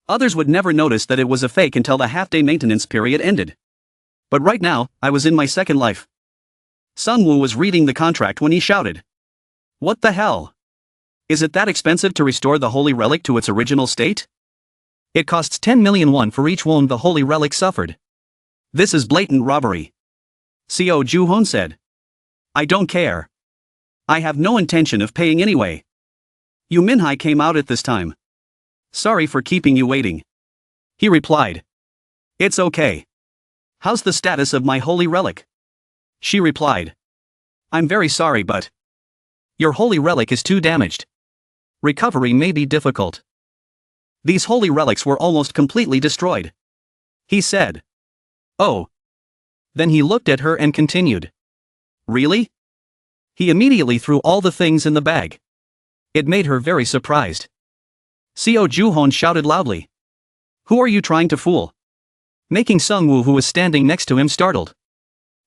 Others would never notice that it was a fake until the half-day maintenance period ended. But right now, I was in my second life. Sung-woo was reading the contract when he shouted. What the hell? Is it that expensive to restore the holy relic to its original state? It costs 10 million won for each wound the holy relic suffered. This is blatant robbery. Seo Ju-hyun said. I don't care. I have no intention of paying anyway. Yu Min-hai came out at this time. Sorry for keeping you waiting. He replied. It's okay. How's the status of my holy relic? She replied. I'm very sorry but your holy relic is too damaged. Recovery may be difficult. These holy relics were almost completely destroyed. He said. Oh. Then he looked at her and continued. Really? He immediately threw all the things in the bag. It made her very surprised. Seo Ju-hyun shouted loudly. Who are you trying to fool? Making Sung-woo, who was standing next to him, startled.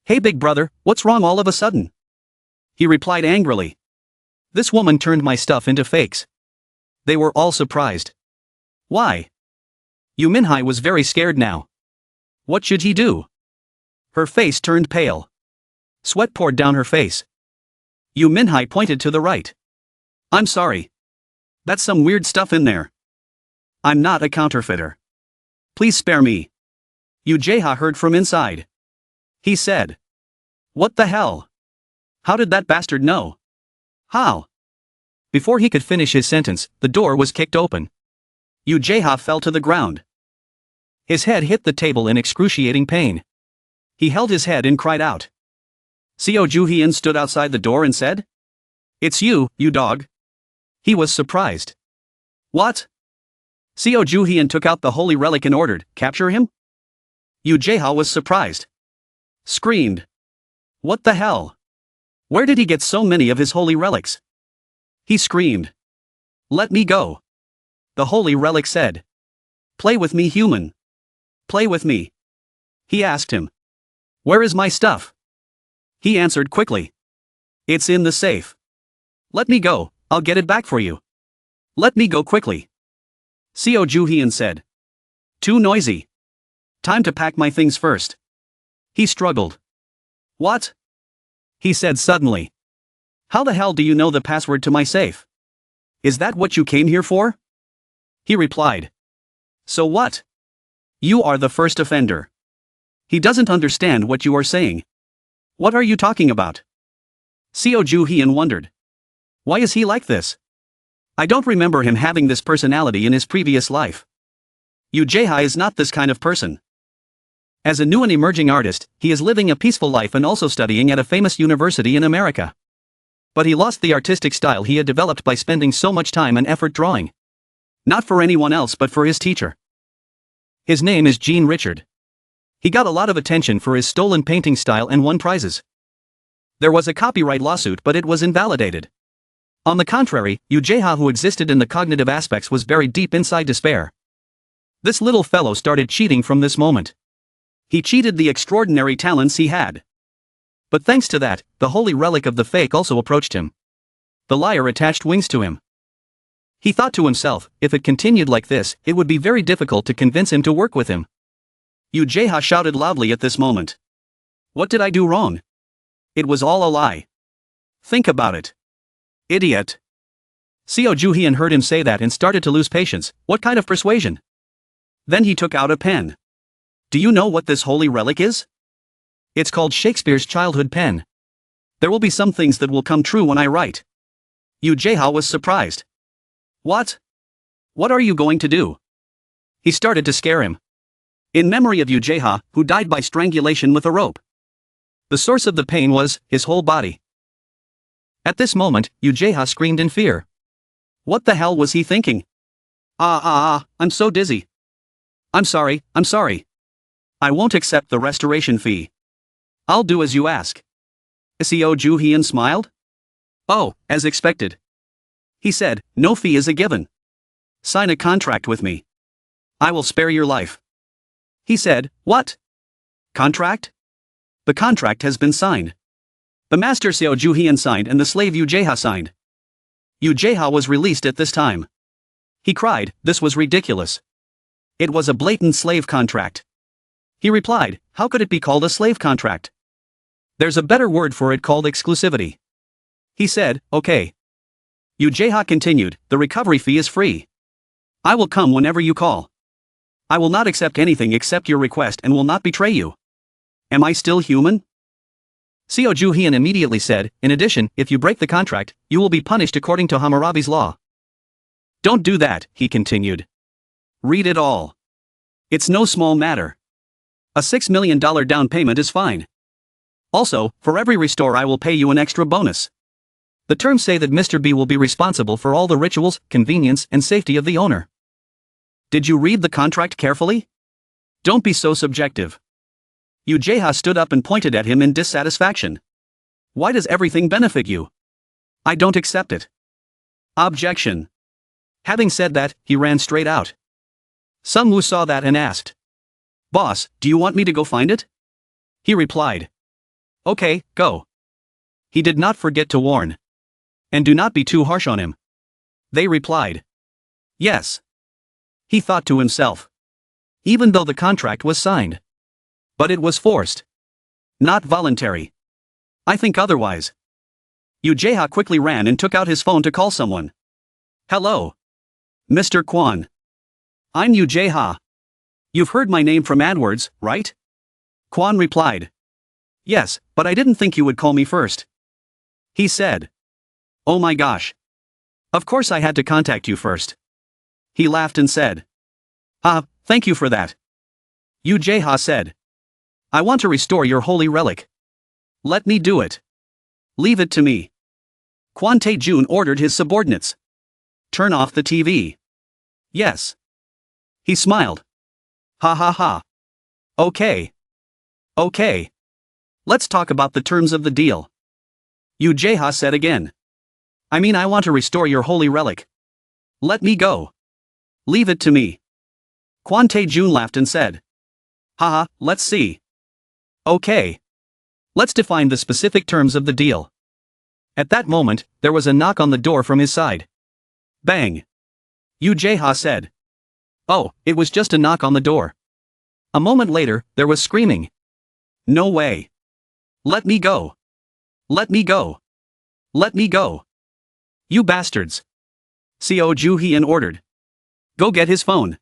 Hey big brother, what's wrong all of a sudden? He replied angrily. This woman turned my stuff into fakes. They were all surprised. Why? Yu Min-hai was very scared now. What should he do? Her face turned pale. Sweat poured down her face. Yu Min-hai pointed to the right. I'm sorry. That's some weird stuff in there. I'm not a counterfeiter. Please spare me. Yu Jae-ha heard from inside. He said. What the hell? How did that bastard know? How? Before he could finish his sentence, the door was kicked open. Yu Jae-ha fell to the ground. His head hit the table in excruciating pain. He held his head and cried out. Seo Juhian stood outside the door and said, "It's you, you dog." He was surprised. "What?" Seo Juhian took out the holy relic and ordered, "Capture him?" Yu Jaeha was surprised. Screamed. "What the hell? Where did he get so many of his holy relics?" He screamed. "Let me go." The holy relic said. "Play with me, human. Play with me." He asked him. "Where is my stuff?" He answered quickly. "It's in the safe." "Let me go, I'll get it back for you." "Let me go quickly." Seo Juhian said. "Too noisy. Time to pack my things first." He struggled. "What?" he said suddenly. "How the hell do you know the password to my safe? Is that what you came here for?" He replied. "So what? You are the first offender." He doesn't understand what you are saying. "What are you talking about?" Seo Juhian wondered. Why is he like this? I don't remember him having this personality in his previous life. Yu Jaeha is not this kind of person. As a new and emerging artist, he is living a peaceful life and also studying at a famous university in America. But he lost the artistic style he had developed by spending so much time and effort drawing. Not for anyone else but for his teacher. His name is Jean Richard. He got a lot of attention for his stolen painting style and won prizes. There was a copyright lawsuit but it was invalidated. On the contrary, Yu Jaeha, who existed in the cognitive aspects, was very deep inside despair. This little fellow started cheating from this moment. He cheated the extraordinary talents he had. But thanks to that, the holy relic of the fake also approached him. The liar attached wings to him. He thought to himself, if it continued like this, it would be very difficult to convince him to work with him. Yu Jaeha shouted loudly at this moment. What did I do wrong? It was all a lie. Think about it. Idiot. Seo Juhian heard him say that and started to lose patience. What kind of persuasion? Then he took out a pen. Do you know what this holy relic is? It's called Shakespeare's childhood pen. There will be some things that will come true when I write. Yu Jaeha was surprised. What? What are you going to do? He started to scare him. In memory of Yu Jaeha, who died by strangulation with a rope. The source of the pain was his whole body. At this moment, Yu Jaeha screamed in fear. What the hell was he thinking? I'm so dizzy. I'm sorry. I won't accept the restoration fee. I'll do as you ask. Seo Juhian smiled. Oh, as expected. He said, no fee is a given. Sign a contract with me. I will spare your life. He said, what? Contract? The contract has been signed. The master Seo Juhian signed and the slave Yu Jaeha signed. Yu Jaeha was released at this time. He cried, this was ridiculous. It was a blatant slave contract. He replied, how could it be called a slave contract? There's a better word for it called exclusivity. He said, okay. Yu Jaeha continued, the recovery fee is free. I will come whenever you call. I will not accept anything except your request and will not betray you. Am I still human? Seo Juhian immediately said, in addition, if you break the contract, you will be punished according to Hammurabi's law. Don't do that, he continued. Read it all. It's no small matter. A $6 million down payment is fine. Also, for every restore I will pay you an extra bonus. The terms say that Mr. B will be responsible for all the rituals, convenience, and safety of the owner. Did you read the contract carefully? Don't be so subjective. Yu Jaeha stood up and pointed at him in dissatisfaction. Why does everything benefit you? I don't accept it. Objection. Having said that, he ran straight out. Sun Wu saw that and asked. Boss, do you want me to go find it? He replied. Okay, go. He did not forget to warn. And do not be too harsh on him. They replied. Yes. He thought to himself. Even though the contract was signed. But it was forced. Not voluntary. I think otherwise. Yu Jaeha quickly ran and took out his phone to call someone. Hello. Mr. Quan. I'm Yu Jaeha. You've heard my name from AdWords, right? Quan replied. Yes, but I didn't think you would call me first. He said. Oh my gosh. Of course I had to contact you first. He laughed and said. Thank you for that. Yu Jaeha said. I want to restore your holy relic. Let me do it. Leave it to me. Quan Tae-jun ordered his subordinates. Turn off the TV. Yes. He smiled. Ha ha ha. Okay. Okay. Let's talk about the terms of the deal. Yu Jae-ha said again. I mean, I want to restore your holy relic. Let me go. Leave it to me. Quan Tae-jun laughed and said. Haha, let's see. Okay. Let's define the specific terms of the deal. At that moment, there was a knock on the door from his side. Bang. Yu Jae-ha said. Oh, it was just a knock on the door. A moment later, there was screaming. No way. Let me go. Let me go. Let me go. You bastards. Seo Ju-hyun ordered. Go get his phone.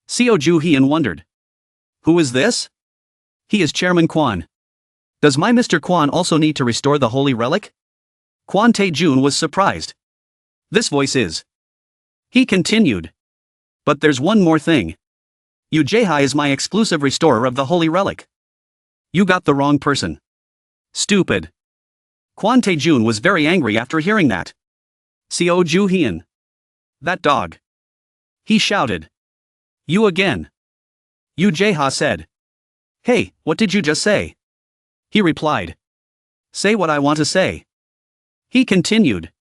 Seo Ju-hyun wondered. Who is this? He is Chairman Quan. Does my Mr. Quan also need to restore the holy relic? Quan Tae-jun was surprised. This voice is. He continued. But there's one more thing. Yu Jae-ha is my exclusive restorer of the holy relic. You got the wrong person. Stupid. Quan Tae-jun was very angry after hearing that. Seo Ju-hyun. That dog. He shouted. You again. Yu Jae-ha said. Hey, what did you just say? He replied. Say what I want to say. He continued.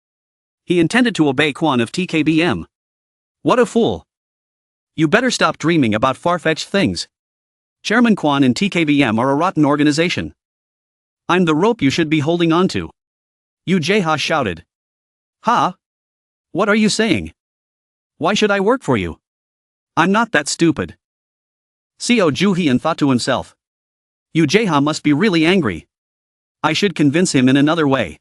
He intended to obey Quan of TKBM. What a fool. You better stop dreaming about far-fetched things. Chairman Quan and TKBM are a rotten organization. I'm the rope you should be holding on to. Yu Jae-ha shouted. Ha? What are you saying? Why should I work for you? I'm not that stupid. Seo Ju-hyun thought to himself. Yu Jae-ha must be really angry. I should convince him in another way.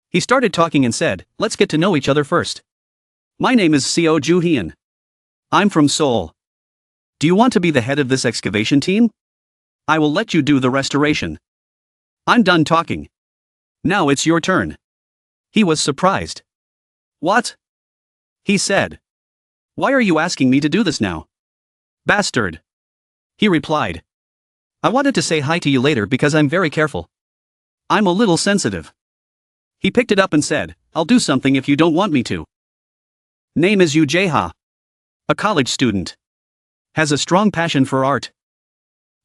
He started talking and said, let's get to know each other first. My name is Seo Ju-hyun. I'm from Seoul. Do you want to be the head of this excavation team? I will let you do the restoration. I'm done talking. Now it's your turn. He was surprised. What? He said. Why are you asking me to do this now? Bastard. He replied. I wanted to say hi to you later because I'm very careful. I'm a little sensitive. He picked it up and said, I'll do something if you don't want me to. Name is Yu Jae-ha. A college student. Has a strong passion for art.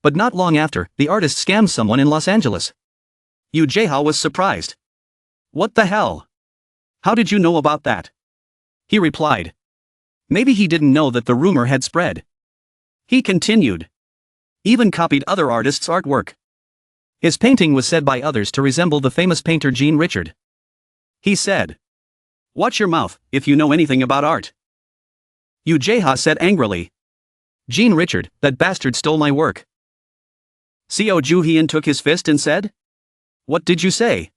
But not long after, the artist scams someone in Los Angeles. Yu Jae-ha was surprised. What the hell? How did you know about that? He replied. Maybe he didn't know that the rumor had spread. He continued. Even copied other artists' artwork. His painting was said by others to resemble the famous painter Jean Richard. He said. Watch your mouth, if you know anything about art. Yu Jae-ha said angrily. Jean Richard, that bastard stole my work. Seo Ju-hyun took his fist and said. What did you say?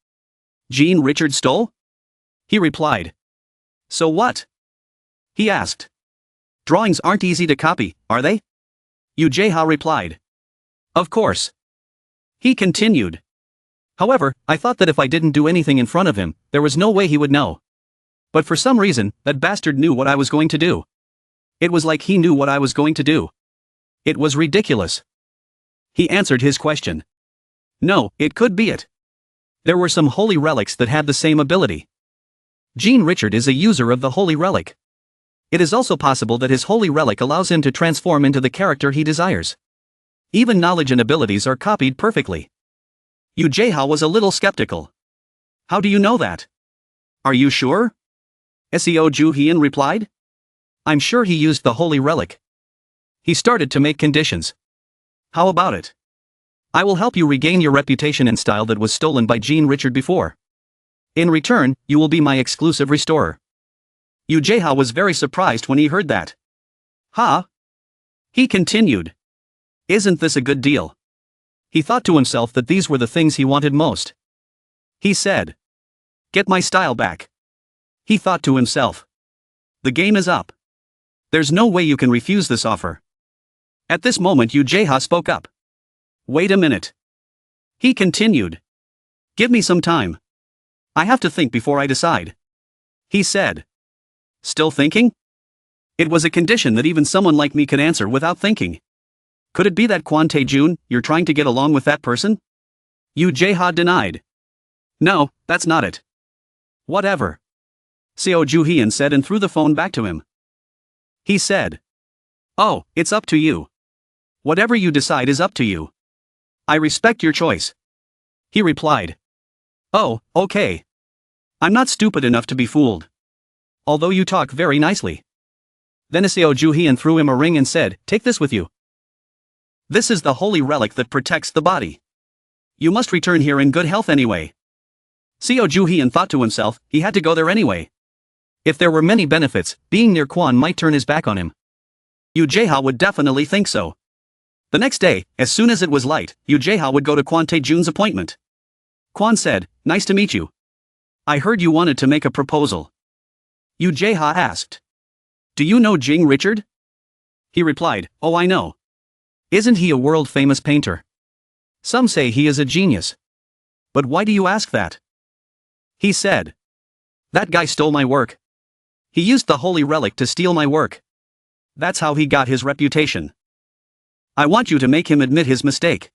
Jean Richard stole? He replied. So what? He asked. Drawings aren't easy to copy, are they? Yu Jae-ha replied. Of course. He continued. However, I thought that if I didn't do anything in front of him, there was no way he would know. But for some reason, that bastard knew what I was going to do. It was like he knew what I was going to do. It was ridiculous. He answered his question. No, it could be it. There were some holy relics that had the same ability. Jean Richard is a user of the holy relic. It is also possible that his holy relic allows him to transform into the character he desires. Even knowledge and abilities are copied perfectly. Yu Jae-ha was a little skeptical. How do you know that? Are you sure? Seo Ju-hyun replied. I'm sure he used the holy relic. He started to make conditions. How about it? I will help you regain your reputation and style that was stolen by Jean Richard before. In return, you will be my exclusive restorer. Yu Jae-ha was very surprised when he heard that. Huh? He continued. Isn't this a good deal? He thought to himself that these were the things he wanted most. He said. Get my style back. He thought to himself. The game is up. There's no way you can refuse this offer. At this moment Yu Jae-ha spoke up. Wait a minute. He continued. Give me some time. I have to think before I decide. He said. Still thinking? It was a condition that even someone like me could answer without thinking. Could it be that Quan Tae-jun, you're trying to get along with that person? Yu Jae-ha denied. No, that's not it. Whatever. Seo Ju-hyun said and threw the phone back to him. He said. Oh, it's up to you. Whatever you decide is up to you. I respect your choice. He replied. Oh, okay. I'm not stupid enough to be fooled. Although you talk very nicely. Then Seo Ju-hyun threw him a ring and said, take this with you. This is the holy relic that protects the body. You must return here in good health anyway. Seo Ju-hyun thought to himself, he had to go there anyway. If there were many benefits, being near Quan might turn his back on him. Yu Jae-ha would definitely think so. The next day, as soon as it was light, Yu Jae-ha would go to Quan Tae-jun's appointment. Quan said, nice to meet you. I heard you wanted to make a proposal. Yu Jae-ha asked. Do you know Jing Richard? He replied, oh I know. Isn't he a world-famous painter? Some say he is a genius. But why do you ask that? He said. That guy stole my work. He used the holy relic to steal my work. That's how he got his reputation. I want you to make him admit his mistake.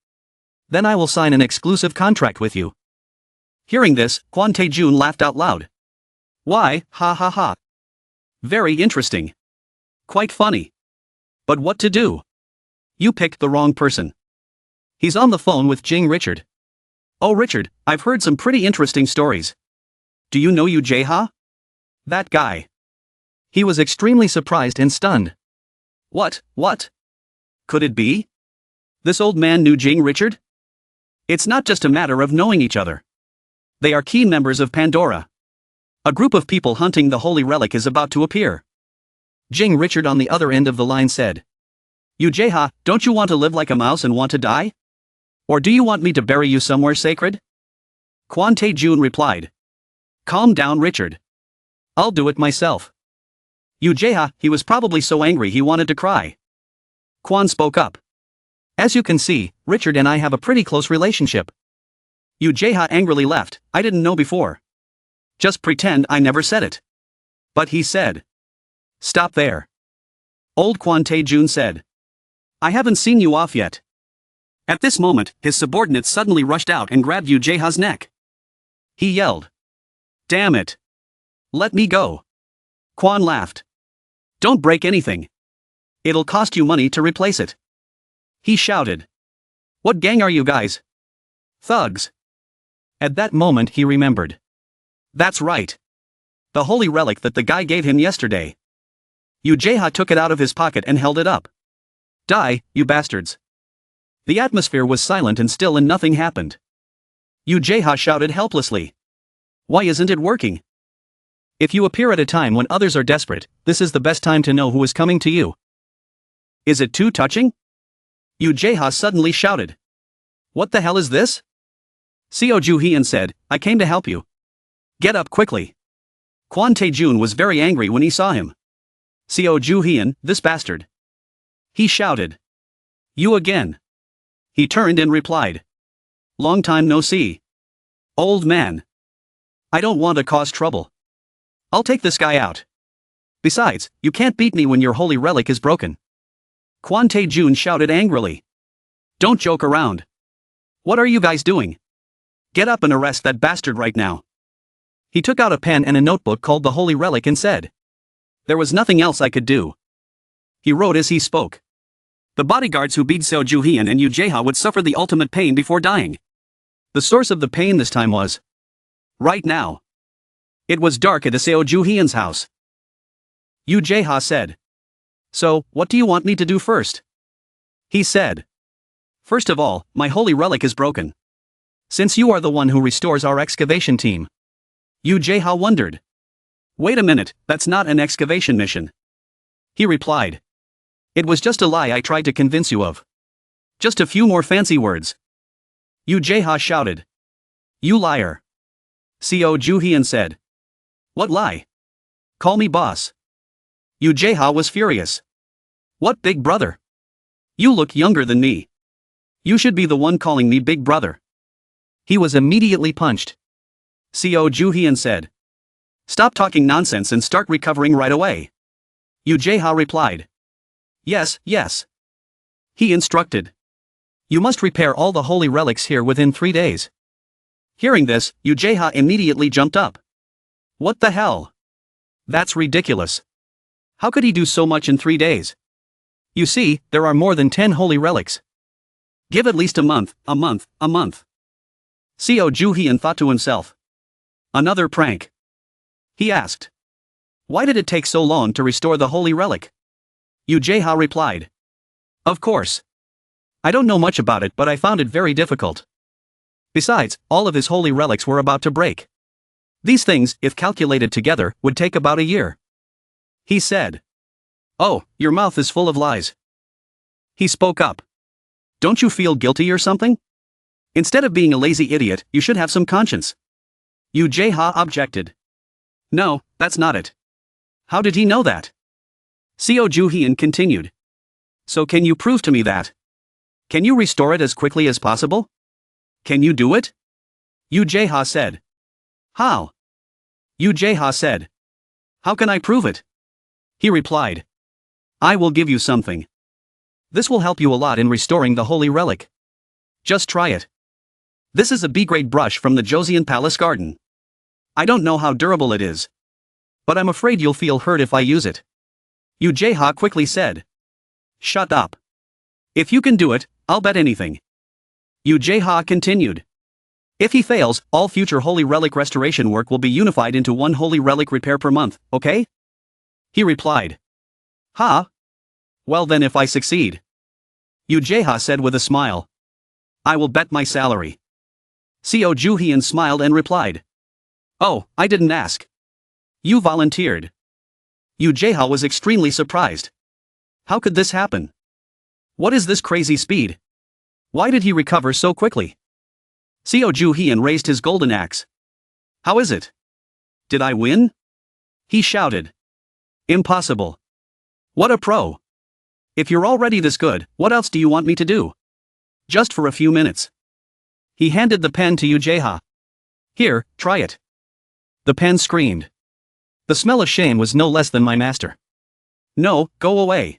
Then I will sign an exclusive contract with you. Hearing this, Quan Tae-jun laughed out loud. Why, ha ha ha. Very interesting. Quite funny. But what to do? You picked the wrong person. He's on the phone with Jing Richard. Oh Richard, I've heard some pretty interesting stories. Do you know Yu Jae-ha? That guy. He was extremely surprised and stunned. What? Could it be? This old man knew Jing Richard? It's not just a matter of knowing each other. They are key members of Pandora. A group of people hunting the holy relic is about to appear. Jing Richard on the other end of the line said. Yu Jae-ha, don't you want to live like a mouse and want to die? Or do you want me to bury you somewhere sacred? Quan Tae-jun replied. Calm down Richard. I'll do it myself. Yu Jae-ha, he was probably so angry he wanted to cry. Quan spoke up. As you can see, Richard and I have a pretty close relationship. Yu Jae-ha angrily left, I didn't know before. Just pretend I never said it. But he said. Stop there. Old Quan Tae-jun said. I haven't seen you off yet. At this moment, his subordinates suddenly rushed out and grabbed Yu Jae-ha's neck. He yelled. Damn it. Let me go. Quan laughed. Don't break anything. It'll cost you money to replace it. He shouted. What gang are you guys? Thugs. At that moment he remembered. That's right. The holy relic that the guy gave him yesterday. Yu Jae-ha took it out of his pocket and held it up. Die, you bastards. The atmosphere was silent and still and nothing happened. Yu Jae-ha shouted helplessly. Why isn't it working? If you appear at a time when others are desperate, this is the best time to know who is coming to you. Is it too touching? Yu Jae-ha suddenly shouted. What the hell is this? Seo Ju-hyun said, I came to help you. Get up quickly. Quan Tae-jun was very angry when he saw him. Seo Ju-hyun, this bastard. He shouted. You again. He turned and replied. Long time no see. Old man. I don't want to cause trouble. I'll take this guy out. Besides, you can't beat me when your holy relic is broken. Quan Tae-jun shouted angrily. Don't joke around. What are you guys doing? Get up and arrest that bastard right now. He took out a pen and a notebook called the holy relic and said. There was nothing else I could do. He wrote as he spoke. The bodyguards who beat Seo Ju-hyun and Yu Jae-ha would suffer the ultimate pain before dying. The source of the pain this time was. Right now. It was dark at the Seo Ju-hyun's house. Yu Jae-ha said. So, what do you want me to do first? He said. First of all, my holy relic is broken. Since you are the one who restores our excavation team. Yu Jae-ha wondered. Wait a minute, that's not an excavation mission. He replied. It was just a lie I tried to convince you of. Just a few more fancy words. Yu Jae-ha shouted. You liar. Seo Ju-hyun said. What lie? Call me boss. Yu Jae-ha was furious. What big brother? You look younger than me. You should be the one calling me big brother. He was immediately punched. Seo Ju-hyun said. Stop talking nonsense and start recovering right away. Yu Jae-ha replied. Yes. He instructed. You must repair all the holy relics here within 3 days. Hearing this, Ujeha immediately jumped up. What the hell? That's ridiculous. How could he do so much in 3 days? You see, there are more than 10 holy relics. Give at least a month. Seo Juhian thought to himself. Another prank. He asked. Why did it take so long to restore the holy relic? Ujeha replied. Of course. I don't know much about it, but I found it very difficult. Besides, all of his holy relics were about to break. These things, if calculated together, would take about a year. He said. Oh, your mouth is full of lies. He spoke up. Don't you feel guilty or something? Instead of being a lazy idiot, you should have some conscience. Ujeha objected. No, that's not it. How did he know that? Seo Juhian continued. So can you prove to me that? Can you restore it as quickly as possible? Can you do it? Ujeha said. How? Ujeha said. How can I prove it? He replied. I will give you something. This will help you a lot in restoring the holy relic. Just try it. This is a B-grade brush from the Joseon Palace Garden. I don't know how durable it is. But I'm afraid you'll feel hurt if I use it. Ujeha quickly said. Shut up. If you can do it, I'll bet anything. Ujeha continued. If he fails, all future holy relic restoration work will be unified into one holy relic repair per month, okay? He replied. Huh? Well then if I succeed. Ujeha said with a smile. I will bet my salary. Seo Juhian smiled and replied. Oh, I didn't ask. You volunteered. Ujeha was extremely surprised. How could this happen? What is this crazy speed? Why did he recover so quickly? Seo Juhian raised his golden axe. How is it? Did I win? He shouted. Impossible. What a pro. If you're already this good, what else do you want me to do? Just for a few minutes. He handed the pen to Ujeha. Here, try it. The pen screamed. The smell of shame was no less than my master. No, go away.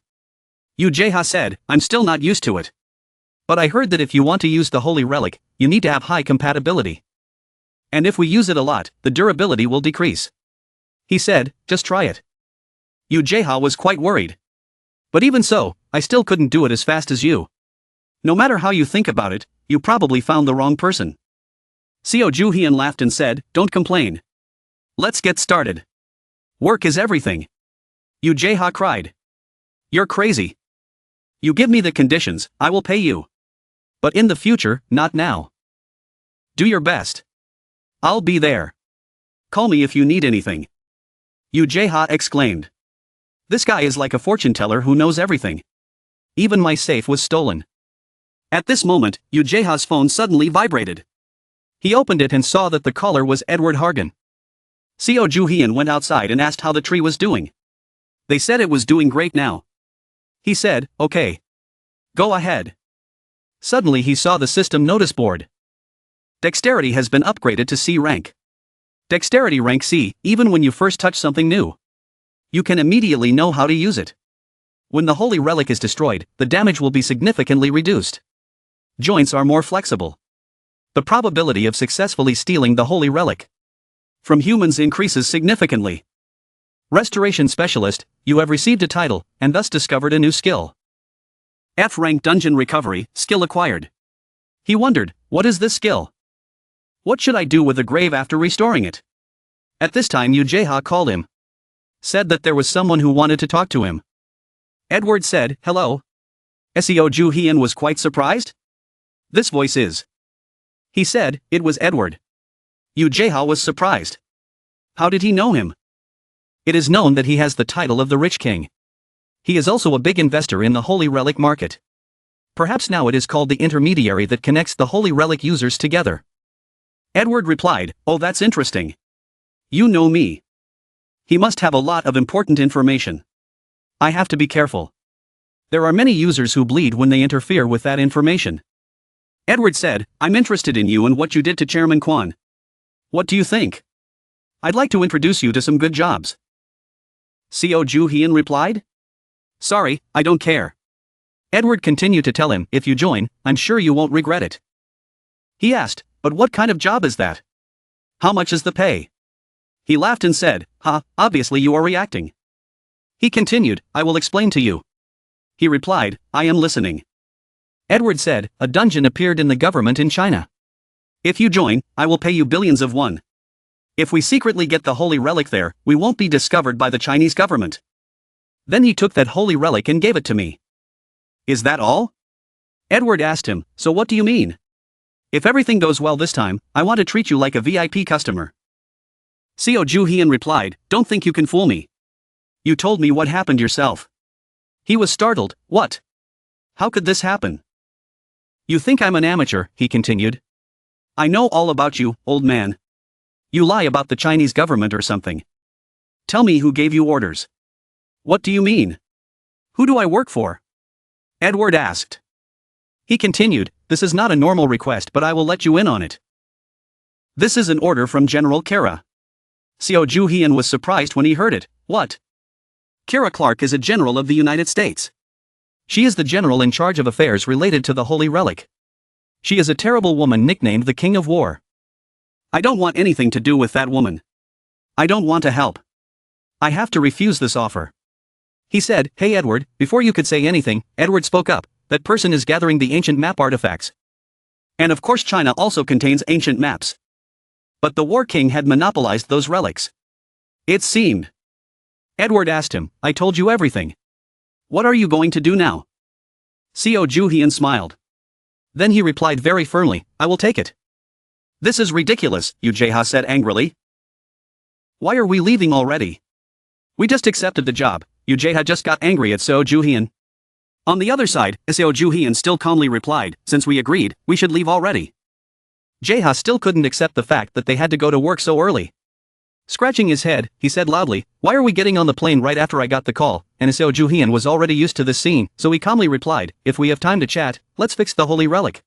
Ujeha said, I'm still not used to it. But I heard that if you want to use the holy relic, you need to have high compatibility. And if we use it a lot, the durability will decrease. He said, just try it. Ujeha was quite worried. But even so, I still couldn't do it as fast as you. No matter how you think about it, you probably found the wrong person. Seo Juhian laughed and said, don't complain. Let's get started. Work is everything. Ujeha cried. You're crazy. You give me the conditions, I will pay you. But in the future, not now. Do your best. I'll be there. Call me if you need anything. Ujeha exclaimed. This guy is like a fortune teller who knows everything. Even my safe was stolen. At this moment, Ujeha's phone suddenly vibrated. He opened it and saw that the caller was Edward Hargan. Seo Juhian went outside and asked how the tree was doing. They said it was doing great now. He said, okay. Go ahead. Suddenly he saw the system notice board. Dexterity has been upgraded to C rank. Dexterity rank C, even when you first touch something new. You can immediately know how to use it. When the holy relic is destroyed, the damage will be significantly reduced. Joints are more flexible. The probability of successfully stealing the holy relic from humans increases significantly. Restoration Specialist, you have received a title, and thus discovered a new skill. F rank Dungeon Recovery, skill acquired. He wondered, what is this skill? What should I do with the grave after restoring it? At this time Ujeha called him. Said that there was someone who wanted to talk to him. Edward said, hello. Seo Juhian was quite surprised. This voice is. He said, it was Edward. Ujeha was surprised. How did he know him? It is known that he has the title of the Rich King. He is also a big investor in the Holy Relic market. Perhaps now it is called the intermediary that connects the Holy Relic users together. Edward replied, oh, that's interesting. You know me. He must have a lot of important information. I have to be careful. There are many users who bleed when they interfere with that information. Edward said, I'm interested in you and what you did to Chairman Quan. What do you think? I'd like to introduce you to some good jobs. Seo Juhian replied. Sorry, I don't care. Edward continued to tell him, if you join, I'm sure you won't regret it. He asked, but what kind of job is that? How much is the pay? He laughed and said, obviously you are reacting. He continued, I will explain to you. He replied, I am listening. Edward said, a dungeon appeared in the government in China. If you join, I will pay you billions of won. If we secretly get the holy relic there, we won't be discovered by the Chinese government. Then he took that holy relic and gave it to me. Is that all? Edward asked him, so what do you mean? If everything goes well this time, I want to treat you like a VIP customer. Seo Ju-hyun replied, don't think you can fool me. You told me what happened yourself. He was startled, what? How could this happen? You think I'm an amateur, he continued. I know all about you, old man. You lie about the Chinese government or something. Tell me who gave you orders. What do you mean? Who do I work for? Edward asked. He continued, this is not a normal request but I will let you in on it. This is an order from General Kara. Seo Ju-hyun was surprised when he heard it, what? Kara Clark is a general of the United States. She is the general in charge of affairs related to the Holy Relic. She is a terrible woman nicknamed the King of War. I don't want anything to do with that woman. I don't want to help. I have to refuse this offer. He said, hey Edward, before you could say anything, Edward spoke up, that person is gathering the ancient map artifacts. And of course China also contains ancient maps. But the War King had monopolized those relics. It seemed. Edward asked him, I told you everything. What are you going to do now? Seo Ju-hyun smiled. Then he replied very firmly, I will take it. This is ridiculous, Yu Jae-ha said angrily. Why are we leaving already? We just accepted the job. Yu Jae-ha just got angry at Seo Ju-hyun. On the other side, Seo Ju-hyun still calmly replied, since we agreed, we should leave already. Jae-ha still couldn't accept the fact that they had to go to work so early. Scratching his head, he said loudly, why are we getting on the plane right after I got the call? And Seo Ju-hyun was already used to this scene, so he calmly replied, if we have time to chat, let's fix the holy relic.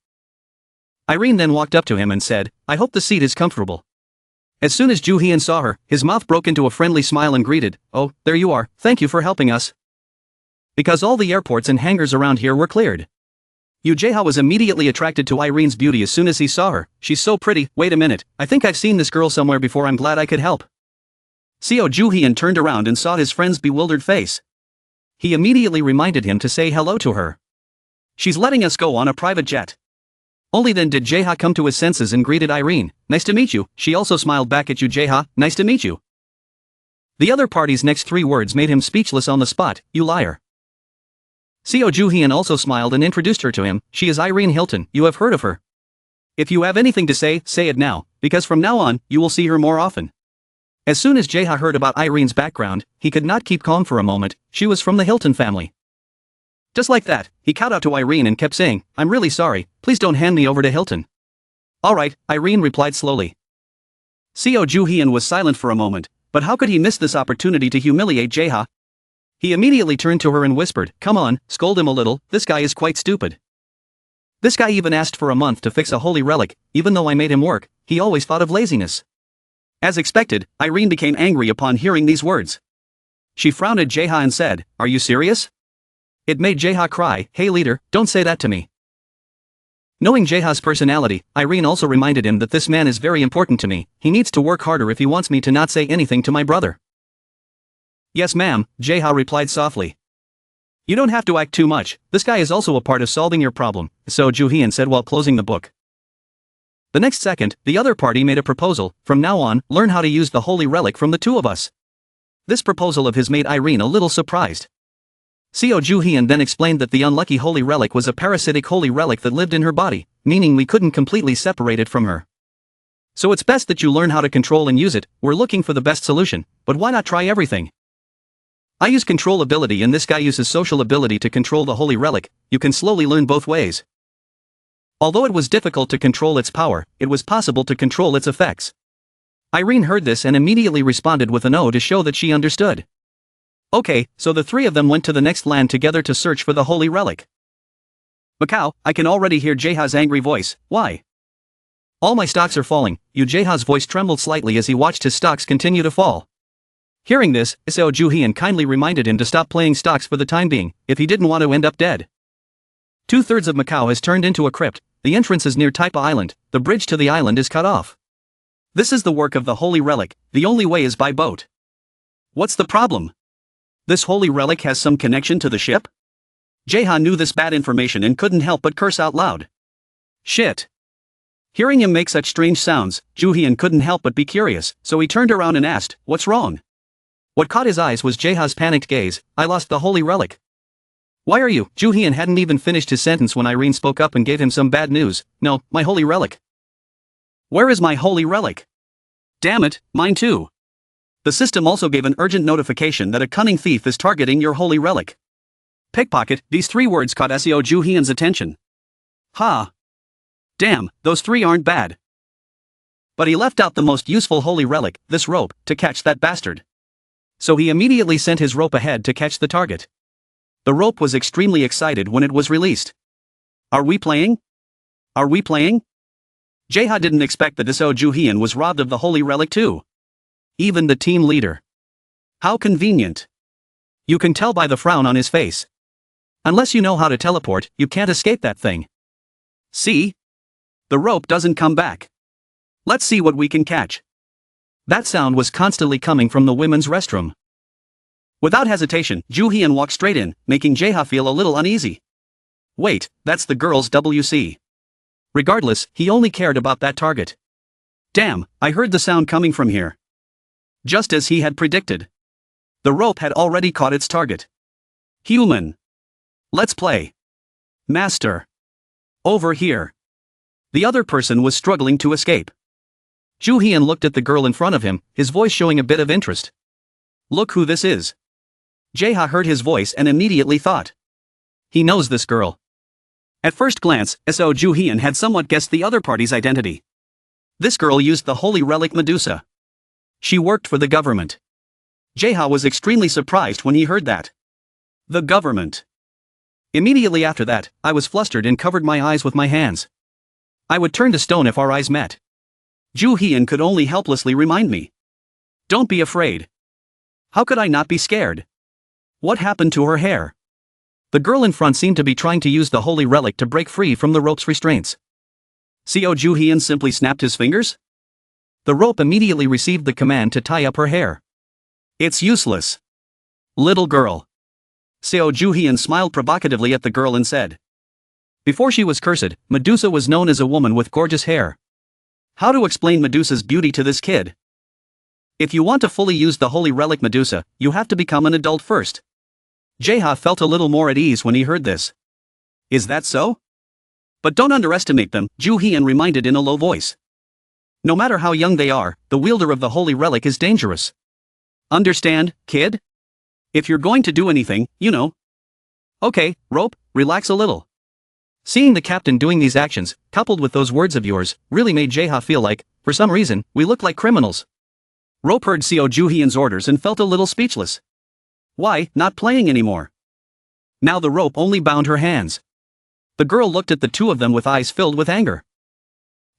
Irene then walked up to him and said, I hope the seat is comfortable. As soon as Ju-hyun saw her, his mouth broke into a friendly smile and greeted, oh, there you are, thank you for helping us. Because all the airports and hangars around here were cleared. Yu Jae-ha was immediately attracted to Irene's beauty as soon as he saw her, she's so pretty, wait a minute, I think I've seen this girl somewhere before, I'm glad I could help. Seo Ju-hyun turned around and saw his friend's bewildered face. He immediately reminded him to say hello to her. She's letting us go on a private jet. Only then did Jae-ha come to his senses and greeted Irene, nice to meet you, she also smiled back at Yu Jae-ha, nice to meet you. The other party's next three words made him speechless on the spot, you liar. Seo Ju-hyun also smiled and introduced her to him, she is Irene Hilton, you have heard of her. If you have anything to say, say it now, because from now on, you will see her more often. As soon as Jae-ha heard about Irene's background, he could not keep calm for a moment, she was from the Hilton family. Just like that, he kowtowed to Irene and kept saying, I'm really sorry, please don't hand me over to Hilton. Alright, Irene replied slowly. Seo Ju-hyun was silent for a moment, but how could he miss this opportunity to humiliate Jae-ha? He immediately turned to her and whispered, come on, scold him a little, this guy is quite stupid. This guy even asked for a month to fix a holy relic, even though I made him work, he always thought of laziness. As expected, Irene became angry upon hearing these words. She frowned at Jae-ha and said, are you serious? It made Jae-ha cry, hey leader, don't say that to me. Knowing Jae-ha's personality, Irene also reminded him that this man is very important to me, he needs to work harder if he wants me to not say anything to my brother. Yes ma'am, Jae-ha replied softly. You don't have to act too much, this guy is also a part of solving your problem, Seo Ju-hyun said while closing the book. The next second, the other party made a proposal, from now on, learn how to use the holy relic from the two of us. This proposal of his made Irene a little surprised. Seo Ju-hyun then explained that the unlucky holy relic was a parasitic holy relic that lived in her body, meaning we couldn't completely separate it from her. So it's best that you learn how to control and use it, we're looking for the best solution, but why not try everything? I use control ability and this guy uses social ability to control the holy relic, you can slowly learn both ways. Although it was difficult to control its power, it was possible to control its effects. Irene heard this and immediately responded with an O to show that she understood. Okay, so the three of them went to the next land together to search for the holy relic. Macau, I can already hear Jae-ha's angry voice, why? All my stocks are falling, Yu Jae-ha's voice trembled slightly as he watched his stocks continue to fall. Hearing this, Seo Ju-hyun kindly reminded him to stop playing stocks for the time being, if he didn't want to end up dead. 2/3 of Macau has turned into a crypt, the entrance is near Taipa Island, the bridge to the island is cut off. This is the work of the Holy Relic, the only way is by boat. What's the problem? This Holy Relic has some connection to the ship? Jae-ha knew this bad information and couldn't help but curse out loud. Shit. Hearing him make such strange sounds, Joo-hyun couldn't help but be curious, so he turned around and asked, "What's wrong?" What caught his eyes was Jae-ha's panicked gaze. "I lost the Holy Relic." "Why are you?" Joo-hyun hadn't even finished his sentence when Irene spoke up and gave him some bad news. "No, my Holy Relic." "Where is my Holy Relic?" "Damn it, mine too." The system also gave an urgent notification that a cunning thief is targeting your Holy Relic. Pickpocket, these 3 words caught SEO Joo-hyun's attention. Ha! Damn, those 3 aren't bad. But he left out the most useful Holy Relic, this rope, to catch that bastard. So he immediately sent his rope ahead to catch the target. The rope was extremely excited when it was released. "Are we playing? Are we playing?" Jae-ha didn't expect that SEO Joo-hyun was robbed of the Holy Relic too. Even the team leader. How convenient. You can tell by the frown on his face. Unless you know how to teleport, you can't escape that thing. See? The rope doesn't come back. Let's see what we can catch. That sound was constantly coming from the women's restroom. Without hesitation, Joo-hyun walked straight in, making Jae-ha feel a little uneasy. Wait, that's the girl's WC. Regardless, he only cared about that target. Damn, I heard the sound coming from here. Just as he had predicted. The rope had already caught its target. Human. Let's play. Master. Over here. The other person was struggling to escape. Joo-hyun looked at the girl in front of him, his voice showing a bit of interest. Look who this is. Jae-ha heard his voice and immediately thought. He knows this girl. At first glance, SEO Joo-hyun had somewhat guessed the other party's identity. This girl used the Holy Relic Medusa. She worked for the government. Jae-ha was extremely surprised when he heard that. The government. Immediately after that, I was flustered and covered my eyes with my hands. I would turn to stone if our eyes met. Joo-hyun could only helplessly remind me. Don't be afraid. How could I not be scared? What happened to her hair? The girl in front seemed to be trying to use the Holy Relic to break free from the rope's restraints. SEO Joo-hyun simply snapped his fingers? The rope immediately received the command to tie up her hair. It's useless. Little girl. SEO Joo-hyun smiled provocatively at the girl and said. Before she was cursed, Medusa was known as a woman with gorgeous hair. How to explain Medusa's beauty to this kid? If you want to fully use the Holy Relic Medusa, you have to become an adult first. Jae-ha felt a little more at ease when he heard this. Is that so? But don't underestimate them, Joo-hyun reminded in a low voice. No matter how young they are, the wielder of the Holy Relic is dangerous. Understand, kid? If you're going to do anything, you know. Okay, rope, relax a little. Seeing the captain doing these actions, coupled with those words of yours, really made Jae-ha feel like, for some reason, we look like criminals. Rope heard SEO Joo-hyun's orders and felt a little speechless. Why, not playing anymore? Now the rope only bound her hands. The girl looked at the two of them with eyes filled with anger.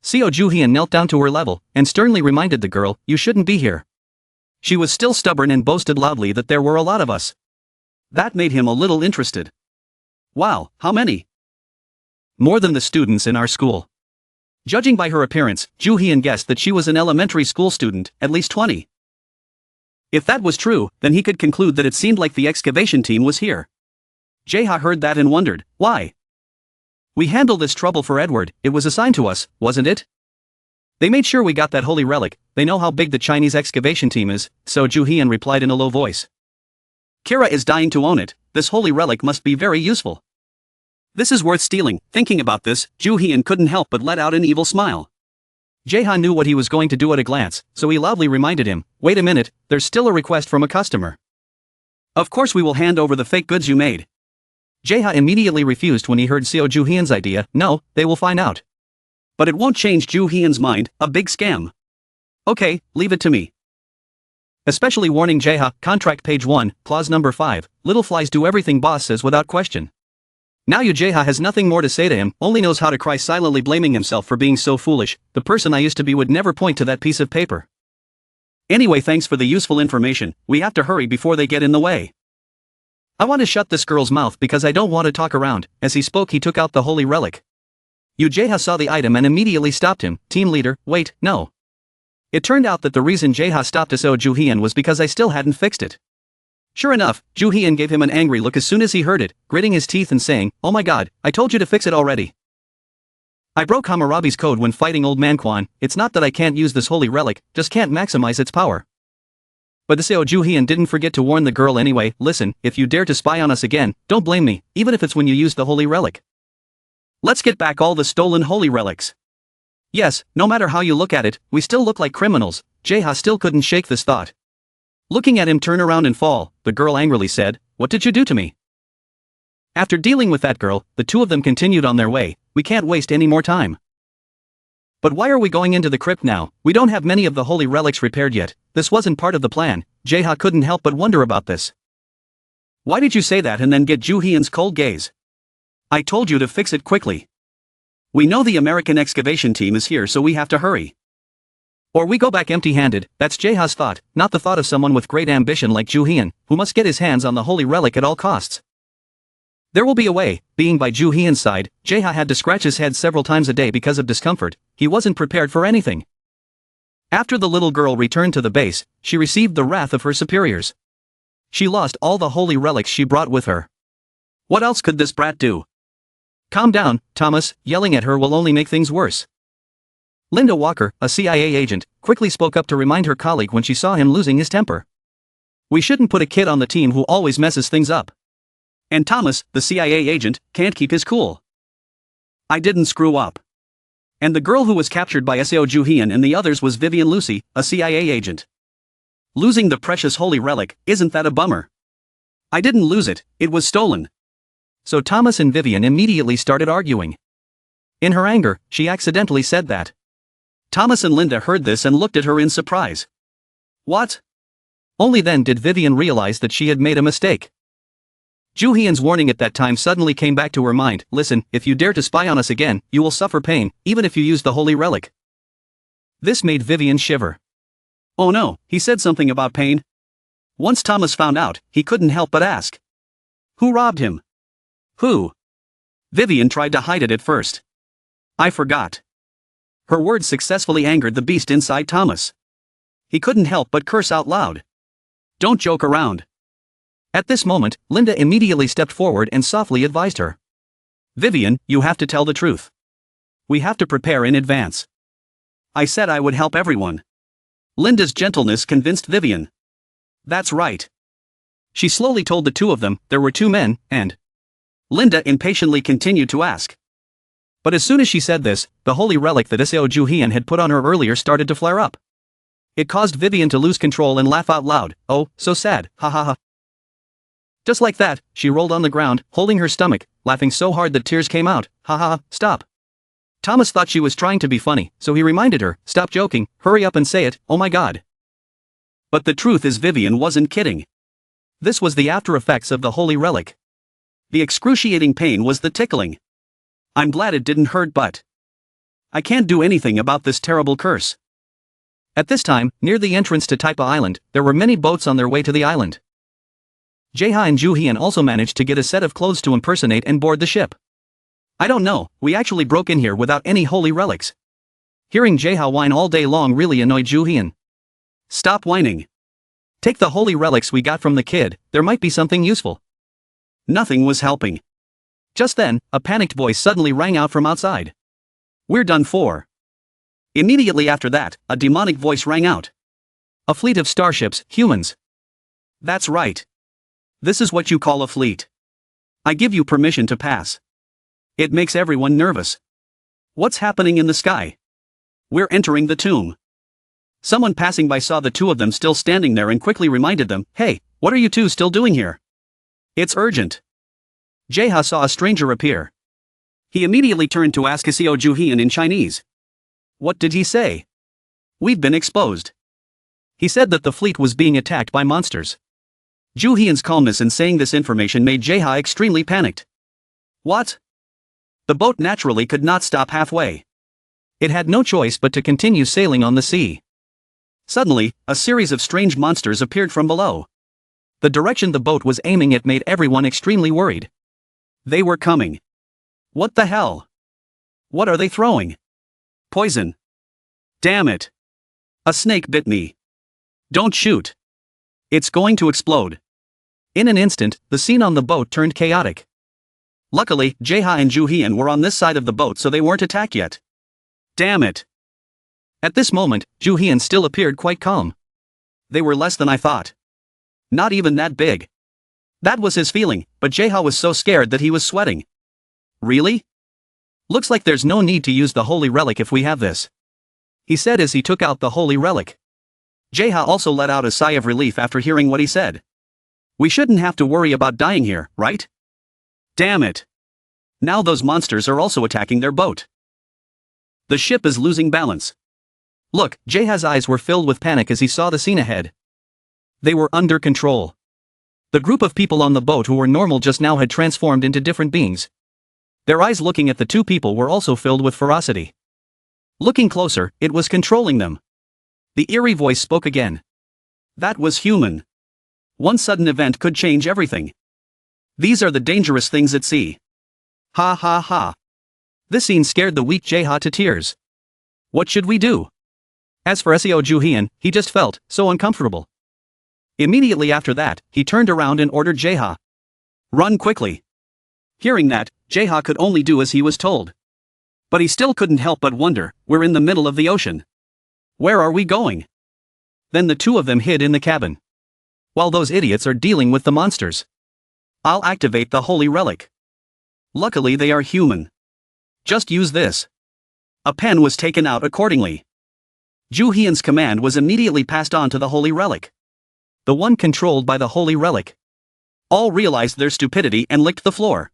SEO Joo-hyun knelt down to her level, and sternly reminded the girl, you shouldn't be here. She was still stubborn and boasted loudly that there were a lot of us. That made him a little interested. Wow, how many? More than the students in our school. Judging by her appearance, Joo-hyun guessed that she was an elementary school student, at least 20. If that was true, then he could conclude that it seemed like the excavation team was here. Jae-ha heard that and wondered, why? We handled this trouble for Edward, it was assigned to us, wasn't it? They made sure we got that Holy Relic, they know how big the Chinese excavation team is, so Joo-hyun replied in a low voice. Kira is dying to own it, this Holy Relic must be very useful. This is worth stealing. Thinking about this, Joo-hyun couldn't help but let out an evil smile. Jae-ha knew what he was going to do at a glance, so he loudly reminded him, wait a minute, there's still a request from a customer. Of course we will hand over the fake goods you made. Jae-ha immediately refused when he heard SEO Joo-hyun's idea, no, they will find out. But it won't change Joo-hyun's mind, a big scam. Okay, leave it to me. Especially warning Jae-ha, contract page 1, clause number 5, little flies do everything boss says without question. Now Jae-ha has nothing more to say to him, only knows how to cry silently blaming himself for being so foolish, the person I used to be would never point to that piece of paper. Anyway, thanks for the useful information, we have to hurry before they get in the way. I want to shut this girl's mouth because I don't want to talk around." As he spoke, he took out the holy relic. Jaeha saw the item and immediately stopped him. "Team leader, wait, no." It turned out that the reason Jaeha stopped Seo Juhyun was because I still hadn't fixed it. Sure enough, Juhyun gave him an angry look as soon as he heard it, gritting his teeth and saying, "Oh my god, I told you to fix it already. I broke Hammurabi's code when fighting old man Quan. It's not that I can't use this holy relic, just can't maximize its power." But the Seo Juhyun didn't forget to warn the girl anyway. "Listen, if you dare to spy on us again, don't blame me, even if it's when you use the holy relic. Let's get back all the stolen holy relics." Yes, no matter how you look at it, we still look like criminals. Jaeha still couldn't shake this thought. Looking at him turn around and fall, the girl angrily said, "What did you do to me?" After dealing with that girl, the two of them continued on their way. "We can't waste any more time." "But why are we going into the crypt now? We don't have many of the holy relics repaired yet. This wasn't part of the plan." Jaeha couldn't help but wonder about this. "Why did you say that and then get Juhyun's cold gaze? I told you to fix it quickly. We know the American excavation team is here, so we have to hurry. Or we go back empty-handed." That's Jaeha's thought, not the thought of someone with great ambition like Juhyun, who must get his hands on the holy relic at all costs. There will be a way. Being by Juhyun's side, Jaeha had to scratch his head several times a day because of discomfort. He wasn't prepared for anything. After the little girl returned to the base, she received the wrath of her superiors. She lost all the holy relics she brought with her. What else could this brat do? "Calm down, Thomas," yelling at her will only make things worse. Linda Walker, a CIA agent, quickly spoke up to remind her colleague when she saw him losing his temper. "We shouldn't put a kid on the team who always messes things up. And Thomas, the CIA agent, can't keep his cool. I didn't screw up." And the girl who was captured by Seo Juhyun and the others was Vivian Lucy, a CIA agent. "Losing the precious holy relic, isn't that a bummer?" "I didn't lose it, it was stolen." So Thomas and Vivian immediately started arguing. In her anger, she accidentally said that. Thomas and Linda heard this and looked at her in surprise. What? Only then did Vivian realize that she had made a mistake. Juhyun's warning at that time suddenly came back to her mind. "Listen, if you dare to spy on us again, you will suffer pain, even if you use the holy relic." This made Vivian shiver. Oh no, he said something about pain? Once Thomas found out, he couldn't help but ask. Who robbed him? Who? Vivian tried to hide it at first. I forgot. Her words successfully angered the beast inside Thomas. He couldn't help but curse out loud. Don't joke around. At this moment, Linda immediately stepped forward and softly advised her. Vivian, you have to tell the truth. We have to prepare in advance. I said I would help everyone. Linda's gentleness convinced Vivian. That's right. She slowly told the two of them there were two men, and Linda impatiently continued to ask. But as soon as she said this, the holy relic that Seo Juhyun had put on her earlier started to flare up. It caused Vivian to lose control and laugh out loud. Oh, so sad, ha ha ha. Just like that, she rolled on the ground, holding her stomach, laughing so hard that tears came out. Ha ha ha, stop. Thomas thought she was trying to be funny, so he reminded her, stop joking, hurry up and say it, oh my god. But the truth is Vivian wasn't kidding. This was the after effects of the holy relic. The excruciating pain was the tickling. I'm glad it didn't hurt, but I can't do anything about this terrible curse. At this time, near the entrance to Taipa Island, there were many boats on their way to the island. Jaeha and Juhyun also managed to get a set of clothes to impersonate and board the ship. I don't know, we actually broke in here without any holy relics. Hearing Jaeha whine all day long really annoyed Juhyun. Stop whining. Take the holy relics we got from the kid, there might be something useful. Nothing was helping. Just then, a panicked voice suddenly rang out from outside. We're done for. Immediately after that, a demonic voice rang out. A fleet of starships, humans. That's right. This is what you call a fleet. I give you permission to pass. It makes everyone nervous. What's happening in the sky? We're entering the tomb. Someone passing by saw the two of them still standing there and quickly reminded them, hey, what are you two still doing here? It's urgent. Jaeha saw a stranger appear. He immediately turned to ask Seo Juhyun in Chinese. What did he say? We've been exposed. He said that the fleet was being attacked by monsters. Juhyun's calmness in saying this information made Jaeha extremely panicked. What? The boat naturally could not stop halfway. It had no choice but to continue sailing on the sea. Suddenly, a series of strange monsters appeared from below. The direction the boat was aiming at made everyone extremely worried. They were coming. What the hell? What are they throwing? Poison. Damn it. A snake bit me. Don't shoot. It's going to explode. In an instant, the scene on the boat turned chaotic. Luckily, Jaeha and Ju-hyun were on this side of the boat, so they weren't attacked yet. Damn it. At this moment, Ju-hyun still appeared quite calm. They were less than I thought. Not even that big. That was his feeling, but Jaeha was so scared that he was sweating. Really? Looks like there's no need to use the holy relic if we have this, he said as he took out the holy relic. Jaeha also let out a sigh of relief after hearing what he said. We shouldn't have to worry about dying here, right? Damn it. Now those monsters are also attacking their boat. The ship is losing balance. Look, Jaeha's eyes were filled with panic as he saw the scene ahead. They were under control. The group of people on the boat who were normal just now had transformed into different beings. Their eyes looking at the two people were also filled with ferocity. Looking closer, it was controlling them. The eerie voice spoke again. That was human. One sudden event could change everything. These are the dangerous things at sea. Ha ha ha. This scene scared the weak Jaeha to tears. What should we do? As for Seo Ju-hyun, he just felt so uncomfortable. Immediately after that, he turned around and ordered Jaeha. Run quickly. Hearing that, Jaeha could only do as he was told. But he still couldn't help but wonder, we're in the middle of the ocean. Where are we going? Then the two of them hid in the cabin. While those idiots are dealing with the monsters. I'll activate the holy relic. Luckily they are human. Just use this. A pen was taken out accordingly. Ju-hyun's command was immediately passed on to the holy relic. The one controlled by the holy relic. All realized their stupidity and licked the floor.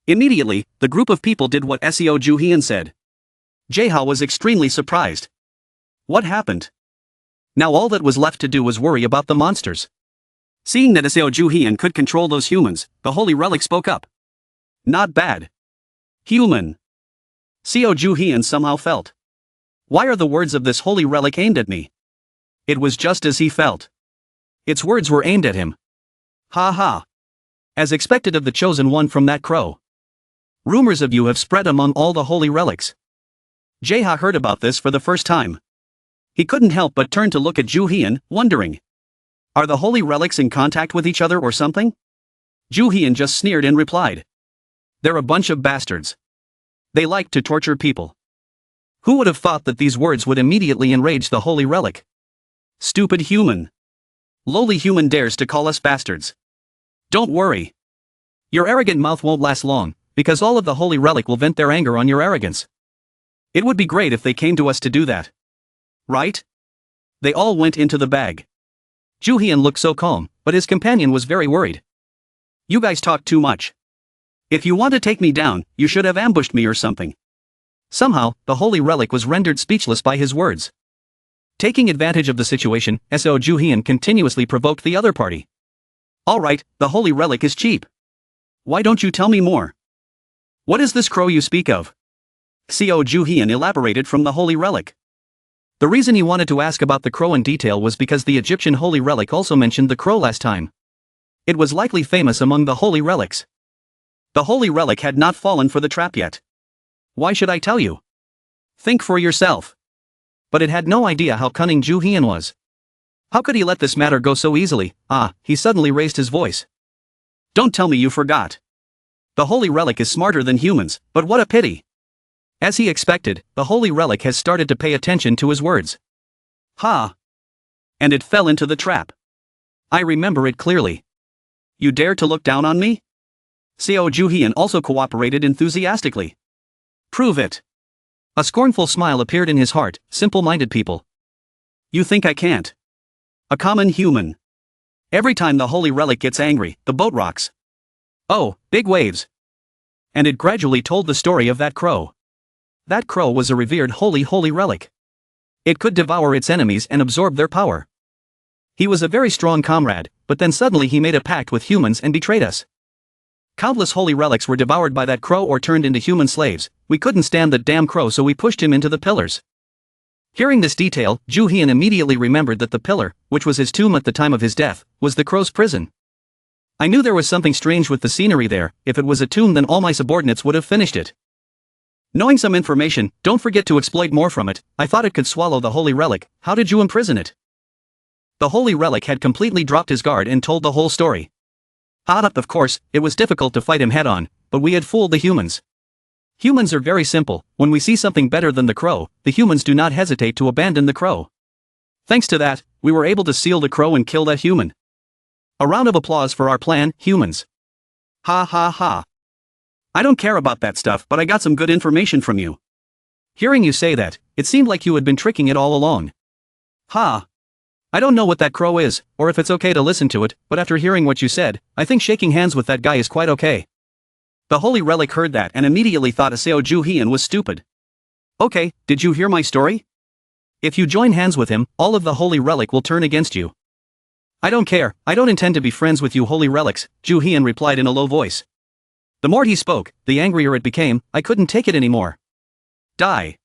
Immediately, the group of people did what Seo Ju-hyun said. Jaeha was extremely surprised. What happened? Now all that was left to do was worry about the monsters. Seeing that Seo Ju-hyun could control those humans, the holy relic spoke up. Not bad. Human. Seo Ju-hyun somehow felt. Why are the words of this holy relic aimed at me? It was just as he felt. Its words were aimed at him. Ha ha. As expected of the chosen one from that crow. Rumors of you have spread among all the holy relics. Jaeha heard about this for the first time. He couldn't help but turn to look at Ju-hyun, wondering. Are the holy relics in contact with each other or something? Ju-hyun just sneered and replied. They're a bunch of bastards. They like to torture people. Who would have thought that these words would immediately enrage the holy relic? Stupid human. Lowly human dares to call us bastards. Don't worry. Your arrogant mouth won't last long, because all of the holy relic will vent their anger on your arrogance. It would be great if they came to us to do that. Right? They all went into the bag. Ju-hyun looked so calm, but his companion was very worried. You guys talk too much. If you want to take me down, you should have ambushed me or something. Somehow, the holy relic was rendered speechless by his words. Taking advantage of the situation, Seo Ju-hyun continuously provoked the other party. Alright, the holy relic is cheap. Why don't you tell me more? What is this crow you speak of? Seo Ju-hyun elaborated from the holy relic. The reason he wanted to ask about the crow in detail was because the Egyptian holy relic also mentioned the crow last time. It was likely famous among the holy relics. The holy relic had not fallen for the trap yet. Why should I tell you? Think for yourself. But it had no idea how cunning Ju-hyun was. How could he let this matter go so easily? He suddenly raised his voice. Don't tell me you forgot. The holy relic is smarter than humans, but what a pity. As he expected, the holy relic has started to pay attention to his words. Ha! And it fell into the trap. I remember it clearly. You dare to look down on me? Seo Ju-hyun also cooperated enthusiastically. Prove it. A scornful smile appeared in his heart. Simple-minded people. You think I can't? A common human. Every time the holy relic gets angry, the boat rocks. Oh, big waves. And it gradually told the story of that crow. That crow was a revered holy relic. It could devour its enemies and absorb their power. He was a very strong comrade, but then suddenly he made a pact with humans and betrayed us. Countless holy relics were devoured by that crow or turned into human slaves. We couldn't stand the damn crow, so we pushed him into the pillars. Hearing this detail, Ju Hian immediately remembered that the pillar, which was his tomb at the time of his death, was the crow's prison. I knew there was something strange with the scenery there. If it was a tomb, then all my subordinates would have finished it. Knowing some information, don't forget to exploit more from it. I thought it could swallow the holy relic. How did you imprison it? The holy relic had completely dropped his guard and told the whole story. Of course, it was difficult to fight him head-on, but we had fooled the humans. Humans are very simple. When we see something better than the crow, the humans do not hesitate to abandon the crow. Thanks to that, we were able to seal the crow and kill that human. A round of applause for our plan, humans. Ha ha ha. I don't care about that stuff, but I got some good information from you. Hearing you say that, it seemed like you had been tricking it all along. Ha. I don't know what that crow is, or if it's okay to listen to it, but after hearing what you said, I think shaking hands with that guy is quite okay. The holy relic heard that and immediately thought Aseo Ju Hian was stupid. Okay, did you hear my story? If you join hands with him, all of the holy relic will turn against you. I don't care, I don't intend to be friends with you holy relics, Ju Hian replied in a low voice. The more he spoke, the angrier it became. I couldn't take it anymore. Die.